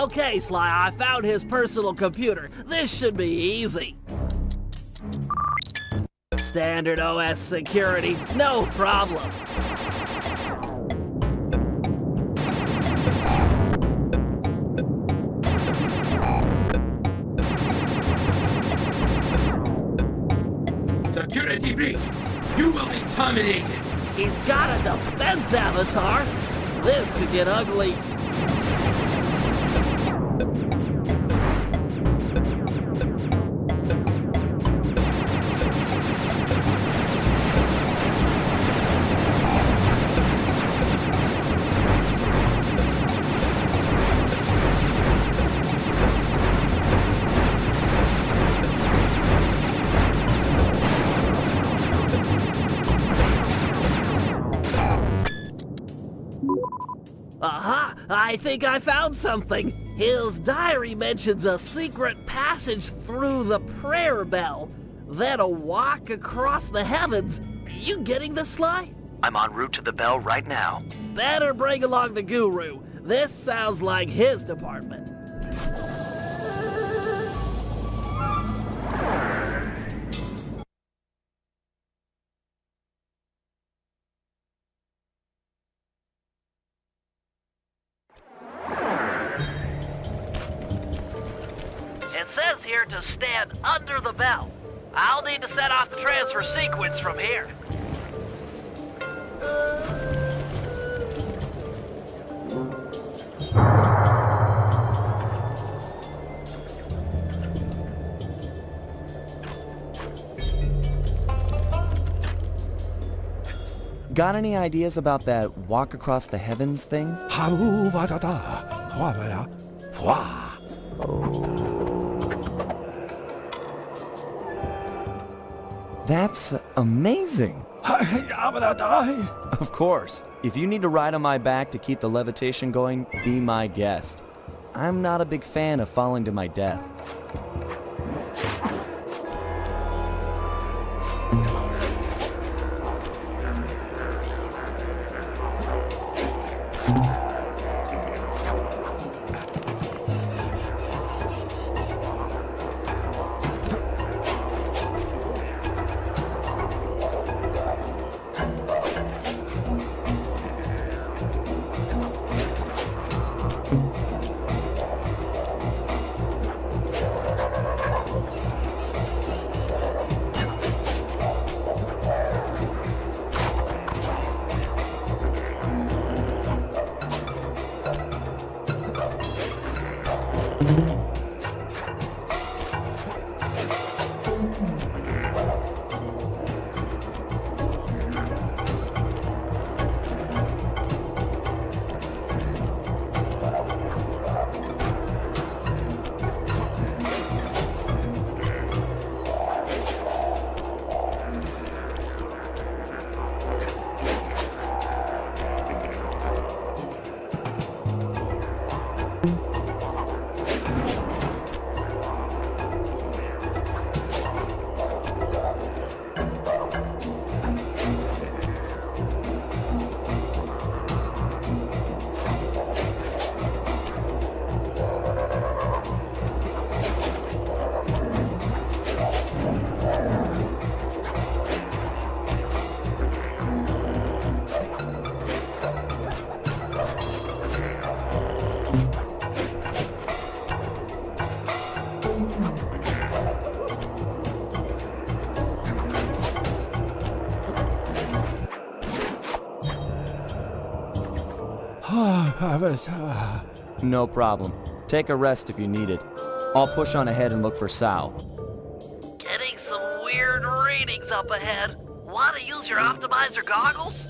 Speaker 16: Okay, Sly, I found his personal computer. This should be easy. Standard OS security, no problem.
Speaker 18: Security breach. You will be terminated.
Speaker 16: He's got a defense avatar. This could get ugly. Aha! I think I found something! His diary mentions a secret passage through the prayer bell, then a walk across the heavens. You getting this, Sly?
Speaker 13: I'm en route to the bell right now.
Speaker 16: Better bring along the guru. This sounds like his department. It says here to stand under the bell. I'll need to set off the transfer sequence from here.
Speaker 11: Got any ideas about that walk across the heavens thing? That's amazing.
Speaker 10: I'm gonna die.
Speaker 11: Of course. If you need to ride on my back to keep the levitation going, be my guest. I'm not a big fan of falling to my death. No problem. Take a rest if you need it. I'll push on ahead and look for Sal.
Speaker 1: Getting some weird readings up ahead. Want to use your optimizer goggles?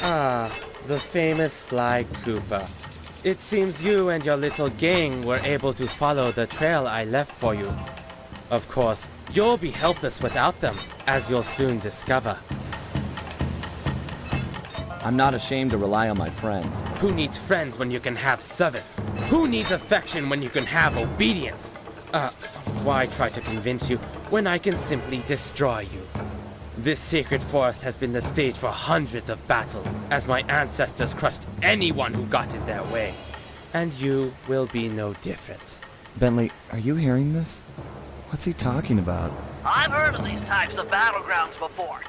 Speaker 18: Ah, the famous Sly Cooper. It seems you and your little gang were able to follow the trail I left for you. Of course, you'll be helpless without them, as you'll soon discover.
Speaker 11: I'm not ashamed to rely on my friends.
Speaker 18: Who needs friends when you can have servants? Who needs affection when you can have obedience? Why try to convince you when I can simply destroy you? This sacred forest has been the stage for hundreds of battles, as my ancestors crushed anyone who got in their way. And you will be no different.
Speaker 11: Bentley, are you hearing this? What's he talking about?
Speaker 1: I've heard of these types of battlegrounds before.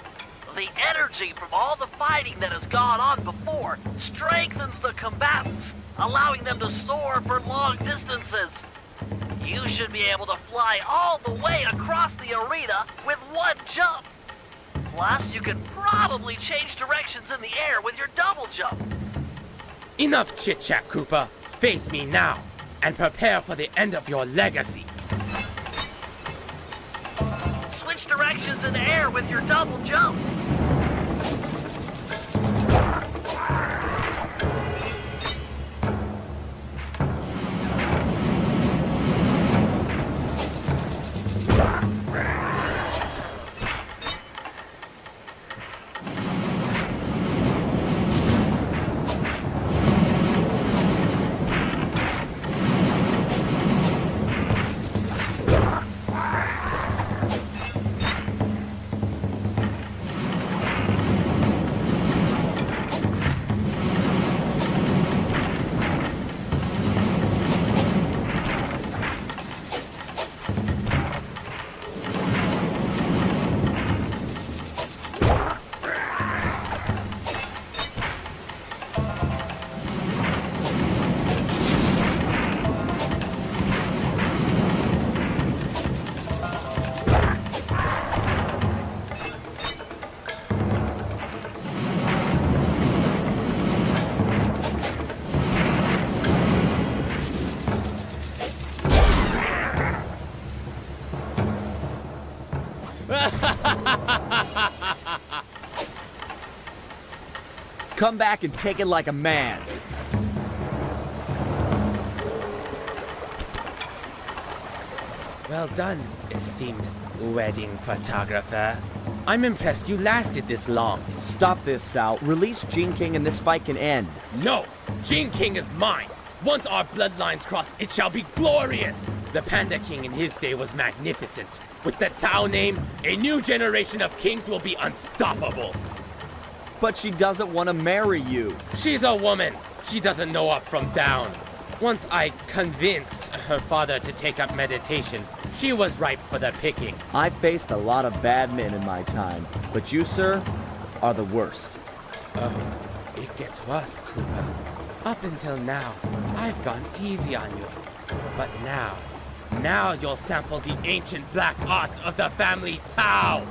Speaker 1: The energy from all the fighting that has gone on before strengthens the combatants, allowing them to soar for long distances. You should be able to fly all the way across the arena with one jump. Plus, you can probably change directions in the air with your double jump.
Speaker 18: Enough chit-chat, Cooper. Face me now, and prepare for the end of your legacy.
Speaker 1: Switch directions in the air with your double jump.
Speaker 11: Come back and take it like a man.
Speaker 18: Well done, esteemed wedding photographer. I'm impressed you lasted this long.
Speaker 11: Stop this, Sal. Release Gene King and this fight can end.
Speaker 18: No! Gene King is mine! Once our bloodlines cross, it shall be glorious! The Panda King in his day was magnificent. With the Tao name, a new generation of kings will be unstoppable.
Speaker 11: But she doesn't want to marry you.
Speaker 18: She's a woman. She doesn't know up from down. Once I convinced her father to take up meditation, she was ripe for the picking.
Speaker 11: I've faced a lot of bad men in my time, but you, sir, are the worst.
Speaker 18: Oh, it gets worse, Cooper. Up until now, I've gone easy on you. But now you'll sample the ancient black arts of the family Tao.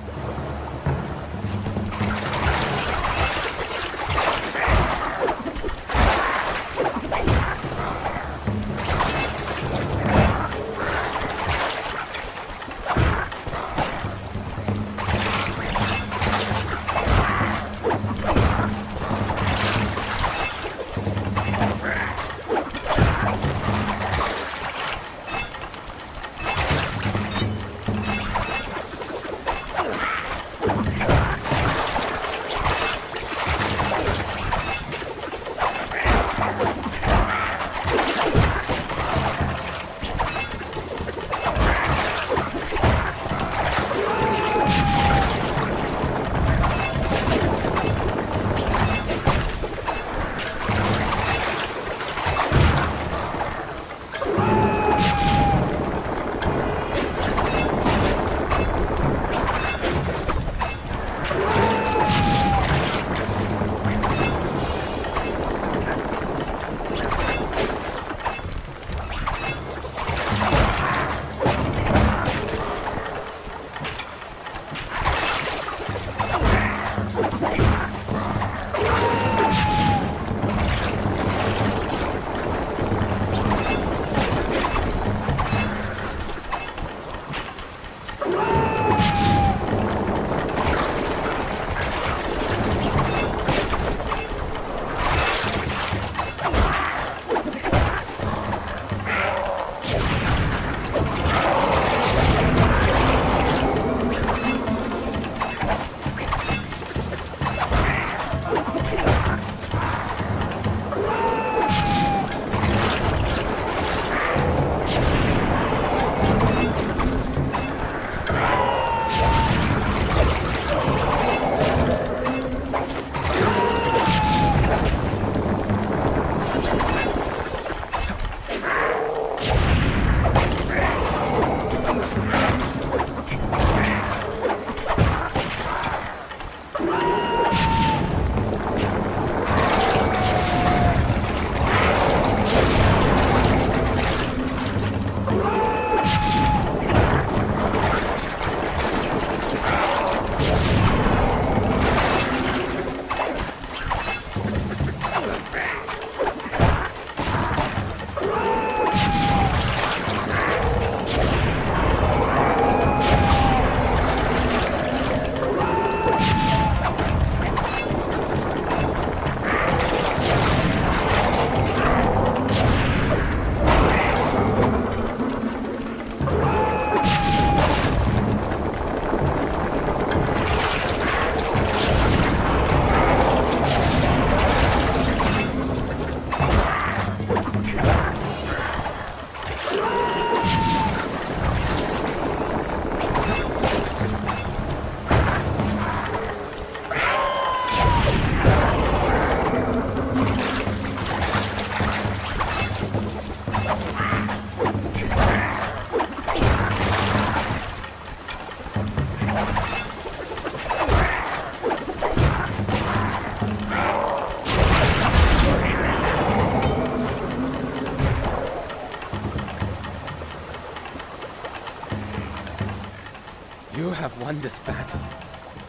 Speaker 18: You have won this battle.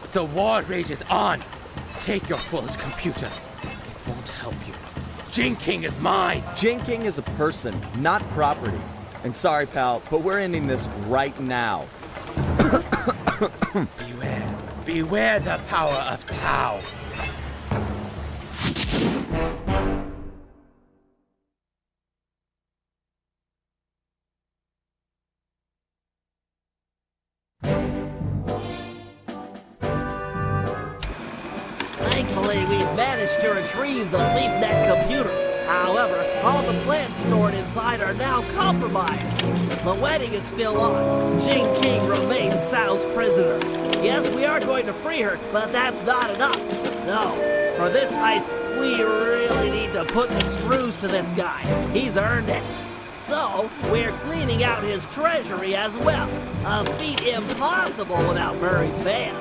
Speaker 18: But the war rages on. Take your foolish computer. It won't help you. Jing King is mine.
Speaker 11: Jing King is a person, not property. And sorry, pal, but we're ending this right now.
Speaker 18: Beware. Beware the power of Tao.
Speaker 16: Thankfully, we've managed to retrieve the LeapNet computer. However, all the plans stored inside are now compromised. The wedding is still on. Jing King remains Sal's prisoner. Yes, we are going to free her, but that's not enough. No, for this heist, we really need to put the screws to this guy. He's earned it. So, we're cleaning out his treasury as well. A feat impossible without Murray's van.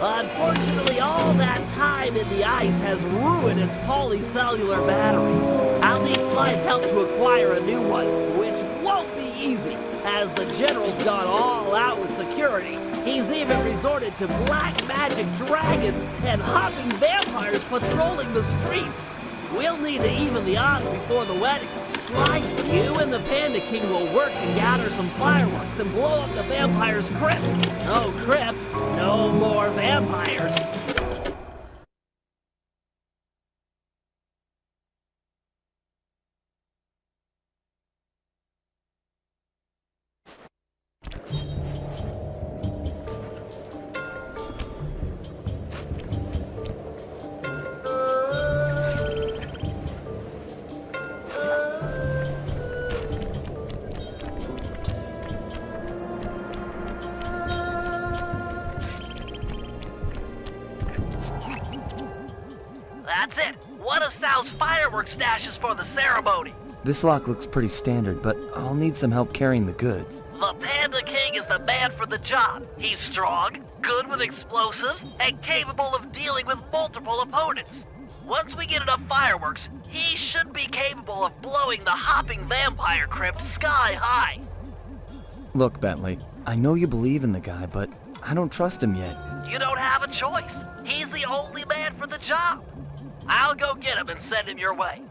Speaker 16: Unfortunately, all that time in the ice has ruined its polycellular battery. I'll need Sly's help to acquire a new one, which won't be easy, as the General's gone all out with security. He's even resorted to black magic dragons and hopping vampires patrolling the streets. We'll need to even the odds before the wedding. Sly, you and the Panda King will work to gather some fireworks and blow up the vampire's crypt. No crypt, no more vampires. That's it. One of Sal's fireworks stashes for the ceremony.
Speaker 11: This lock looks pretty standard, but I'll need some help carrying the goods.
Speaker 1: The Panda King is the man for the job. He's strong, good with explosives, and capable of dealing with multiple opponents. Once we get enough fireworks, he should be capable of blowing the hopping vampire crypt sky high.
Speaker 11: Look, Bentley, I know you believe in the guy, but I don't trust him yet.
Speaker 1: You don't have a choice. He's the only man for the job. I'll go get him and send him your way.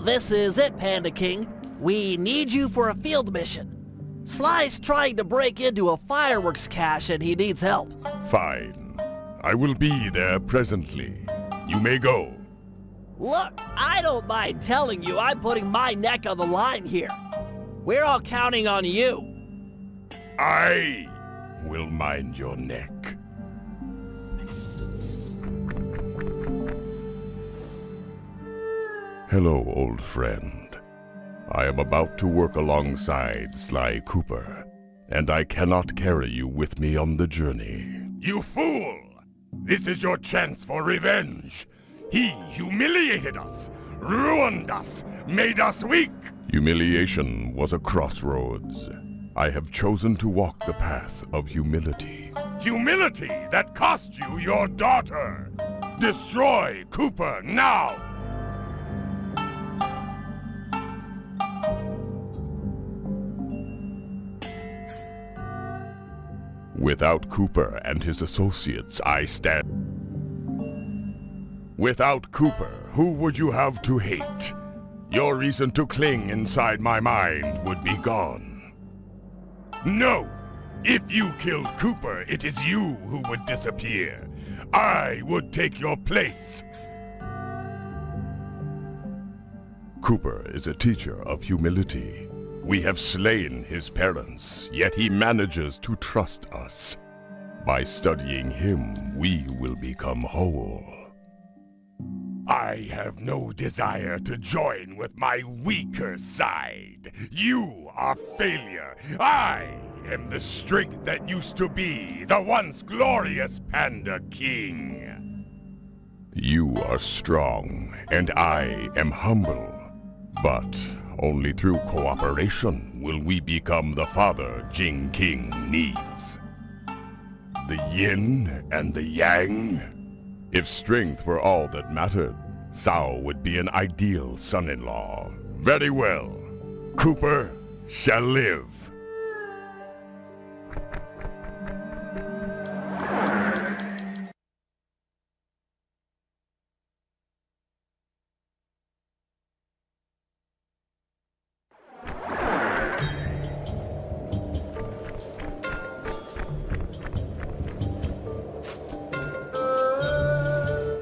Speaker 1: This is it, Panda King. We need you for a field mission. Sly's trying to break into a fireworks cache and he needs help.
Speaker 17: Fine. I will be there presently. You may go.
Speaker 1: Look, I don't mind telling you I'm putting my neck on the line here. We're all counting on you.
Speaker 17: I will mind your neck. Hello, old friend. I am about to work alongside Sly Cooper, and I cannot carry you with me on the journey. You fool! This is your chance for revenge. He humiliated us, ruined us, made us weak. Humiliation was a crossroads. I have chosen to walk the path of humility. Humility that cost you your daughter. Destroy Cooper now! Without Cooper and his associates, I stand. Without Cooper, who would you have to hate? Your reason to cling inside my mind would be gone. No! If you killed Cooper, it is you who would disappear. I would take your place. Cooper is a teacher of humility. We have slain his parents, yet he manages to trust us. By studying him, we will become whole. I have no desire to join with my weaker side. You are failure. I am the strength that used to be the once glorious Panda King. You are strong, and I am humble. But only through cooperation will we become the father Jing King needs. The yin and the yang? If strength were all that mattered, Sao would be an ideal son-in-law. Very well. Cooper shall live.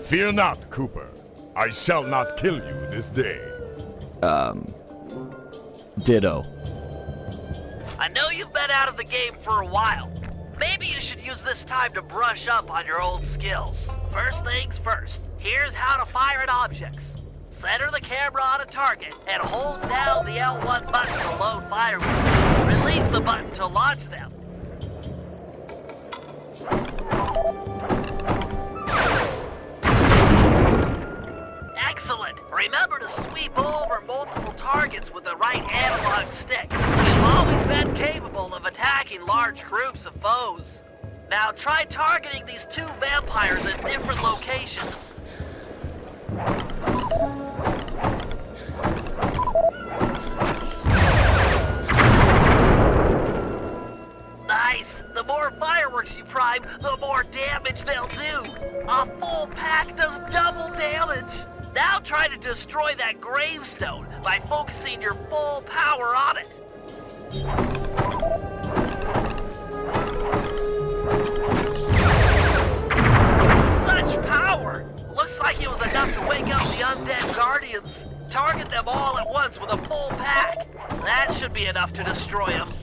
Speaker 17: Fear not, Cooper. I shall not kill you this day.
Speaker 11: Ditto.
Speaker 1: I know you've been out of the game for a while. Maybe you should use this time to brush up on your old skills. First things first, here's how to fire at objects. Center the camera on a target and hold down the L1 button to load fireworks. Release the button to launch them. Excellent! Remember to sweep over multiple targets with the right analog stick. You've always been capable of attacking large groups of foes. Now try targeting these two vampires at different locations. Nice! The more fireworks you prime, the more damage they'll do! A full pack does double damage! Now try to destroy that gravestone by focusing your full power on it! Such power! Looks like it was enough to wake up the undead guardians. Target them all at once with a full pack. That should be enough to destroy them.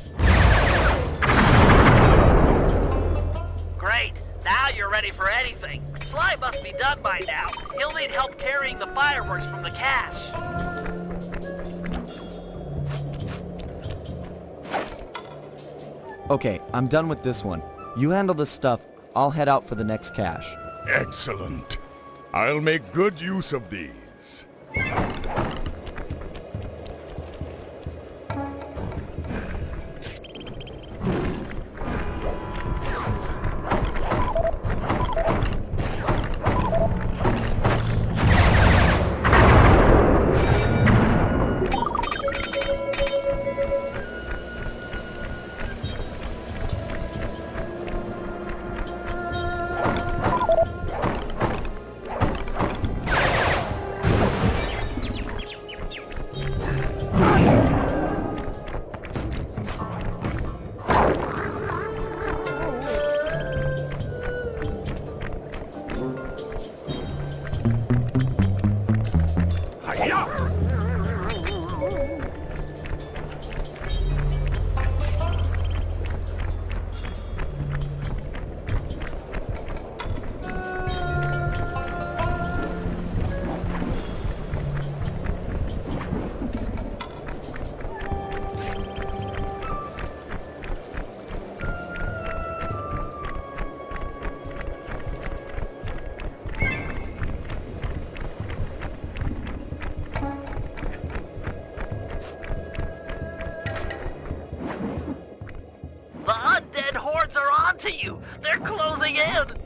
Speaker 1: Great! Now you're ready for anything. Sly must be done by now. He'll need help carrying the fireworks from the cache.
Speaker 11: Okay, I'm done with this one. You handle this stuff. I'll head out for the next cache.
Speaker 17: Excellent. I'll make good use of these.
Speaker 1: The undead hordes are onto you! They're closing in!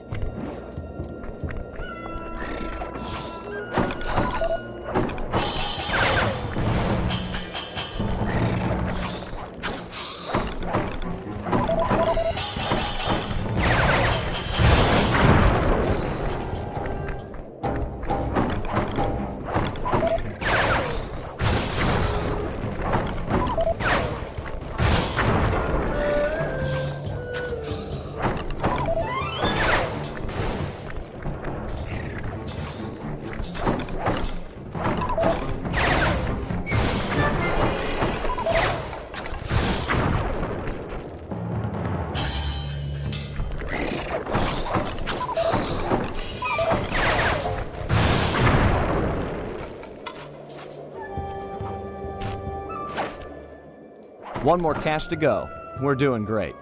Speaker 11: One more cache to go. We're doing great.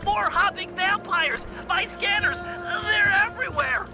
Speaker 1: More hopping vampires! My scanners! They're everywhere!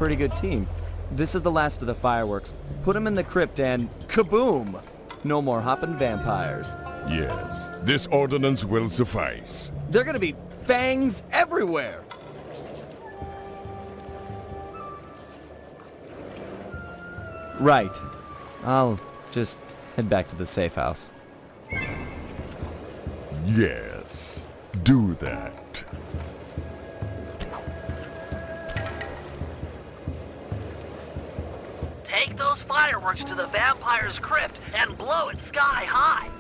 Speaker 11: pretty good team. This is the last of the fireworks. Put them in the crypt and kaboom! No more hopping vampires.
Speaker 17: Yes, this ordinance will suffice.
Speaker 11: They're gonna be fangs everywhere! Right. I'll just head back to the safe house.
Speaker 17: Yes, do that.
Speaker 1: Take those fireworks to the vampire's crypt and blow it sky high.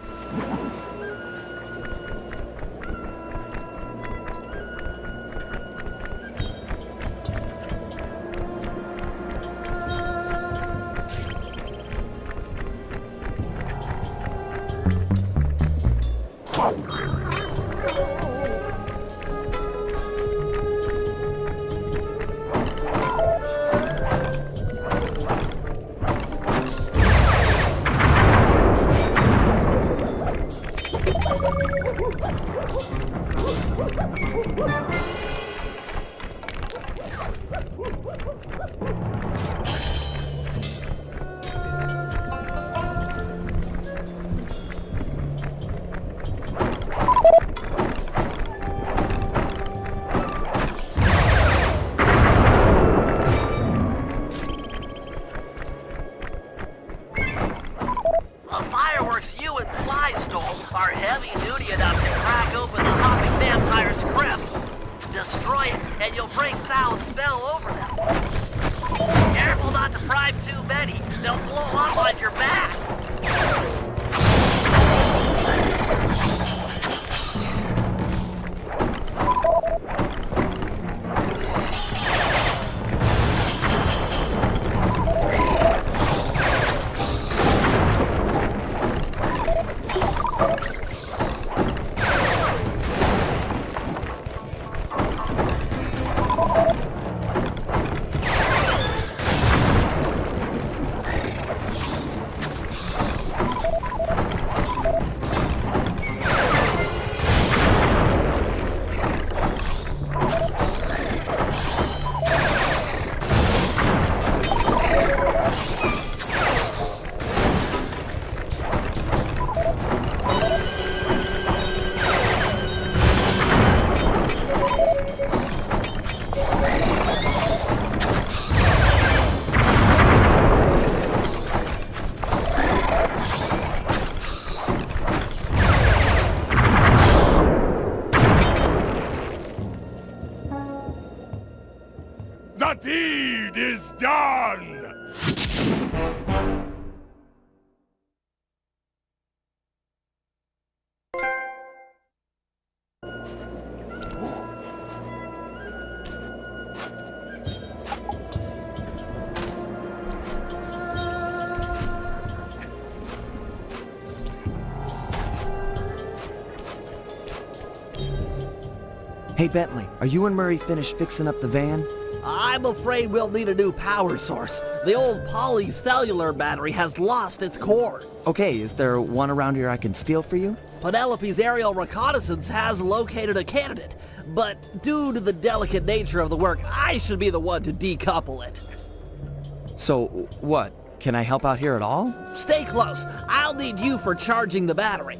Speaker 1: Are heavy duty enough to crack open the hopping vampire's crypt. Destroy it, and you'll bring foul spell over them. Careful not to bribe too many. They'll blow up on your back.
Speaker 17: The deed is done!
Speaker 11: Hey Bentley, are you and Murray finished fixing up the van?
Speaker 16: I'm afraid we'll need a new power source. The old polycellular battery has lost its cord.
Speaker 11: Okay, is there one around here I can steal for you?
Speaker 16: Penelope's aerial reconnaissance has located a candidate, but due to the delicate nature of the work, I should be the one to decouple it.
Speaker 11: So, what? Can I help out here at all?
Speaker 16: Stay close. I'll need you for charging the battery.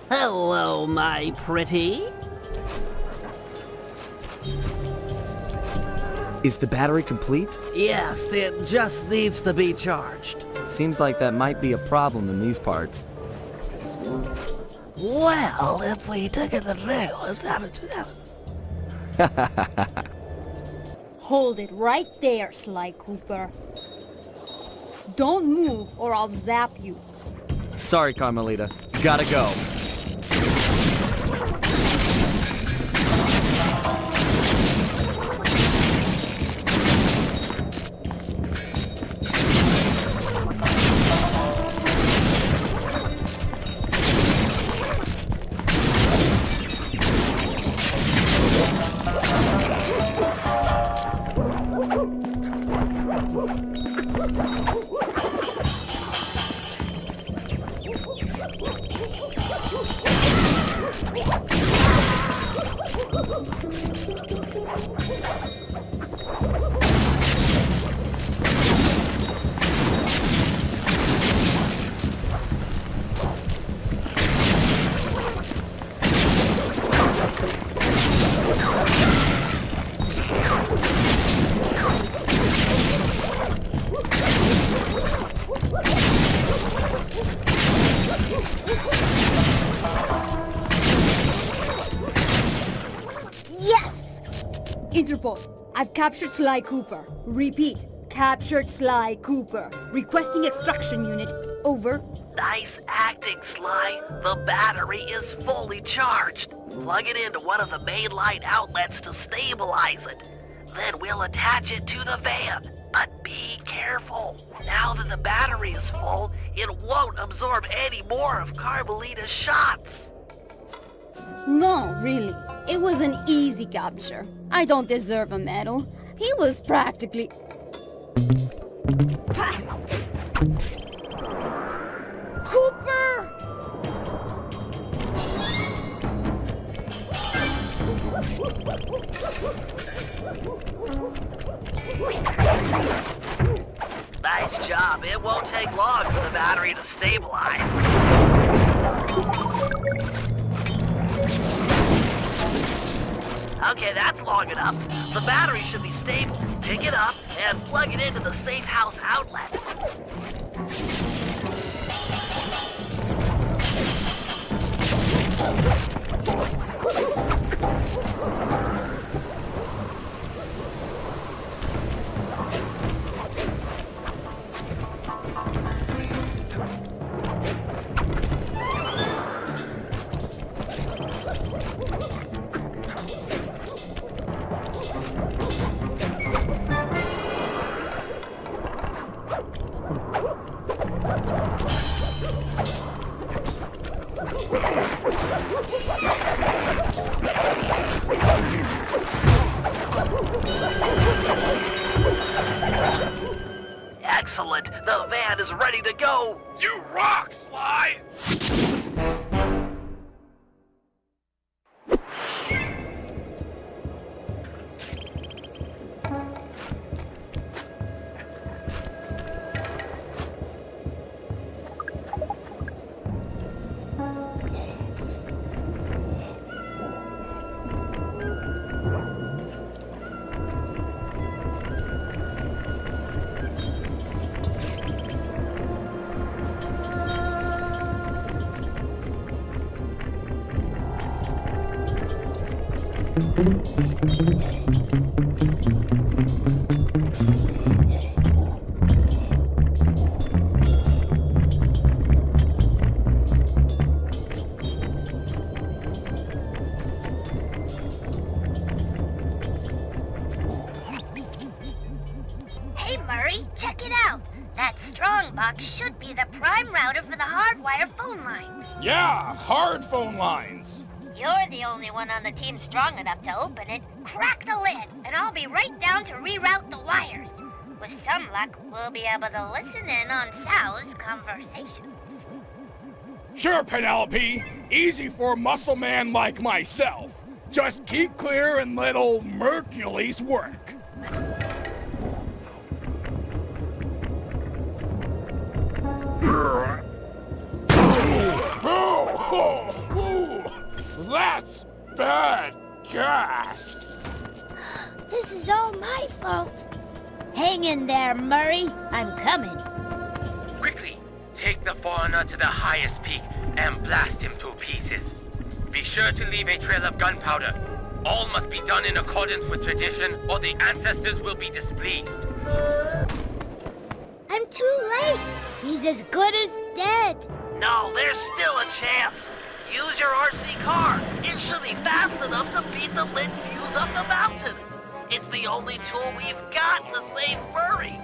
Speaker 16: Hello, my pretty.
Speaker 11: Is the battery complete?
Speaker 16: Yes, it just needs to be charged.
Speaker 11: Seems like that might be a problem in these parts.
Speaker 16: Well, if we took it the rails,
Speaker 9: Hold it right there, Sly Cooper. Don't move or I'll zap you.
Speaker 11: Sorry, Carmelita. Gotta go.
Speaker 9: Interpol, I've captured Sly Cooper. Repeat, captured Sly Cooper. Requesting extraction unit. Over.
Speaker 1: Nice acting, Sly. The battery is fully charged. Plug it into one of the main line outlets to stabilize it. Then we'll attach it to the van. But be careful. Now that the battery is full, it won't absorb any more of Carmelita's shots.
Speaker 9: No, really. It was an easy capture. I don't deserve a medal. He was practically... Cooper!
Speaker 1: Nice job. It won't take long for the battery to stabilize. Okay, that's long enough. The battery should be stable. Pick it up and plug it into the safe house outlet. Excellent! The van is ready to go!
Speaker 15: You rock, Sly!
Speaker 4: Hey, Murray, check it out. That strong box should be the prime router for the hardwire phone line.
Speaker 15: Yeah, hard phone lines.
Speaker 4: You're the only one on the team strong enough to open it. Crack the lid, and I'll be right down to reroute the wires. With some luck, we'll be able to listen in on Sal's conversation.
Speaker 15: Sure, Penelope. Easy for a muscle man like myself. Just keep clear and let old Mercules work. That's bad gas.
Speaker 4: This is all my fault. Hang in there, Murray. I'm coming.
Speaker 18: Quickly, take the foreigner to the highest peak and blast him to pieces. Be sure to leave a trail of gunpowder. All must be done in accordance with tradition, or the ancestors will be displeased.
Speaker 4: I'm too late. He's as good as dead.
Speaker 1: No, there's still a chance. Use your RC car. It should be fast enough to beat the lit fuse up the mountain. It's the only tool we've got to save Murray.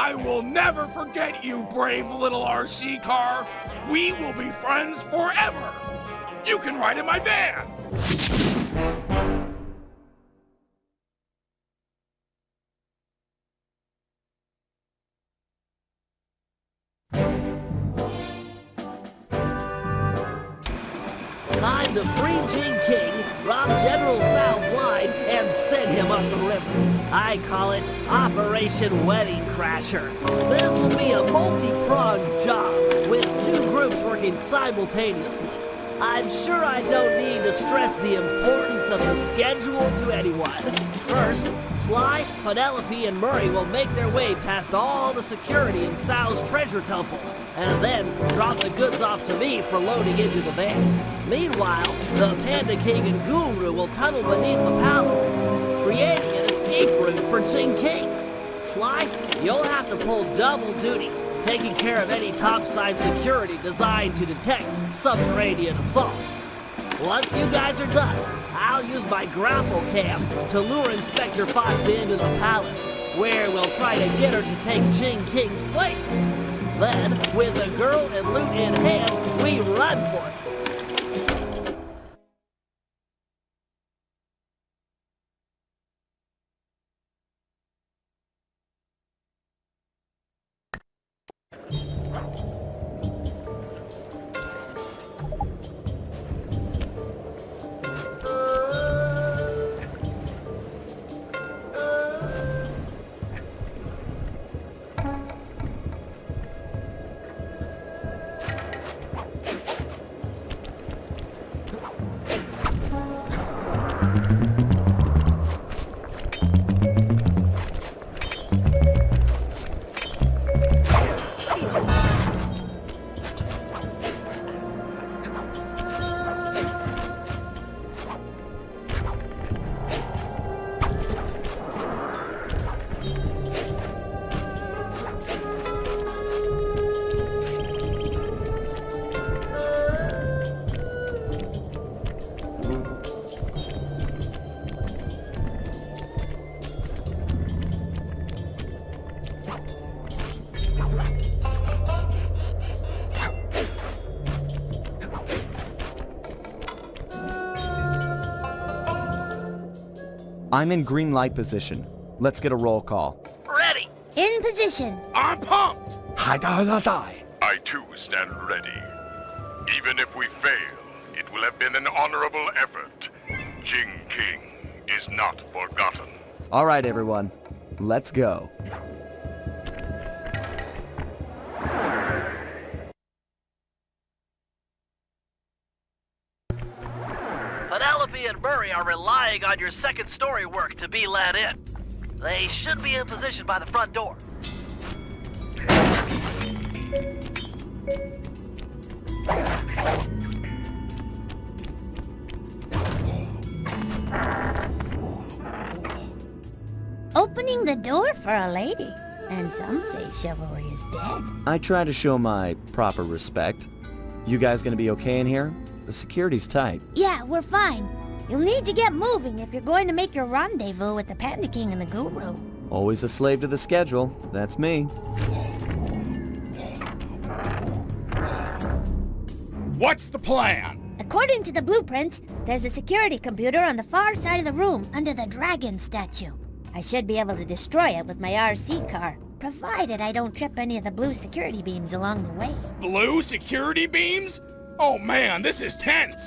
Speaker 15: I will never forget you, brave little RC car. We will be friends forever. You can ride in my van.
Speaker 16: Time to free Gene King, rob General Sal blind, and send him up the river. I call it Operation Wedding Crasher. This will be a multi-pronged job, with 2 groups working simultaneously. I'm sure I don't need to stress the importance of the schedule to anyone. First, Sly, Penelope, and Murray will make their way past all the security in Sal's treasure temple, and then drop the goods off to me for loading into the van. Meanwhile, the Panda King and Guru will tunnel beneath the palace, creating an escape route for Jing King. Sly, you'll have to pull double duty, taking care of any topside security designed to detect subterranean assaults. Once you guys are done, I'll use my grapple cam to lure Inspector Fox into the palace, where we'll try to get her to take Jing King's place. Then, with the girl and loot in hand, we run for it.
Speaker 11: I'm in green light position. Let's get a roll call.
Speaker 1: Ready!
Speaker 4: In position.
Speaker 15: I'm pumped!
Speaker 17: I too stand ready. Even if we fail, it will have been an honorable effort. Jing King is not forgotten.
Speaker 11: All right, everyone. Let's go.
Speaker 1: Penelope and Murray are relying on your second story work to be let in. They should be in position by the front door.
Speaker 4: Opening the door for a lady. And some say chivalry is dead.
Speaker 11: I try to show my proper respect. You guys gonna be okay in here? The security's tight.
Speaker 4: Yeah, we're fine. You'll need to get moving if you're going to make your rendezvous with the Panda King and the Guru.
Speaker 11: Always a slave to the schedule. That's me.
Speaker 15: What's the plan?
Speaker 4: According to the blueprints, there's a security computer on the far side of the room under the dragon statue. I should be able to destroy it with my RC car, provided I don't trip any of the blue security beams along the way.
Speaker 15: Blue security beams? Oh man, this is tense!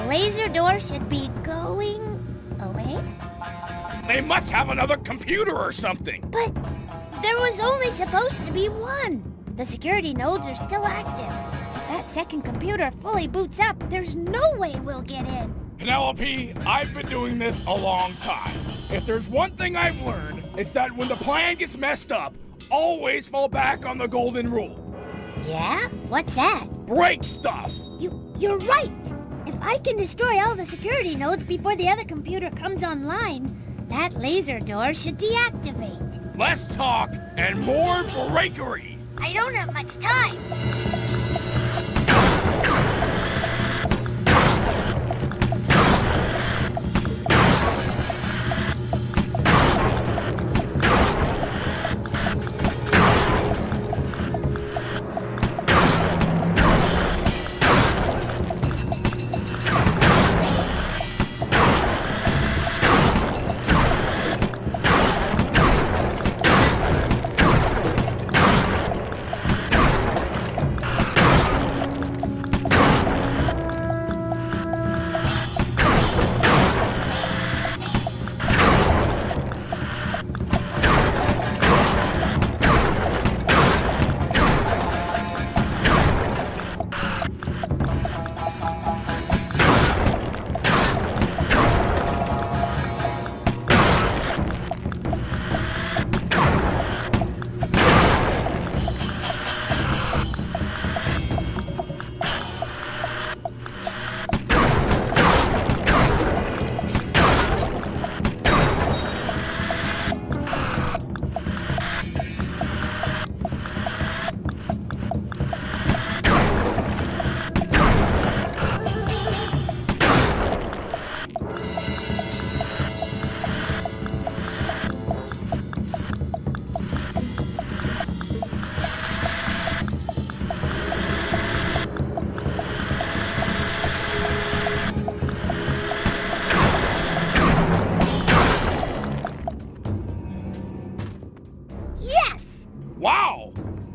Speaker 4: laser door should be going away.
Speaker 15: They must have another computer or something.
Speaker 4: But there was only supposed to be one. The security nodes are still active. If that second computer fully boots up, there's no way we'll get in.
Speaker 15: Penelope, I've been doing this a long time. If there's one thing I've learned, it's that when the plan gets messed up, always fall back on the golden rule.
Speaker 4: Yeah? What's that?
Speaker 15: Break stuff!
Speaker 4: You're right! If I can destroy all the security nodes before the other computer comes online, that laser door should deactivate.
Speaker 15: Less talk and more breakery!
Speaker 4: I don't have much time!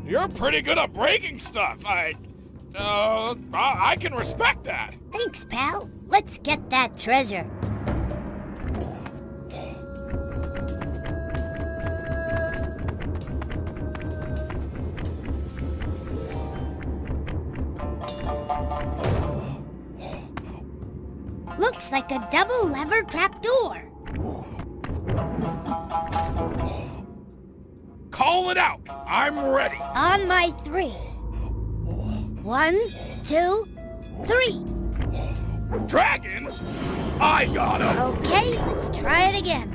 Speaker 15: You're pretty good at breaking stuff. I can respect that.
Speaker 4: Thanks, pal. Let's get that treasure. Looks like a double lever trapdoor.
Speaker 15: Call it out. I'm ready.
Speaker 4: On my 3. 1, 2, 3.
Speaker 15: Dragons? I got 'em.
Speaker 4: Okay, let's try it again.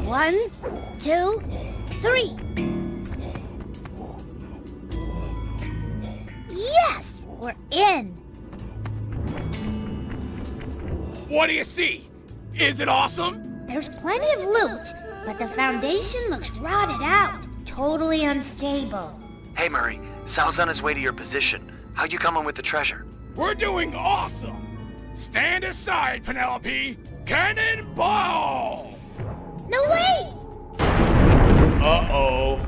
Speaker 4: 1, 2, 3. Yes! We're in.
Speaker 15: What do you see? Is it awesome?
Speaker 4: There's plenty of loot, but the foundation looks rotted out. Totally unstable.
Speaker 13: Hey, Murray. Sal's on his way to your position. How you coming with the treasure?
Speaker 15: We're doing awesome. Stand aside, Penelope. Cannonball!
Speaker 4: No, wait!
Speaker 15: Uh-oh.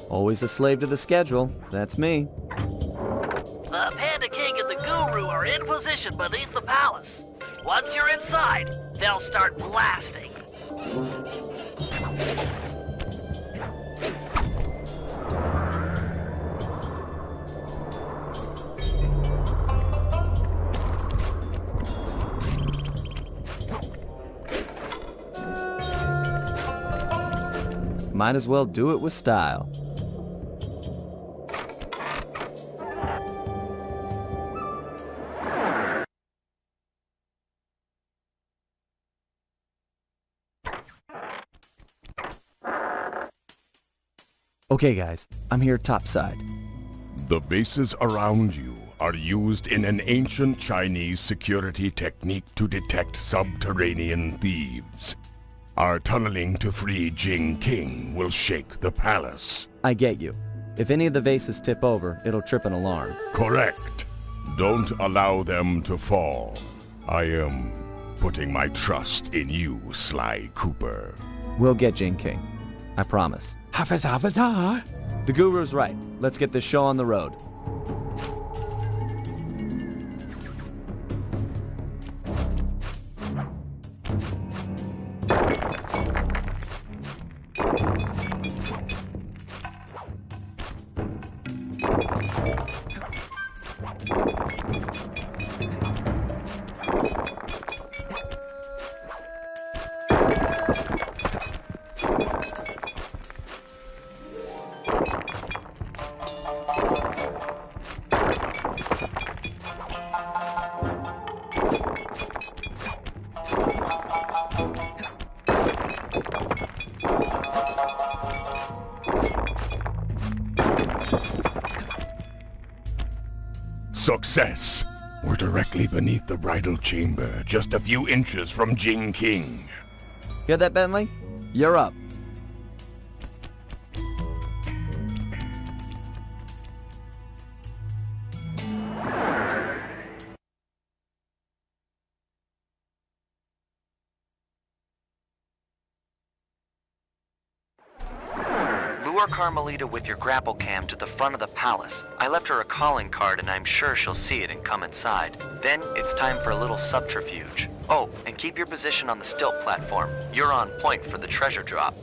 Speaker 11: Always a slave to the schedule. That's me.
Speaker 1: The Panda King and the Guru are in position beneath the palace. Once you're inside, they'll start blasting.
Speaker 11: Might as well do it with style. Okay guys, I'm here topside.
Speaker 17: The bases around you are used in an ancient Chinese security technique to detect subterranean thieves. Our tunneling to free Jing King will shake the palace.
Speaker 11: I get you. If any of the vases tip over, it'll trip an alarm.
Speaker 17: Correct. Don't allow them to fall. I am putting my trust in you, Sly Cooper.
Speaker 11: We'll get Jing King. I promise.
Speaker 6: Avatar.
Speaker 11: The Guru's right. Let's get this show on the road.
Speaker 17: Success! We're directly beneath the bridal chamber, just a few inches from Jing King.
Speaker 11: Hear that, Bentley? You're up.
Speaker 13: Lure Carmelita with your grapple cam to the front of the palace. I left her a calling card and I'm sure she'll see it and come inside. Then it's time for a little subterfuge. Oh, and keep your position on the stilt platform. You're on point for the treasure drop.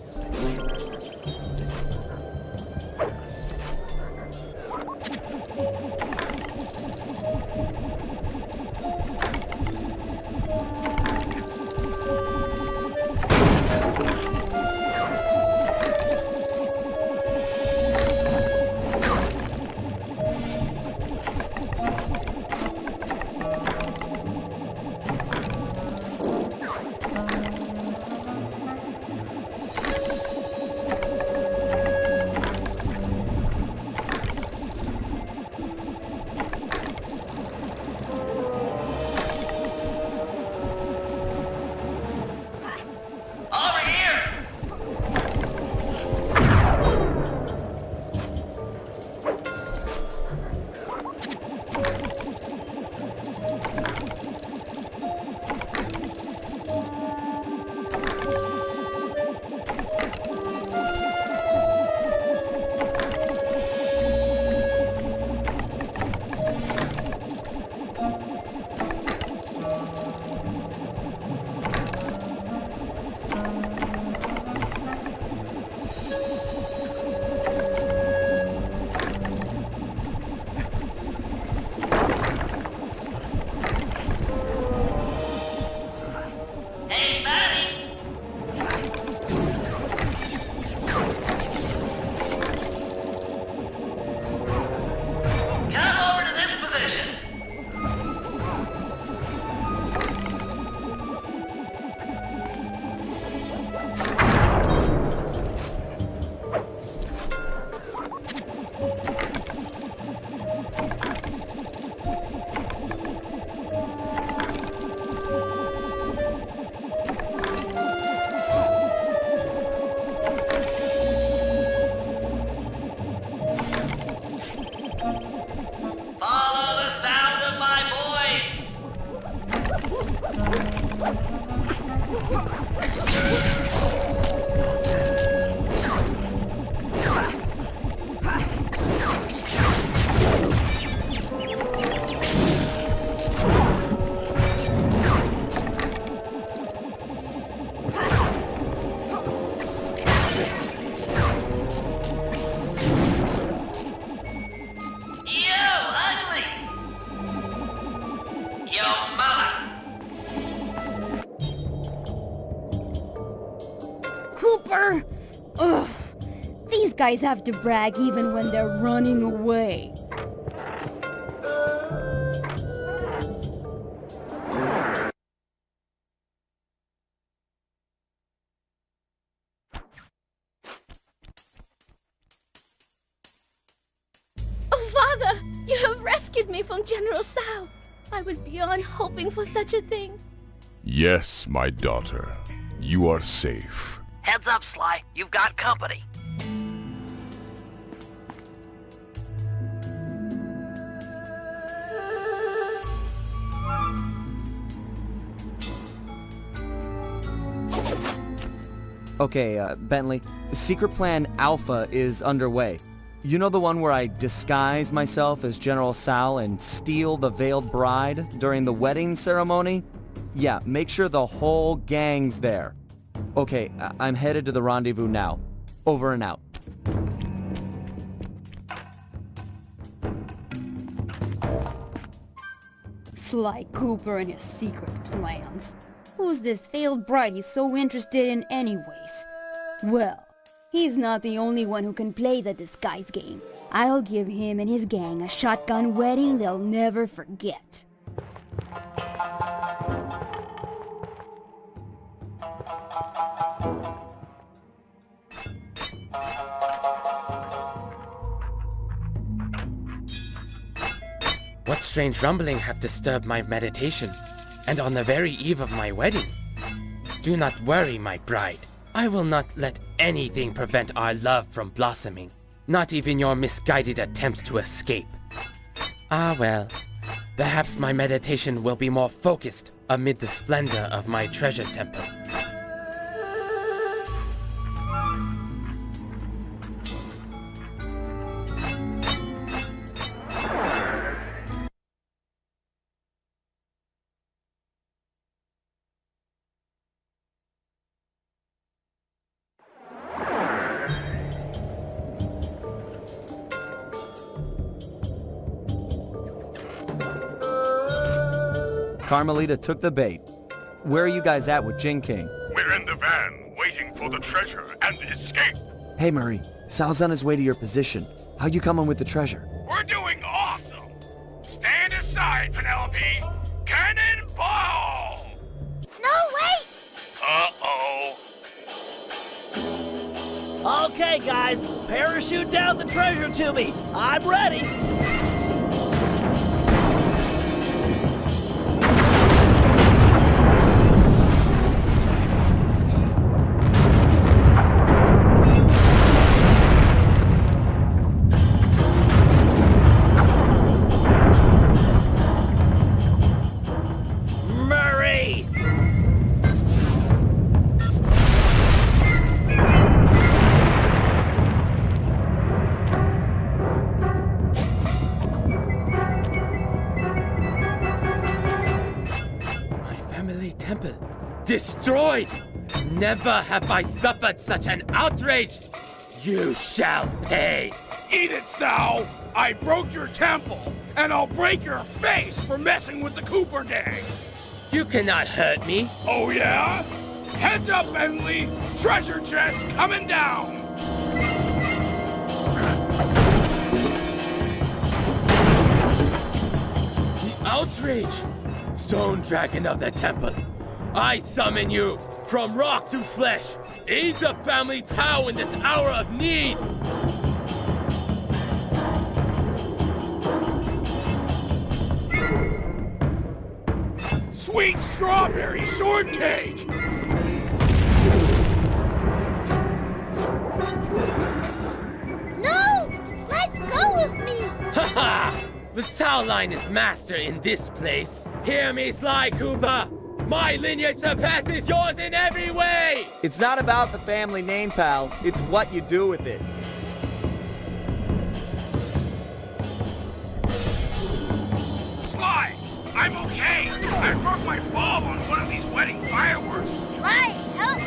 Speaker 9: Cooper! Ugh! These guys have to brag even when they're running away.
Speaker 19: Oh, Father! You have rescued me from General Sao! I was beyond hoping for such a thing.
Speaker 17: Yes, my daughter. You are safe.
Speaker 1: Heads up, Sly. You've got company.
Speaker 11: Okay, Bentley, Secret Plan Alpha is underway. You know the one where I disguise myself as General Sal and steal the veiled bride during the wedding ceremony? Yeah, make sure the whole gang's there. Okay, I'm headed to the rendezvous now. Over and out.
Speaker 9: Sly Cooper and his secret plans. Who's this veiled bride he's so interested in anyways? Well, he's not the only one who can play the disguise game. I'll give him and his gang a shotgun wedding they'll never forget.
Speaker 18: What strange rumbling have disturbed my meditation, and on the very eve of my wedding? Do not worry, my bride. I will not let anything prevent our love from blossoming, not even your misguided attempts to escape. Ah well, perhaps my meditation will be more focused amid the splendor of my treasure temple.
Speaker 11: Carmelita took the bait. Where are you guys at with Jin King?
Speaker 17: We're in the van, waiting for the treasure and escape.
Speaker 11: Hey, Murray. Sal's on his way to your position. How you coming with the treasure?
Speaker 12: We're doing awesome! Stand aside, Penelope! Cannonball!
Speaker 4: No, wait!
Speaker 12: Uh-oh.
Speaker 16: Okay, guys, parachute down the treasure to me. I'm ready.
Speaker 18: Destroyed! Never have I suffered such an outrage! You shall pay!
Speaker 15: Eat it, Sal! I broke your temple, and I'll break your face for messing with the Cooper gang!
Speaker 18: You cannot hurt me!
Speaker 15: Oh yeah? Heads up, Bentley! Treasure chest coming down!
Speaker 18: The outrage! Stone Dragon of the Temple! I summon you, from rock to flesh! Aid the family Tao in this hour of need!
Speaker 15: Sweet strawberry shortcake!
Speaker 4: No! Let go of me!
Speaker 18: Ha-ha! The Tao line is master in this place! Hear me, Sly Cooper! My lineage surpasses yours in every way!
Speaker 11: It's not about the family name, pal. It's what you do with it.
Speaker 12: Sly! I'm okay! I broke my bulb on one of these wedding fireworks!
Speaker 4: Sly, help!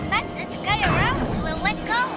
Speaker 4: Smack this guy around and we'll let go!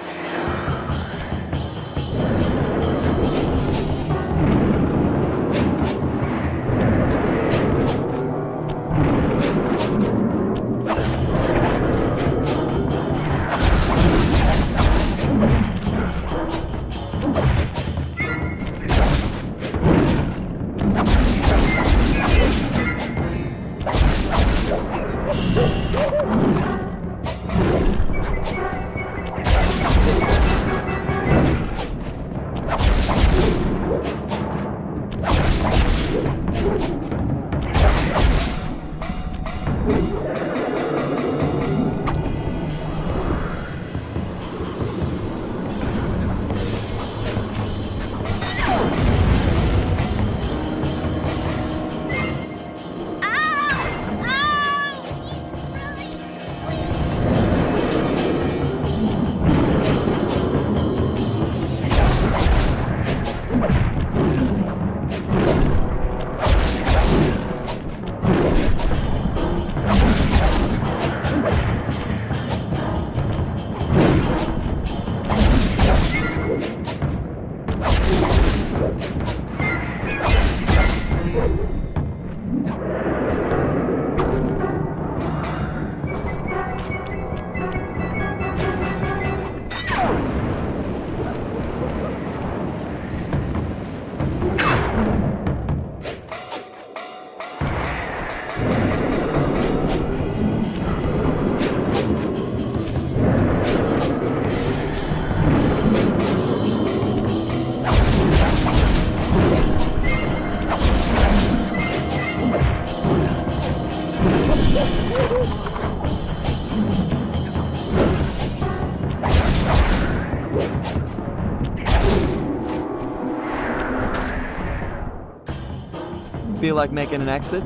Speaker 11: Feel like making an exit?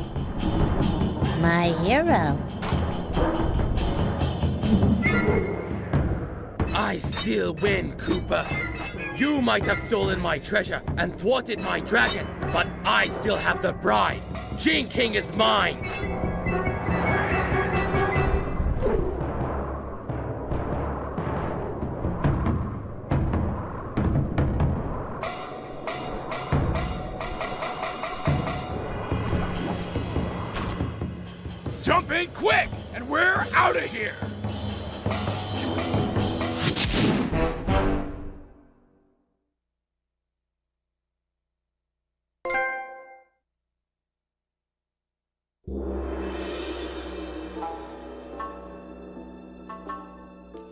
Speaker 4: My hero.
Speaker 18: I still win, Cooper. You might have stolen my treasure and thwarted my dragon, but I still have the bride. Gene King is mine.
Speaker 15: Jump in quick, and we're out of here!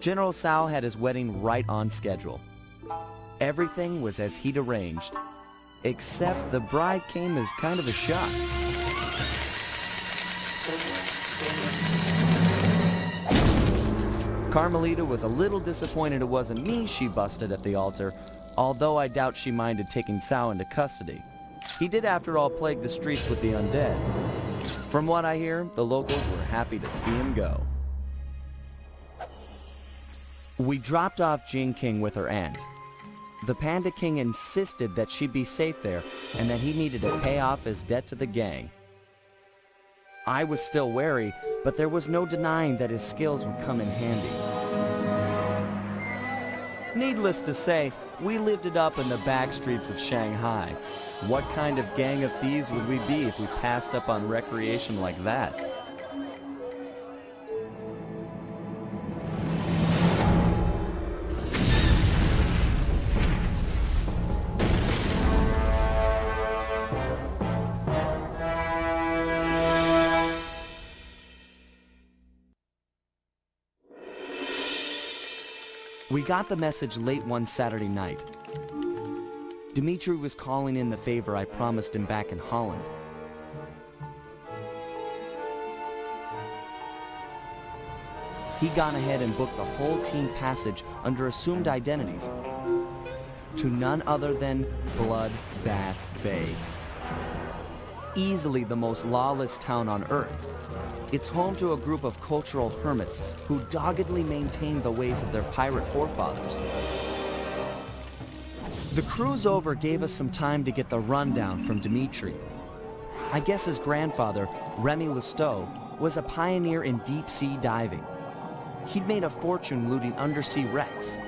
Speaker 2: General Tsao had his wedding right on schedule. Everything was as he'd arranged, except the bride came as kind of a shock. Carmelita was a little disappointed it wasn't me she busted at the altar, although I doubt she minded taking Tsao into custody. He did, after all, plague the streets with the undead. From what I hear, the locals were happy to see him go. We dropped off Jean King with her aunt. The Panda King insisted that she'd be safe there and that he needed to pay off his debt to the gang. I was still wary, but there was no denying that his skills would come in handy. Needless to say, we lived it up in the back streets of Shanghai. What kind of gang of thieves would we be if we passed up on recreation like that? We got the message late one Saturday night. Dmitri was calling in the favor I promised him back in Holland. He'd gone ahead and booked the whole team passage under assumed identities to none other than Bloodbath Bay. Easily the most lawless town on Earth. It's home to a group of cultural hermits who doggedly maintain the ways of their pirate forefathers. The cruise over gave us some time to get the rundown from Dmitri. I guess his grandfather, Remy Lusteau, was a pioneer in deep-sea diving. He'd made a fortune looting undersea wrecks.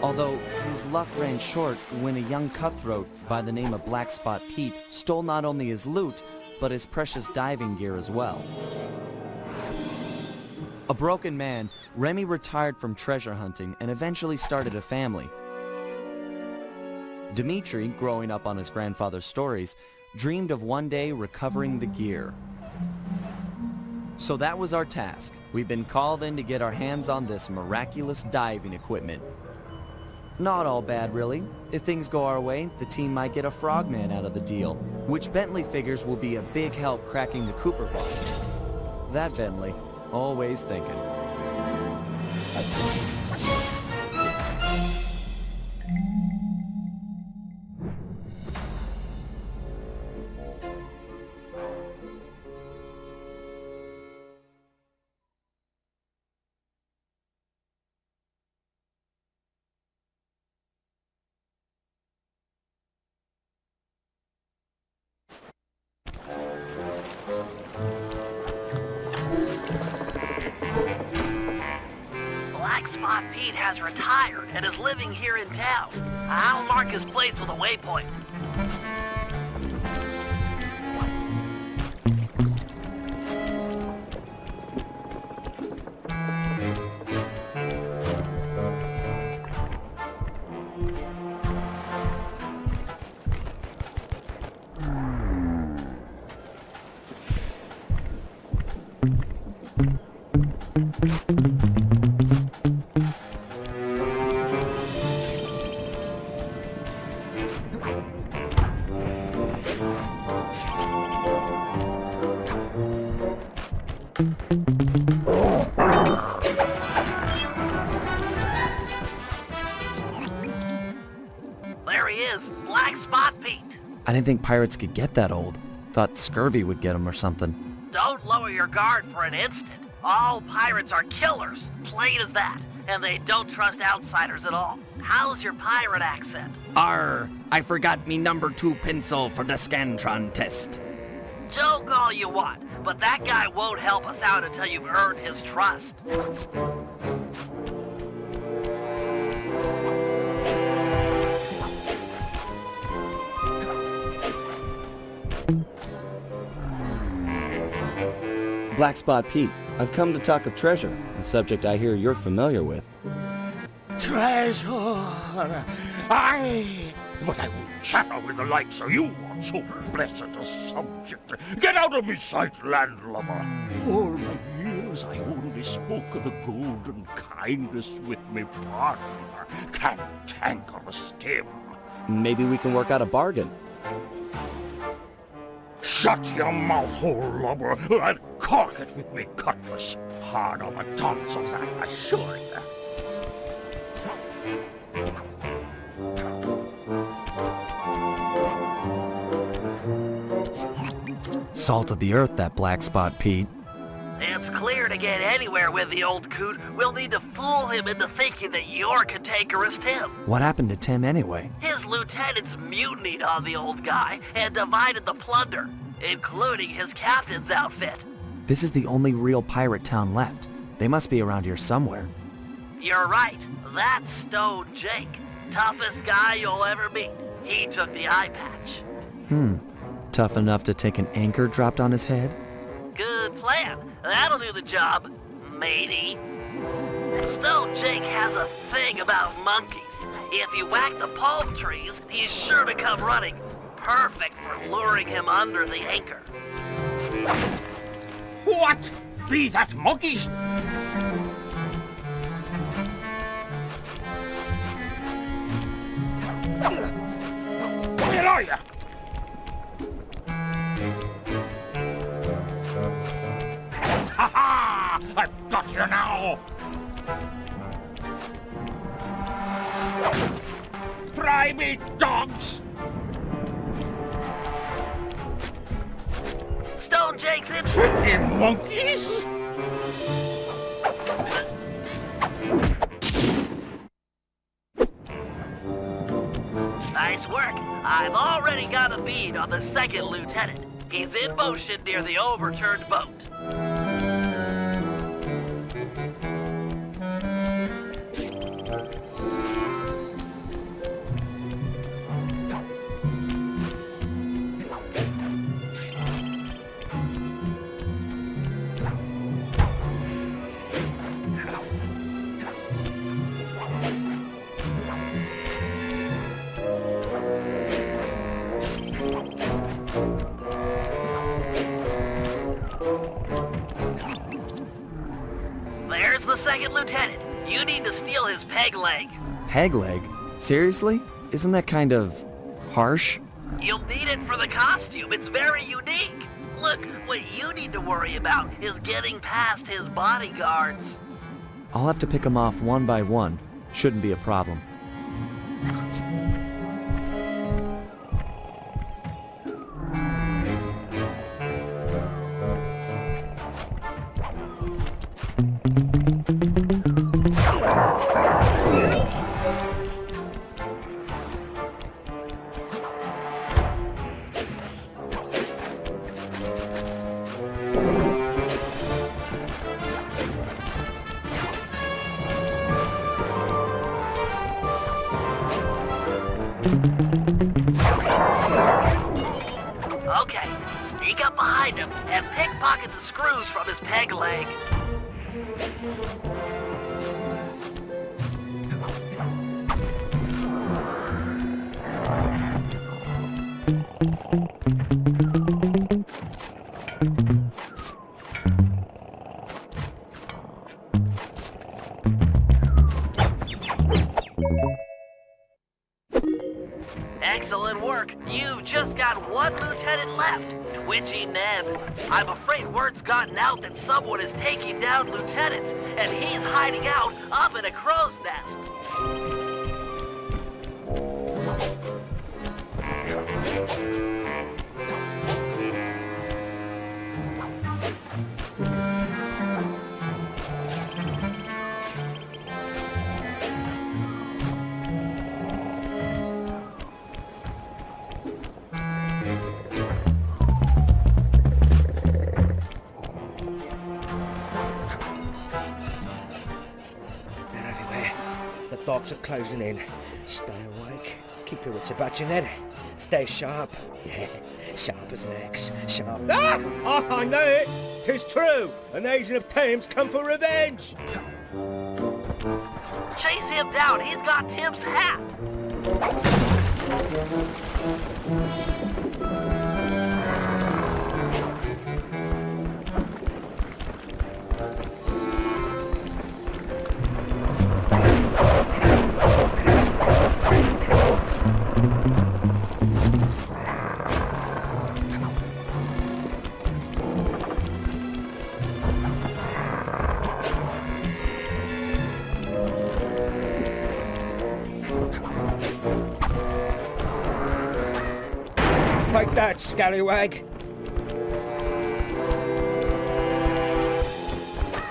Speaker 2: Although his luck ran short when a young cutthroat by the name of Black Spot Pete stole not only his loot, but his precious diving gear as well. A broken man, Remy retired from treasure hunting and eventually started a family. Dmitri, growing up on his grandfather's stories, dreamed of one day recovering the gear. So that was our task. We've been called in to get our hands on this miraculous diving equipment. Not all bad, really. If things go our way, the team might get a frogman out of the deal, which Bentley figures will be a big help cracking the Cooper vault. That Bentley, always thinking.
Speaker 1: Black Spot Pete has retired and is living here in town. I'll mark his place with a waypoint. There he is, Black Spot Pete.
Speaker 11: I didn't think pirates could get that old. Thought scurvy would get them or something.
Speaker 1: Don't lower your guard for an instant. All pirates are killers, plain as that. And they don't trust outsiders at all. How's your pirate accent?
Speaker 2: Arr, I forgot me number 2 pencil for the Scantron test.
Speaker 1: Joke all you want, but that guy won't help us out until you've earned his trust.
Speaker 11: Black Spot Pete, I've come to talk of treasure, a subject I hear you're familiar with.
Speaker 10: Treasure! Aye! But I won't chatter with the likes of you on so blessed a subject. Get out of me sight, landlubber! All my years I only spoke of the golden kindness with me partner. Can't tangle a stem.
Speaker 11: Maybe we can work out a bargain.
Speaker 10: Shut your mouth hole, lubber, and cork it with me cutlass. Hard on the tonsils, I assure you.
Speaker 11: Salt of the earth, that Black Spot Pete.
Speaker 1: It's clear to get anywhere with the old coot. We'll need to fool him into thinking that you're cantankerous Tim.
Speaker 11: What happened to Tim anyway?
Speaker 1: His lieutenants mutinied on the old guy and divided the plunder, including his captain's outfit.
Speaker 11: This is the only real pirate town left. They must be around here somewhere.
Speaker 1: You're right. That's Stone Jake. Toughest guy you'll ever meet. He took the eye patch.
Speaker 11: Tough enough to take an anchor dropped on his head?
Speaker 1: Good plan. That'll do the job, matey. Stone Jake has a thing about monkeys. If you whack the palm trees, he's sure to come running. Perfect for luring him under the anchor.
Speaker 10: What? Be that monkeys? Where are you? Ha ha! I've got you now! Try me, dogs!
Speaker 1: Stone Jake's in.
Speaker 10: Tricky monkeys!
Speaker 1: Nice work. I've already got a bead on the second lieutenant. He's in motion near the overturned boat. There's the second lieutenant. You need to steal his peg leg.
Speaker 11: Peg leg? Seriously? Isn't that kind of harsh?
Speaker 1: You'll need it for the costume. It's very unique. Look, what you need to worry about is getting past his bodyguards.
Speaker 11: I'll have to pick them off one by one. Shouldn't be a problem.
Speaker 1: Okay, sneak up behind him and pickpocket the screws from his peg leg. Excellent work. You've just got one lieutenant left, Twitchy Ned. I'm afraid word's gotten out that someone is taking down lieutenants, and he's hiding out up in a crow's nest.
Speaker 8: Dogs are closing in. Stay awake. Keep your wits about you, Ned. Stay sharp. Yes, sharp as an axe. Sharp.
Speaker 3: Ah! I know it! 'Tis true! An Asian of Thames come for revenge!
Speaker 1: Chase him down! He's got Tim's hat!
Speaker 3: Take that, scallywag!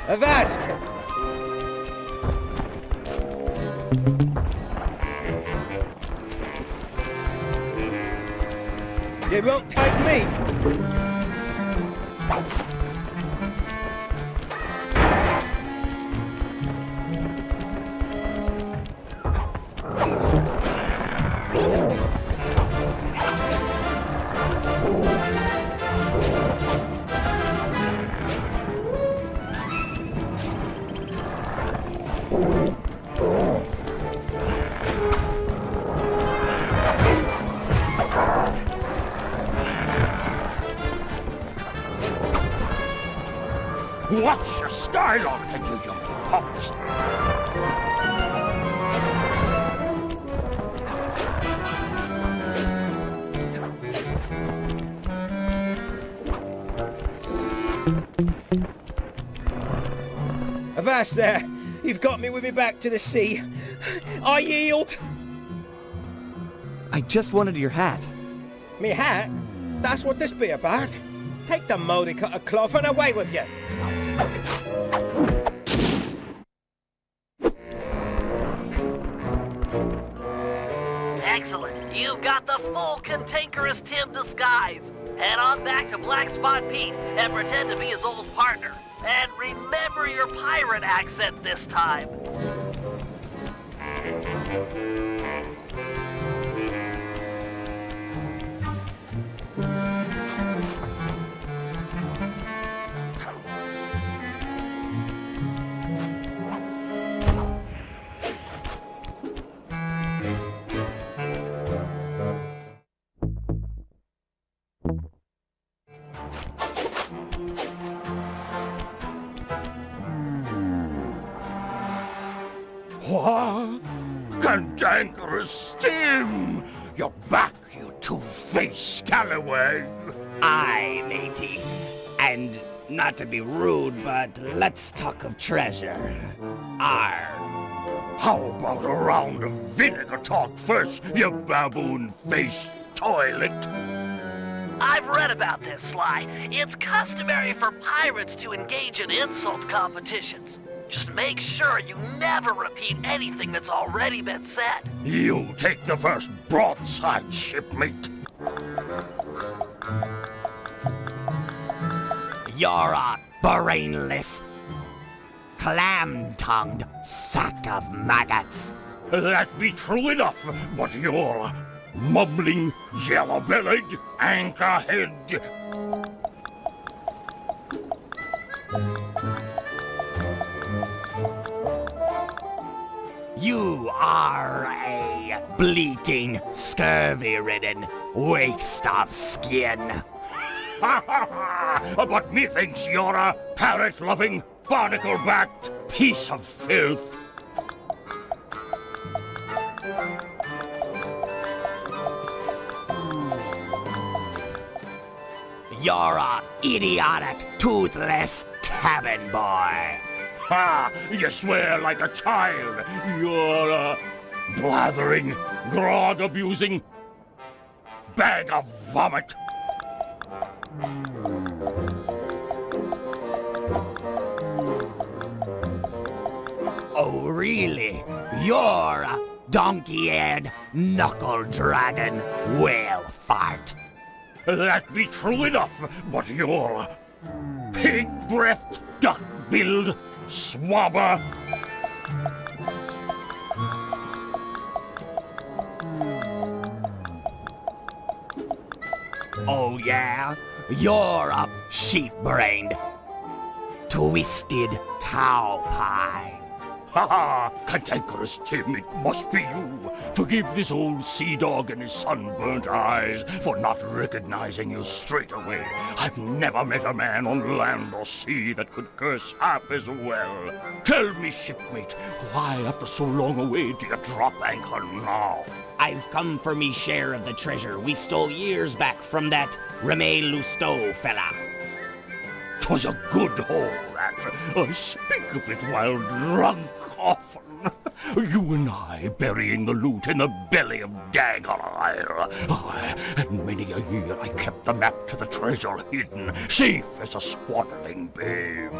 Speaker 3: Avast! You won't take me!
Speaker 10: Watch your skylark and you young pups!
Speaker 3: Avast there! You've got me with me back to the sea. I yield!
Speaker 11: I just wanted your hat.
Speaker 3: Me hat? That's what this be about? Take the mouldy cut of cloth and away with you!
Speaker 1: Excellent. You've got the full cantankerous Tim disguise. Head on back to Black Spot Pete and pretend to be his old partner. And remember your pirate accent this time.
Speaker 10: What? Cantankerous Tim! You're back, you two-faced scallywag!
Speaker 14: Aye, matey. And not to be rude, but let's talk of treasure. Arr.
Speaker 10: How about a round of vinegar talk first, you baboon-faced toilet?
Speaker 1: I've read about this, Sly. It's customary for pirates to engage in insult competitions. Just make sure you never repeat anything that's already been said.
Speaker 10: You take the first broadside, shipmate.
Speaker 14: You're a brainless, clam-tongued sack of maggots.
Speaker 10: That be true enough, but you're mumbling, yellow-bellied, anchor-head.
Speaker 14: You are a bleating, scurvy-ridden waste of skin.
Speaker 10: But methinks you're a parrot-loving, barnacle-backed piece of filth.
Speaker 20: You're a idiotic, toothless cabin boy.
Speaker 10: Ha! You swear like a child. You're a blathering, grog-abusing bag of vomit.
Speaker 20: Oh, really? You're a donkey-head, knuckle-dragon whale fart.
Speaker 10: That be true enough, but you're pig-breathed, duck-billed swabber.
Speaker 20: Oh, yeah? You're a sheep-brained, twisted cow pie.
Speaker 10: Ha ha! Cantankerous Tim, it must be you. Forgive this old sea dog and his sunburnt eyes for not recognizing you straight away. I've never met a man on land or sea that could curse half as well. Tell me, shipmate, why after so long away do you drop anchor now?
Speaker 20: I've come for me share of the treasure we stole years back from that Reme Lousteau fella.
Speaker 10: 'Twas a good haul, that. I speak of it while drunk often. You and I burying the loot in the belly of Dagger Isle. Aye, and many a year I kept the map to the treasure hidden, safe as a swaddling babe.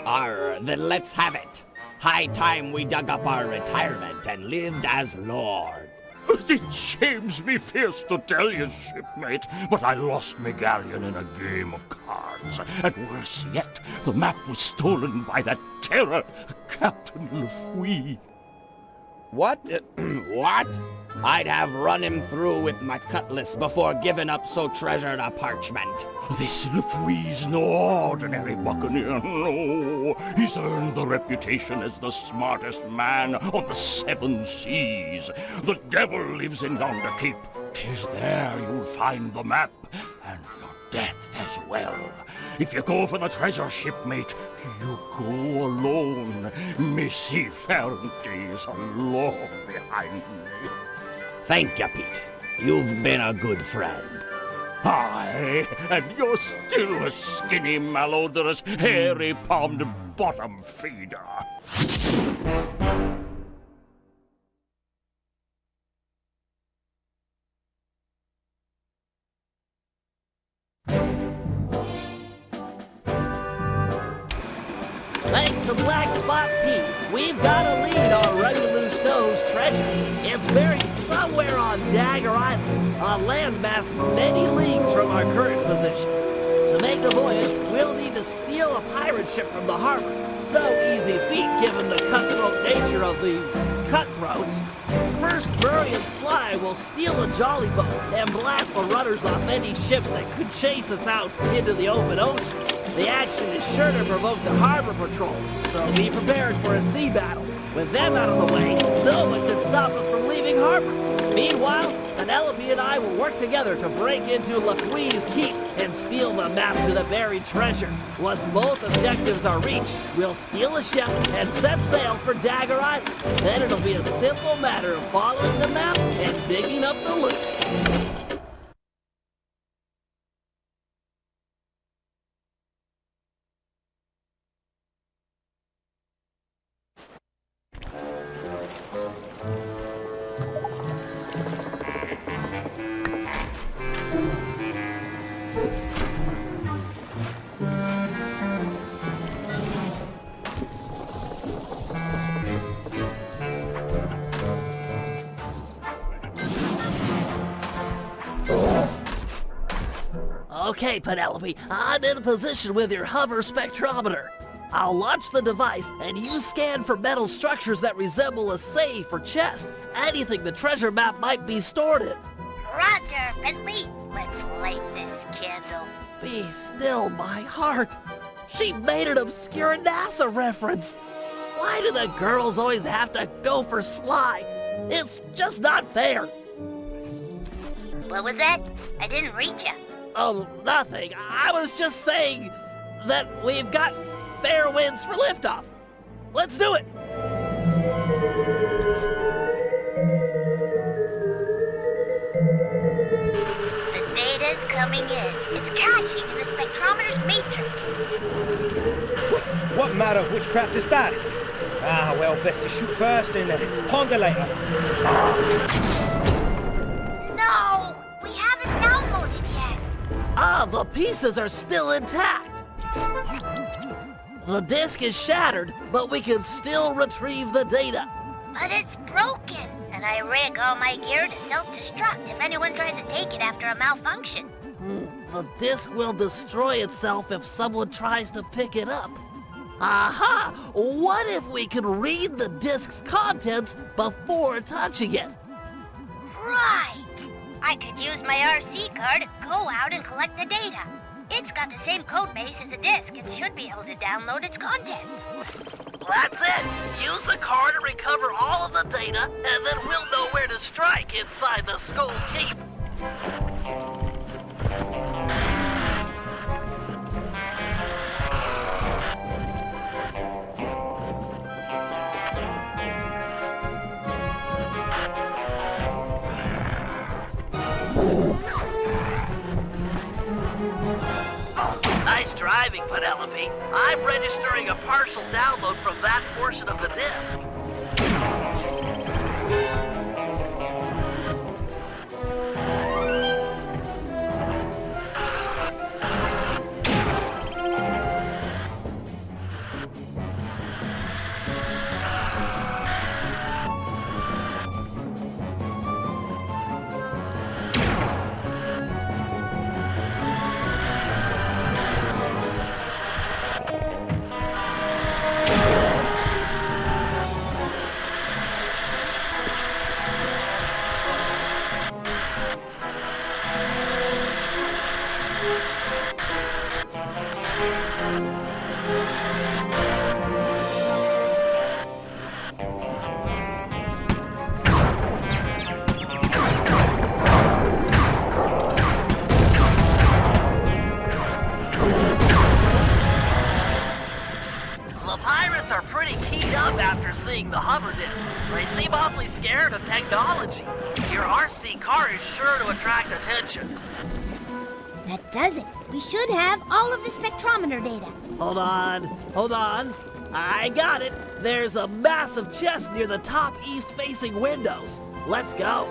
Speaker 20: Arr, then let's have it. High time we dug up our retirement and lived as lords.
Speaker 10: It shames me fierce to tell you, shipmate, but I lost me galleon in a game of cards. And worse yet, the map was stolen by that terror, Captain Lefouille.
Speaker 20: What? What? I'd have run him through with my cutlass before giving up so treasured a parchment.
Speaker 10: This Lefouille's no ordinary buccaneer, no. He's earned the reputation as the smartest man on the 7 seas. The devil lives in yonder cape. 'Tis there you'll find the map, and your death as well. If you go for the treasure, shipmate, you go alone. Missy Ferrante's alone behind me.
Speaker 20: Thank you, Pete. You've been a good friend.
Speaker 10: Aye, and you're still a skinny, malodorous, hairy-palmed bottom feeder.
Speaker 16: Thanks to Black Spot Pete, we've got a lead on Remy Lousteau's treasure. It's buried somewhere on Dagger Island, a landmass many leagues from our current position. To make the voyage, we'll need to steal a pirate ship from the harbor. No easy feat given the cutthroat nature of the cutthroats. First, Murray and Sly will steal a jolly boat and blast the rudders off any ships that could chase us out into the open ocean. The action is sure to provoke the harbor patrol, so be prepared for a sea battle. With them out of the way, no one can stop us from leaving harbor. Meanwhile, Penelope and I will work together to break into Lefouille's keep and steal the map to the buried treasure. Once both objectives are reached, we'll steal a ship and set sail for Dagger Island. Then it'll be a simple matter of following the map and digging up the loot. Okay, Penelope, I'm in a position with your hover spectrometer. I'll launch the device, and you scan for metal structures that resemble a safe or chest, anything the treasure map might be stored in.
Speaker 4: Roger, Bentley. Let's light this candle.
Speaker 16: Be still, my heart. She made an obscure NASA reference. Why do the girls always have to go for Sly? It's just not fair.
Speaker 4: What was that? I didn't reach you.
Speaker 16: Oh, nothing. I was just saying that we've got fair winds for liftoff. Let's do it.
Speaker 4: The data's coming in. It's caching in the spectrometer's matrix.
Speaker 3: What matter of witchcraft is that? Ah, well, best to shoot first and ponder later.
Speaker 4: No! We haven't downloaded yet.
Speaker 16: Ah, the pieces are still intact. The disk is shattered, but we can still retrieve the data.
Speaker 4: But it's broken, and I rig all my gear to self-destruct if anyone tries to take it after a malfunction.
Speaker 16: The disk will destroy itself if someone tries to pick it up. Aha! What if we could read the disk's contents before touching it?
Speaker 4: Right! I could use my RC card, go out and collect the data. It's got the same code base as a disk and should be able to download its content.
Speaker 16: That's it! Use the card to recover all of the data, and then we'll know where to strike inside the Skull Keep. Nice driving, Penelope. I'm registering a partial download from that portion of the disk. The hover disk. They seem awfully scared of technology. Your RC car is sure to attract attention.
Speaker 9: That does it. We should have all of the spectrometer data.
Speaker 16: Hold on. I got it. There's a massive chest near the top east-facing windows. Let's go.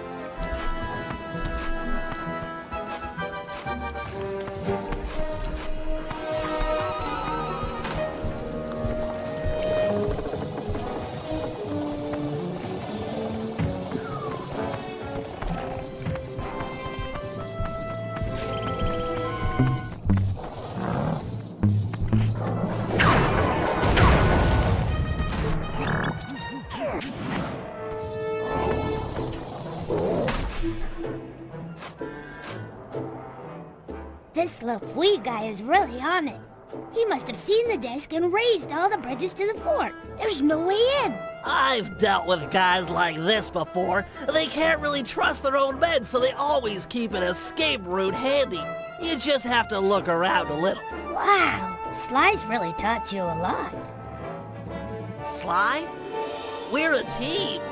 Speaker 9: This LaFouille guy is really on it. He must have seen the disk and raised all the bridges to the fort. There's no way in.
Speaker 16: I've dealt with guys like this before. They can't really trust their own men, so they always keep an escape route handy. You just have to look around a little.
Speaker 9: Wow, Sly's really taught you a lot.
Speaker 16: Sly? We're a team.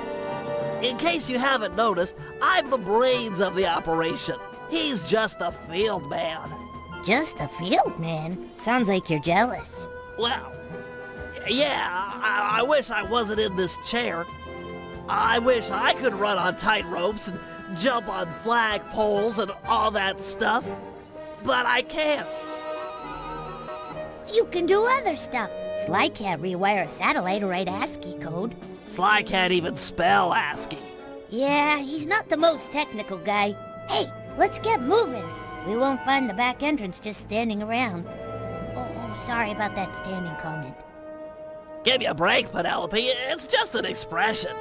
Speaker 16: In case you haven't noticed, I'm the brains of the operation. He's just the field man.
Speaker 4: Just the field man? Sounds like you're jealous.
Speaker 16: Well, yeah, I wish I wasn't in this chair. I wish I could run on tight ropes and jump on flag poles and all that stuff. But I can't.
Speaker 9: You can do other stuff. Sly can't rewire a satellite or write ASCII code.
Speaker 16: Sly can't even spell ASCII.
Speaker 9: Yeah, he's not the most technical guy. Hey, let's get moving. We won't find the back entrance just standing around. Oh, sorry about that standing comment.
Speaker 16: Give me a break, Penelope. It's just an expression.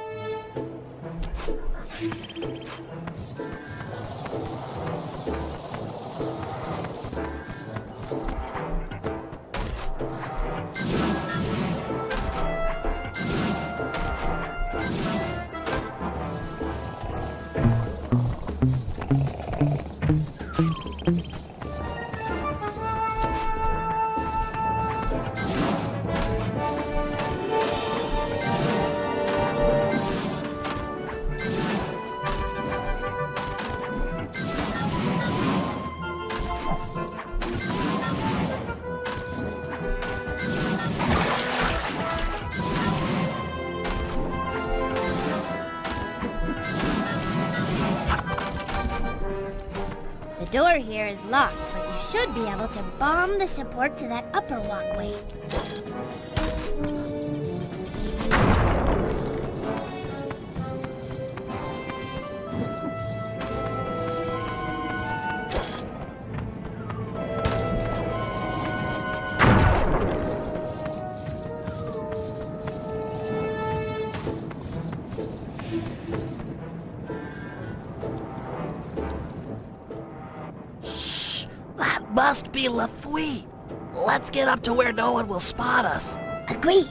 Speaker 4: door here is locked, but you should be able to bomb the support to that upper walkway.
Speaker 16: That must be Lafouille. Let's get up to where no one will spot us.
Speaker 4: Agreed.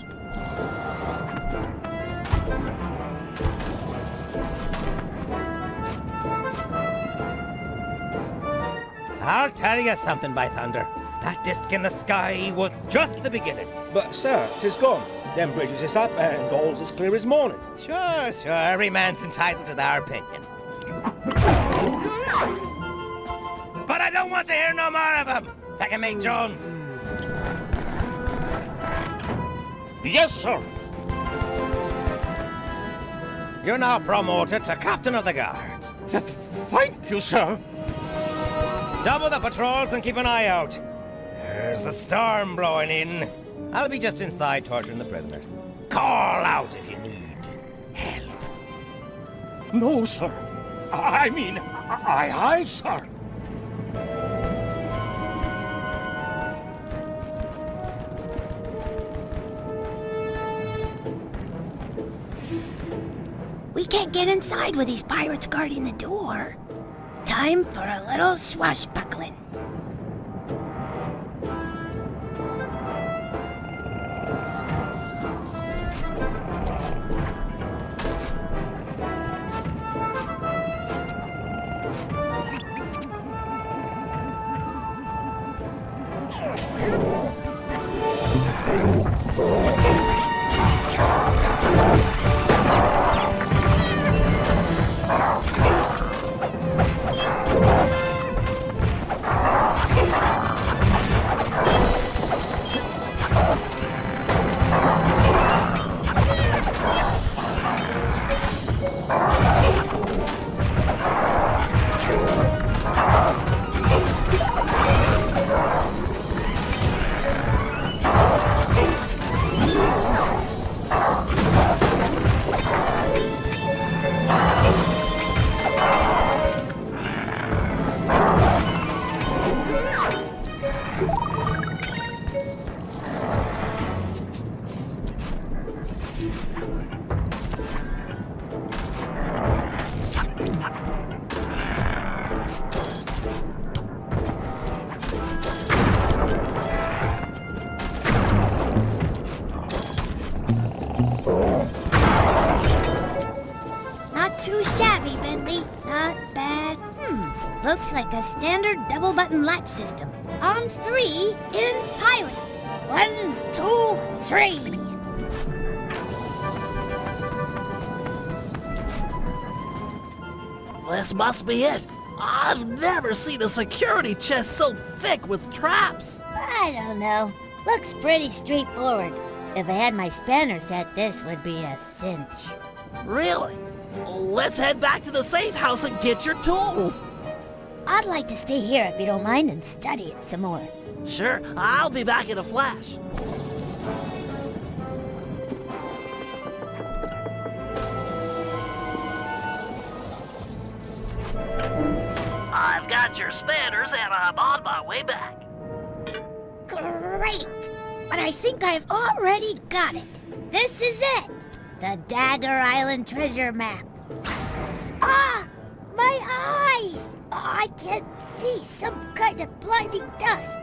Speaker 8: I'll tell you something, by thunder. That disc in the sky was just the beginning.
Speaker 3: But, sir, 'tis gone. Them bridges is up and all's as clear as morning.
Speaker 8: Sure. Every man's entitled to their opinion. But I don't want to hear no more of them. Second Mate Jones.
Speaker 10: Yes, sir.
Speaker 8: You're now promoted to Captain of the Guard.
Speaker 10: Thank you, sir.
Speaker 8: Double the patrols and keep an eye out. There's a storm blowing in. I'll be just inside torturing the prisoners. Call out if you need help.
Speaker 10: No, sir. I mean, aye, sir.
Speaker 4: We can't get inside with these pirates guarding the door. Time for a little swashbuckling. Not too shabby, Bentley. Not bad. Looks like a standard double-button latch system. On 3 in pilot. 1, 2, 3.
Speaker 16: This must be it. I've never seen a security chest so thick with traps.
Speaker 4: I don't know. Looks pretty straightforward. If I had my spanner set, this would be a cinch.
Speaker 16: Really? Let's head back to the safe house and get your tools.
Speaker 4: I'd like to stay here if you don't mind and study it some more.
Speaker 16: Sure, I'll be back in a flash. I've got your spanners and I'm on my way back.
Speaker 4: Great! But I think I've already got it. This is it. The Dagger Island treasure map. Ah! My eyes! I can't see. Some kind of blinding dust.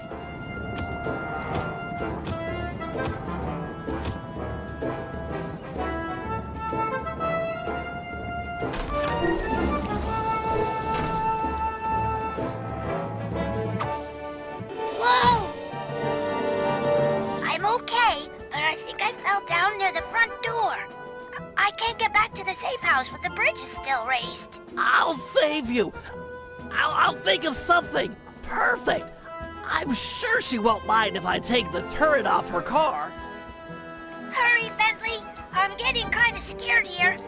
Speaker 4: Whoa! I'm okay, but I think I fell down near the front door. I can't get back to the safe house with the bridge is still raised.
Speaker 16: I'll save you. I'll think of something. Perfect. I'm sure she won't mind if I take the turret off her car.
Speaker 4: Hurry, Bentley. I'm getting kind of scared here.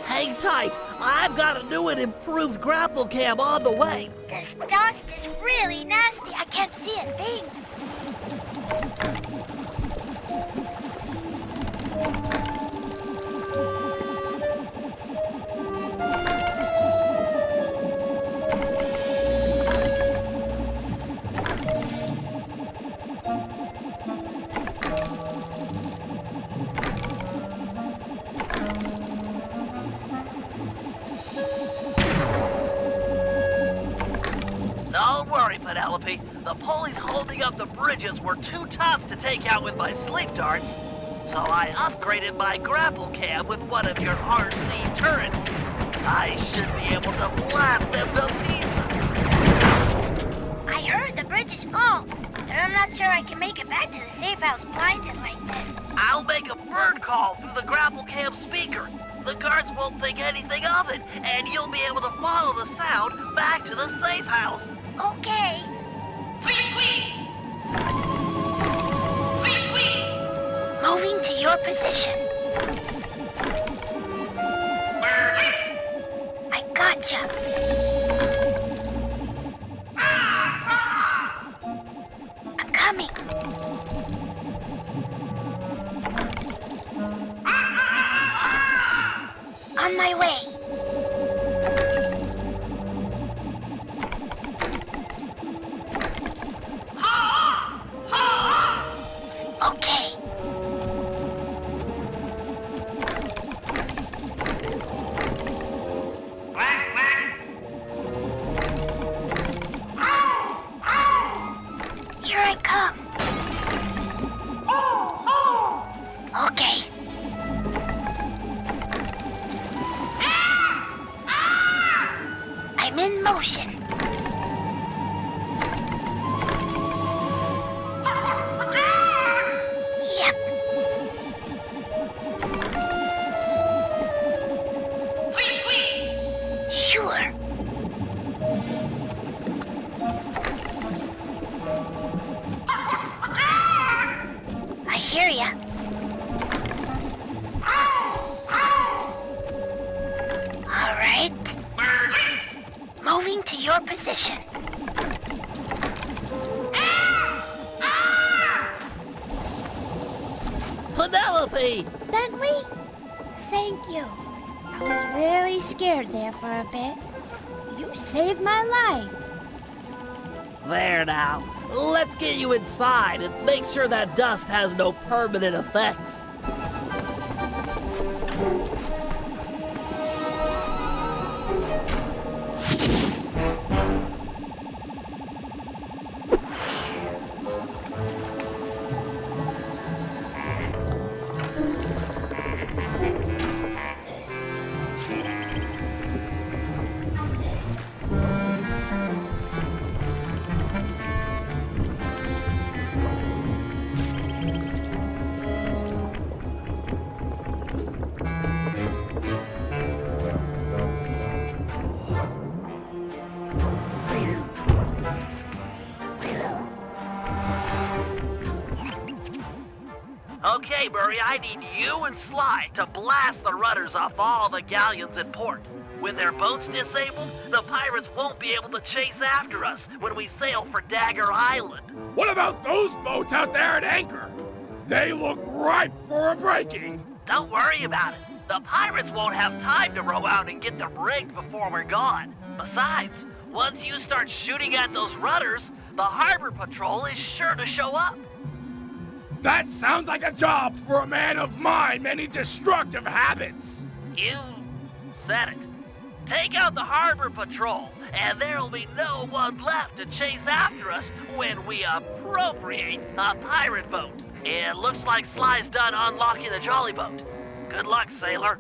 Speaker 16: Hang tight. I've got a new and improved grapple cam on the way.
Speaker 4: This dust is really nasty. I can't see a thing.
Speaker 1: Don't worry, Penelope. The pulleys holding up the bridges were too tough to take out with my sleep darts. So I upgraded my grapple cam with one of your RC turrets. I should be able to blast them to pieces.
Speaker 4: I heard the bridge is full, and I'm not sure I can make it back to the safe house blinded like this.
Speaker 1: I'll make a bird call through the grapple cam speaker. The guards won't think anything of it, and you'll be able to follow the sound back to the safe house.
Speaker 4: Okay. Moving to your position. I gotcha. I'm coming. On my way. Okay. Here I come. Okay. I'm in motion. Yep. Sure. I hear ya. All right. Moving to your position.
Speaker 16: Penelope!
Speaker 9: Bentley? Thank you. I was really scared there for a bit. You saved my life.
Speaker 16: There now. Let's get you inside and make sure that dust has no permanent effects.
Speaker 1: Okay, Murray, I need you and Sly to blast the rudders off all the galleons in port. With their boats disabled, the pirates won't be able to chase after us when we sail for Dagger Island.
Speaker 15: What about those boats out there at anchor? They look ripe for a breaking.
Speaker 1: Don't worry about it. The pirates won't have time to row out and get them rigged before we're gone. Besides, once you start shooting at those rudders, the harbor patrol is sure to show up.
Speaker 15: That sounds like a job for a man of my many destructive habits.
Speaker 1: You said it. Take out the harbor patrol, and there'll be no one left to chase after us when we appropriate a pirate boat. It looks like Sly's done unlocking the jolly boat. Good luck, sailor.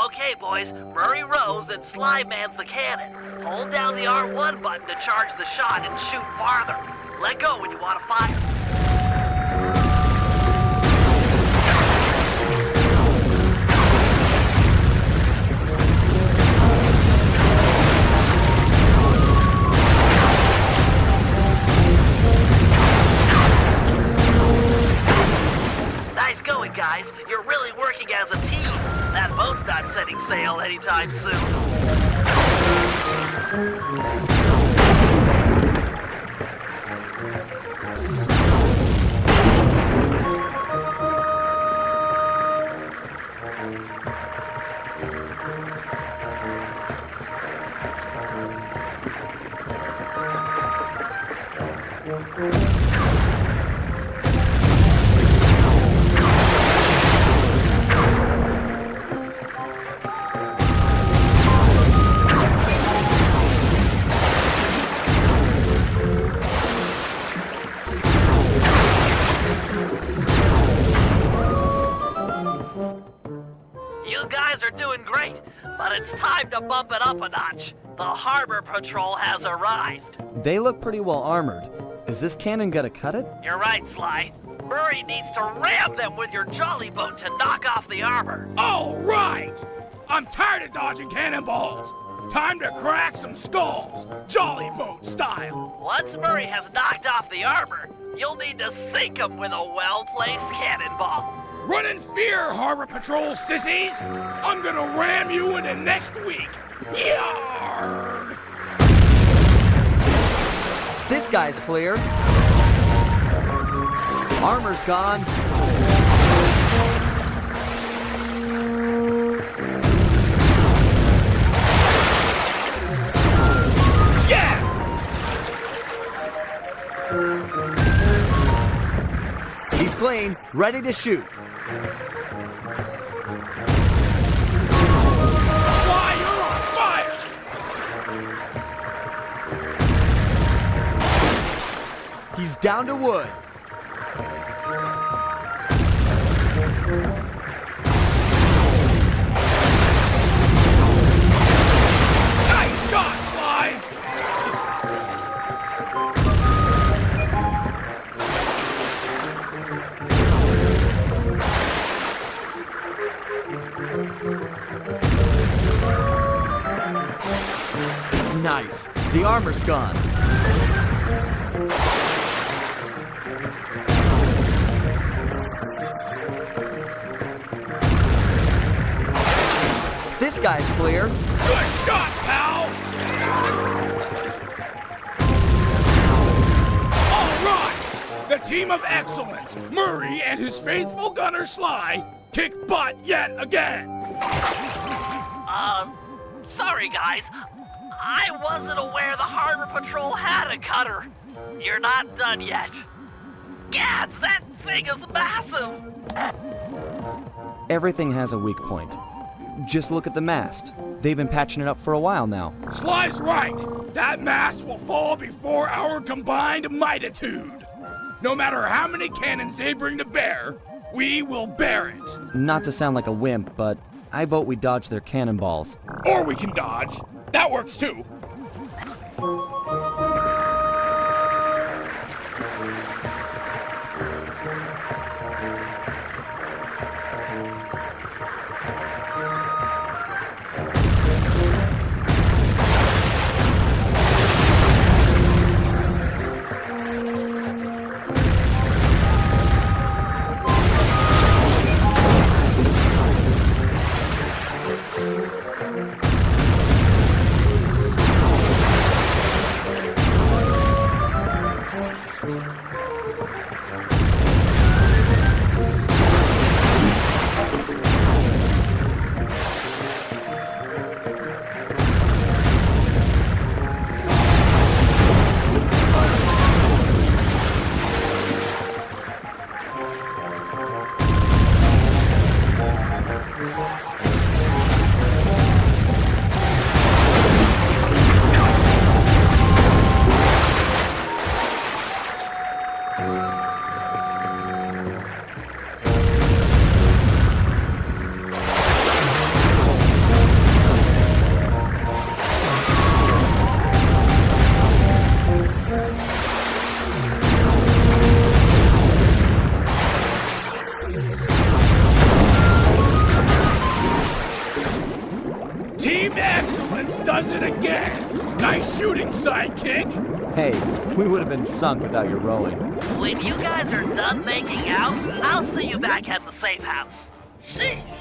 Speaker 1: Okay, boys, Murray rows and Sly mans the cannon. Hold down the R1 button to charge the shot and shoot farther. Let go when you want to fire. really working as a team. That boat's not setting sail anytime soon. Time to bump it up a notch. The harbor patrol has arrived.
Speaker 11: They look pretty well armored. Is this cannon gonna cut it?
Speaker 1: You're right, Sly. Murray needs to ram them with your jolly boat to knock off the armor.
Speaker 15: All right! I'm tired of dodging cannonballs. Time to crack some skulls, jolly boat style.
Speaker 1: Once Murray has knocked off the armor, you'll need to sink him with a well-placed cannonball.
Speaker 15: Run in fear, Harbor Patrol sissies! I'm gonna ram you into next week! Yarr!
Speaker 11: This guy's clear. Armor's gone.
Speaker 15: Yes!
Speaker 11: He's clean, ready to shoot. He's down to wood.
Speaker 15: Nice shot, Sly!
Speaker 11: Nice. The armor's gone. This guy's clear.
Speaker 15: Good shot, pal! All right! The team of excellence, Murray and his faithful gunner Sly, kick butt yet again!
Speaker 1: Sorry guys. I wasn't aware the Harbor Patrol had a cutter. You're not done yet. Gads, that thing is massive!
Speaker 11: Everything has a weak point. Just look at the mast. They've been patching it up for a while now.
Speaker 15: Sly's right. That mast will fall before our combined mightitude. No matter how many cannons they bring to bear, we will bear it.
Speaker 11: Not to sound like a wimp, but I vote we dodge their cannonballs.
Speaker 15: Or we can dodge. That works too. Does it again! Nice shooting, sidekick!
Speaker 11: Hey, we would have been sunk without your rowing.
Speaker 1: When you guys are done making out, I'll see you back at the safe house.
Speaker 16: Sheesh!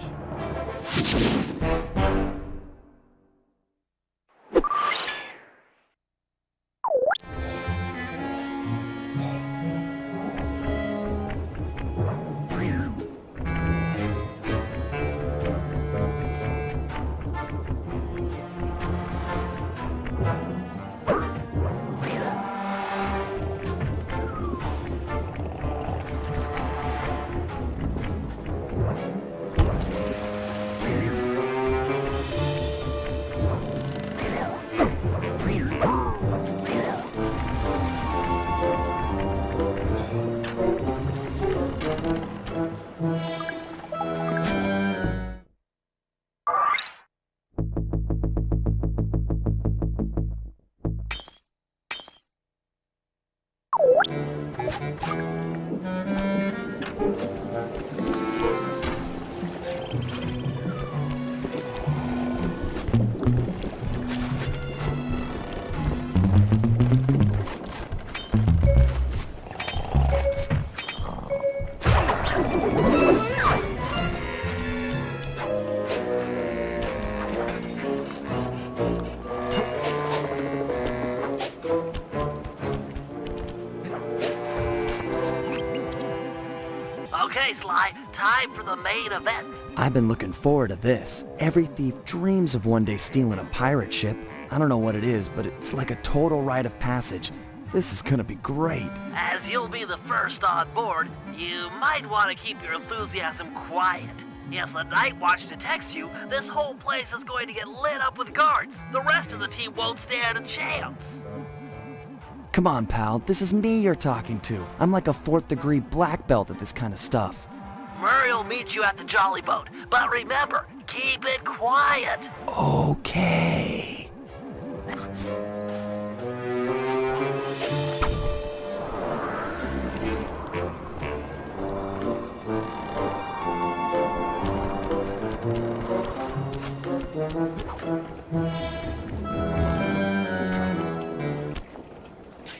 Speaker 16: Okay, Sly, time for the main event.
Speaker 11: I've been looking forward to this. Every thief dreams of one day stealing a pirate ship. I don't know what it is, but it's like a total rite of passage. This is gonna be great.
Speaker 1: As you'll be the first on board, you might want to keep your enthusiasm quiet. If the Night Watch detects you, this whole place is going to get lit up with guards. The rest of the team won't stand a chance.
Speaker 11: Come on, pal. This is me you're talking to. I'm like a 4th degree black belt at this kind of stuff.
Speaker 1: Murray will meet you at the Jolly Boat, but remember, keep it quiet.
Speaker 11: Okay.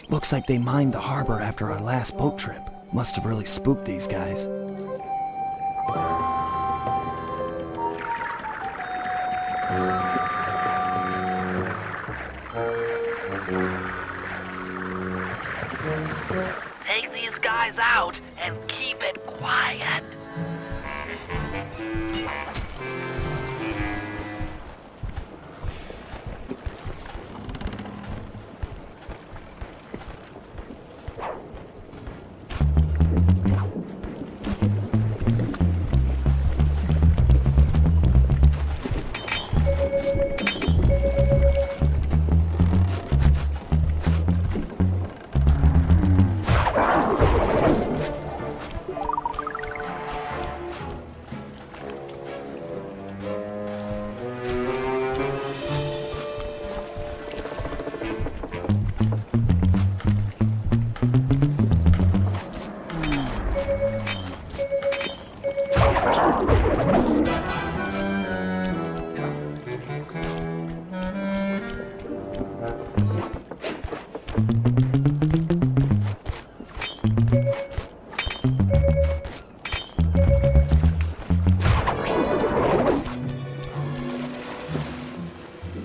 Speaker 11: Looks like they mined the harbor after our last boat trip. Must have really spooked these guys.
Speaker 1: Take these guys out and keep it quiet.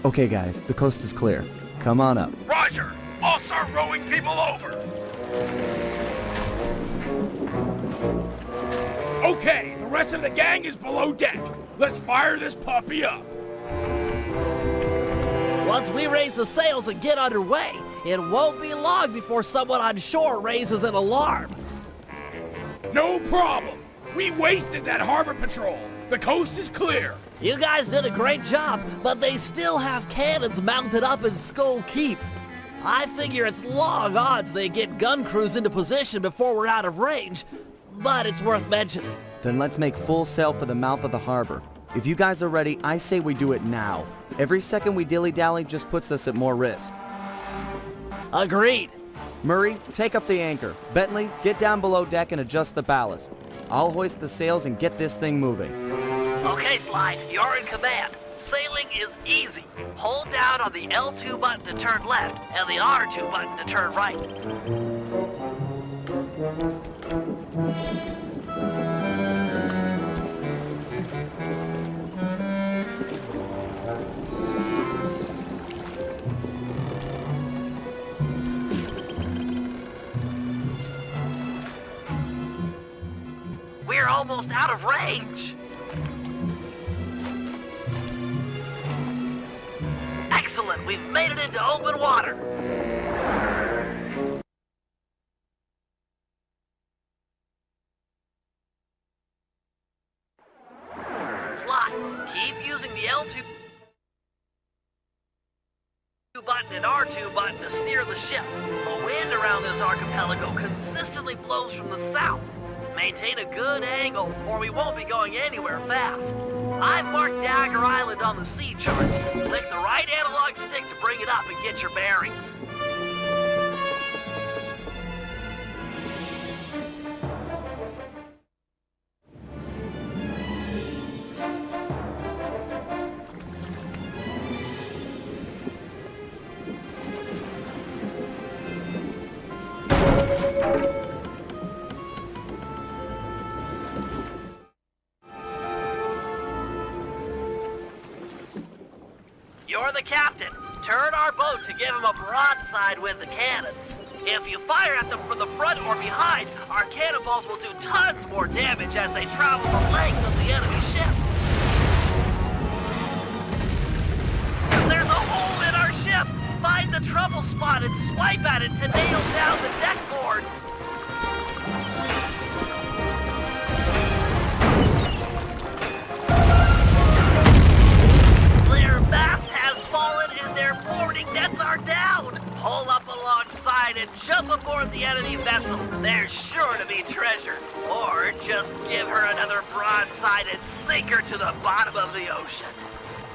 Speaker 11: Okay guys, the coast is clear. Come on up.
Speaker 15: Roger! I'll start rowing people over! Okay, the rest of the gang is below deck. Let's fire this puppy up.
Speaker 16: Once we raise the sails and get underway, it won't be long before someone on shore raises an alarm.
Speaker 15: No problem. We wasted that harbor patrol. The coast is clear.
Speaker 16: You guys did a great job, but they still have cannons mounted up in Skull Keep. I figure it's long odds they get gun crews into position before we're out of range, but it's worth mentioning.
Speaker 11: Then let's make full sail for the mouth of the harbor. If you guys are ready, I say we do it now. Every second we dilly-dally just puts us at more risk.
Speaker 16: Agreed.
Speaker 11: Murray, take up the anchor. Bentley, get down below deck and adjust the ballast. I'll hoist the sails and get this thing moving.
Speaker 1: Okay, Sly, you're in command. Sailing is easy. Hold down on the L2 button to turn left and the R2 button to turn right. almost out of range. Excellent, we've made it into open water. Sly, keep using the L2 button and R2 button to steer the ship. The wind around this archipelago consistently blows from the south. Maintain a good angle, or we won't be going anywhere fast. I've marked Dagger Island on the sea chart. Click the right analog stick to bring it up and get your bearings. You're the captain. Turn our boat to give him a broadside with the cannons. If you fire at them from the front or behind, our cannonballs will do tons more damage as they travel the length of the enemy ship. There's a hole in our ship! Find the trouble spot and swipe at it to nail down the deck boards. Their mast has fallen and their boarding nets are down. Pull up alongside and jump aboard the enemy vessel. There's sure to be treasure. Or just give her another broadside and sink her to the bottom of the ocean.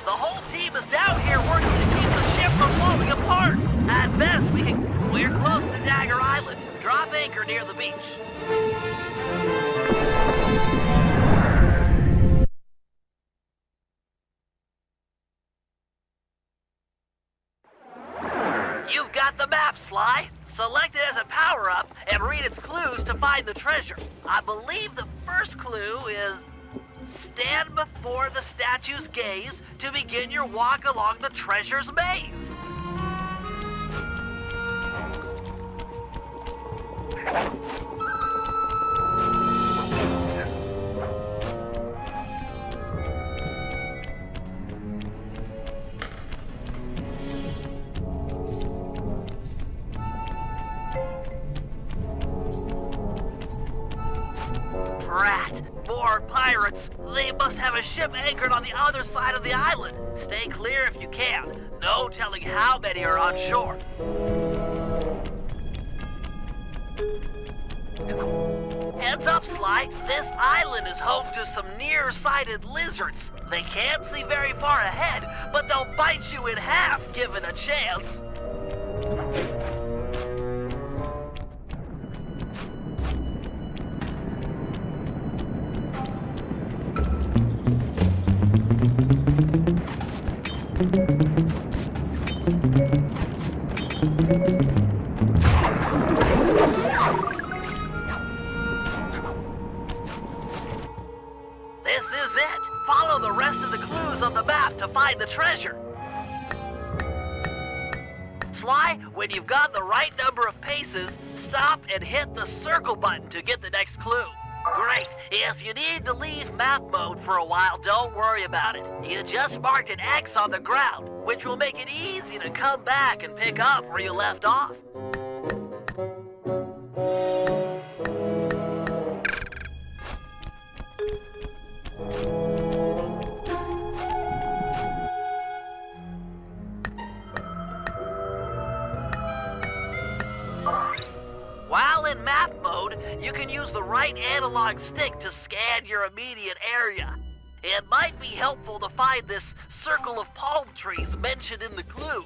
Speaker 1: The whole team is down here working to keep the ship from blowing apart. At best, we're close to Dagger Island. Drop anchor near the beach. You've got the map, Sly. Select it as a power-up and read its clues to find the treasure. I believe the first clue is stand before the statue's gaze to begin your walk along the treasure's maze. Drat! More pirates! They must have a ship anchored on the other side of the island. Stay clear if you can. No telling how many are on shore. Heads up, Sly. This island is home to some nearsighted lizards. They can't see very far ahead, but they'll bite you in half given a chance. This is it. Follow the rest of the clues on the map to find the treasure. Sly, when you've got the right number of paces, stop and hit the circle button to get the next clue. Great. If you need to leave map mode for a while, don't worry about it. You just marked an X on the ground, which will make it easy to come back and pick up where you left off. While in map mode, you can use the right analog stick to scan your immediate area. It might be helpful to find this circle of palm trees mentioned in the clue.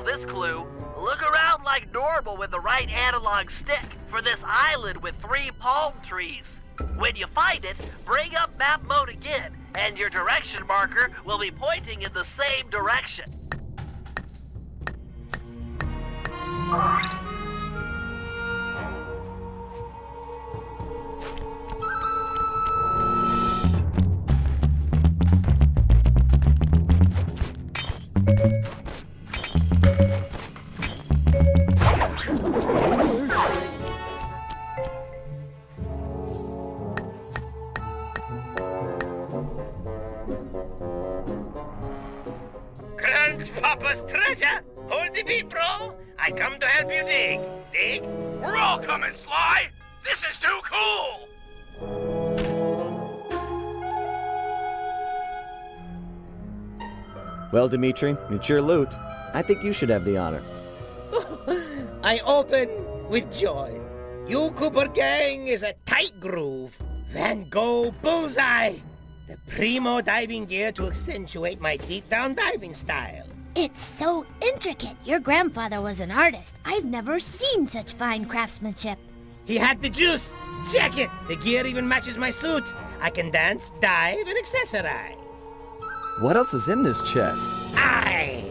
Speaker 1: this clue. Look around like normal with the right analog stick for this island with 3 palm trees. When you find it, bring up map mode again, and your direction marker will be pointing in the same direction.
Speaker 5: Grandpapa's treasure! Hold the beat, bro! I come to help you dig. Dig?
Speaker 15: We're all coming, Sly! This is too cool!
Speaker 11: Well, Dimitri, it's your loot. I think you should have the honor.
Speaker 8: I open with joy. You Cooper gang is a tight groove. Van Gogh bullseye. The primo diving gear to accentuate my deep-down diving style.
Speaker 4: It's so intricate. Your grandfather was an artist. I've never seen such fine craftsmanship.
Speaker 8: He had the juice. Check it. The gear even matches my suit. I can dance, dive, and accessorize.
Speaker 11: What else is in this chest?
Speaker 8: Aye!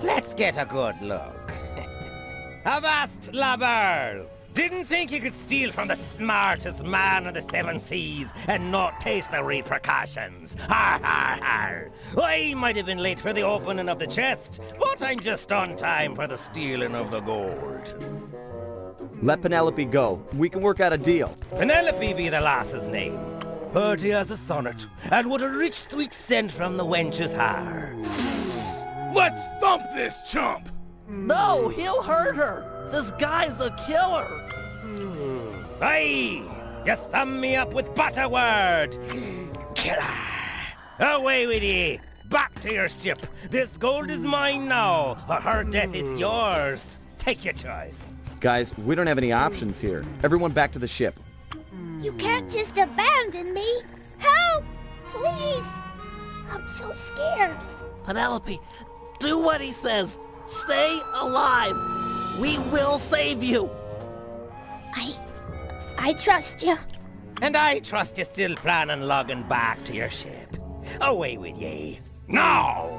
Speaker 8: Let's get a good look. Avast, lubbers! Didn't think you could steal from the smartest man of the 7 seas and not taste the repercussions. Har, har, har! I might have been late for the opening of the chest, but I'm just on time for the stealing of the gold.
Speaker 11: Let Penelope go. We can work out a deal.
Speaker 8: Penelope be the lass's name. Purty as a sonnet, and what a rich sweet scent from the wench's hair.
Speaker 15: Let's thump this chump!
Speaker 16: No, he'll hurt her. This guy's a killer.
Speaker 8: Aye! You sum me up with butterword! Killer! Away with ye! Back to your ship! This gold is mine now, or her death is yours! Take your choice!
Speaker 11: Guys, we don't have any options here. Everyone back to the ship.
Speaker 4: You can't just abandon me. Help! Please! I'm so scared.
Speaker 16: Penelope, do what he says. Stay alive. We will save you.
Speaker 4: I trust you.
Speaker 8: And I trust you still plan on logging back to your ship. Away with ye. Now!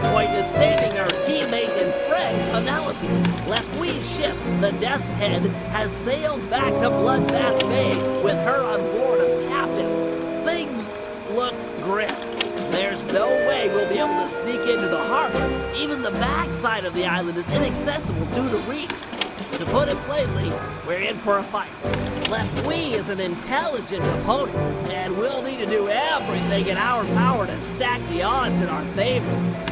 Speaker 16: Point is saving our teammate and friend, Penelope. Lefui's ship, the Death's Head, has sailed back to Bloodbath Bay with her on board as captain. Things look grim. There's no way we'll be able to sneak into the harbor. Even the backside of the island is inaccessible due to reefs. To put it plainly, we're in for a fight. Lefui is an intelligent opponent, and we'll need to do everything in our power to stack the odds in our favor.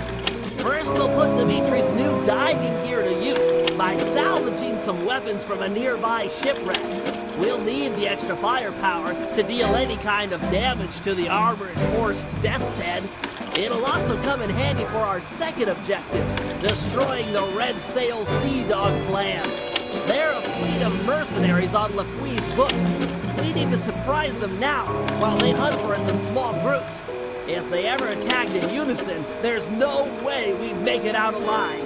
Speaker 16: First, we'll put Dimitri's new diving gear to use by salvaging some weapons from a nearby shipwreck. We'll need the extra firepower to deal any kind of damage to the armor-enforced Death's Head. It'll also come in handy for our second objective, destroying the Red Sail Sea Dog clan. They're a fleet of mercenaries on Lefui's books. We need to surprise them now while they hunt for us in small groups. If they ever attacked in unison, there's no way we'd make it out alive.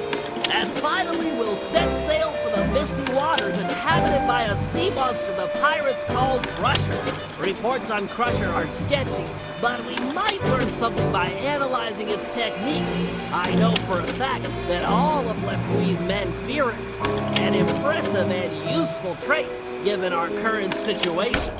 Speaker 16: And finally, we'll set sail for the misty waters inhabited by a sea monster the pirates call Crusher. Reports on Crusher are sketchy, but we might learn something by analyzing its technique. I know for a fact that all of Lefui's men fear it. An impressive and useful trait, given our current situation.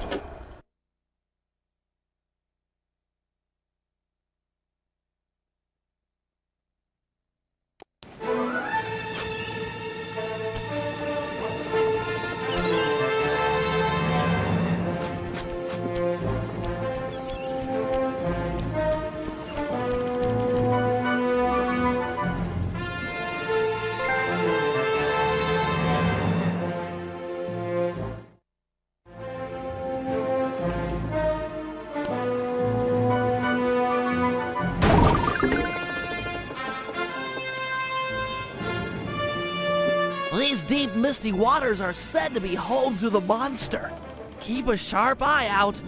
Speaker 16: deep, misty waters are said to be home to the monster. Keep a sharp eye out.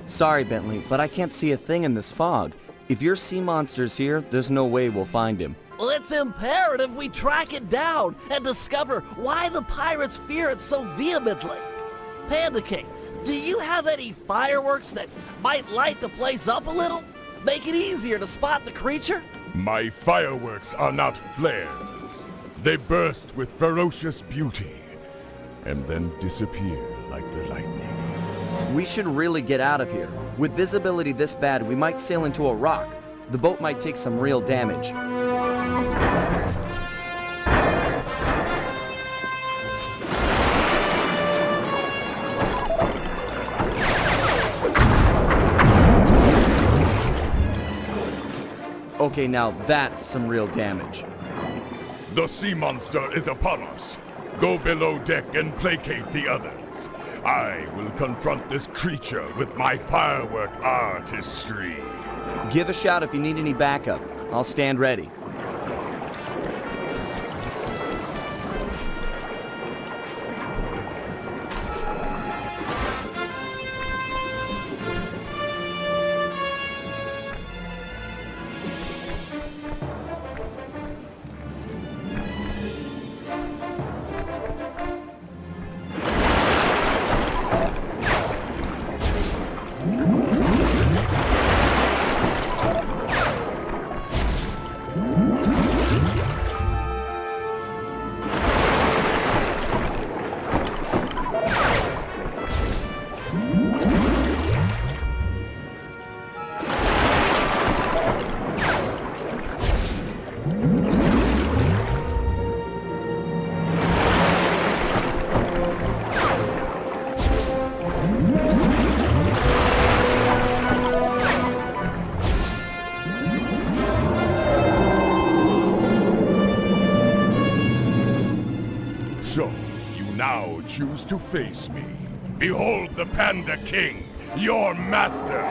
Speaker 11: Sorry, Bentley, but I can't see a thing in this fog. If your sea monster's here, there's no way we'll find him.
Speaker 16: Well, it's imperative we track it down and discover why the pirates fear it so vehemently. Panda King, do you have any fireworks that might light the place up a little? Make it easier to spot the creature?
Speaker 17: My fireworks are not flares. They burst with ferocious beauty, and then disappear like the lightning.
Speaker 11: We should really get out of here. With visibility this bad, we might sail into a rock. The boat might take some real damage. Okay, now that's some real damage.
Speaker 17: The sea monster is upon us. Go below deck and placate the others. I will confront this creature with my firework artistry.
Speaker 11: Give a shout if you need any backup. I'll stand ready.
Speaker 17: So, you now choose to face me. Behold the Panda King, your master!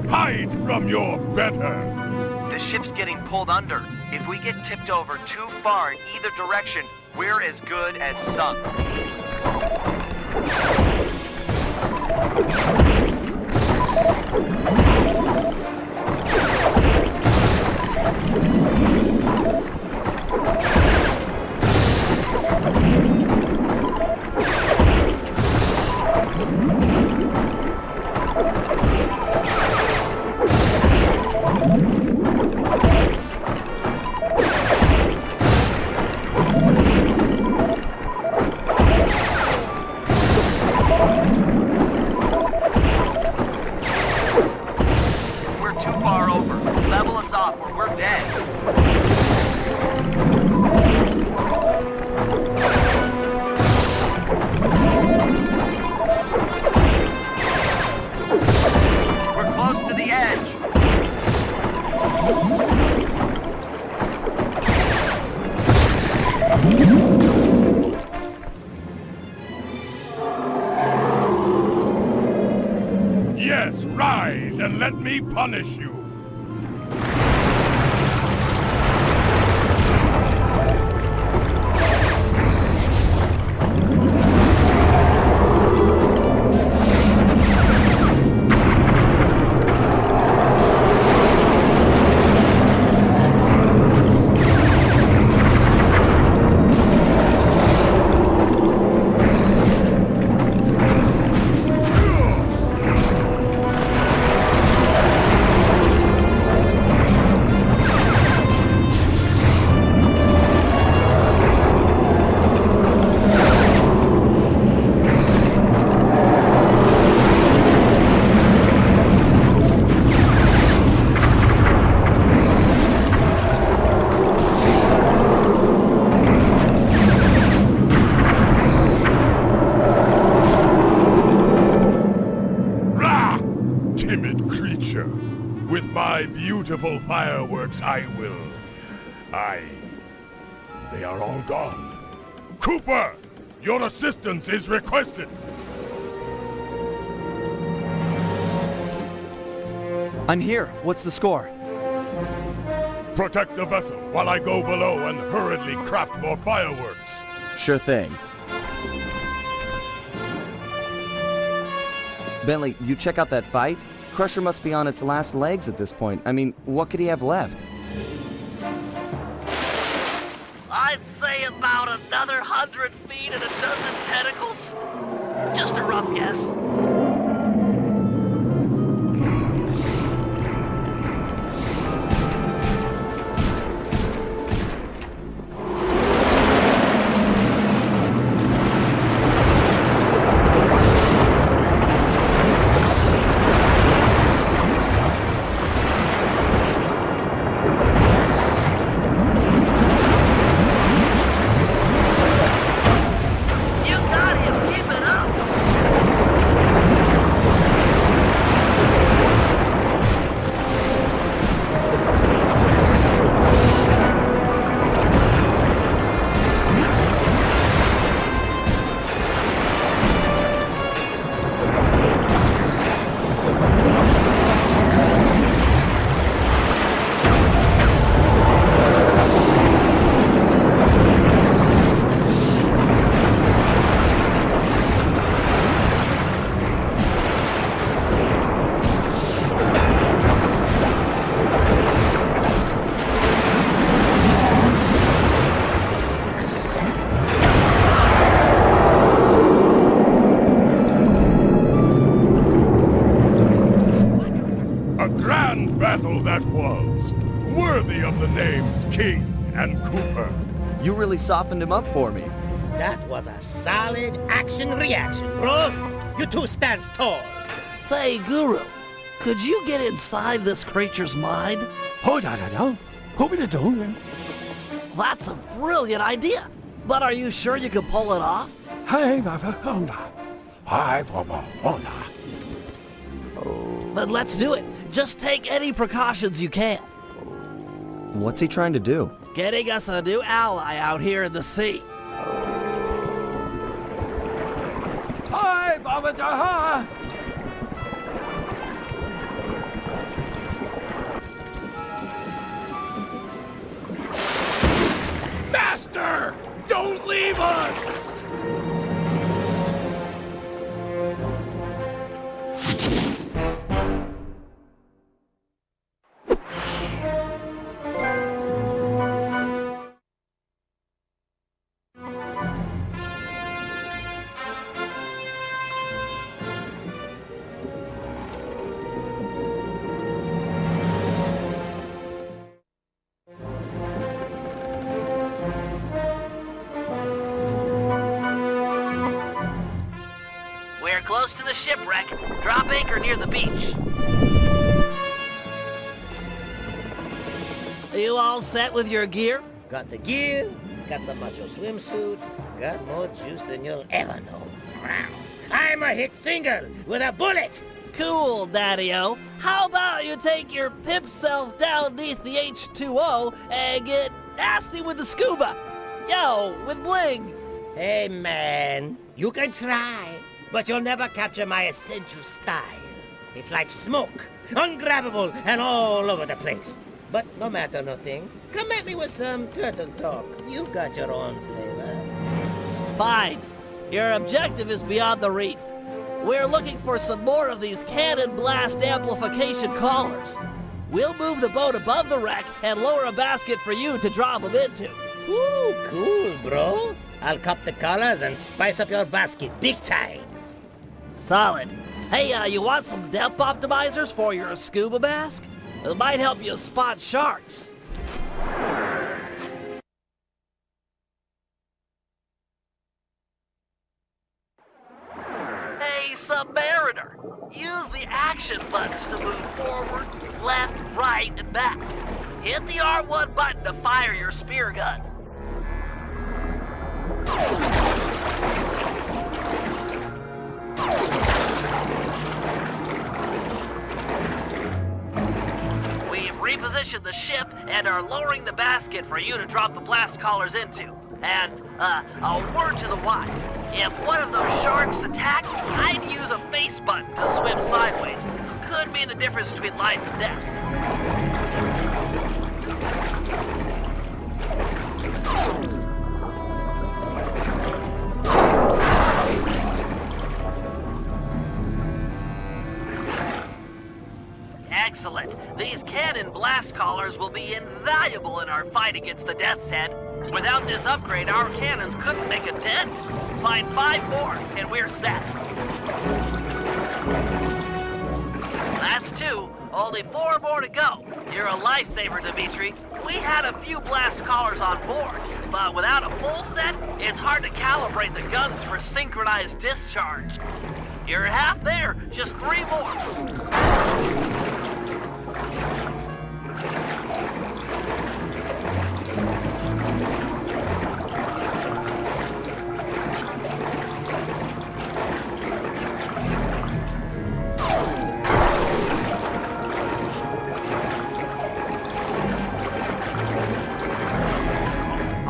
Speaker 17: Hide from your better!
Speaker 13: The ship's getting pulled under. If we get tipped over too far in either direction, we're as good as sunk.
Speaker 17: Yes, rise and let me punish you! timid creature. With my beautiful fireworks, I will. They are all gone. Cooper! Your assistance is requested!
Speaker 11: I'm here. What's the score?
Speaker 17: Protect the vessel while I go below and hurriedly craft more fireworks.
Speaker 11: Sure thing. Bentley, you check out that fight? Crusher must be on its last legs at this point. I mean, what could he have left?
Speaker 1: I'd say about another 100 feet and a dozen tentacles. Just a rough guess.
Speaker 17: Battle that was, worthy of the names King and Cooper.
Speaker 11: You really softened him up for me.
Speaker 8: That was a solid action-reaction, bros. You two stand tall.
Speaker 16: Say, Guru, could you get inside this creature's mind?
Speaker 6: Oh, no.
Speaker 16: That's a brilliant idea. But are you sure you can pull it off? Then let's do it. Just take any precautions you can.
Speaker 11: What's he trying to do?
Speaker 16: Getting us a new ally out here in the sea.
Speaker 6: Hi, Baba Daha! Master! Don't leave us!
Speaker 1: We're close to the shipwreck. Drop anchor near the beach.
Speaker 16: Are you all set with your gear?
Speaker 8: Got the gear, got the macho swimsuit, got more juice than you'll ever know. I'm a hit single with a bullet!
Speaker 16: Cool, Daddy-O. How about you take your pimp self down beneath the H2O and get nasty with the scuba? Yo, with bling.
Speaker 8: Hey, man, you can try, but you'll never capture my essential style. It's like smoke, ungrabbable and all over the place. But no matter nothing, come at me with some turtle talk. You got your own flavor.
Speaker 16: Fine. Your objective is beyond the reef. We're looking for some more of these cannon blast amplification collars. We'll move the boat above the wreck and lower a basket for you to drop them into.
Speaker 8: Ooh, cool, bro. I'll cop the collars and spice up your basket big time.
Speaker 16: Solid. Hey, you want some depth optimizers for your scuba mask? It might help you spot sharks.
Speaker 1: Hey, Submariner! Use the action buttons to move forward, left, right, and back. Hit the R1 button to fire your spear gun. repositioned the ship and are lowering the basket for you to drop the blast collars into. And, a word to the wise. If one of those sharks attacks, I'd use a face button to swim sideways. Could mean the difference between life and death. Excellent. These cannon blast collars will be invaluable in our fight against the Death's Head. Without this upgrade, our cannons couldn't make a dent. Find 5 more, and we're set. That's 2. Only 4 more to go. You're a lifesaver, Dimitri. We had a few blast collars on board, but without a full set, it's hard to calibrate the guns for synchronized discharge. You're half there. Just 3 more.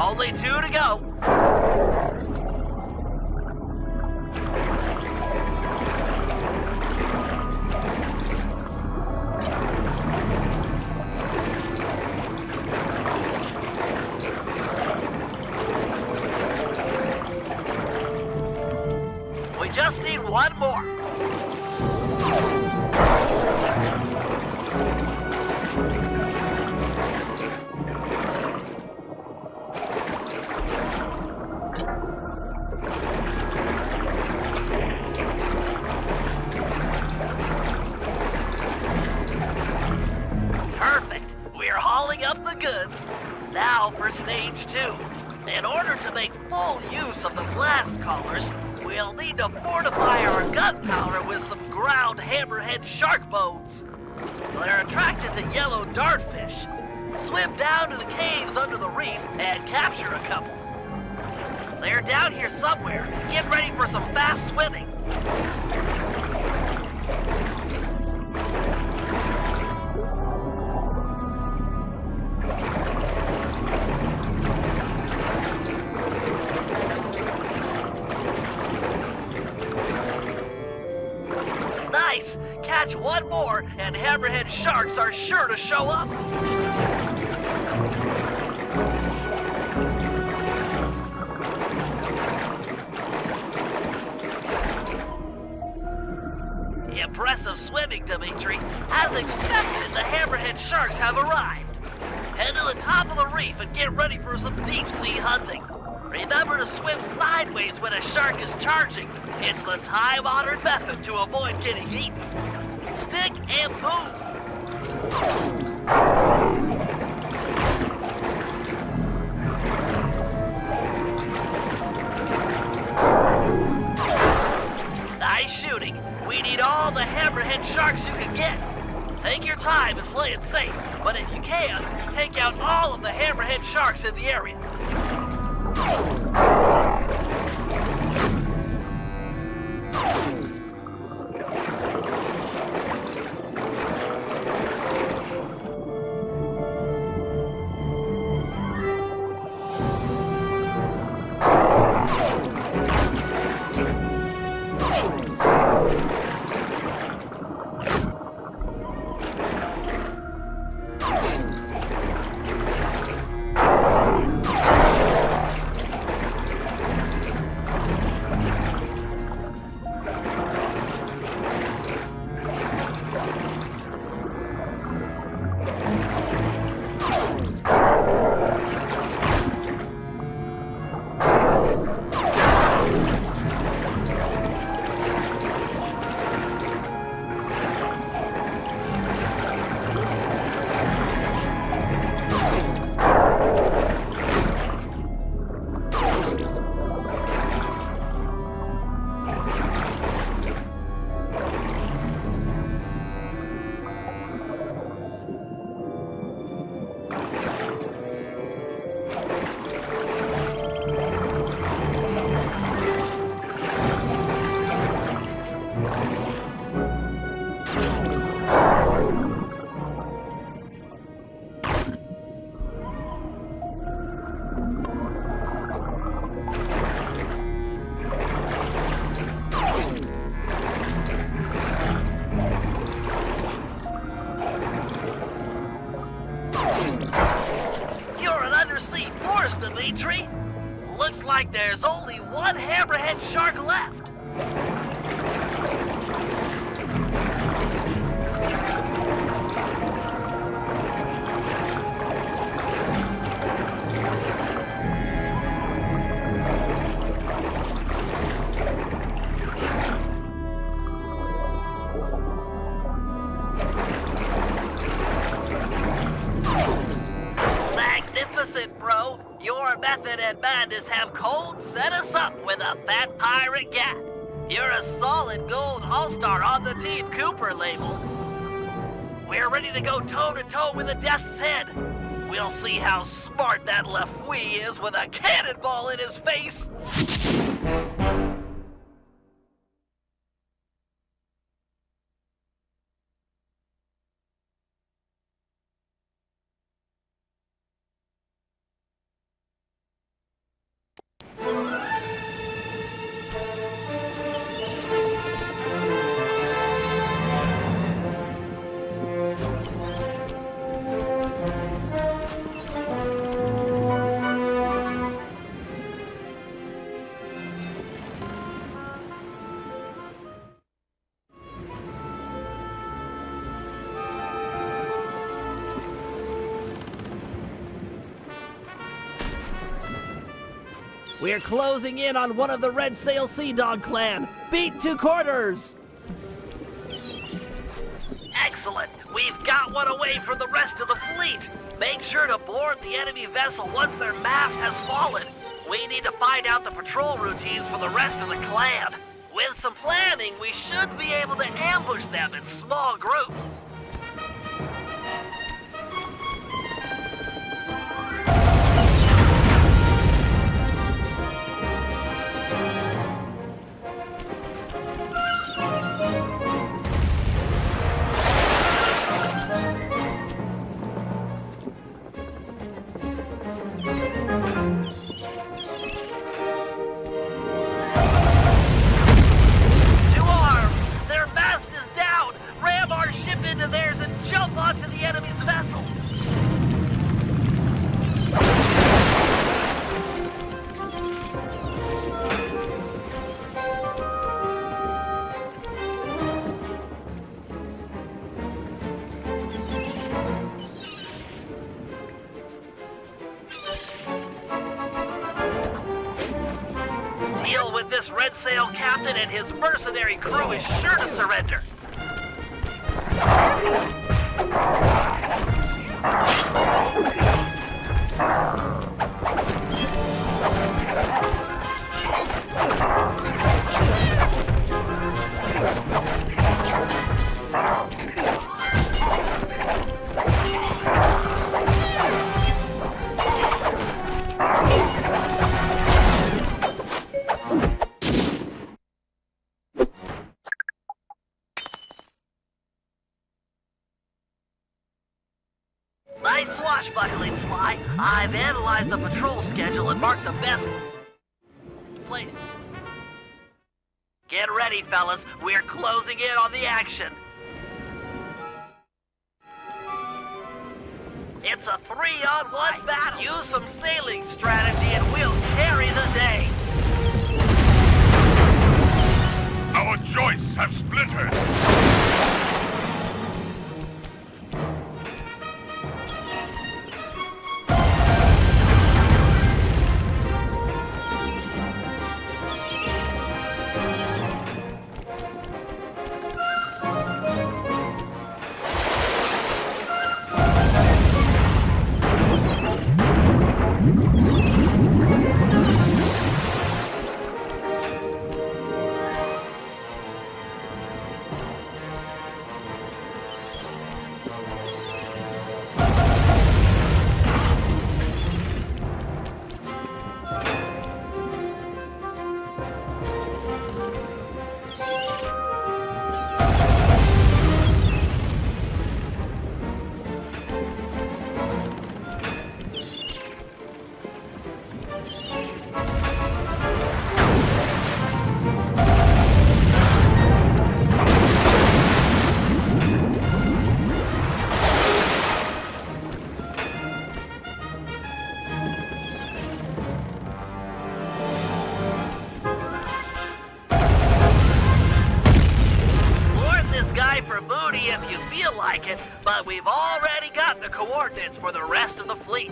Speaker 1: Only 2 to go. We just need 1 more. Perfect. We're hauling up the goods. Now for stage 2. In order to make full use of the blast collars, we'll need to fortify our gunpowder with some ground hammerhead shark bones. They're attracted to yellow dartfish. Swim down to the caves under the reef and capture a couple. They're down here somewhere. Get ready for some fast swimming. Nice! Catch 1 more, and hammerhead sharks are sure to show up. Impressive swimming, Dimitri. As expected, the hammerhead sharks have arrived. Head to the top of the reef and get ready for some deep-sea hunting. Remember to swim sideways when a shark is charging. It's the time-honored method to avoid getting eaten. Stick and move. Nice shooting. We need all the hammerhead sharks you can get. Take your time and play it safe, but if you can, take out all of the hammerhead sharks in the area. Petrie? Looks like there's only one hammerhead shark left. Magnificent, bro. Your method and madness have cold set us up with a fat pirate gat. You're a solid gold all-star on the Team Cooper label. We're ready to go toe-to-toe with the Death's Head. We'll see how smart that Lafouille is with a cannonball in his face. We're closing in on one of the Red Sail Sea Dog clan. Beat 2 quarters! Excellent! We've got one away from the rest of the fleet! Make sure to board the enemy vessel once their mast has fallen. We need to find out the patrol routines for the rest of the clan. With some planning, we should be able to ambush them in small groups. This Red Sail captain and his mercenary crew is sure to surrender. Nice swashbuckling, Sly. I've analyzed the patrol schedule and marked the best place. Get ready, fellas. We're closing in on the action. It's a 3-on-1 battle. Use some sailing strategy and we'll carry the day.
Speaker 17: Our joists have splintered.
Speaker 1: your booty if you feel like it, but we've already got the coordinates for the rest of the fleet.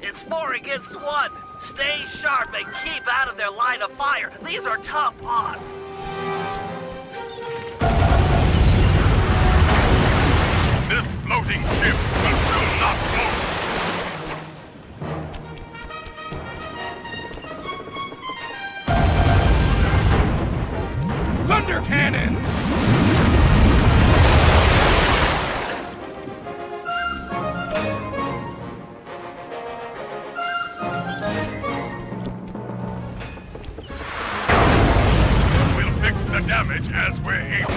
Speaker 1: It's 4 against 1. Stay sharp and keep out of their line of fire. These are tough odds.
Speaker 17: This floating ship will still not float.
Speaker 15: Thunder cannon!
Speaker 17: We'll fix the damage as we're able.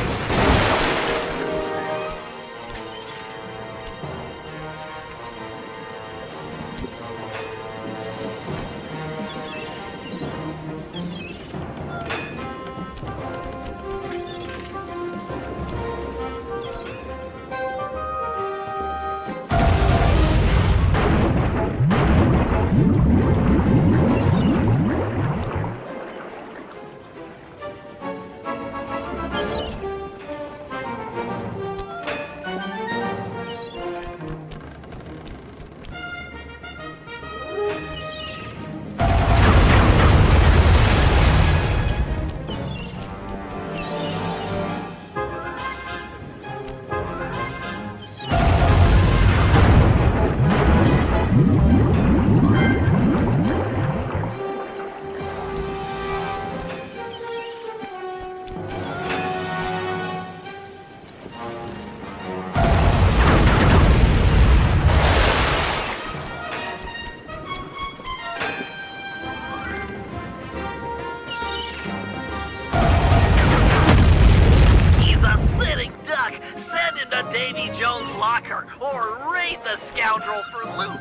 Speaker 1: Davy Jones' locker, or raid the scoundrel for loot.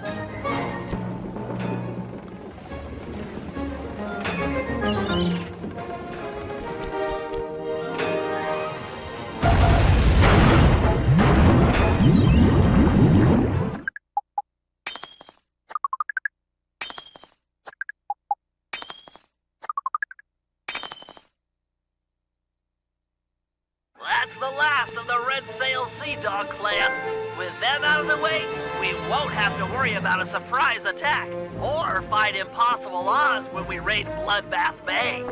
Speaker 1: That's the last of the Red Sail Sea Dog clan. With them out of the way, we won't have to worry about a surprise attack, or fight impossible odds when we raid Bloodbath Bay.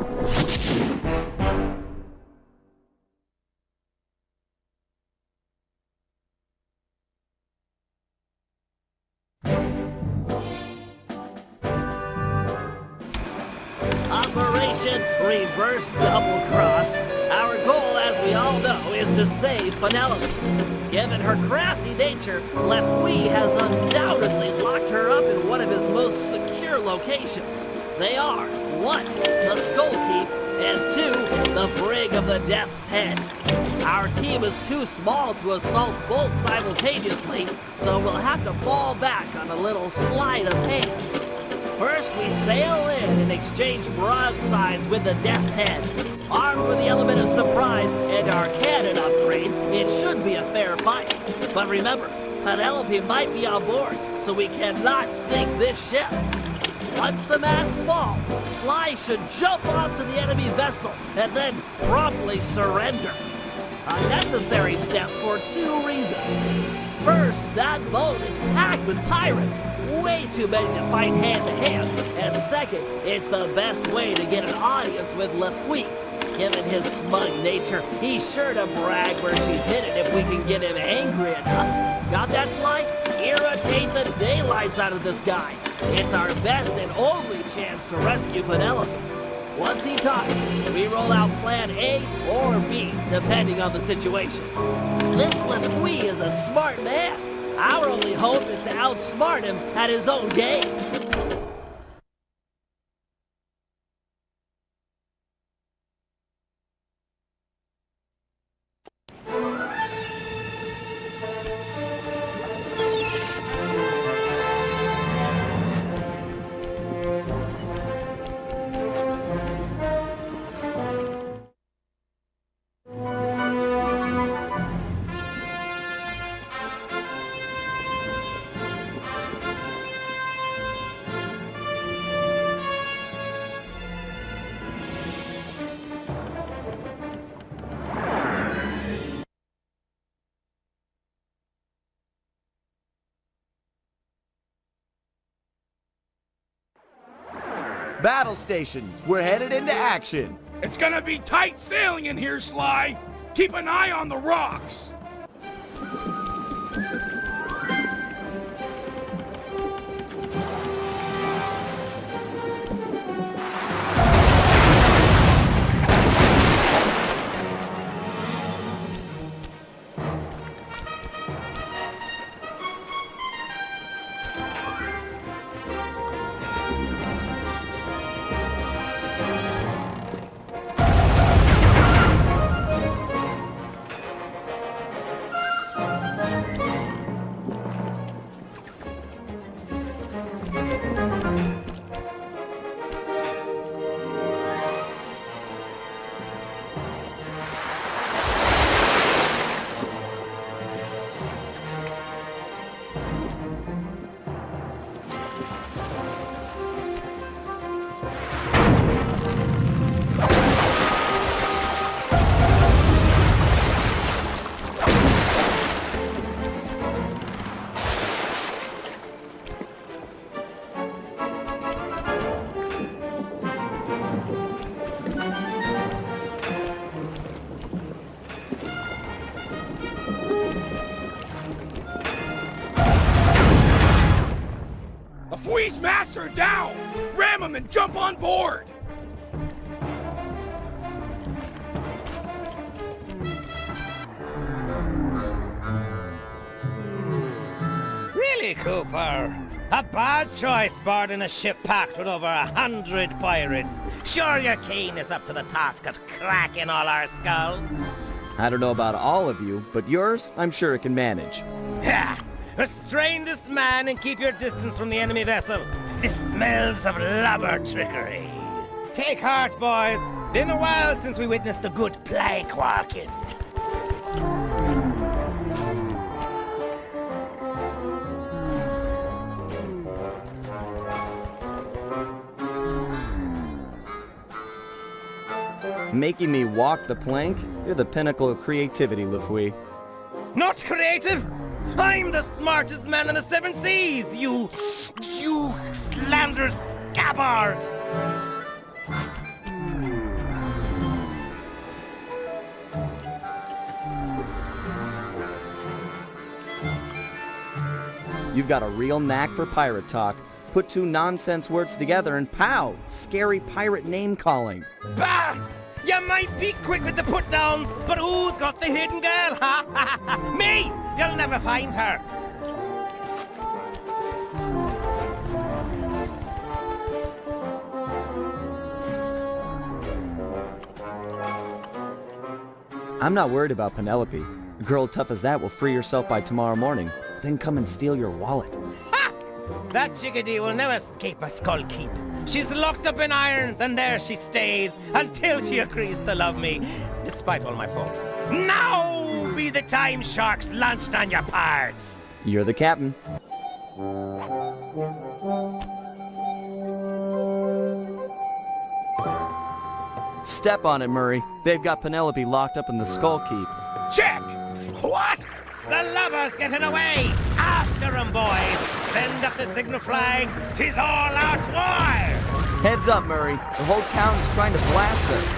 Speaker 1: Operation Reverse Double Cross. Our goal, as we all know, is to save Penelope. Given her crafty nature, Lefouille has undoubtedly locked her up in one of his most secure locations. They are 1. The Skull Keep, and 2. The Brig of the Death's Head. Our team is too small to assault both simultaneously, so we'll have to fall back on a little sleight of hand. First, we sail in and exchange broadsides with the Death's Head. Armed with the element of surprise and our cannon upgrades, it should be a fair fight. But remember, Penelope might be on board, so we cannot sink this ship. Once the masts fall, Sly should jump onto the enemy vessel and then promptly surrender. A necessary step for 2 reasons.
Speaker 16: First, that boat is packed with pirates. Way too many to fight hand-to-hand. And second, it's the best way to get an audience with Lafouille. Given his smug nature, he's sure to brag where she's hidden if we can get him angry enough. Got that, Sly? Irritate the daylights out of this guy. It's our best and only chance to rescue Penelope. Once he talks, we roll out plan A or B, depending on the situation. This Lafouille is a smart man. Our only hope is to outsmart him at his own game.
Speaker 11: Battle stations, we're headed into action.
Speaker 15: It's gonna be tight sailing in here, Sly. Keep an eye on the rocks. Smash her down! Ram him and jump on board!
Speaker 8: Really, Cooper? A bad choice boarding a ship packed with over 100 pirates. Sure your Kane is up to the task of cracking all our skulls?
Speaker 11: I don't know about all of you, but yours, I'm sure it can manage.
Speaker 8: Ha! Restrain this man and keep your distance from the enemy vessel. This smells of lubber trickery. Take heart, boys. Been a while since we witnessed a good plank walking.
Speaker 11: Making me walk the plank? You're the pinnacle of creativity, Lafouille.
Speaker 8: Not creative? I'm the smartest man in the 7 seas, you slanderous scabbard!
Speaker 11: You've got a real knack for pirate talk. Put 2 nonsense words together and pow! Scary pirate name-calling.
Speaker 8: Bah! You might be quick with the put-downs, but who's got the hidden girl? Ha ha ha! Me! You'll never find her!
Speaker 11: I'm not worried about Penelope. A girl tough as that will free herself by tomorrow morning, then come and steal your wallet.
Speaker 8: Ha! That chickadee will never escape a skull keep. She's locked up in irons, and there she stays until she agrees to love me, despite all my faults. Now be the time sharks launched on your parts!
Speaker 11: You're the captain. Step on it, Murray. They've got Penelope locked up in the Skull Keep.
Speaker 15: Check! What?
Speaker 3: The lover's getting away! After 'em, boys! Send up the signal flags! 'Tis all out war!
Speaker 14: Heads up, Murray. The whole town is trying to blast us.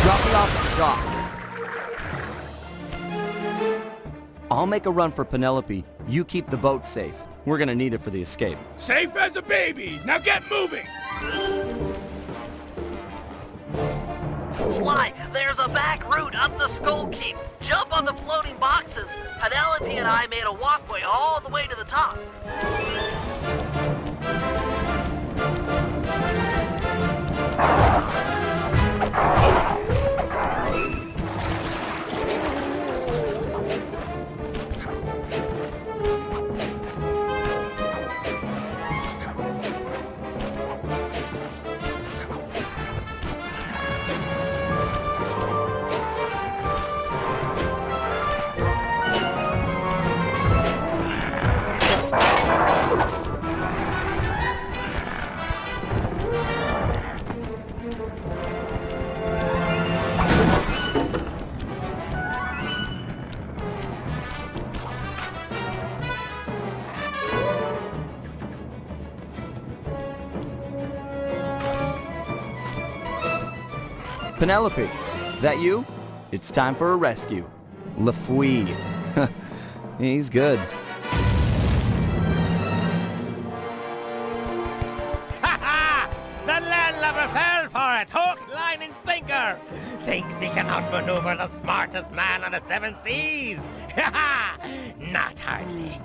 Speaker 14: Drop me off at the dock. I'll make a run for Penelope. You keep the boat safe. We're gonna need it for the escape.
Speaker 15: Safe as a baby! Now get moving!
Speaker 1: Sly, there's a back route up the Skull Keep. Jump on the floating boxes. Penelope and I made a walkway all the way to the top.
Speaker 14: Penelope, that you? It's time for a rescue. LaFouille. He's good.
Speaker 3: Ha ha! The landlubber fell for it! Hook, line, and sinker! Thinks he can outmaneuver the smartest man on the 7 seas! Ha ha! Not hardly.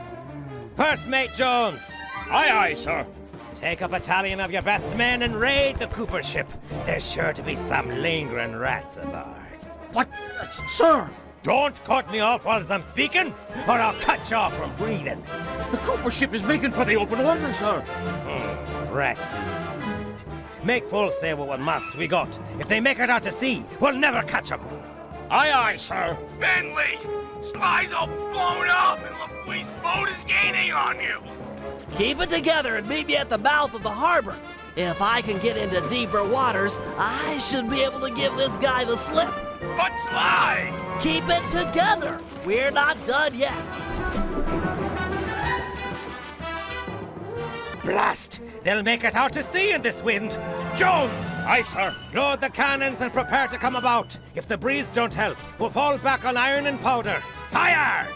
Speaker 3: First Mate Jones!
Speaker 10: Aye, aye, sir.
Speaker 3: Take a battalion of your best men and raid the Cooper ship. There's sure to be some lingering rats aboard.
Speaker 10: What? Sir!
Speaker 3: Don't cut me off while I'm speaking, or I'll cut you off from breathing.
Speaker 10: The Cooper ship is making for the open water, sir.
Speaker 3: Rats. Make full sail with what must we got. If they make it out to sea, we'll never catch 'em.
Speaker 10: Aye, aye, sir.
Speaker 12: Bentley! Sly's all blown up and LaFouille's boat is gaining on you!
Speaker 16: Keep it together and meet me at the mouth of the harbor. If I can get into deeper waters, I should be able to give this guy the slip.
Speaker 12: But Sly!
Speaker 16: Keep it together. We're not done yet.
Speaker 3: Blast! They'll make it out to sea in this wind. Jones!
Speaker 10: Aye, sir.
Speaker 3: Load the cannons and prepare to come about. If the breeze don't help, we'll fall back on iron and powder. Fire!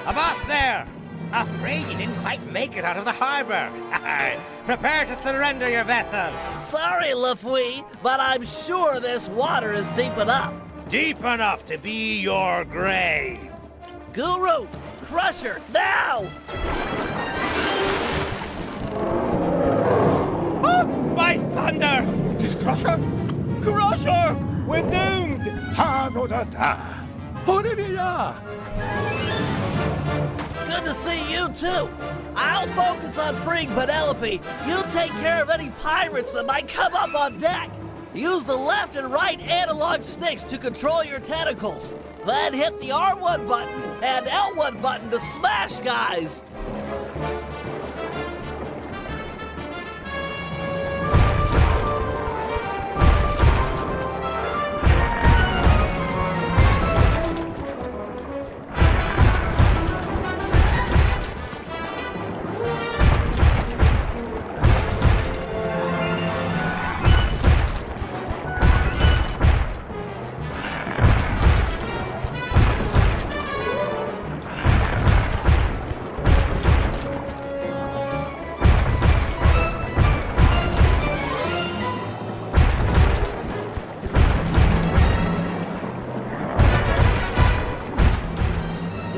Speaker 3: Avast there! Afraid you didn't quite make it out of the harbor. Prepare to surrender your vessel.
Speaker 16: Sorry, LaFouille, but I'm sure this water is deep enough.
Speaker 3: Deep enough to be your grave.
Speaker 16: Guru, Crusher, now!
Speaker 3: Oh, my thunder!
Speaker 10: Is Crusher?
Speaker 3: Crusher! We're doomed!
Speaker 16: Good to see you, too. I'll focus on freeing Penelope. You take care of any pirates that might come up on deck. Use the left and right analog sticks to control your tentacles. Then hit the R1 button and L1 button to smash guys.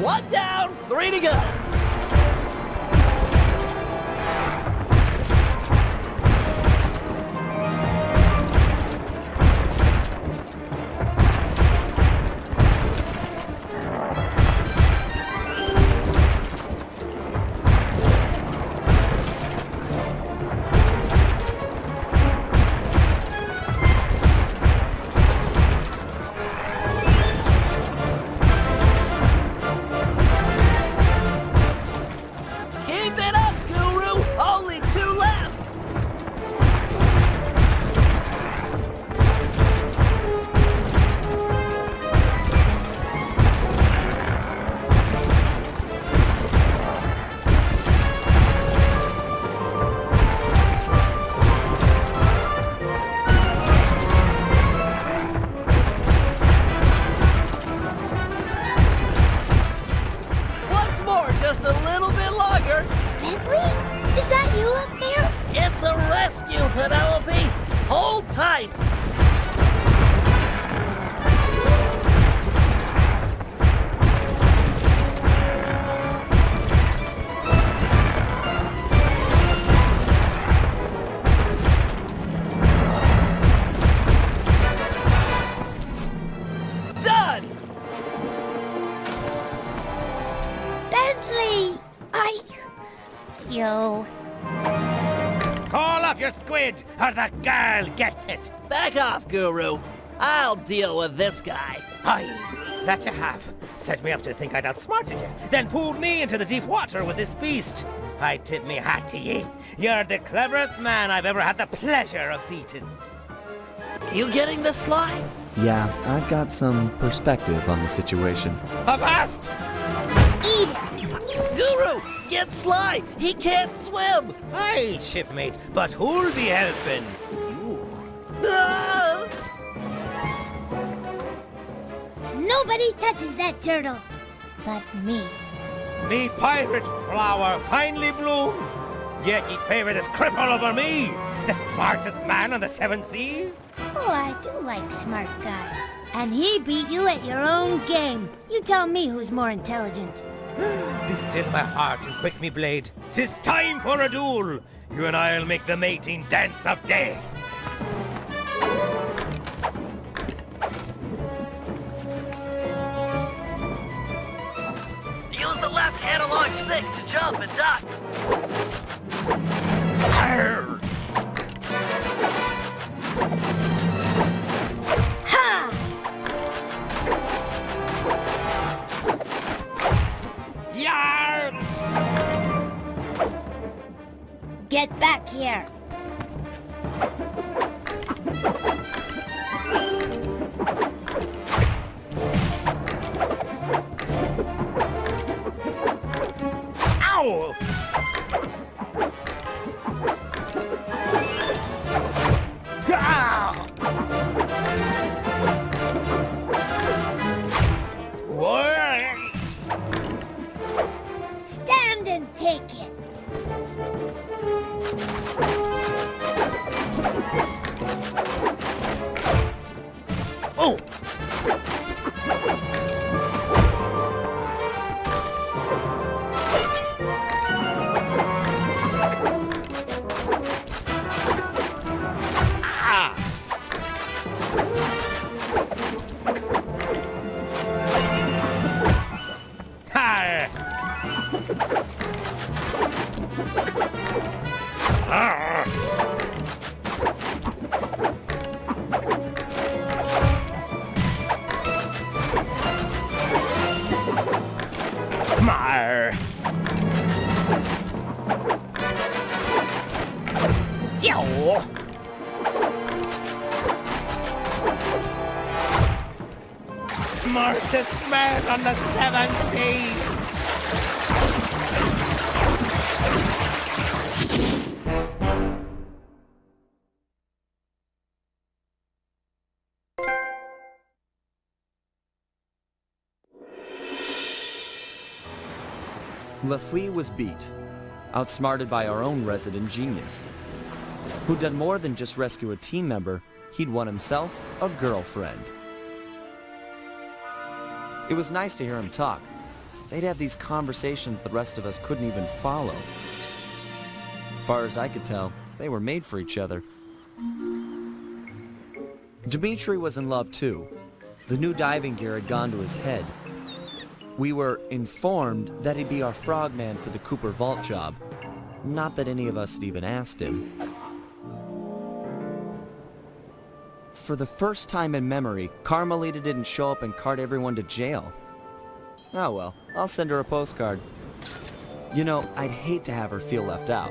Speaker 16: One down, 3 to go. Penelope, hold tight! Done!
Speaker 4: Bentley! Yo.
Speaker 3: Call off your squid, or the girl gets it!
Speaker 16: Back off, Guru. I'll deal with this guy.
Speaker 3: Aye, that you have. Set me up to think I'd outsmarted you, then pulled me into the deep water with this beast. I tip me hat to ye. You're the cleverest man I've ever had the pleasure of beating.
Speaker 16: You getting this, Sly?
Speaker 11: Yeah, I've got some perspective on the situation.
Speaker 3: Avast!
Speaker 4: Eat it!
Speaker 16: Guru, get Sly! He can't swim!
Speaker 3: Aye, shipmate, but who'll be helping? You.
Speaker 16: Ah!
Speaker 4: Nobody touches that turtle. But me.
Speaker 3: Me pirate flower finally blooms. Yet ye favor this cripple over me, the smartest man on the seven seas?
Speaker 4: Oh, I do like smart guys. And he beat you at your own game. You tell me who's more intelligent.
Speaker 3: Be still my heart and quick me blade. 'Tis time for a duel. You and I'll make the mating dance of death.
Speaker 1: Use the left analog stick to jump and duck.
Speaker 3: Arr!
Speaker 4: Ha!
Speaker 3: Yarr!
Speaker 4: Get back here.
Speaker 3: Ow! Ah! What?
Speaker 4: Stand and take it.
Speaker 3: Oh! Ah! Hi! Ah! Mar! Yo! Smartest man on the seven seas!
Speaker 2: Lafouille was beat, outsmarted by our own resident genius, who'd done more than just rescue a team member. He'd won himself a girlfriend. It was nice to hear him talk. They'd have these conversations the rest of us couldn't even follow. Far as I could tell, they were made for each other. Dmitri was in love too. The new diving gear had gone to his head. We were informed that he'd be our frogman for the Cooper vault job. Not that any of us had even asked him. For the first time in memory, Carmelita didn't show up and cart everyone to jail. Oh well, I'll send her a postcard. You know, I'd hate to have her feel left out.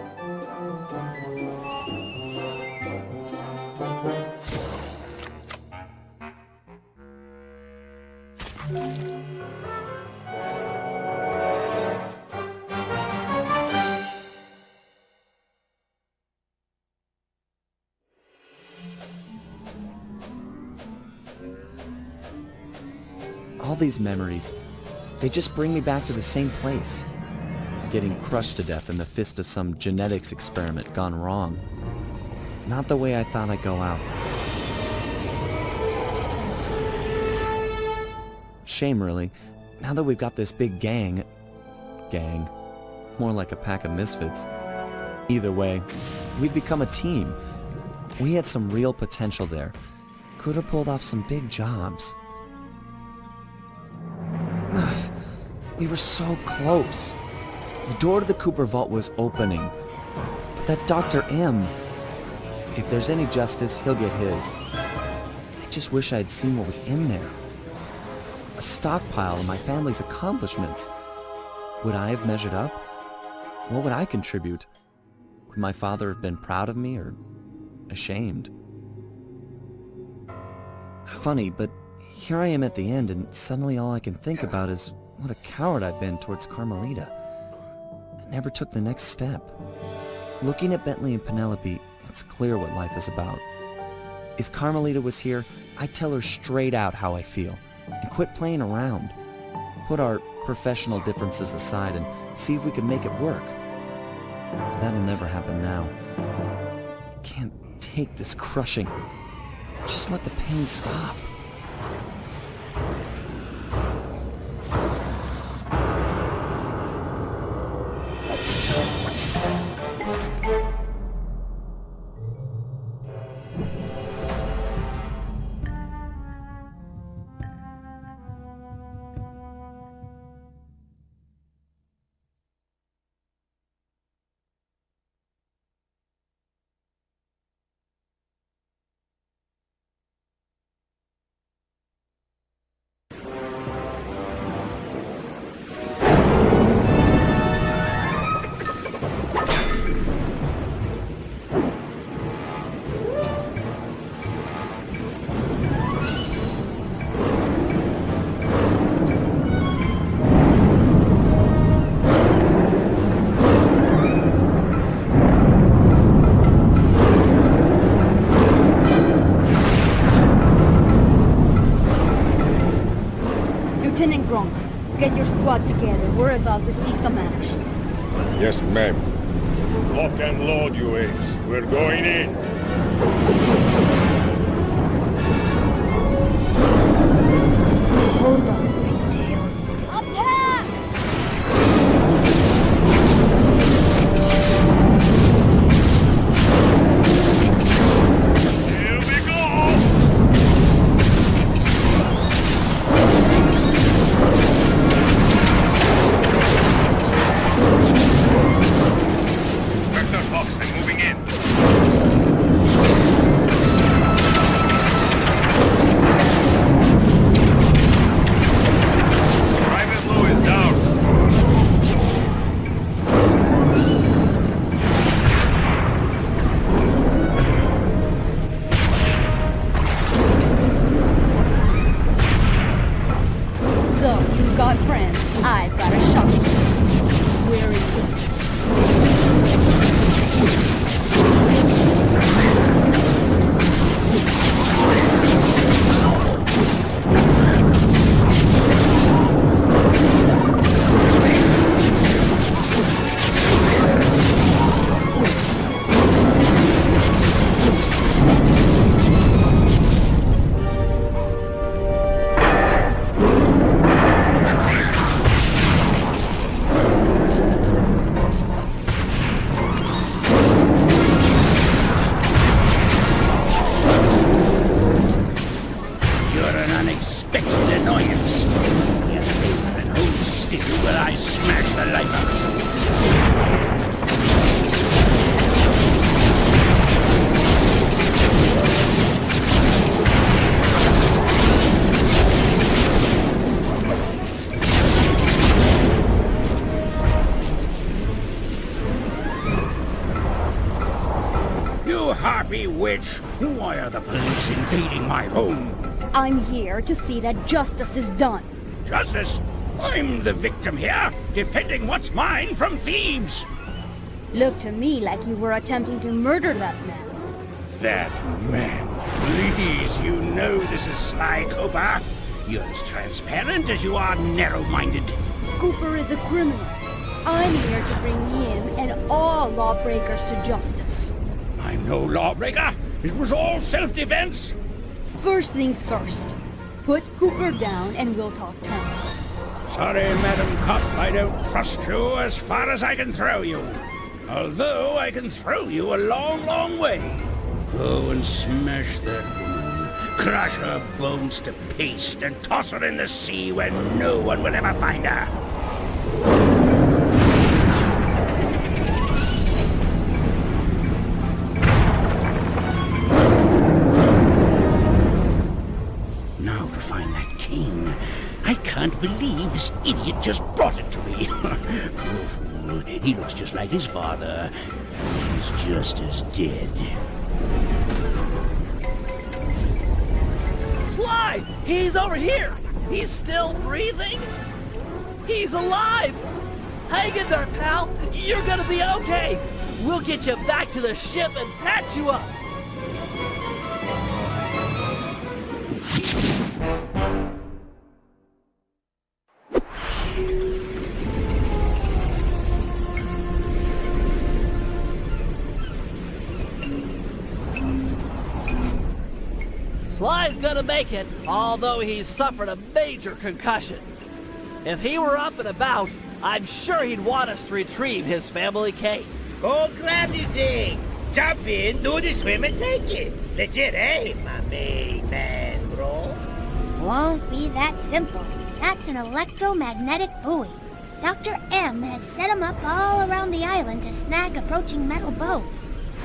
Speaker 2: All these memories, they just bring me back to the same place. Getting crushed to death in the fist of some genetics experiment gone wrong.
Speaker 11: not the way I thought I'd go out. Shame, really. Now that we've got this big gang, more like a pack of misfits. Either way, we'd become a team. We had some real potential there. Could have pulled off some big jobs. We were so close. The door to the Cooper vault was opening. But that Dr. M, if there's any justice, he'll get his. I just wish I had seen what was in there. A stockpile of my family's accomplishments. Would I have measured up? What would I contribute? Would my father have been proud of me or ashamed? Funny, but here I am at the end, and suddenly all I can think about is what a coward I've been towards Carmelita. I never took the next step. Looking at Bentley and Penelope, it's clear what life is about. If Carmelita was here, I'd tell her straight out how I feel, and quit playing around. Put our professional differences aside and see if we can make it work. But that'll never happen now. Can't take this crushing. Just let the pain stop.
Speaker 9: Get your squad together. We're about to see some action.
Speaker 3: Yes, ma'am. Lock and load, you apes. We're going in.
Speaker 9: Hold on, big deal. Attack!
Speaker 3: Here we go!
Speaker 6: Witch, why are the police invading my home?
Speaker 9: I'm here to see that justice is done.
Speaker 6: Justice? I'm the victim here, defending what's mine from thieves.
Speaker 9: Looked to me like you were attempting to murder that man.
Speaker 6: That man? Please, you know this is Sly Cooper. You're as transparent as you are narrow-minded.
Speaker 9: Cooper is a criminal. I'm here to bring him and all lawbreakers to justice.
Speaker 6: My I'm no lawbreaker. It was all self-defense.
Speaker 9: First things first. Put Cooper down and we'll talk terms.
Speaker 6: Sorry, Madam Cop, I don't trust you as far as I can throw you. Although I can throw you a long, long way. Go and smash that woman. Crush her bones to paste and toss her in the sea where no one will ever find her. Now to find that cane. I can't believe this idiot just brought it to me. Poor fool. He looks just like his father. He's just as dead.
Speaker 16: Sly! He's over here! He's still breathing? He's alive! Hang in there, pal! You're gonna be okay! We'll get you back to the ship and patch you up! Sly's gonna make it, although he's suffered a major concussion. If he were up and about, I'm sure he'd want us to retrieve his family cane.
Speaker 8: Go grab the thing. Jump in, do the swim, and take it. Legit, eh, my main man, bro?
Speaker 4: Won't be that simple. That's an electromagnetic buoy. Dr. M has set them up all around the island to snag approaching metal boats.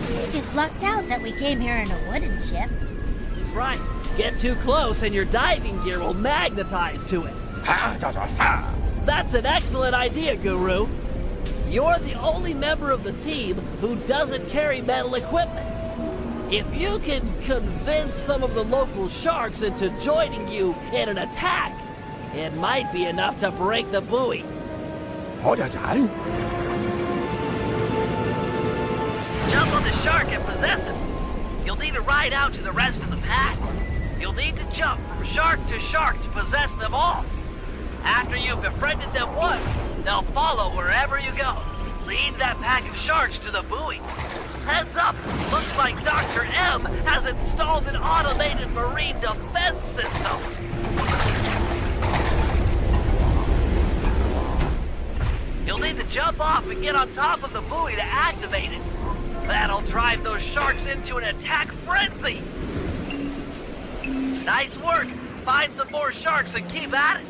Speaker 4: We just lucked out that we came here in a wooden ship.
Speaker 16: That's right. Get too close and your diving gear will magnetize to it. That's an excellent idea, Guru. You're the only member of the team who doesn't carry metal equipment. If you can convince some of the local sharks into joining you in an attack, it might be enough to break the buoy.
Speaker 1: Jump on the shark and possess him. You'll need to ride out to the rest of the pack. You'll need to jump from shark to possess them all. After you've befriended them once, they'll follow wherever you go. Lead that pack of sharks to the buoy. Heads up, looks like Dr. M has installed an automated marine defense system. You'll need to jump off and get on top of the buoy to activate it. That'll drive those sharks into an attack frenzy. Nice work. Find some more sharks and keep at it.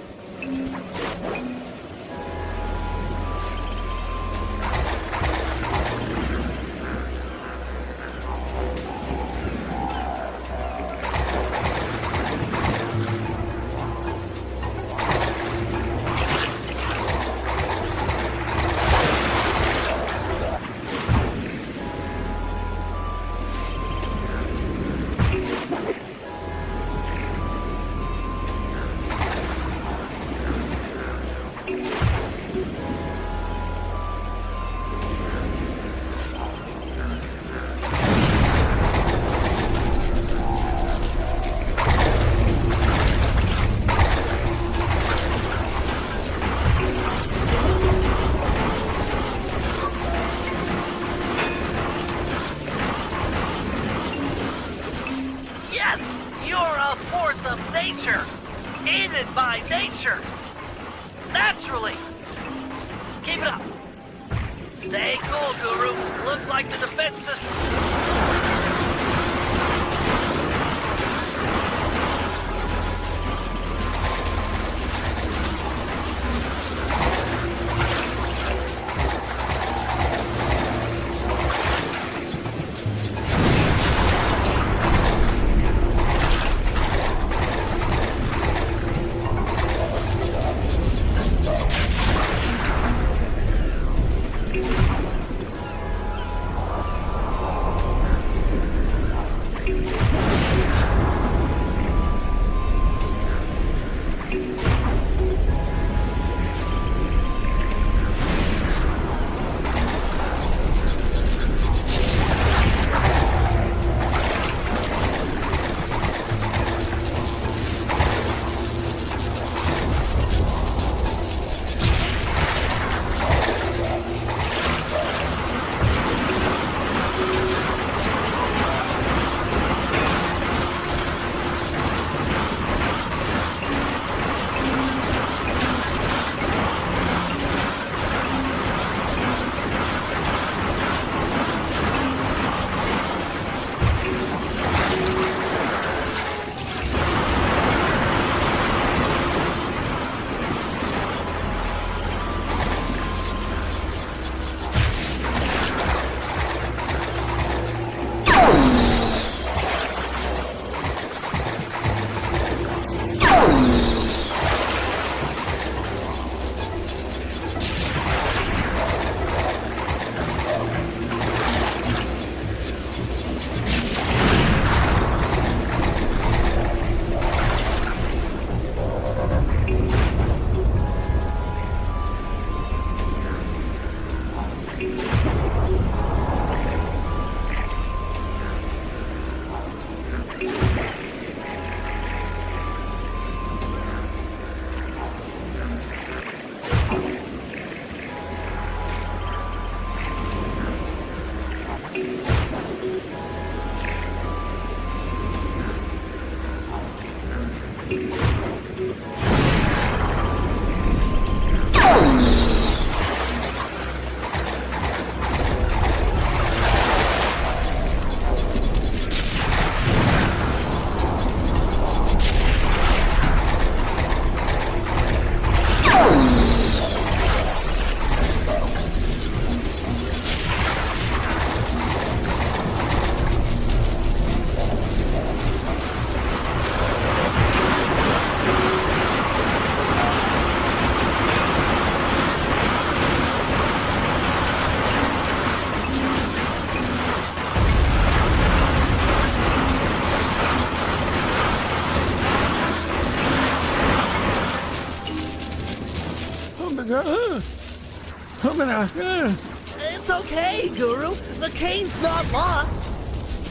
Speaker 16: It's okay, Guru. The cane's not lost.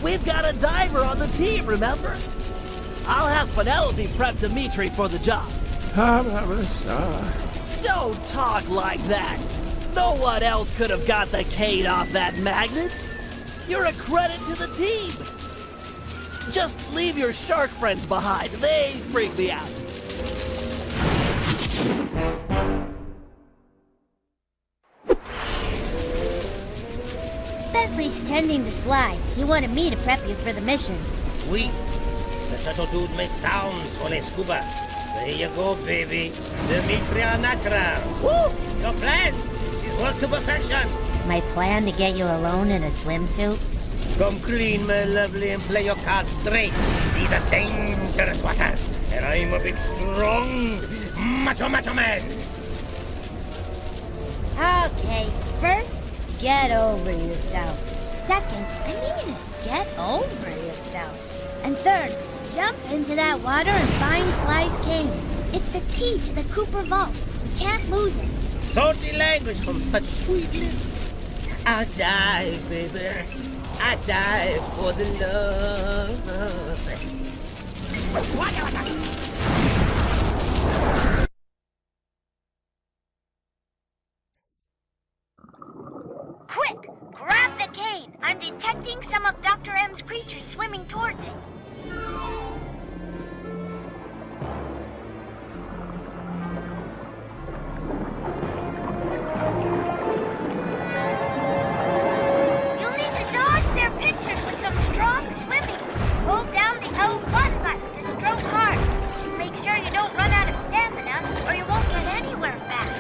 Speaker 16: We've got a diver on the team, remember? I'll have Penelope prep Dimitri for the job. Don't talk like that. No one else could have got the cane off that magnet. You're a credit to the team. Just leave your shark friends behind. They freak me out.
Speaker 4: Bentley's tending to Sly. He wanted me to prep you for the mission.
Speaker 8: Oui. The turtle dude makes sounds on a scuba. There you go, baby. Dimitri are natural. Woo! Your plan is work to perfection.
Speaker 4: My plan to get you alone in a swimsuit?
Speaker 8: Come clean, my lovely, and play your cards straight. These are dangerous waters, and I'm a big, strong, macho man.
Speaker 4: Okay, first, get over yourself. Second, I mean it, get over yourself. And third, jump into that water and find Sly's cane. It's the key to the Cooper vault. You can't lose it.
Speaker 8: Salty language from such sweet lips. I'll die, baby. I die for the love.
Speaker 4: Quick! Grab the cane! I'm detecting some of Dr. M's creatures swimming towards it. You'll need to dodge their pictures with some strong swimming. Hold down the L1 button to stroke hard. Make sure you don't run out of stamina or you won't get anywhere fast.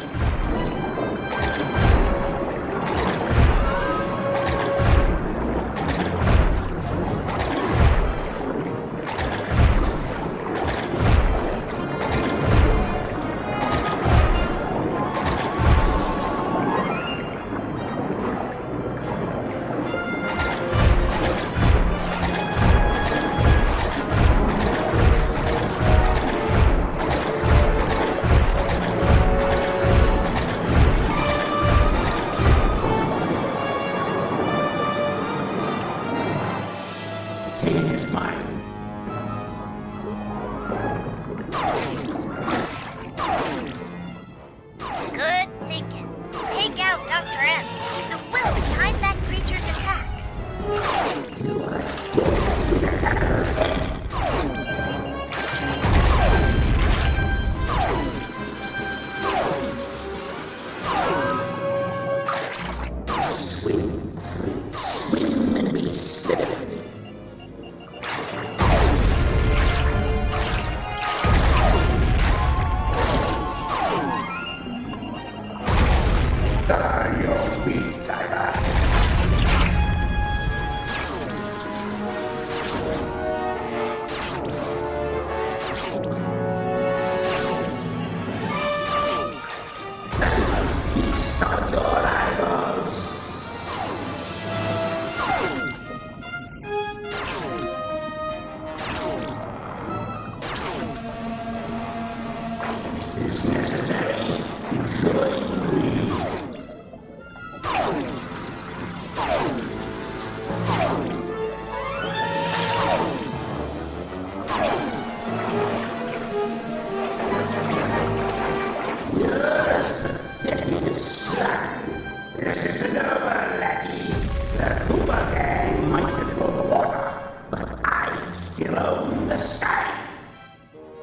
Speaker 4: Good thinking. Take out Dr. M. He's the will behind that creature's attacks.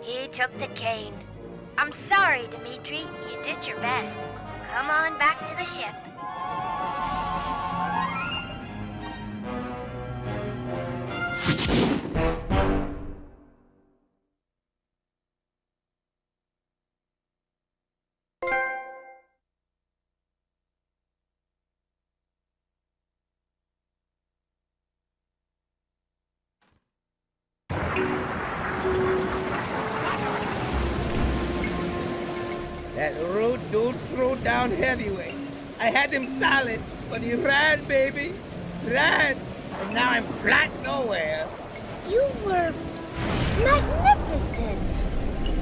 Speaker 4: He took the cane. I'm sorry, Dimitri. You did your best. Come on back to the ship.
Speaker 8: That rude dude threw down heavyweight. I had him solid, but he ran, baby. Ran. And now I'm flat nowhere.
Speaker 19: You were magnificent.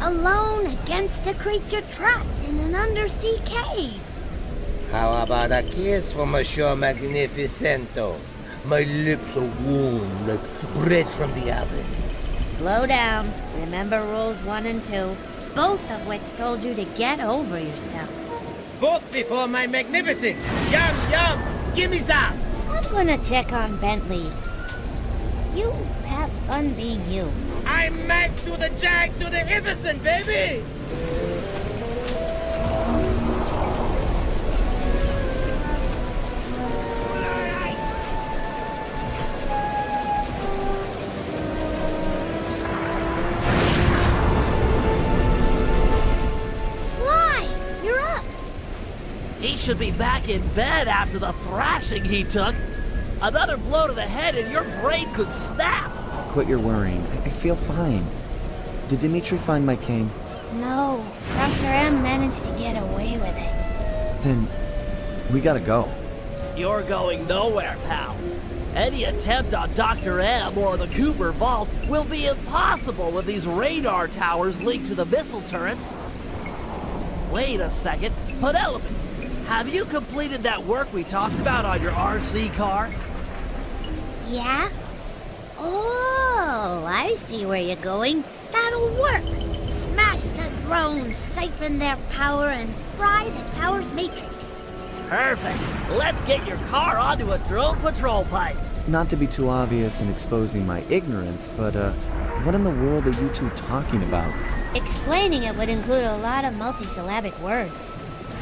Speaker 4: alone against a creature trapped in an undersea cave.
Speaker 8: How about a kiss for Monsieur Magnificento? My lips are warm like bread from the oven.
Speaker 4: Slow down. Remember rules 1 and 2, both of which told you to get over yourself.
Speaker 18: Both before my magnificence! Yum, yum! Gimme some!
Speaker 4: I'm gonna check on Bentley. You have fun being you.
Speaker 18: I'm Mac to the Jack to the Iverson, baby!
Speaker 4: Sly, you're up.
Speaker 16: He should be back in bed after the thrashing he took. Another blow to the head and your brain could snap.
Speaker 11: Quit your worrying. I feel fine. Did Dimitri find my cane?
Speaker 4: No, Dr. M managed to get away with it.
Speaker 11: Then we gotta go.
Speaker 16: You're going nowhere, pal. Any attempt on Dr. M or the Cooper Vault will be impossible with these radar towers linked to the missile turrets. Wait a second. Penelope, have you completed that work we talked about on your RC car?
Speaker 4: Yeah? Oh, I see where you're going. That'll work. Smash the drones, siphon their power, and fry the tower's matrix.
Speaker 16: Perfect. Let's get your car onto a drone patrol pipe.
Speaker 11: Not to be too obvious in exposing my ignorance, but what in the world are you two talking about?
Speaker 4: Explaining it would include a lot of multisyllabic words.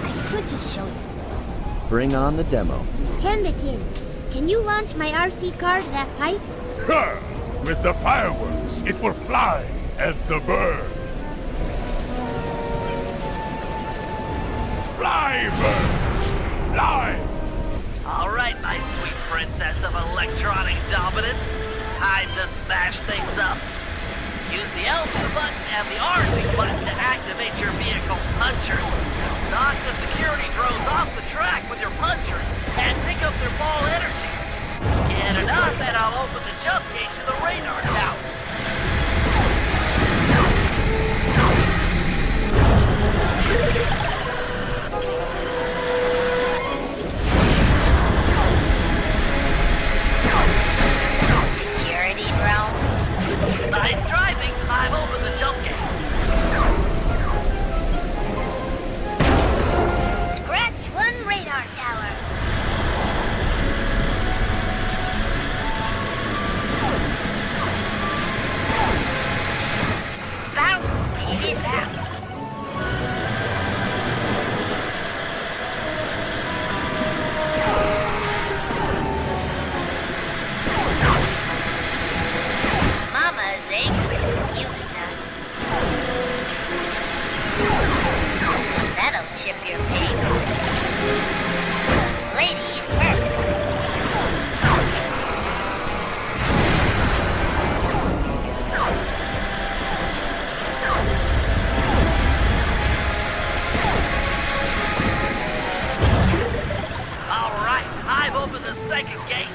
Speaker 4: I could just show you.
Speaker 11: Bring on the demo.
Speaker 4: Pandakin, can you launch my RC car to that pipe?
Speaker 17: Sure. With the fireworks, it will fly as the bird. Fly, bird! Fly!
Speaker 1: All right, my sweet princess of electronic dominance. Time to smash things up. Use the L2 button and the R2 button to activate your vehicle's punchers. Knock the security drones off the track with your punchers and pick up their ball energy. Get enough and I'll open the jump gate to the radar tower.
Speaker 4: Security drone.
Speaker 1: Nice driving. I've opened the jump gate.
Speaker 4: Scratch 1 radar tower. Bounce, baby, bounce. Mama's angry with you, son. That'll chip your pain. Ladies first.
Speaker 1: All right, I've opened the second gate.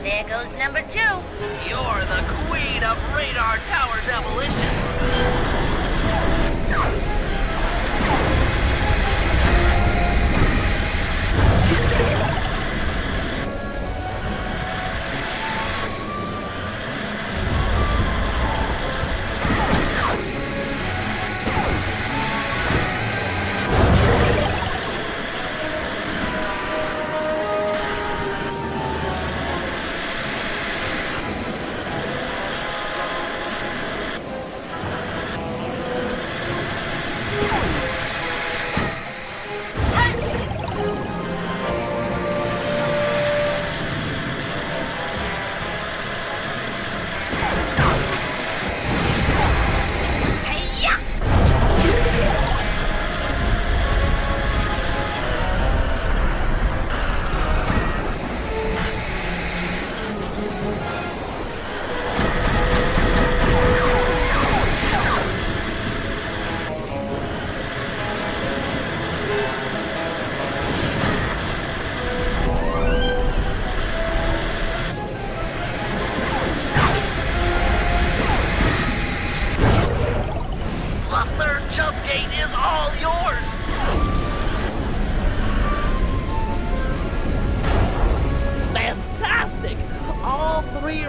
Speaker 4: There goes number 2.
Speaker 1: You're the queen of radar tower demolition.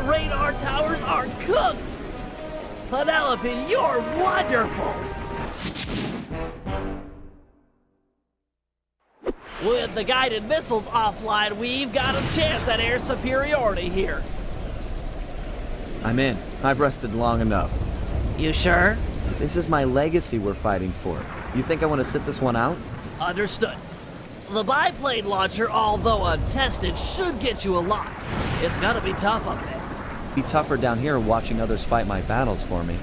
Speaker 16: radar towers are cooked! Penelope, you're wonderful! With the guided missiles offline, we've got a chance at air superiority here.
Speaker 11: I'm in. I've rested long enough.
Speaker 16: You sure?
Speaker 11: This is my legacy we're fighting for. You think I want to sit this one out?
Speaker 16: Understood. The biplane launcher, although untested, should get you a lot. It's gonna be tough up there.
Speaker 11: Be tougher down here watching others fight my battles for me.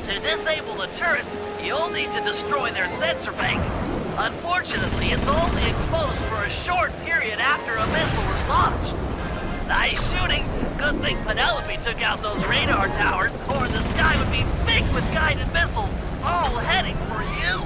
Speaker 1: To disable the turrets, you'll need to destroy their sensor bank. Unfortunately, it's only exposed for a short period after a missile is launched. Nice shooting. Good thing Penelope took out those radar towers, or the sky would be thick with guided missiles, all heading for you.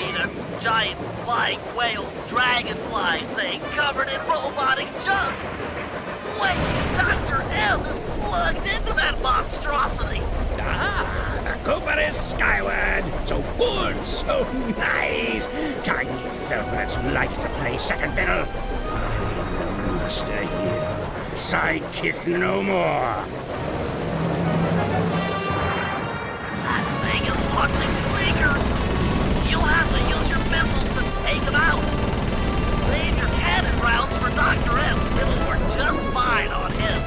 Speaker 1: mean a giant flying whale dragonfly thing covered in robotic junk. Wait, Dr. M is plugged into that monstrosity.
Speaker 6: Ah, the Cooper is skyward. So good, so nice. Tiny velvets like to play second fiddle. I'm the master here. Sidekick no more.
Speaker 1: That thing is launching leakers. You'll have to use your missiles to take them out. Save your cannon rounds for Dr. M. It'll work just fine on him.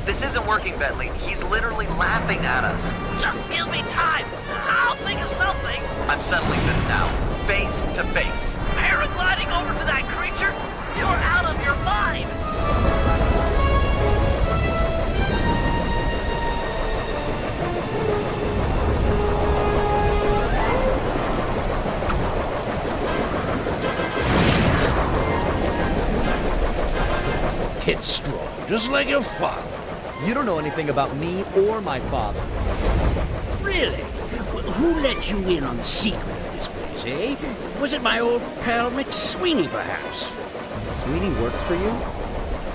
Speaker 13: This isn't working, Bentley. He's literally laughing at us.
Speaker 1: Just give me time. I'll think of something.
Speaker 13: I'm settling this now. Face to face.
Speaker 1: Paragliding over to that creature? You're out of your mind.
Speaker 6: It's strong, just like your father.
Speaker 14: You don't know anything about me or my father.
Speaker 6: Really? Who let you in on the secret of this place, eh? Was it my old pal McSweeney, perhaps?
Speaker 14: Sweeney works for you?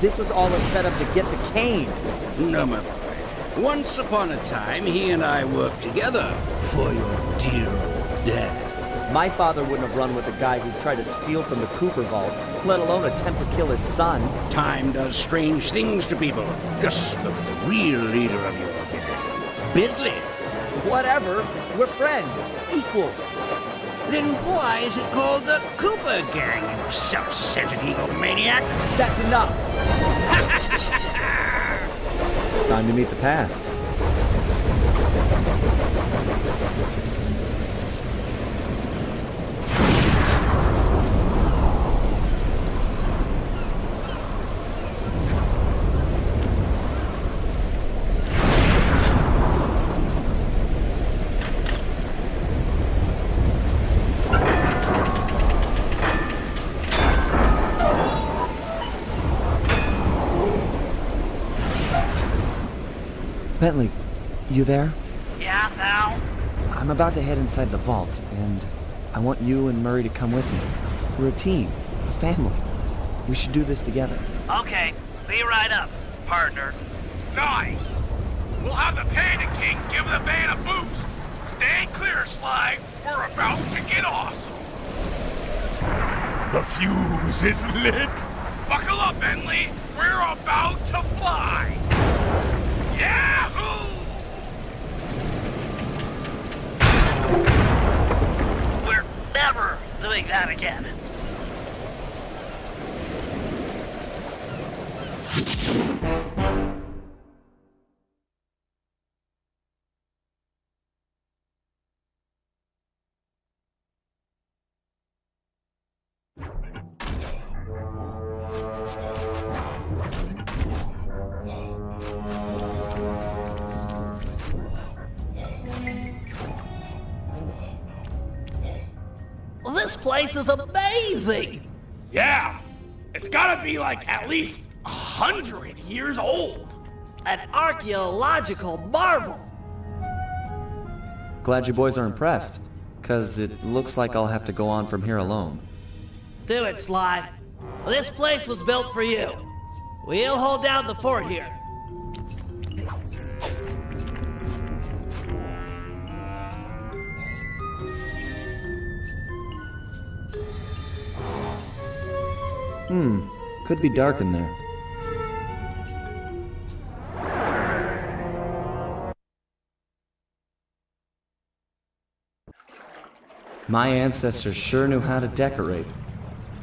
Speaker 14: This was all a setup to get the cane.
Speaker 6: No, my boy. Once upon a time, he and I worked together for your dear old dad.
Speaker 14: My father wouldn't have run with a guy who tried to steal from the Cooper vault, let alone attempt to kill his son.
Speaker 6: Time does strange things to people. Just look at the real leader of your gang, Bentley.
Speaker 14: Whatever. We're friends. Equals.
Speaker 6: Then why is it called the Cooper Gang, you self-centered egomaniac?
Speaker 14: That's enough. Time to meet the past. Bentley, you there?
Speaker 1: Yeah, pal?
Speaker 11: I'm about to head inside the vault, and I want you and Murray to come with me. We're a team, a family. We should do this together.
Speaker 1: Okay, be right up, partner.
Speaker 12: Nice! We'll have the Panda King give the van a boost. Stay clear, Sly. We're about to get awesome.
Speaker 17: The fuse is lit.
Speaker 12: Buckle up, Bentley. We're about to fly. Yahoo!
Speaker 1: We're never doing that again.
Speaker 16: This place is amazing!
Speaker 15: Yeah, it's gotta be like at least 100 years old.
Speaker 16: An archaeological marvel!
Speaker 11: Glad you boys are impressed, 'cause it looks like I'll have to go on from here alone.
Speaker 16: Do it, Sly. This place was built for you. We'll hold down the fort here.
Speaker 11: Could be dark in there. My ancestors sure knew how to decorate.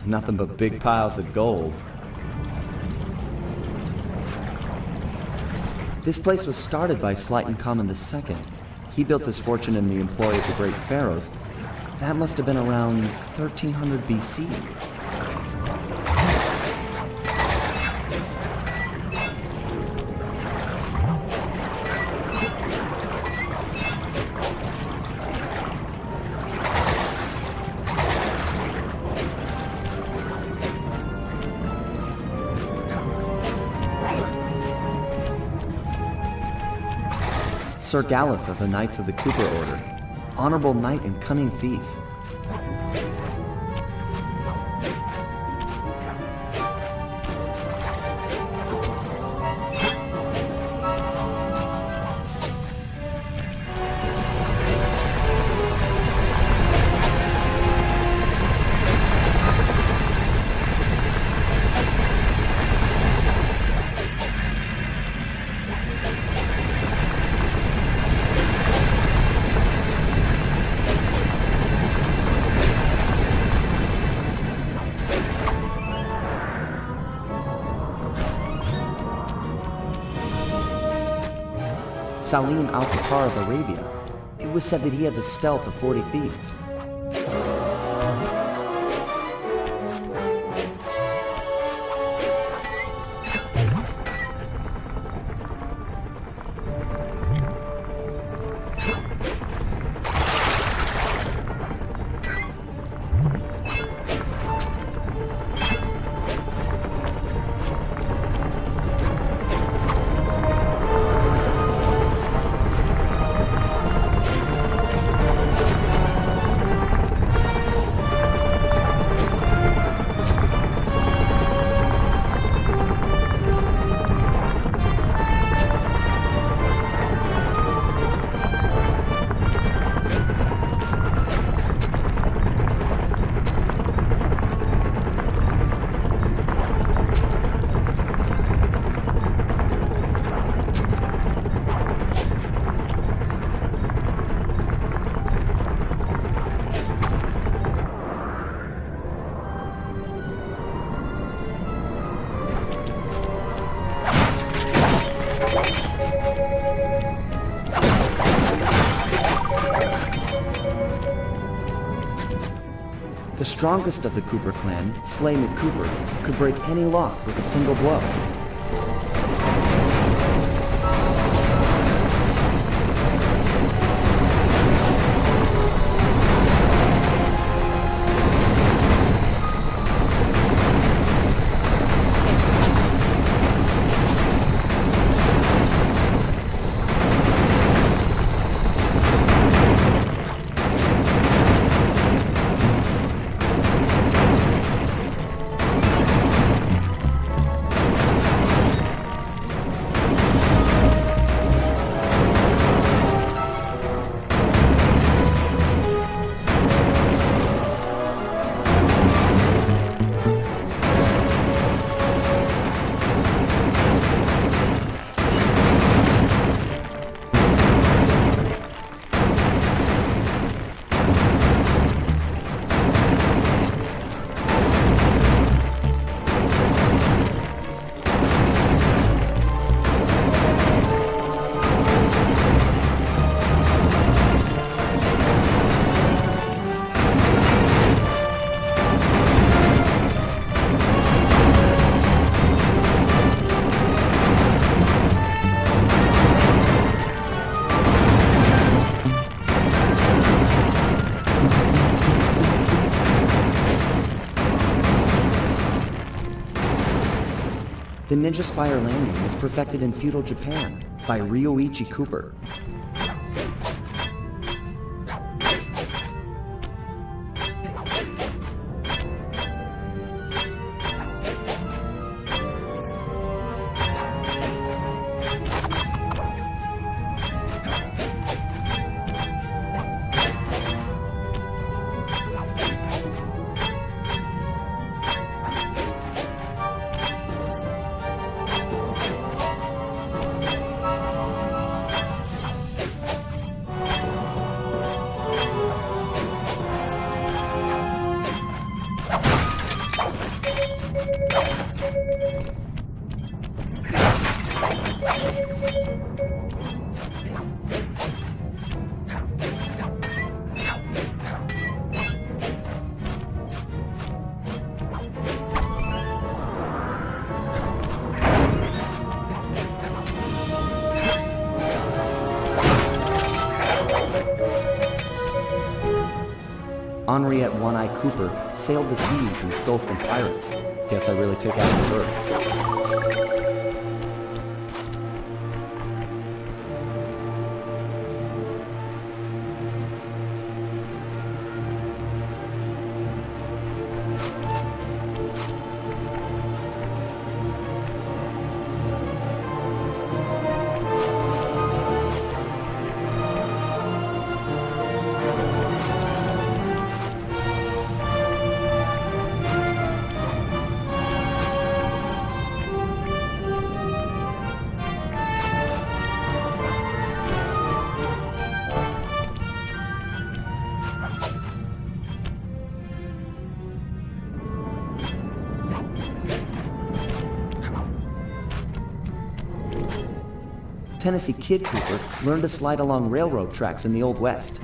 Speaker 11: Nothing but big piles of gold. This place was started by Sly Cooper II. He built his fortune in the employ of the great pharaohs. That must have been around 1300 BC. Sir Gallup of the Knights of the Cooper Order. Honorable knight and cunning thief. Salim al-Kafar of Arabia. It was said that he had the stealth of 40 thieves. The strongest of the Cooper clan, Sly Cooper, could break any lock with a single blow.
Speaker 2: The Ninja Spire landing was perfected in feudal Japan by Ryoichi Cooper. Henriette One-Eye Cooper sailed the seas and stole from pirates. Guess I really took after her. Tennessee Kid Cooper learned to slide along railroad tracks in the Old West.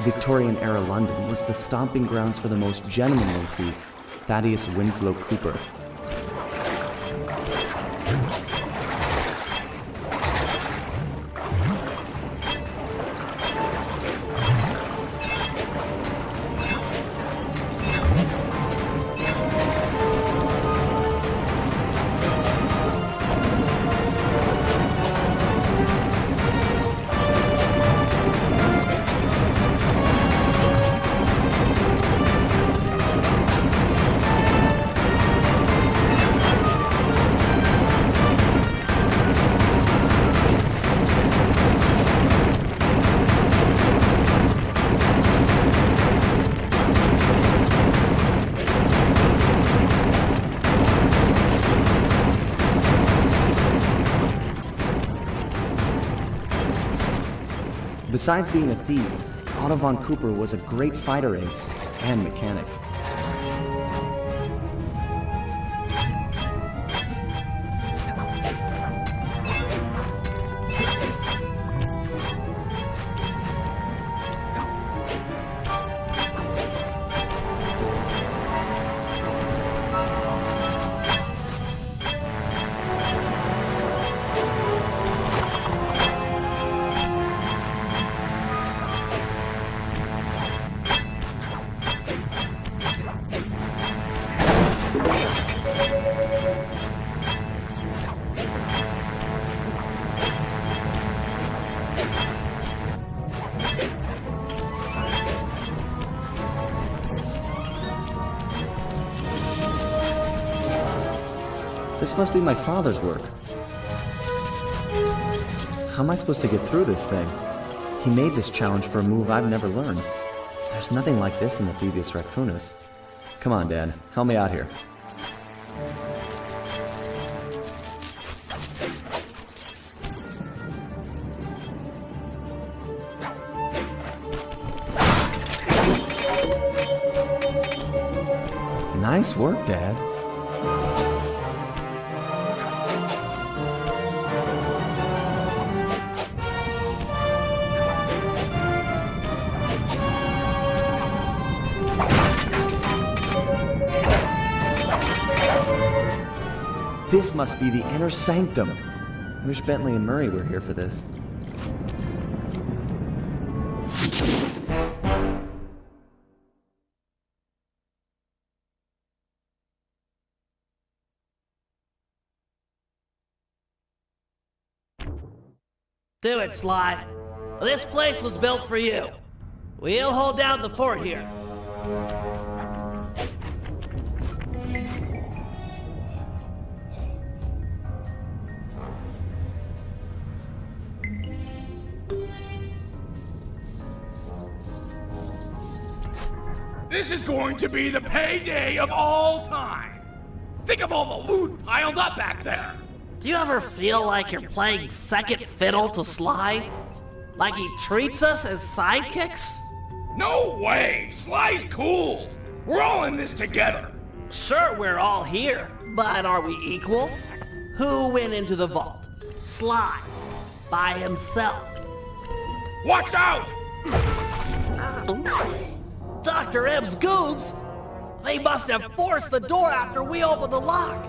Speaker 2: Victorian-era London was the stomping grounds for the most gentlemanly thief, Thaddeus Winslow Cooper. Besides being a thief, Otto von Cooper was a great fighter ace and mechanic.
Speaker 11: This must be my father's work. How am I supposed to get through this thing? He made this challenge for a move I've never learned. There's nothing like this in the Thievius Raccoonus. Come on, Dad. Help me out here. Nice work, Dad. This must be the inner sanctum. I wish Bentley and Murray were here for this.
Speaker 16: Do it, Sly. This place was built for you. We'll hold down the fort here.
Speaker 15: This is going to be the payday of all time. Think of all the loot piled up back there.
Speaker 16: Do you ever feel like you're playing second fiddle to Sly? Like he treats us as sidekicks?
Speaker 15: No way! Sly's cool! We're all in this together!
Speaker 16: Sure, we're all here, but are we equal? Who went into the vault? Sly. By himself.
Speaker 15: Watch out!
Speaker 16: Dr. M's goons? They must have forced the door after we opened the lock.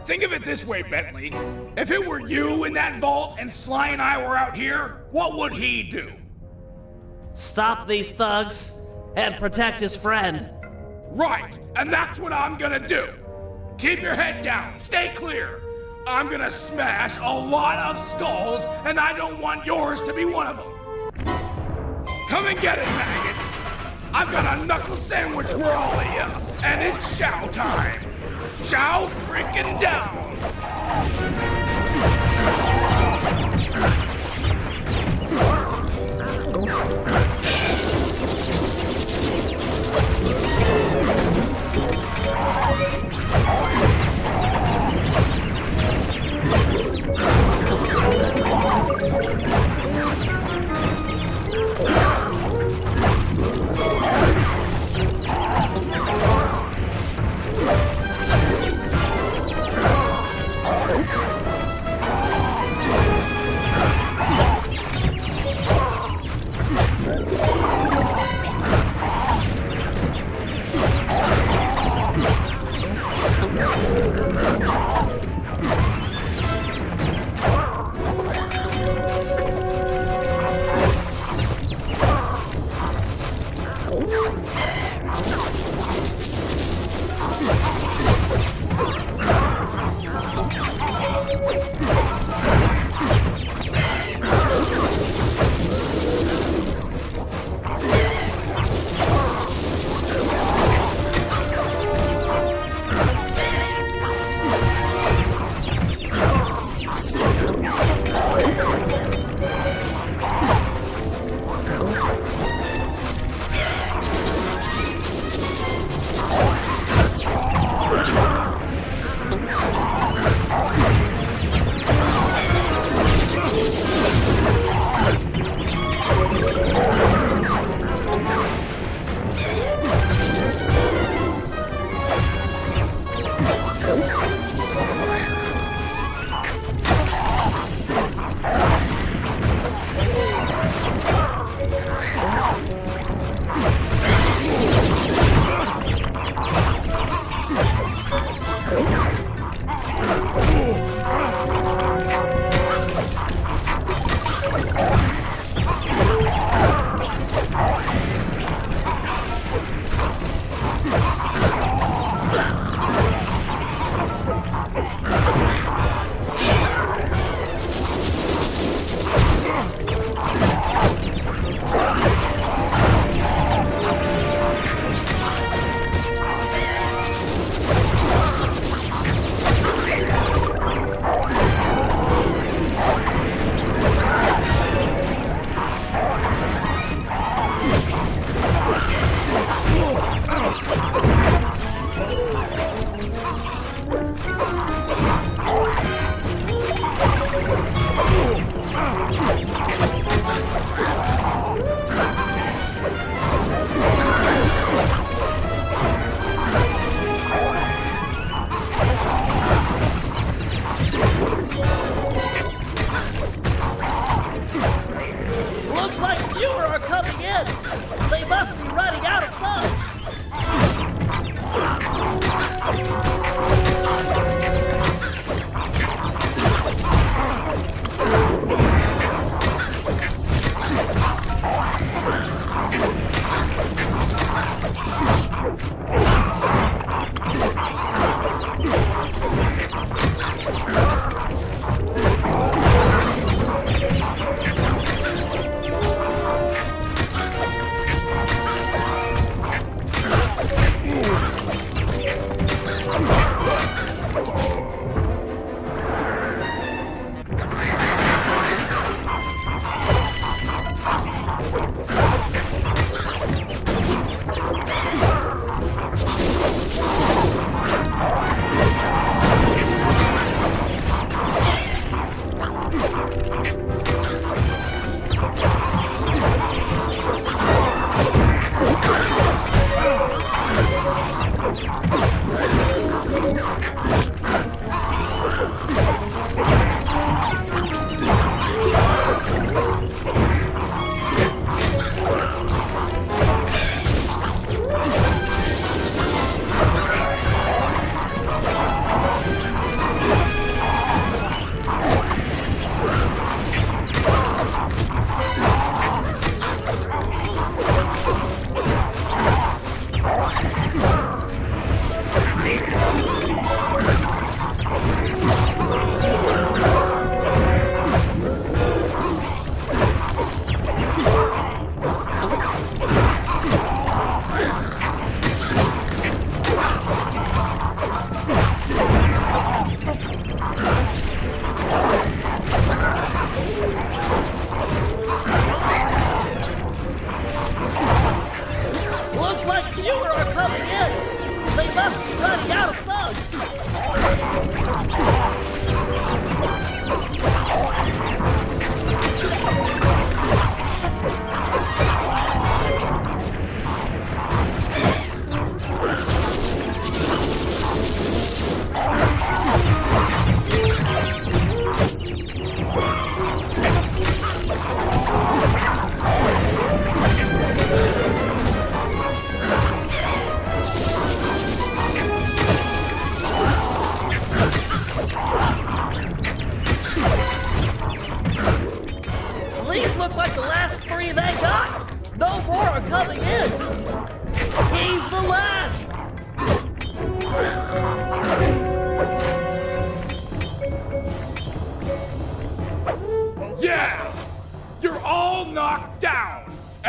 Speaker 15: Think of it this way, Bentley. If it were you in that vault and Sly and I were out here, what would he do?
Speaker 16: Stop these thugs and protect his friend.
Speaker 15: Right, and that's what I'm gonna do. Keep your head down, stay clear. I'm gonna smash a lot of skulls, and I don't want yours to be one of them. Come and get it, maggots. I've got a knuckle sandwich for all of you, and it's chow time. Chow freaking down!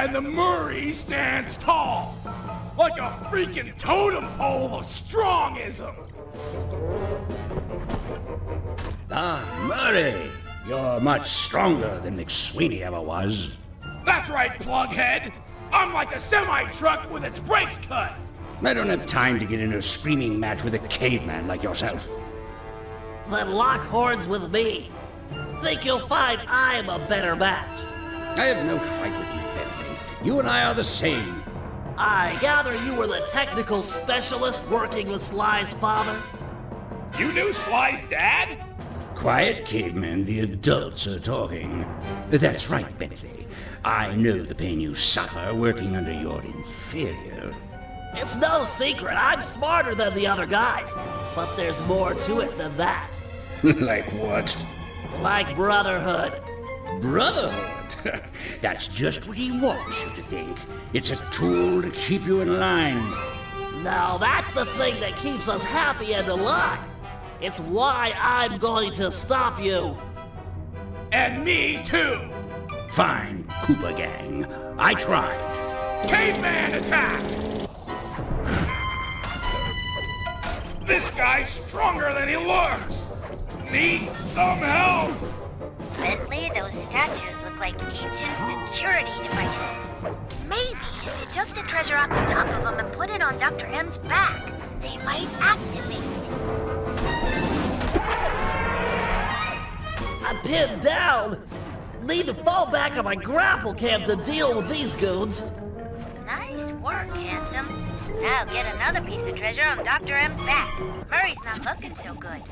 Speaker 15: and the Murray stands tall, like a freaking totem pole of strongism.
Speaker 6: Murray, you're much stronger than McSweeney ever was.
Speaker 15: That's right, plughead. I'm like a semi-truck with its brakes cut.
Speaker 6: I don't have time to get in a screaming match with a caveman like yourself.
Speaker 1: Then lock horns with me. Think you'll find I'm a better match.
Speaker 6: I have no fight with you, Bentley. You and I are the same.
Speaker 1: I gather you were the technical specialist working with Sly's father?
Speaker 15: You knew Sly's dad?
Speaker 6: Quiet, caveman. The adults are talking. That's right, Bentley. I know the pain you suffer working under your inferior.
Speaker 1: It's no secret, I'm smarter than the other guys. But there's more to it than that.
Speaker 6: Like what?
Speaker 1: Like brotherhood.
Speaker 6: Brotherhood? That's just what he wants you to think. It's a tool to keep you in line.
Speaker 1: Now that's the thing that keeps us happy and alive. It's why I'm going to stop you.
Speaker 15: And me too.
Speaker 6: Fine, Cooper gang. I tried.
Speaker 15: Caveman attack! This guy's stronger than he looks. Need some help?
Speaker 4: Bentley, those statues look like ancient security devices. Maybe if you took the treasure off the top of them and put it on Dr. M's back, they might activate.
Speaker 1: I'm pinned down. Need to fall back on my grapple cam to deal with these goons.
Speaker 4: Nice work, handsome. Now get another piece of treasure on Dr. M's back. Murray's not looking so good.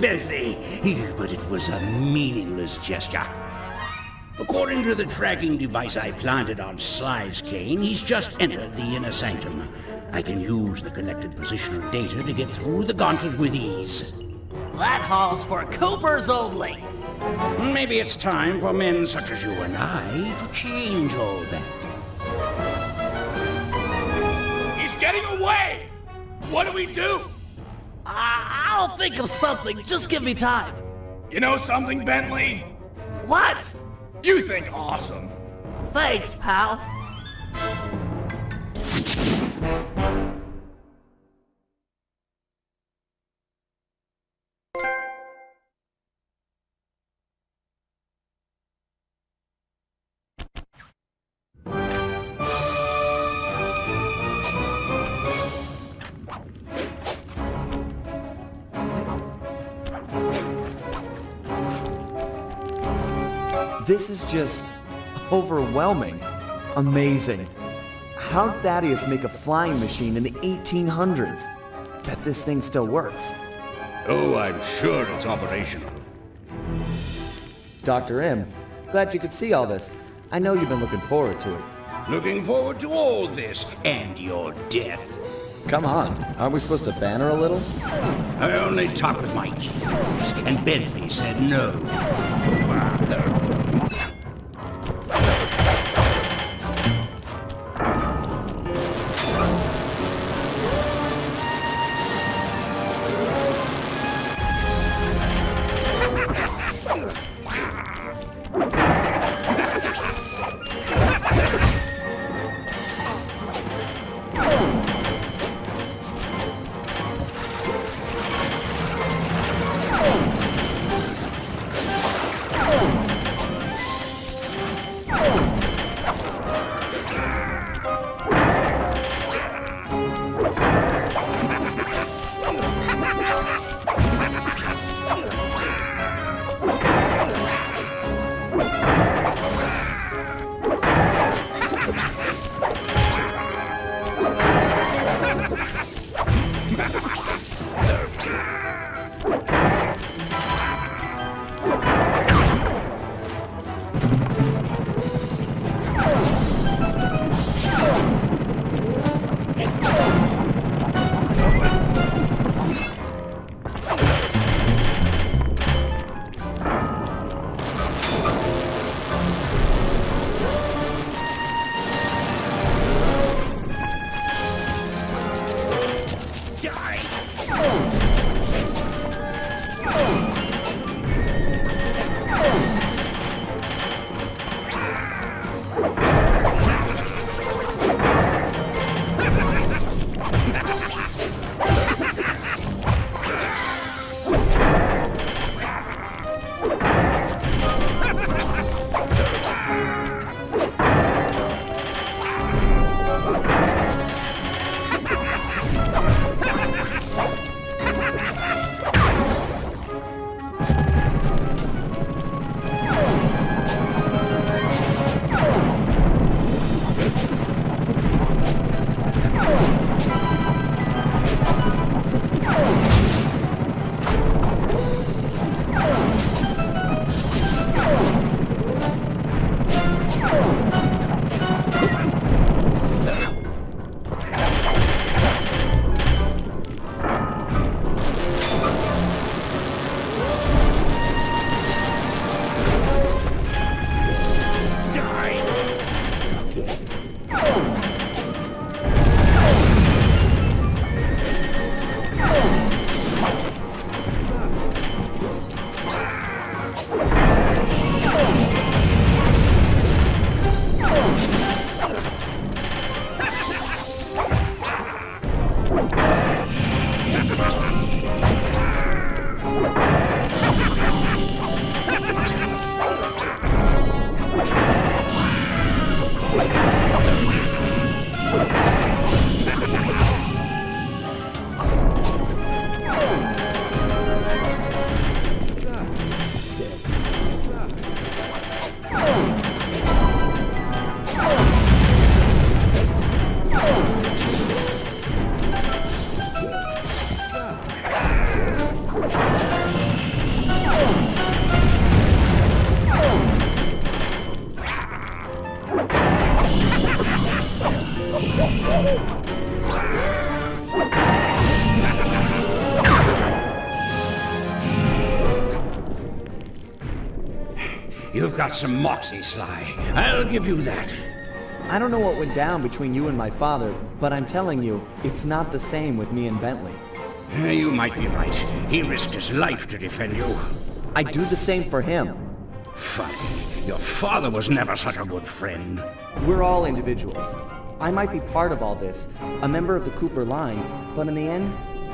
Speaker 6: Bentley, but it was a meaningless gesture. According to the tracking device I planted on Sly's cane, he's just entered the inner sanctum. I can use the collected positional data to get through the gauntlet with ease.
Speaker 1: That hall's for Coopers only.
Speaker 6: Maybe it's time for men such as you and I to change all that.
Speaker 15: He's getting away! What do we do?
Speaker 1: I'll think of something. Just give me time.
Speaker 15: You know something, Bentley?
Speaker 1: What?
Speaker 15: You think awesome.
Speaker 1: Thanks, pal.
Speaker 11: This is just overwhelming. Amazing. How'd Thaddeus make a flying machine in the 1800s? Bet this thing still works.
Speaker 6: Oh, I'm sure it's operational.
Speaker 11: Dr. M, glad you could see all this. I know you've been looking forward to it.
Speaker 6: Looking forward to all this, and your death.
Speaker 11: Come on, aren't we supposed to banter a little?
Speaker 6: I only talk with my keys, and Bentley said no. You've got some moxie, Sly. I'll give you that.
Speaker 11: I don't know what went down between you and my father, but I'm telling you, it's not the same with me and Bentley.
Speaker 6: You might be right. He risked his life to defend you.
Speaker 11: I'd do the same for him.
Speaker 6: Funny. Your father was never such a good friend.
Speaker 11: We're all individuals. I might be part of all this, a member of the Cooper line, but in the end,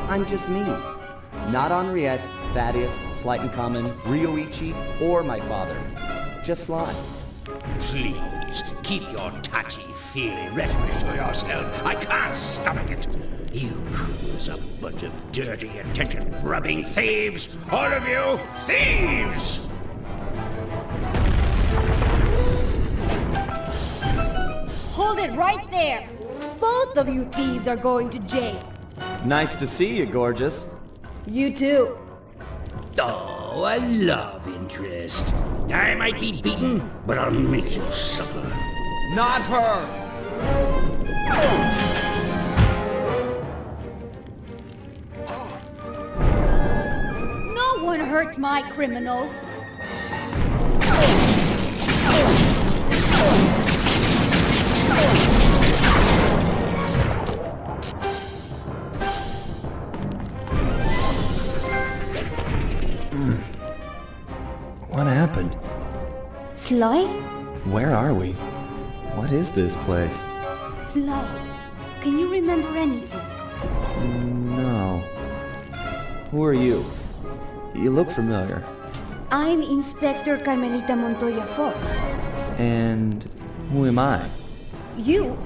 Speaker 11: I'm just me. Not Henriette, Thaddeus, Slight and Common, Ryoichi, or my father. Just Sly.
Speaker 6: Please, keep your touchy-feely rhetoric to yourself. I can't stomach it. You crews a bunch of dirty, attention-grubbing thieves! All of you, thieves!
Speaker 9: Hold it right there! Both of you thieves are going to jail.
Speaker 11: Nice to see you, gorgeous.
Speaker 9: You too.
Speaker 6: Oh, a love interest. I might be beaten, but I'll make you suffer.
Speaker 14: Not her!
Speaker 9: hurt my criminal.
Speaker 11: What happened?
Speaker 9: Sly?
Speaker 11: Where are we? What is this place?
Speaker 9: Sly, can you remember anything?
Speaker 11: No. Who are you? You look familiar.
Speaker 9: I'm Inspector Carmelita Montoya Fox.
Speaker 11: And who am I?
Speaker 9: You're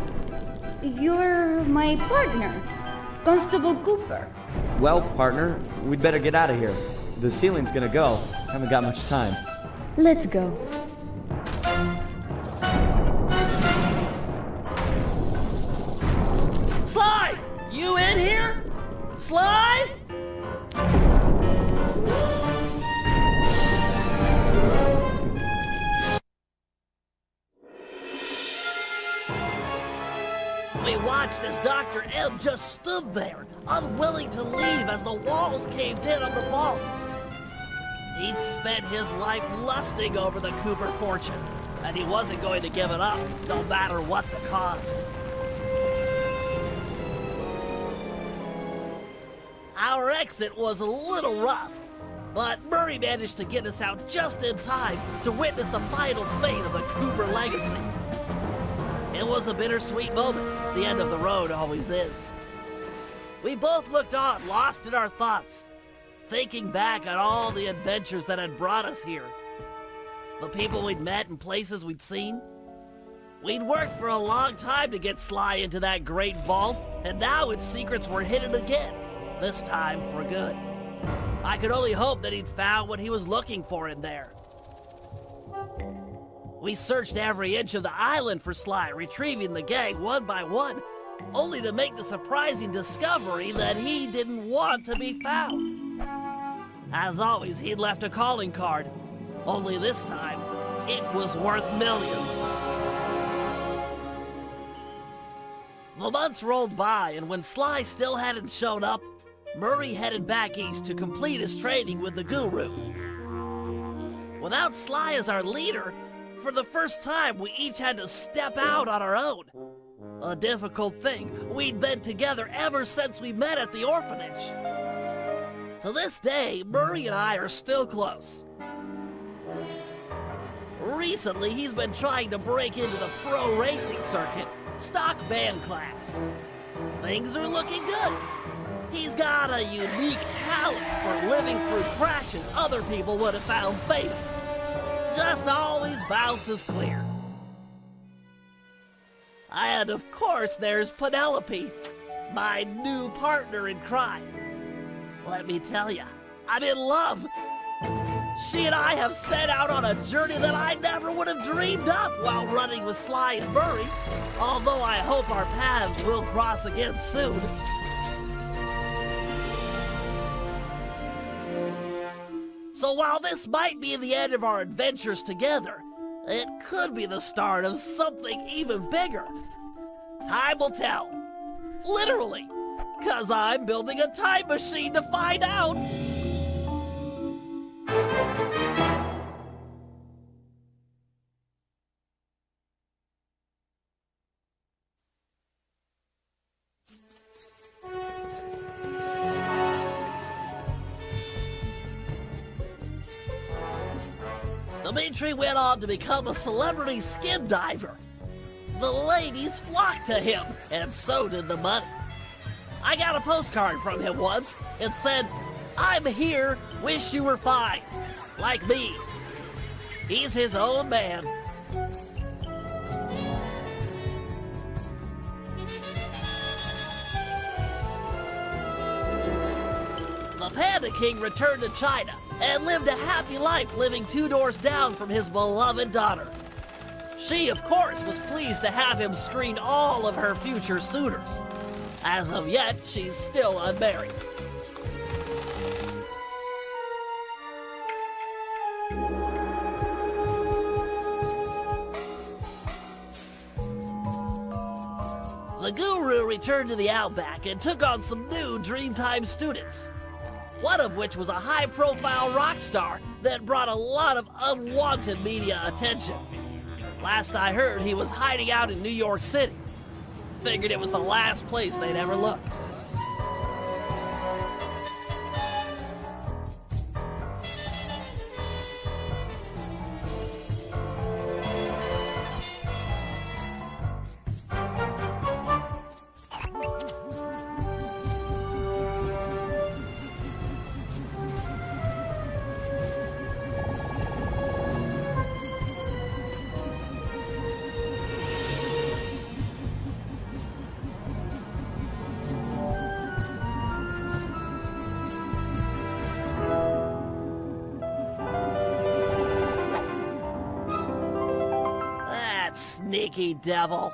Speaker 9: my partner, Constable Cooper.
Speaker 11: Well, partner, we'd better get out of here. The ceiling's gonna go. Haven't got much time.
Speaker 9: Let's go.
Speaker 16: Sly! You in here? Sly? We watched as Dr. M just stood there, unwilling to leave as the walls caved in on the vault. He'd spent his life lusting over the Cooper fortune, and he wasn't going to give it up, no matter what the cost. Our exit was a little rough, but Murray managed to get us out just in time to witness the final fate of the Cooper legacy. It was a bittersweet moment. The end of the road always is. We both looked on, lost in our thoughts, thinking back on all the adventures that had brought us here. The people we'd met and places we'd seen. We'd worked for a long time to get Sly into that great vault, and now its secrets were hidden again, this time for good. I could only hope that he'd found what he was looking for in there. We searched every inch of the island for Sly, retrieving the gang one by one, only to make the surprising discovery that he didn't want to be found. As always, he'd left a calling card, only this time, it was worth millions. The months rolled by, and when Sly still hadn't shown up, Murray headed back east to complete his training with the Guru. Without Sly as our leader, for the first time, we each had to step out on our own. A difficult thing. We'd been together ever since we met at the orphanage. To this day, Murray and I are still close. Recently, he's been trying to break into the pro racing circuit, stock van class. Things are looking good. He's got a unique talent for living through crashes other people would have found fatal. Just always bounces clear. And of course there's Penelope, my new partner in crime. Let me tell ya, I'm in love. She and I have set out on a journey that I never would have dreamed up while running with Sly and Murray, although I hope our paths will cross again soon. So while this might be the end of our adventures together, it could be the start of something even bigger. Time will tell. Literally. 'Cause I'm building a time machine to find out. Dimitri went on to become a celebrity skin diver. The ladies flocked to him, and so did the money. I got a postcard from him once. It said, "I'm here, wish you were fine." Like me. He's his own man. The Panda King returned to China and lived a happy life living 2 doors down from his beloved daughter. She, of course, was pleased to have him screen all of her future suitors. As of yet, she's still unmarried. The Guru returned to the Outback and took on some new Dreamtime students. one of which was a high-profile rock star that brought a lot of unwanted media attention. Last I heard, he was hiding out in New York City. Figured it was the last place they'd ever look. Sneaky devil.